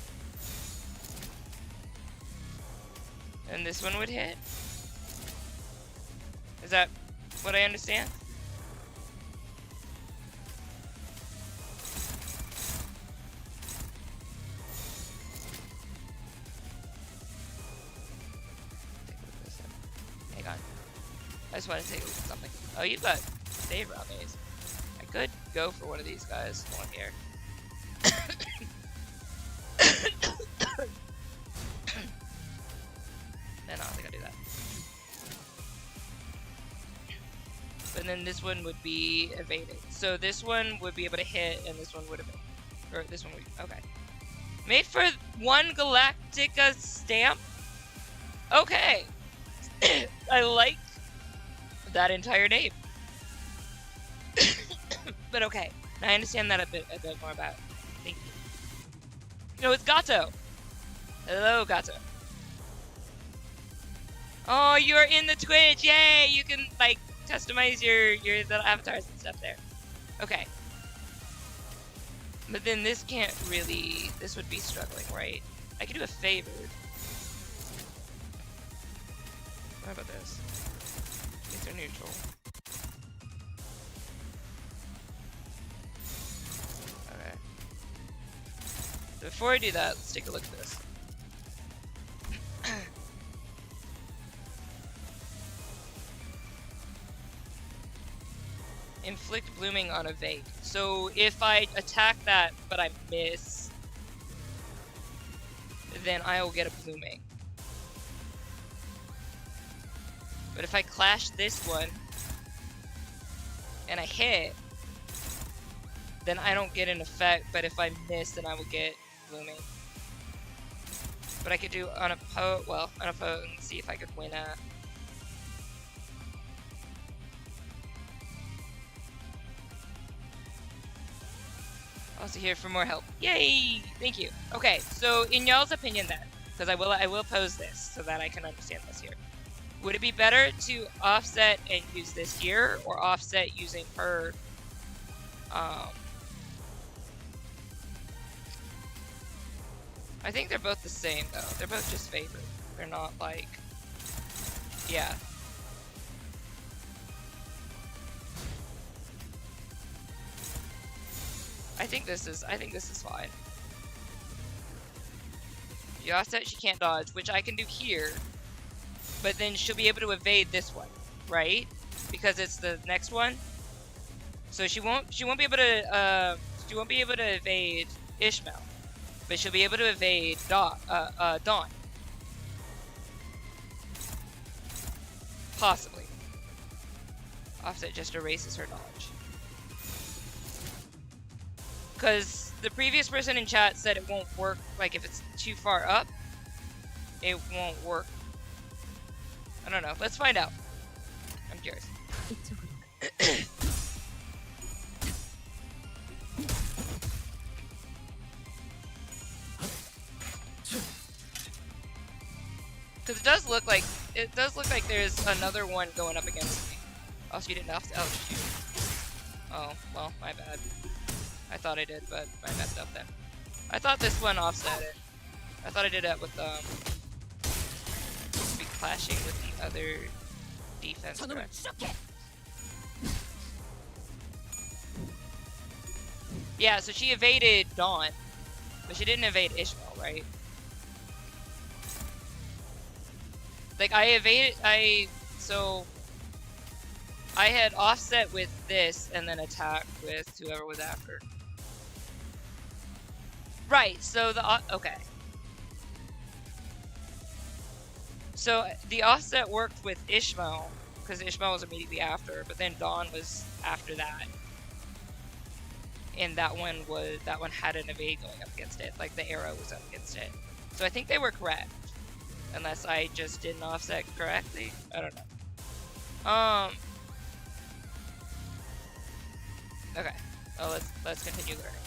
And this one would hit. Is that what I understand? Hang on. I just want to take a look at something. Oh, you've got save around these. I could go for one of these guys. One here. No, I don't think I'll do that. But and then this one would be evaded. So this one would be able to hit, and this one would evade. Or this one would, okay. Made for one Galactica stamp? Okay. I like that entire name. But okay, I understand that a bit more about it. Thank you. No, it's Gato. Hello, Gato. Oh, you're in the Twitch! Yay! You can like customize your little avatars and stuff there. Okay. But then this can't really. This would be struggling, right? I could do a favored. What about this? These are neutral. Okay. So before I do that, let's take a look at this. Inflict blooming on evade. So if I attack that but I miss, then I will get a blooming. But if I clash this one and I hit, then I don't get an effect, but if I miss, then I will get blooming. But I could do unopposed and see if I could win a. Also here for more help. Yay! Thank you. Okay, so in y'all's opinion then, because I will pose this so that I can understand this here. Would it be better to offset and use this here, or offset using her I think they're both the same though. They're both just favored. They're not like, yeah. I think this is fine. You offset, she can't dodge, which I can do here, but then she'll be able to evade this one, right? Because it's the next one. So she won't be able to evade Ishmael, but she'll be able to evade Dawn. Possibly. Offset just erases her dodge. Because the previous person in chat said it won't work, like if it's too far up, it won't work. I don't know. Let's find out. I'm curious. Because it does look like there's another one going up against me. Oh, so you didn't offset. Oh, shoot. Oh, well, my bad. I thought I did, but I messed up then. I thought this one offset it. I thought I did that with be clashing with the other defense. Correct? Yeah, so she evaded Dawn, but she didn't evade Ishmael, right? Like I had offset with this and then attack with whoever was after. Right, so okay. So the offset worked with Ishmael, because Ishmael was immediately after, but then Dawn was after that. And that one had an evade going up against it, like the arrow was up against it. So I think they were correct. Unless I just didn't offset correctly. I don't know. Okay. Oh, let's continue learning.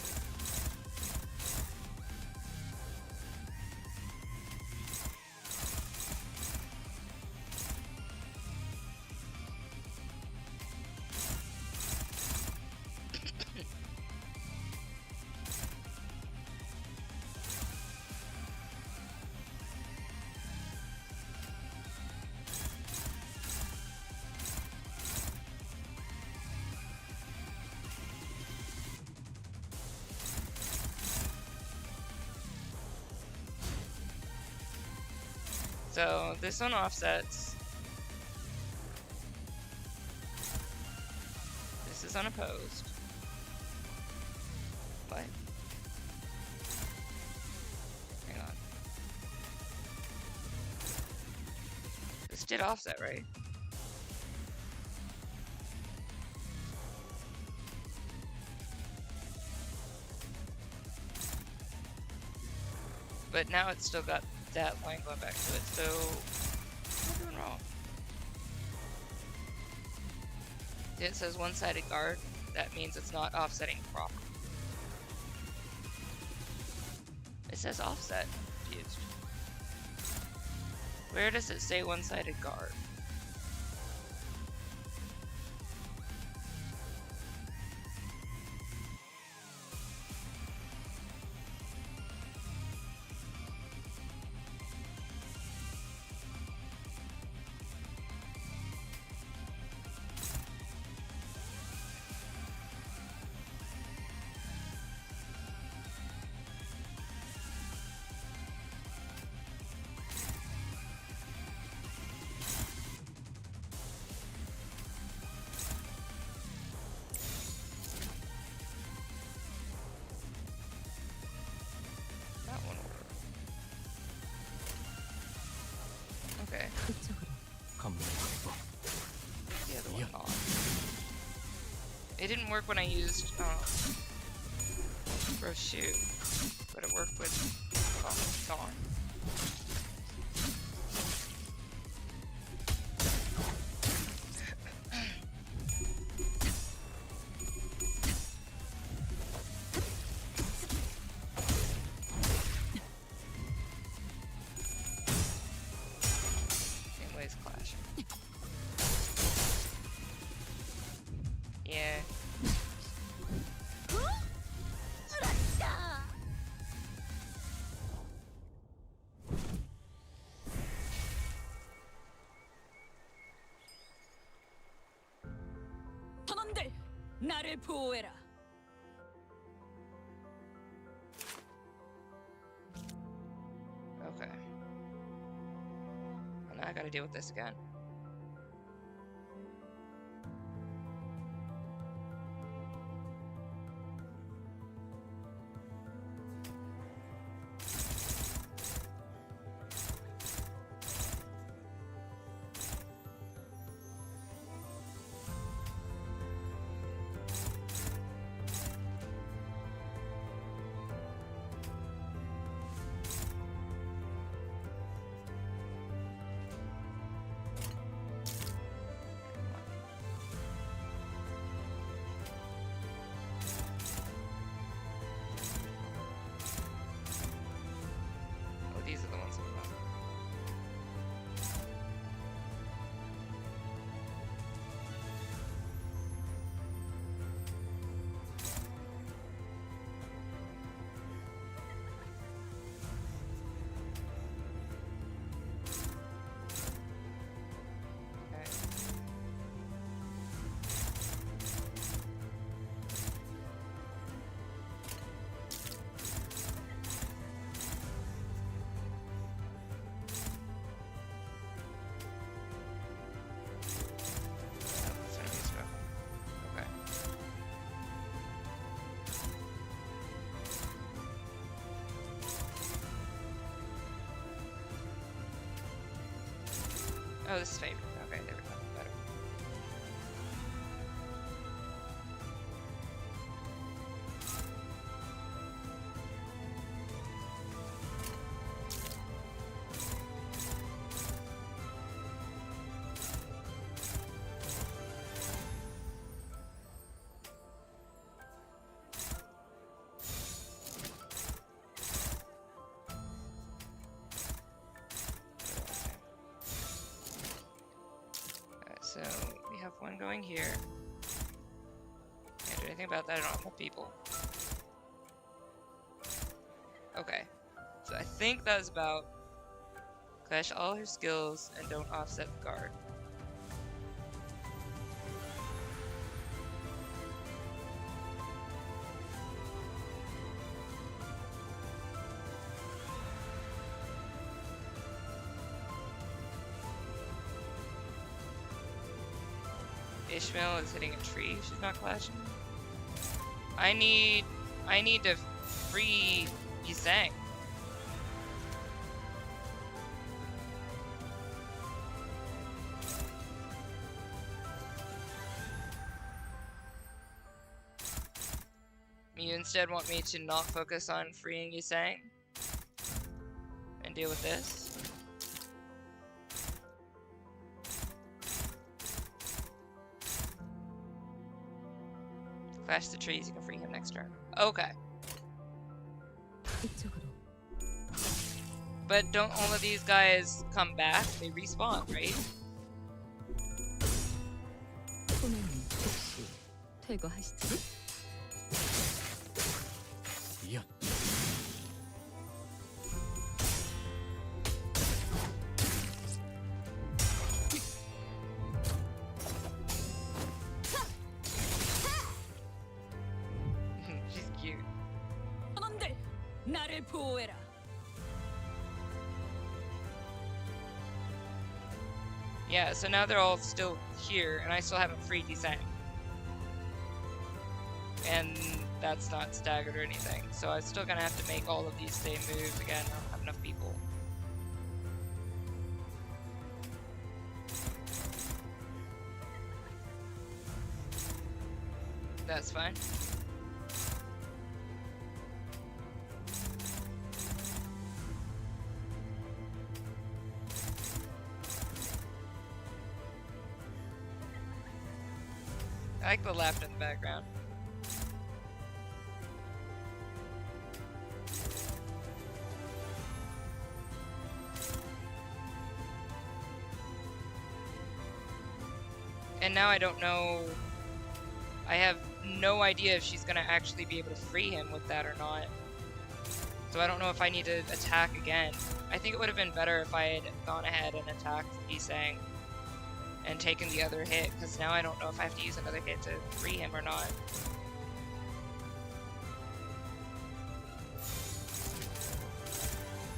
So this one offsets. This is unopposed. What? Hang on. This did offset, right? but now it's still got that line going back to it, so what am I doing wrong? It says one-sided guard. That means it's not offsetting properly. It says offset. Confused. Where does it say one-sided guard? Okay. The other one on. It didn't work when I used Shoe, but it worked with Dawn. Yeah. 선원들, 나를 보호해라. Okay. And now I gotta deal with this again. These are the ones I want. Oh, this is favorite. Okay, there we go. Better. So we have one going here. Can't do anything about that. I don't have enough people. Okay. So I think that was about clash all her skills and don't offset the guard. Ishmael is hitting a tree. She's not clashing. I need to free Yisang. You instead want me to not focus on freeing Yisang? deal with this. Clash the trees, you can free him next turn. Okay. 이쪽으로. But don't all of these guys come back? They respawn, right? 손해는 혹시 퇴거하시죠? 이연. She's cute. 놈들 나를 보호해라. Yeah, so now they're all still here, and I still haven't freed Descent. And that's not staggered or anything, so I'm still gonna have to make all of these same moves again. I don't have enough people. That's fine. I like the laughter in the background. And now I don't know. I have no idea if she's gonna actually be able to free him with that or not. So I don't know if I need to attack again. I think it would have been better if I had gone ahead and attacked Isang and taken the other hit, because now I don't know if I have to use another hit to free him or not.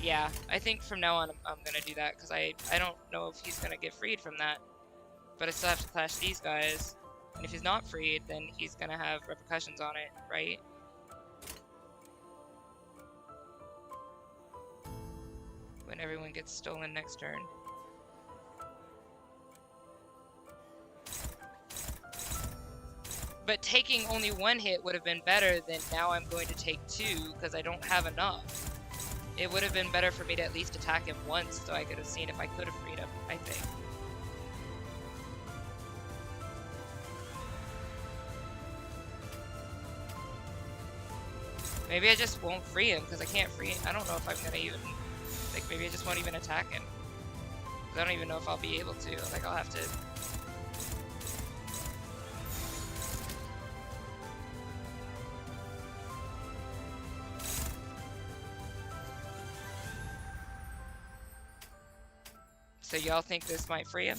Yeah, I think from now on I'm gonna do that, because I don't know if he's gonna get freed from that. But I still have to clash these guys, and if he's not freed, then he's gonna have repercussions on it, right? When everyone gets stolen next turn. But taking only one hit would have been better than now I'm going to take two because I don't have enough. It would have been better for me to at least attack him once so I could have seen if I could have freed him, I think. Maybe I just won't free him because I can't free him. I don't know if I'm gonna even, like, maybe I just won't even attack him. 'Cause I don't even know if I'll be able to. Like, I'll have to. So y'all think this might free him?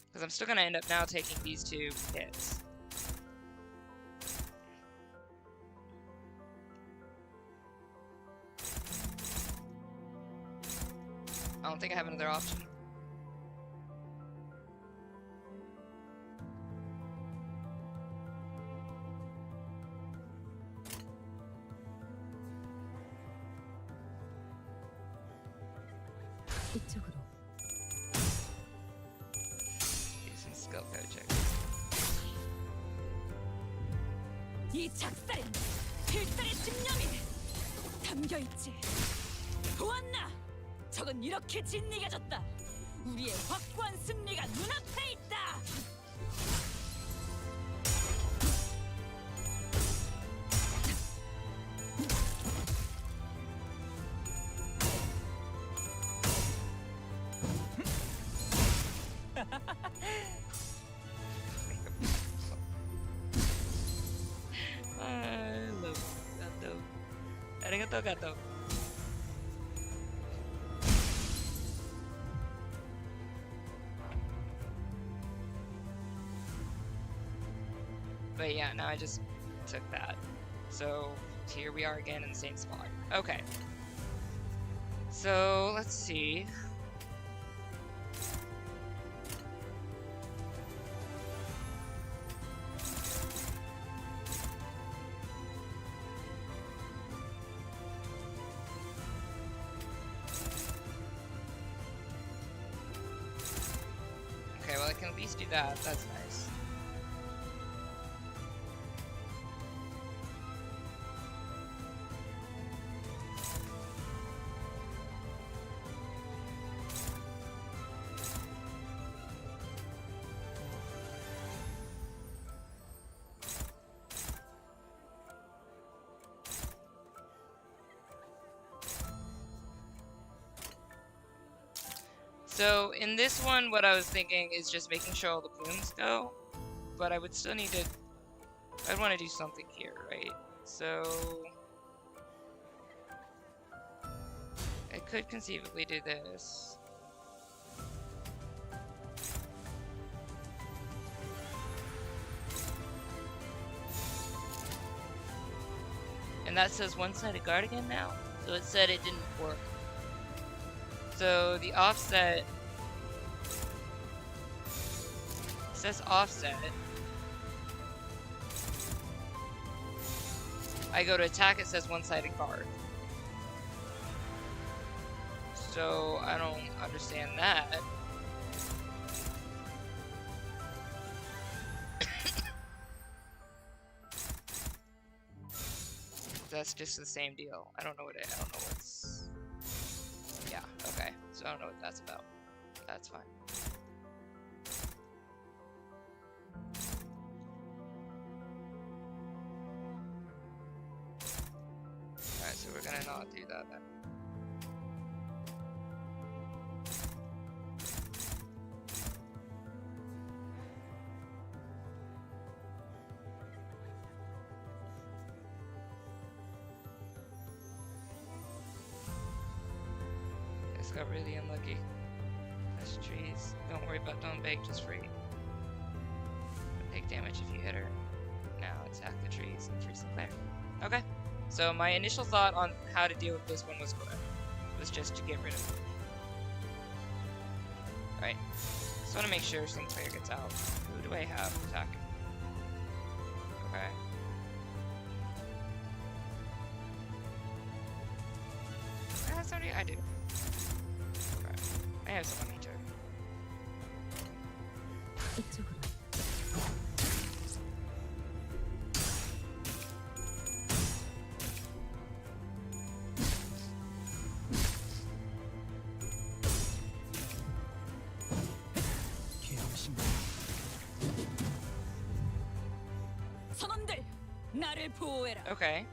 Because I'm still gonna end up now taking these two hits. I don't think I have another option. 이쪽으로. Using skill code check. 이 작살엔 필살의 집념이 담겨 있지. 보았나? 적은 이렇게 진리가졌다. 우리의 확고한 승리가 눈앞에 있다. I love Canto. Arigato, Canto. But yeah, now I just took that. So here we are again in the same spot. Okay. So let's see. Okay, well I can at least do that. That's nice. So in this one, what I was thinking is just making sure all the plumes go, but I would still need to, I'd want to do something here, right? So I could conceivably do this. And that says one-sided guard again now, so it said it didn't work. So the offset says offset. I go to attack, it says one-sided guard. So I don't understand that. That's just the same deal. I don't know what's. Yeah, okay. So I don't know what that's about. That's fine. Alright, so we're gonna not do that then. Got really unlucky. That's trees. Don't worry about don't bake, just free. Take damage if you hit her. Now attack the trees and free Sinclair. Okay. So my initial thought on how to deal with this one was correct. It was just to get rid of it. Right. Just want to make sure Sinclair gets out. Who do I have attacking? Okay. That's already I do. I have someone each other. 이쪽으로. 선원들, 나를 보호해라. Okay.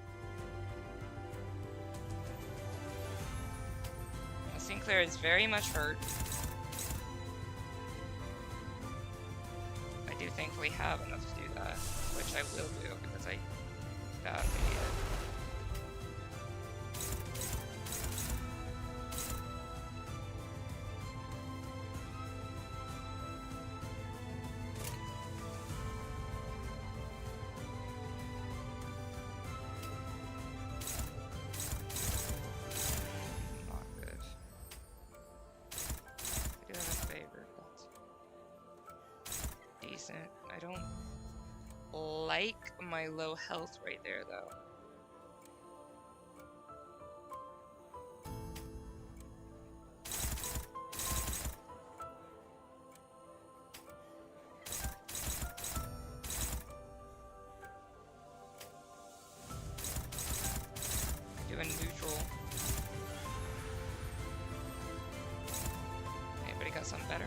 Sinclair is very much hurt. I do thankfully have enough to do that, which I will do because I got an idiot. I don't like my low health right there, though. Doing neutral. Anybody got something better?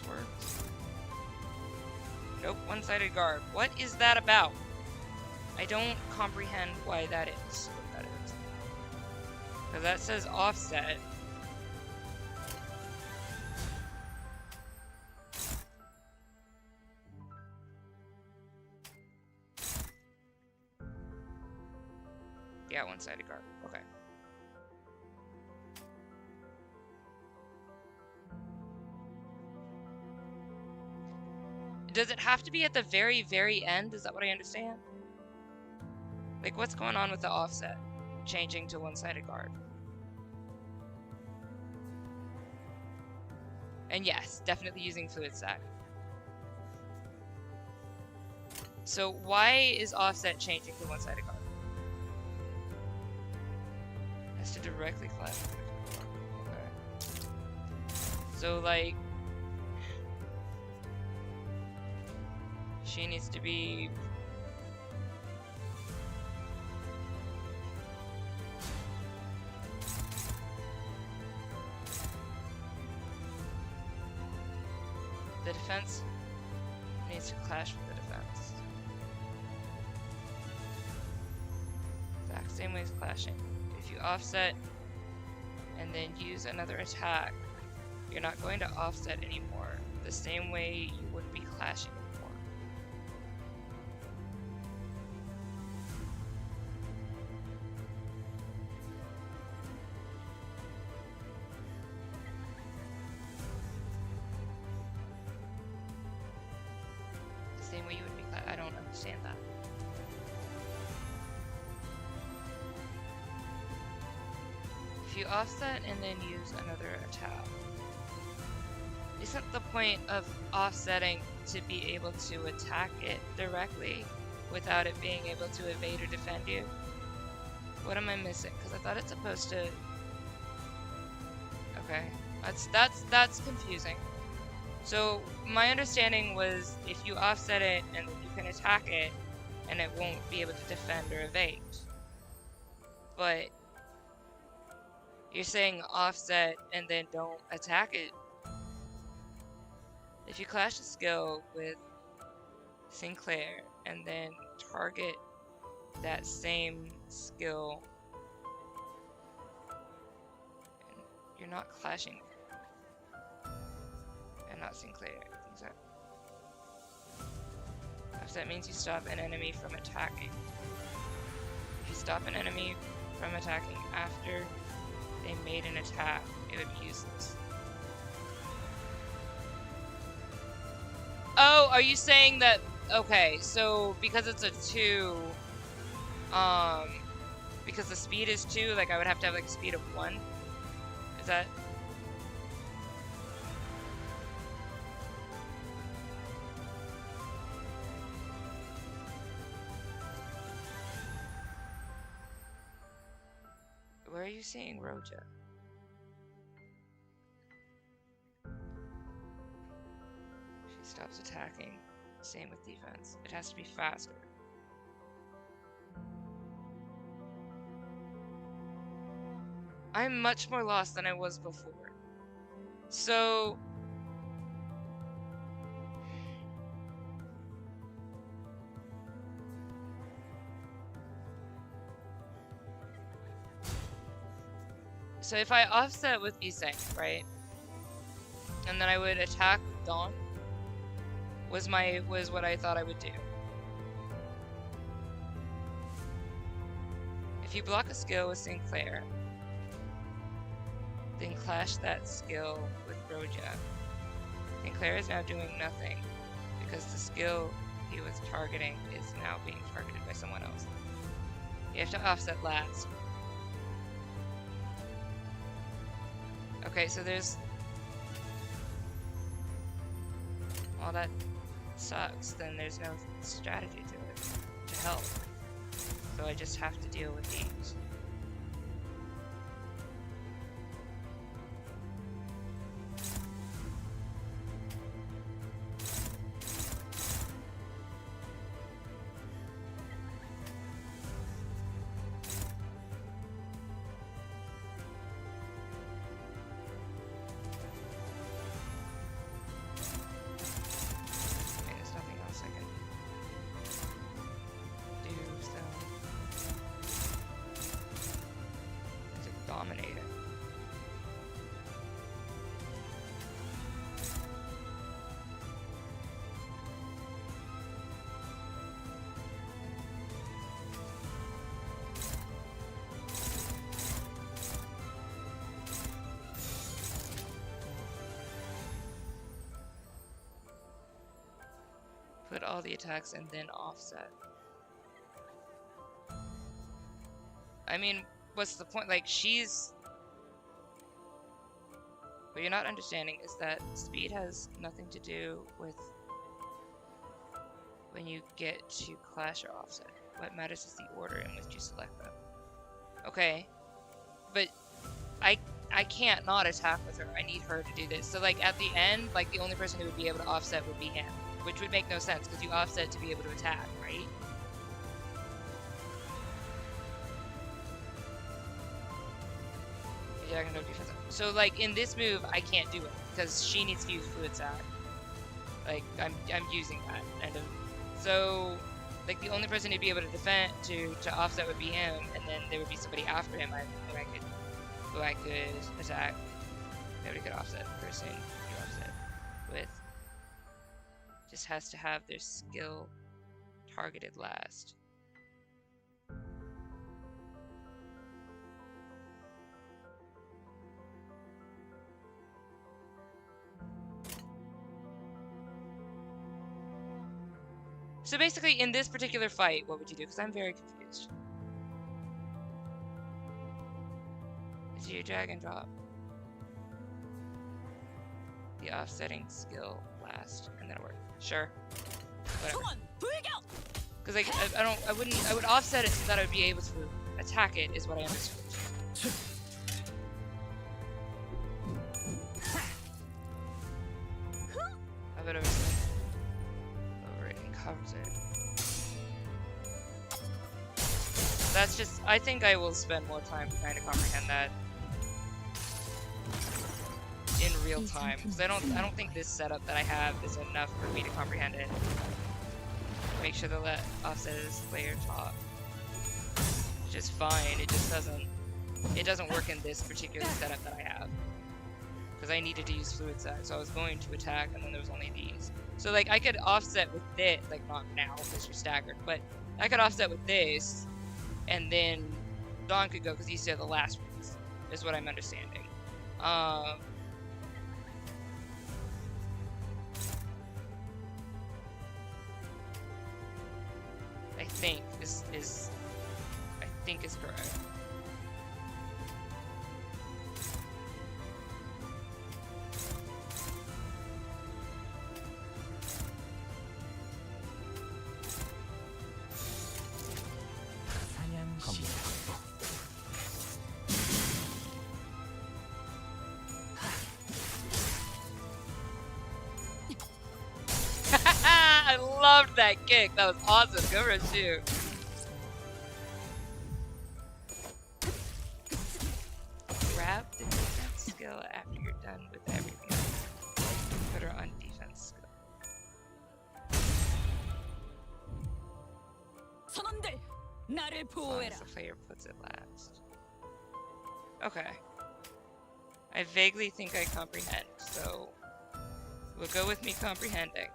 Works. Nope, one-sided guard. What is that about? I don't comprehend why that is. What that is. Because that says offset. Yeah, one-sided guard. Okay. Does it have to be at the very, very end? Is that what I understand? Like, what's going on with the offset? Changing to one-sided guard. And yes, definitely using fluid sac. So why is offset changing to one-sided guard? Has to directly clash. Okay. So like, she needs to be the defense needs to clash with the defense. Exact same way as clashing. If you offset and then use another attack, you're not going to offset anymore. The same way you wouldn't be clashing anymore. The same way you would be I don't understand that. If you offset and then use another attack, isn't the point of offsetting to be able to attack it directly without it being able to evade or defend you? What am I missing? Because I thought it's supposed to... Okay, that's confusing. So my understanding was if you offset it and then you can attack it and it won't be able to defend or evade. But you're saying offset and then don't attack it. If you clash a skill with Sinclair and then target that same skill, you're not clashing and not Sinclair. Offset means you stop an enemy from attacking. If you stop an enemy from attacking after they made an attack, it would be useless. Oh, are you saying that... Okay, so because it's a 2, because the speed is 2, like I would have to have like a speed of 1? Is that... Where are you seeing Roja? She stops attacking. Same with defense. It has to be faster. I'm much more lost than I was before. So... So if I offset with Iseng, right? And then I would attack with Dawn, was what I thought I would do. If you block a skill with Sinclair, then clash that skill with Roja. Sinclair is now doing nothing because the skill he was targeting is now being targeted by someone else. You have to offset last. Okay, so there's... Well, that sucks. Then there's no strategy to it to help. So I just have to deal with these. Put all the attacks and then offset. I mean, what's the point? Like, she's... What you're not understanding is that speed has nothing to do with when you get to clash or offset. What matters is the order in which you select them. Okay, but I can't not attack with her. I need her to do this. So like at the end, like the only person who would be able to offset would be him, which would make no sense because you offset to be able to attack, right? So like in this move, I can't do it because she needs to use Fluid Sac. Like I'm using that, and so like the only person who'd be able to defend to offset would be him, and then there would be somebody after him who I could attack. Nobody could offset the person you offset with. Just has to have their skill targeted last. So basically, in this particular fight, what would you do? Because I'm very confused. Did you drag and drop the offsetting skill last, and then it worked? Sure. Whatever. Because like I would offset it so that I would be able to attack it. Is what I understood. I bet over it and covers it. That's just. I think I will spend more time trying to comprehend that in real time, because I don't think this setup that I have is enough for me to comprehend it. Make sure the offset is layer top. It's just fine. It just doesn't work in this particular setup that I have. Because I needed to use fluid set, so I was going to attack, and then there was only these. So like I could offset with this, like not now because you're staggered, but I could offset with this, and then Dawn could go because he's still the last ones, is what I'm understanding. I think is correct. I loved that kick. That was awesome. Go for a shoot. Grab the defense skill after you're done with everything. Put her on defense skill. As long as the player puts it last. Okay. I vaguely think I comprehend, so we'll go with me comprehending.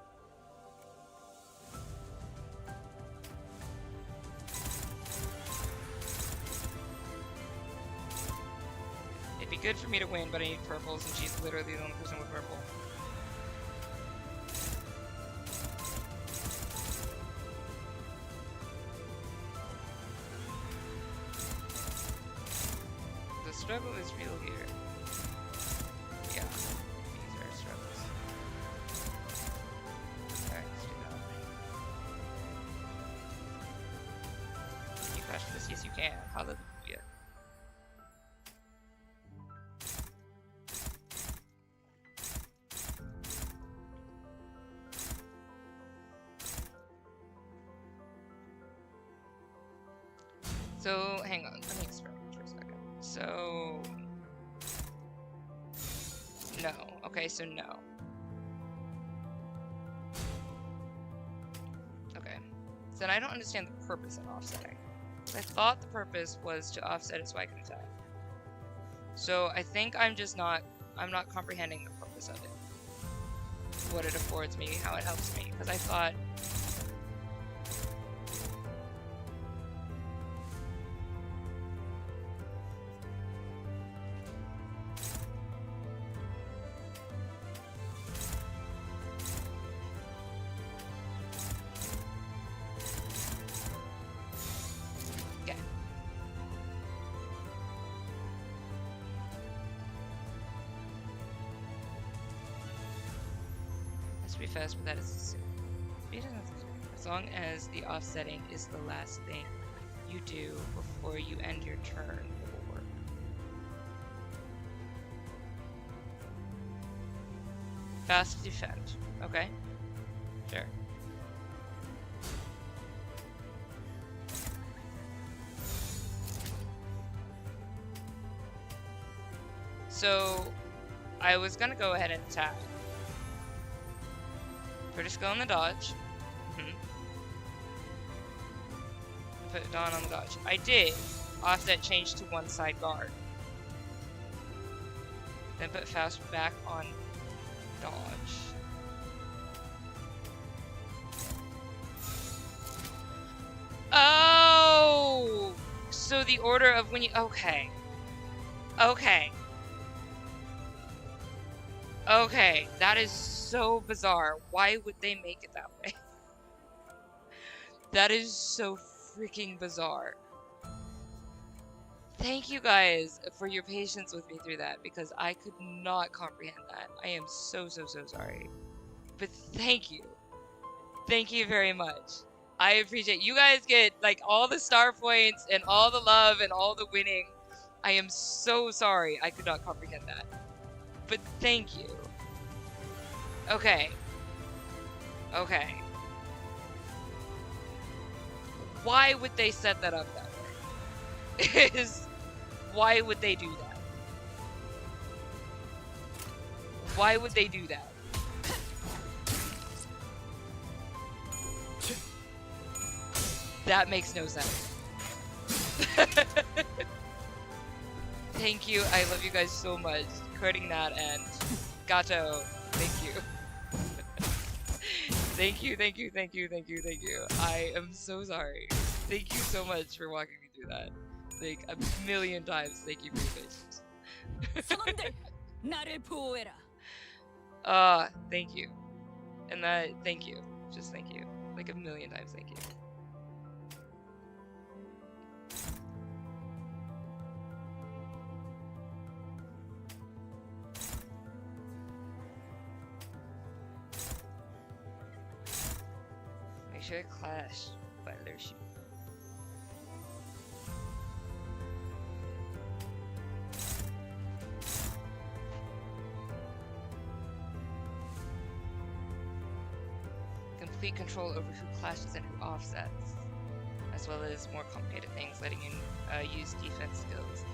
It'd be good for me to win, but I need purples, and she's literally the only person with purple. The struggle is real here. Yeah, these are struggles. Alright, let's do that. Can you crash this? Yes, you can. Hallelujah. So, hang on, let me experiment for a second. So, no. Okay, so no. Okay. So then I don't understand the purpose of offsetting. I thought the purpose was to offset it so I can attack. So I think I'm not comprehending the purpose of it. What it affords me, how it helps me. Because I thought... be fast, but that is as long as the offsetting is the last thing you do before you end your turn, it will work. Fast defend. Okay. Sure. So I was gonna go ahead and attack. Put her skill on the dodge. Put Dawn on the dodge. I did. Offset change to one side guard. Then put Faust back on dodge. Oh! So the order of when you... Okay. Okay. Okay. That is so bizarre. Why would they make it that way? That is so freaking bizarre. Thank you guys for your patience with me through that, because I could not comprehend that. I am so sorry. But thank you. Thank you very much. I appreciate you guys get like all the star points and all the love and all the winning. I am so sorry I could not comprehend that. But thank you. Okay. Okay. Why would they set that up that way? Why would they do that? Why would they do that? That makes no sense. Thank you. I love you guys so much. Quoting that and Gato, thank you. Thank you. I am so sorry. Thank you so much for walking me through that. Like a million times. Thank you for your patience. Thank you. And that, thank you. Just thank you. Like a million times, thank you. Make sure it clash by leadership. Complete control over who clashes and who offsets, as well as more complicated things, letting you use defense skills.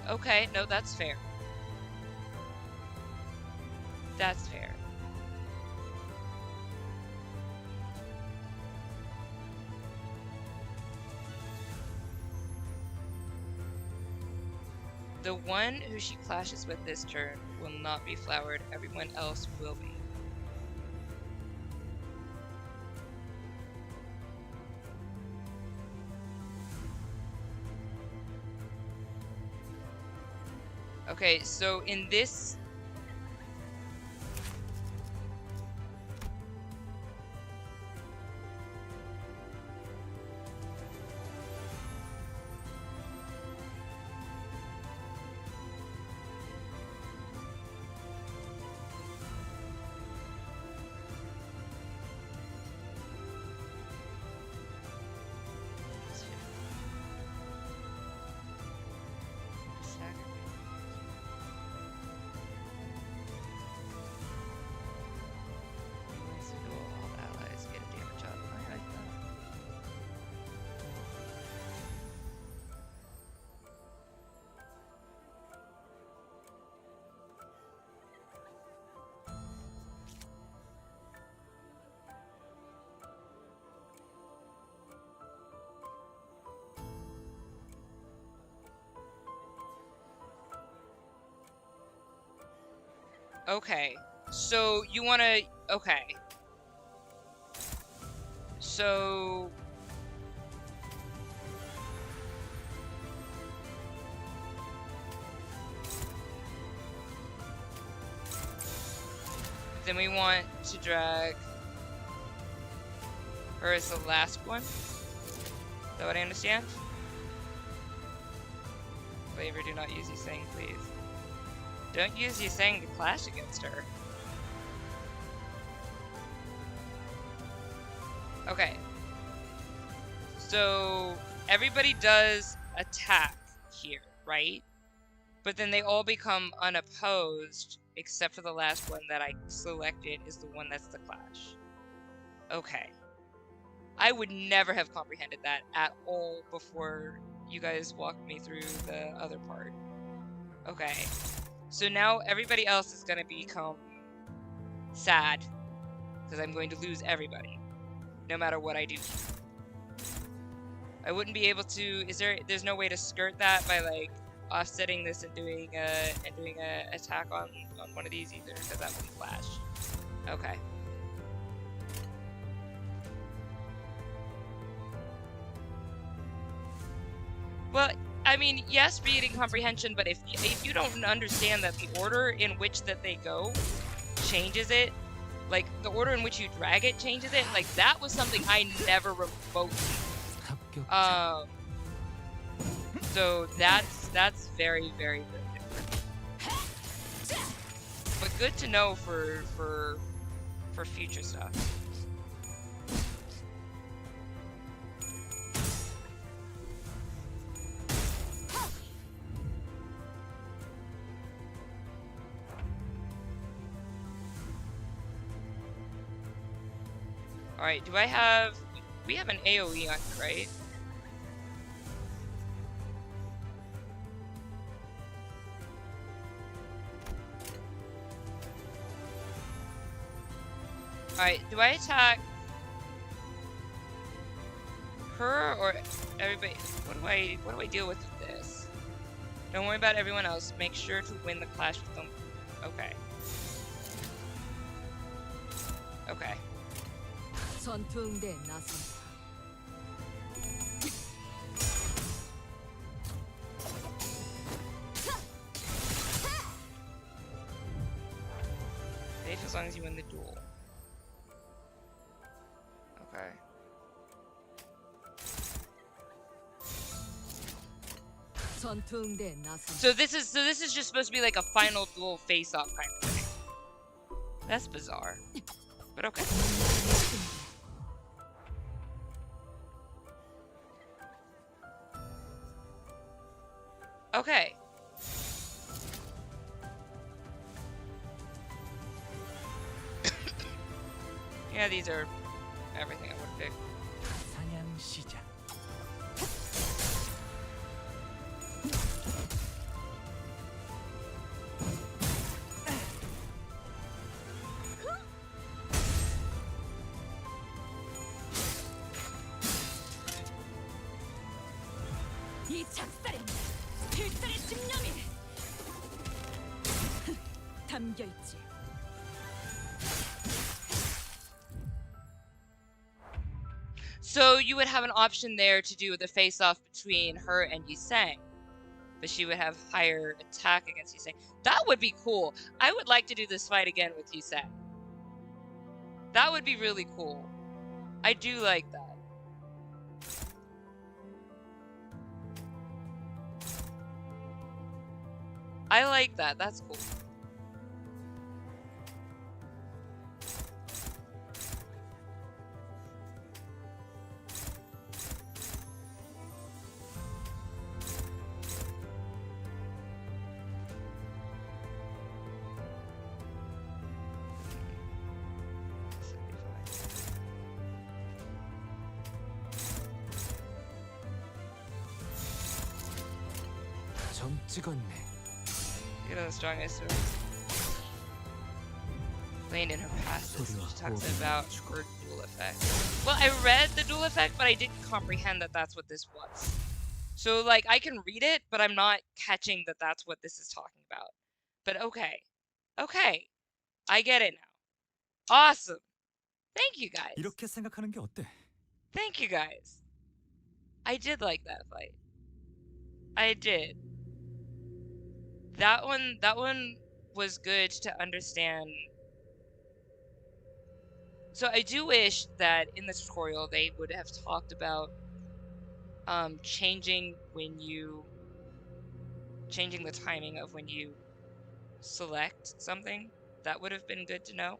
Okay, no, that's fair. That's fair. The one who she clashes with this turn will not be flowered, everyone else will be. Okay, so in this... Okay, so you want to... Okay. So... Then we want to drag her as the last one. Is that what I understand? Flavor, do not use Yiseng, please. Don't use Yiseng to clash against her. Okay. So everybody does attack here, right? But then they all become unopposed, except for the last one that I selected is the one that's the clash. Okay. I would never have comprehended that at all before you guys walked me through the other part. Okay. So now everybody else is gonna become sad because I'm going to lose everybody, no matter what I do. I wouldn't be able to. There's no way to skirt that by like offsetting this and doing a attack on one of these either, because that wouldn't flash. Okay. Well, I mean, yes, reading comprehension, but if you don't understand that the order in which that they go changes it, like the order in which you drag it changes it, like that was something I never remotely. So that's very, very, very different. But good to know for future stuff. Alright, we have an AoE on here, right? Alright, do I attack her or everybody? What do I deal with this? Don't worry about everyone else. Make sure to win the clash with them. Okay. Okay. 전투응대에 나선다. Safe as long as you win the duel. Okay. 전투응대에 나선다. So this is just supposed to be like a final duel face-off kind of thing. That's bizarre. But okay. Okay. Yeah, these are everything I would pick. 사냥 시작. 이 작살엔 필살의 집념이 담겨 있지. So you would have an option there to do the face-off between her and Yiseng, but she would have higher attack against Yiseng. That would be cool. I would like to do this fight again with Yiseng. That would be really cool. I do like that. I like that. That's cool. 점 찍었네. You know the strongest Lane in her passes, which talks about her dual effect. Well, I read the dual effect, but I didn't comprehend that that's what this was. So, like, I can read it, but I'm not catching that that's what this is talking about. But okay. Okay. I get it now. Awesome. Thank you, guys. 이렇게 생각하는 게 어때? Thank you, guys. I did like that fight. I did. That one was good to understand. So I do wish that in the tutorial they would have talked about changing the timing of when you select something. That would have been good to know.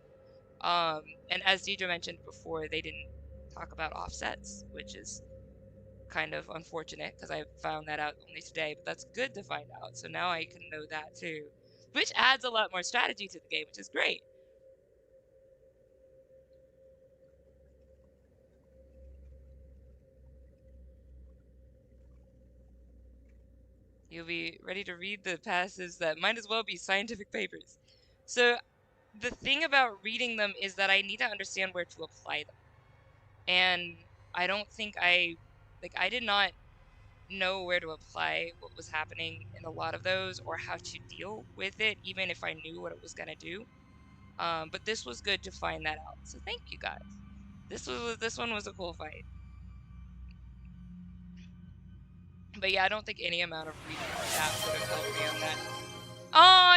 And as Deidre mentioned before, they didn't talk about offsets, which is kind of unfortunate because I found that out only today, but that's good to find out. So now I can know that too, which adds a lot more strategy to the game, which is great. You'll be ready to read the passages that might as well be scientific papers. So the thing about reading them is that I need to understand where to apply them. And I don't think I did not know where to apply what was happening in a lot of those or how to deal with it, even if I knew what it was going to do. But this was good to find that out. So thank you guys. This one was a cool fight. But yeah, I don't think any amount of reading that would have helped me on that. Oh,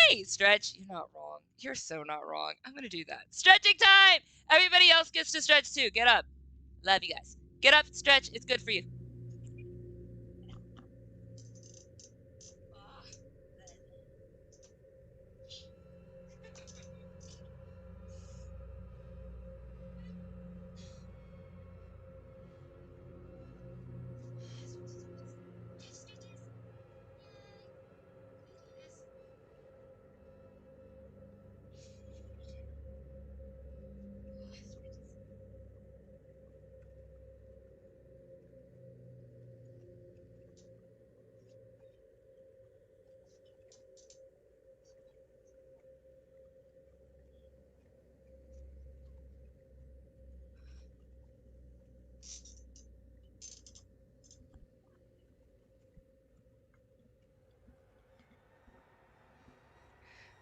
yay! Stretch, you're not wrong. You're so not wrong. I'm gonna do that. Stretching time! Everybody else gets to stretch too. Get up. Love you guys. Get up, stretch. It's good for you.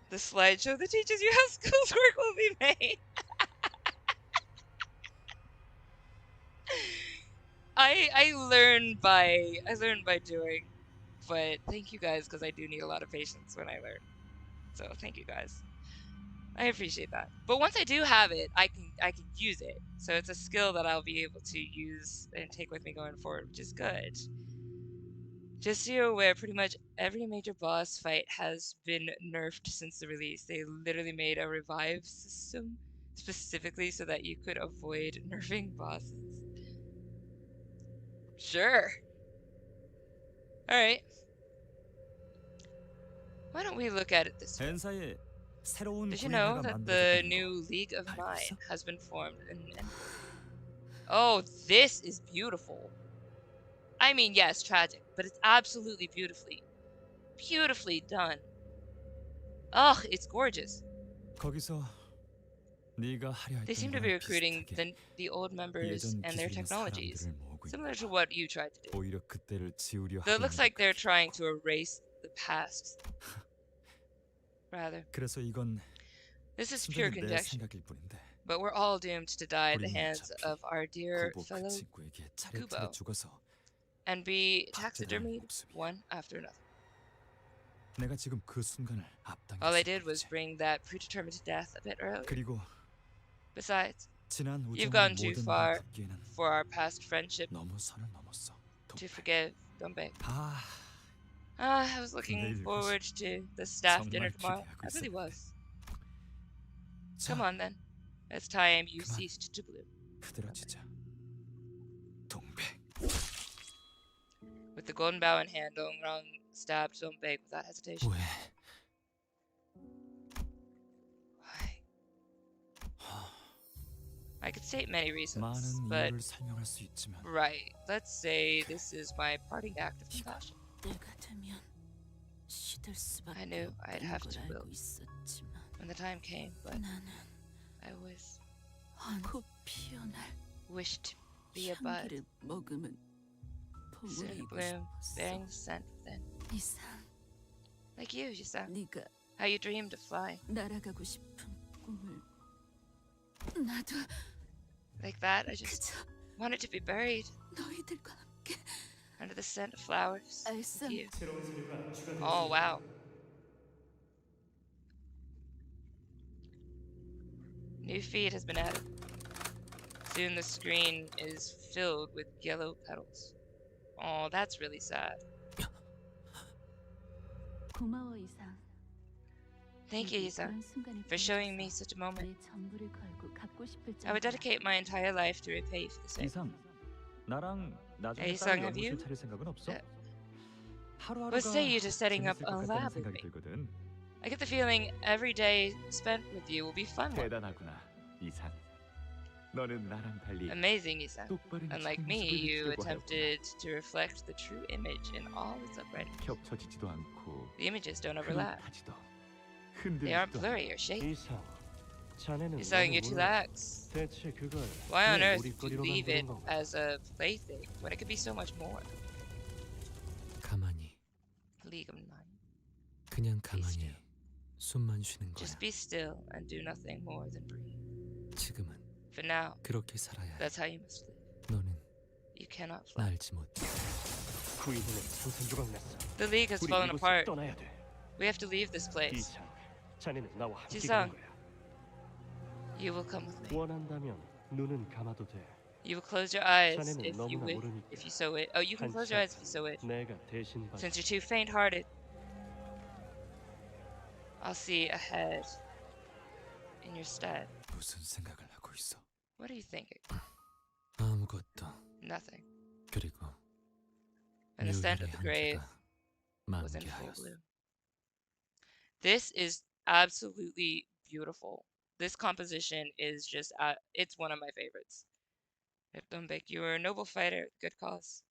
The slideshow that teaches you how schoolwork will be made. I learn by doing, but thank you guys because I do need a lot of patience when I learn. So thank you guys. I appreciate that. But once I do have it, I can use it. So it's a skill that I'll be able to use and take with me going forward, which is good. Just so you're aware, pretty much every major boss fight has been nerfed since the release. They literally made a revive system specifically so that you could avoid nerfing bosses. Sure. Alright. Why don't we look at it this way? 벤사에 새로운 Did you know 구인회가 that the 만들어졌다는 new 거 League of 알고 Mine 있어? has been formed? Oh, this is beautiful. I mean, yes, tragic, but it's absolutely beautifully done. Ugh, it's gorgeous. 거기서 네가 하려 They 했던 seem to be 거랑 recruiting 비슷하게 the old members 예전 and their 기술인 technologies, 사람들을 모으고 similar 있는 to 거야. what you tried to do. 오히려 그때를 지우려 Though it 하고 looks 있는 like 것 they're 같아. trying to erase the past. Rather, 그래서 이건 this is pure 순전히 내 conjecture, 생각일 뿐인데 but we're all doomed to die at the 우리는 hands 어차피 of our dear 구보 그 fellow 친구에게 차례차례 Kubo 죽어서 and be 박제당할 taxidermied 목숨이야. one after another. 내가 지금 그 순간을 All I 앞당겼을 did was 뿐이지. bring that predetermined death a bit earlier. 그리고 Besides, 지난 you've 우정의 gone too 모든 걸 far 덮기에는 for our past friendship 너무 선을 넘었어. to forgive. Don't beg. 아, I was looking 내일 forward to the staff dinner 정말 tomorrow. 기대하고 I really 있었는데. was. 자, Come on then. It's time you 그만. ceased to bloom. 흐드러지자. 동백. With the golden bow in hand, Dong Rong stabbed Dong Beg without hesitation. 왜? Why? I could state many reasons, 많은 but 이유를 설명할 수 있지만 right. Let's say this is my parting act of compassion. 때가 되면 시들 수밖에 I knew I'd have 없다는 to 걸 will 알고 있었지만 when the time came, but 나는 I was 한코 피어날 wished to be a bud, 향기를 머금은 soon to 봄을 bloom, 입고 bearing the scent within. 이상 Like you, Yisa. 네가 How you dreamed of flying. 날아가고 싶은 꿈을 나도 Like that, I just 그저 wanted to be buried 너희들과 함께 under the scent of flowers with 알싸 you. Oh, wow. New feed has been added. Soon the screen is filled with yellow petals. Oh, that's really sad. 고마워 이상. Thank you, Yisa, 그런 순간을 for showing me 보여줘서 such a moment. 내 전부를 걸고 갚고 싶을 I would 정도야. dedicate my entire life to repay you for the same. 이상 나랑 나중에 Hey, 따로 이상, have you? 연구실 차릴 생각은 없어? What 하루하루가 say you to setting up 재밌을 a 것 같다는 lab with 생각이 me? 들거든. I get the feeling every day spent with you will be fun one. 대단하구나 이상. 너는 나랑 달리 Amazing, Yisa. 똑바른 Unlike 참 me, 모습을 you 비추려고 attempted to reflect the true image in all its uprightness. 겹쳐지지도 않고 The images don't overlap. 흐릿하지도 They aren't blurry or shaky. 자네는 You're selling your two legs. 대체 그걸 Why on 왜 earth 우리 would you 거리로 leave it 만드는 건가? as a plaything when it could be so much more? 가만히, League of Nine. 그냥 가만히 숨만 쉬는 거야. Just be still and do nothing more than breathe. 지금은 For now, 그렇게 살아야 해. that's how you must live. 너는 You cannot 나 fly. 알지 못해. 구이는 산산조각 났어. The League has 우리 fallen 이곳을 apart. 떠나야 돼. We have to leave this place. 이상, 자네는 나와 함께 지상. 가는 거야. You will come with me. 원한다면 눈은 감아도 돼. You will close your eyes 자네는 if you 너무나 wish. 모르니까. If you so wish. Oh, you can close your eyes if you so wish. 내가 대신 봐. Since you're too faint-hearted, I'll see ahead in your stead. 무슨 생각을 하고 있어? What are you thinking? 아무것도. Nothing. 그리고 And the scent of 묘혈의 the grave 향기가 was in full 만개하였어. bloom. This is absolutely beautiful. This composition is just, it's one of my favorites. Dumbek, you were a noble fighter, good cause.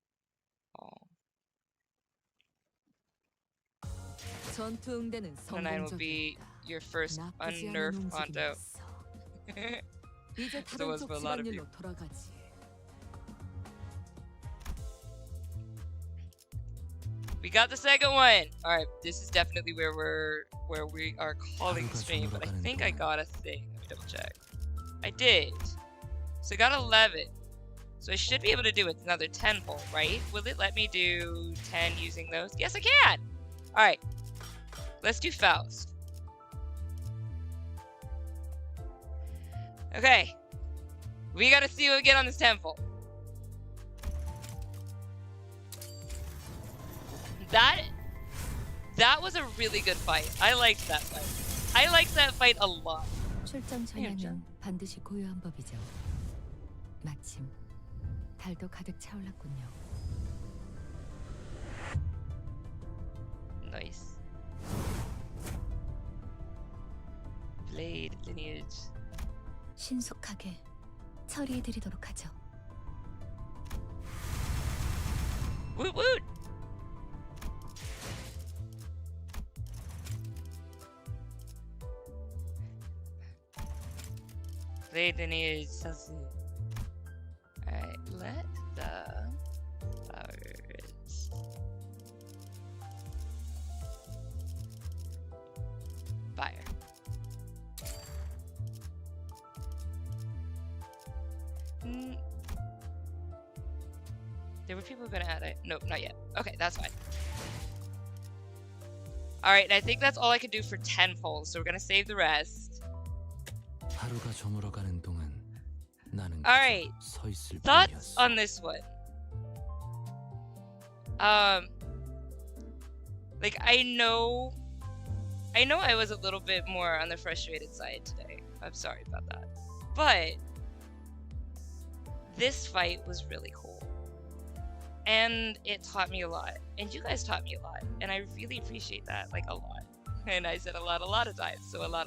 Oh. 전투 응대는 Nine will be 성공적이었다. your first 나쁘지 않은 unnerved Canto. 움직임이었어. 이제 So 다른 was 쪽 for a lot of 집안일로 돌아가지. We got the second one. All right, this is definitely where we are calling the stream. But I think I got a thing. Let me double check. I did. So I got 11. So I should be able to do another 10-fold, right? Will it let me do 10 using those? Yes, I can. All right. Let's do Faust. Okay. We gotta see what we get on this 10-fold. That was a really good fight. I liked that fight. I liked that fight a lot. 출전 전야는 반드시 고요한 법이죠. 마침 달도 가득 차올랐군요. Nice. Blade lineage. 신속하게 처리해드리도록 하죠. Woot woot! Blade lineage. Alright, let the flowers fire. There were people gonna add it. Nope, not yet. Okay, that's fine. Alright, I think that's all I can do for 10 polls, so we're gonna save the rest. 하루가 저물어가는 동안 나는 Alright, 서 있을 thoughts 뿐이었어. on this one. Like I know I was a little bit more on the frustrated side today. I'm sorry about that. But this fight was really cool. And it taught me a lot. And you guys taught me a lot. And I really appreciate that, like a lot. And I said a lot of times, so a lot.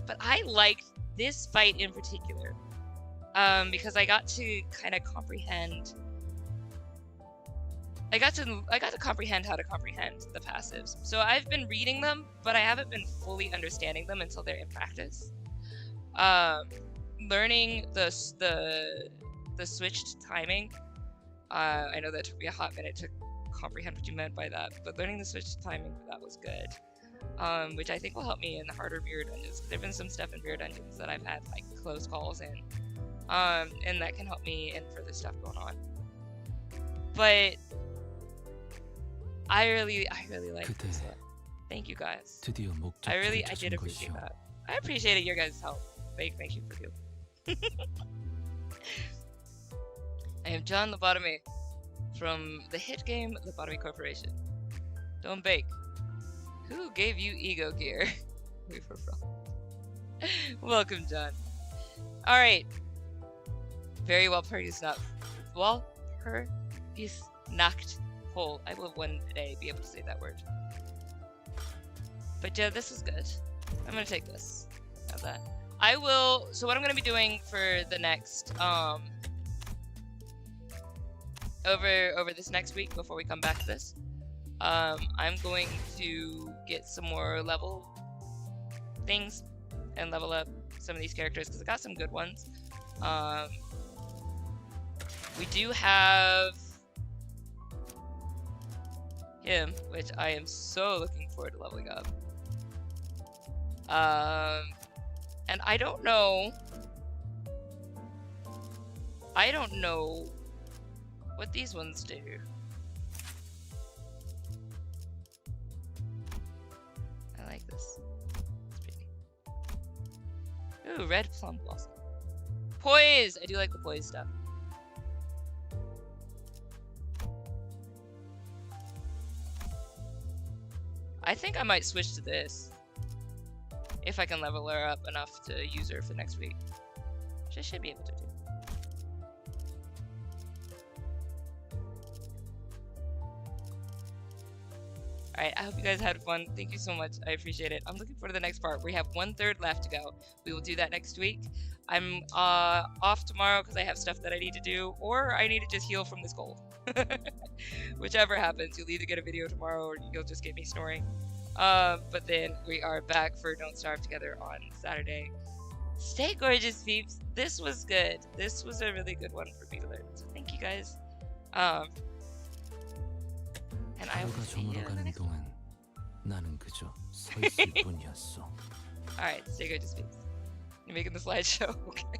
But I liked this fight in particular. Because I got to kind of comprehend I got to comprehend how to comprehend the passives. So I've been reading them, but I haven't been fully understanding them until they're in practice. Learning the switched timing. I know that took me a hot minute to comprehend what you meant by that, but learning the switched timing for that was good. Which I think will help me in the harder mirror dungeons. There've been some stuff in mirror dungeons that I've had like close calls in, and that can help me in further stuff going on. But I really like this one. Thank you guys. 드디어 I 목적지를 did 찾은 appreciate 것이오. that. I appreciated your guys' help. Thank you for you. I am John Lobotomy from the hit game Lobotomy Corporation. Don't bake. Who gave you ego gear? We were wrong. Welcome, John. Alright. Very well produced up. Well, her is knocked whole. I will one day be able to say that word. But yeah, this is good. I'm gonna take this. Have that. I will. So what I'm gonna be doing for the next over this next week before we come back to this, I'm going to get some more level things and level up some of these characters because I got some good ones. We do have him, which I am so looking forward to leveling up. And I don't know what these ones do. I like this. It's pretty. Ooh, red plum blossom. Poise! I do like the poise stuff. I think I might switch to this if I can level her up enough to use her for next week, which I should be able to do. Alright, I hope you guys had fun. Thank you so much. I appreciate it. I'm looking forward to the next part. We have 1/3 left to go. We will do that next week. I'm off tomorrow because I have stuff that I need to do, or I need to just heal from this cold. Whichever happens, you'll either get a video tomorrow or you'll just get me snoring. But then we are back for Don't Starve Together on Saturday. Stay gorgeous, peeps. This was good. This was a really good one for me to learn. So thank you guys. And I will see you in the next one. 나는 그저 서 있을 뿐이었어. Alright, stay gorgeous, peeps. You're making the slideshow? Okay.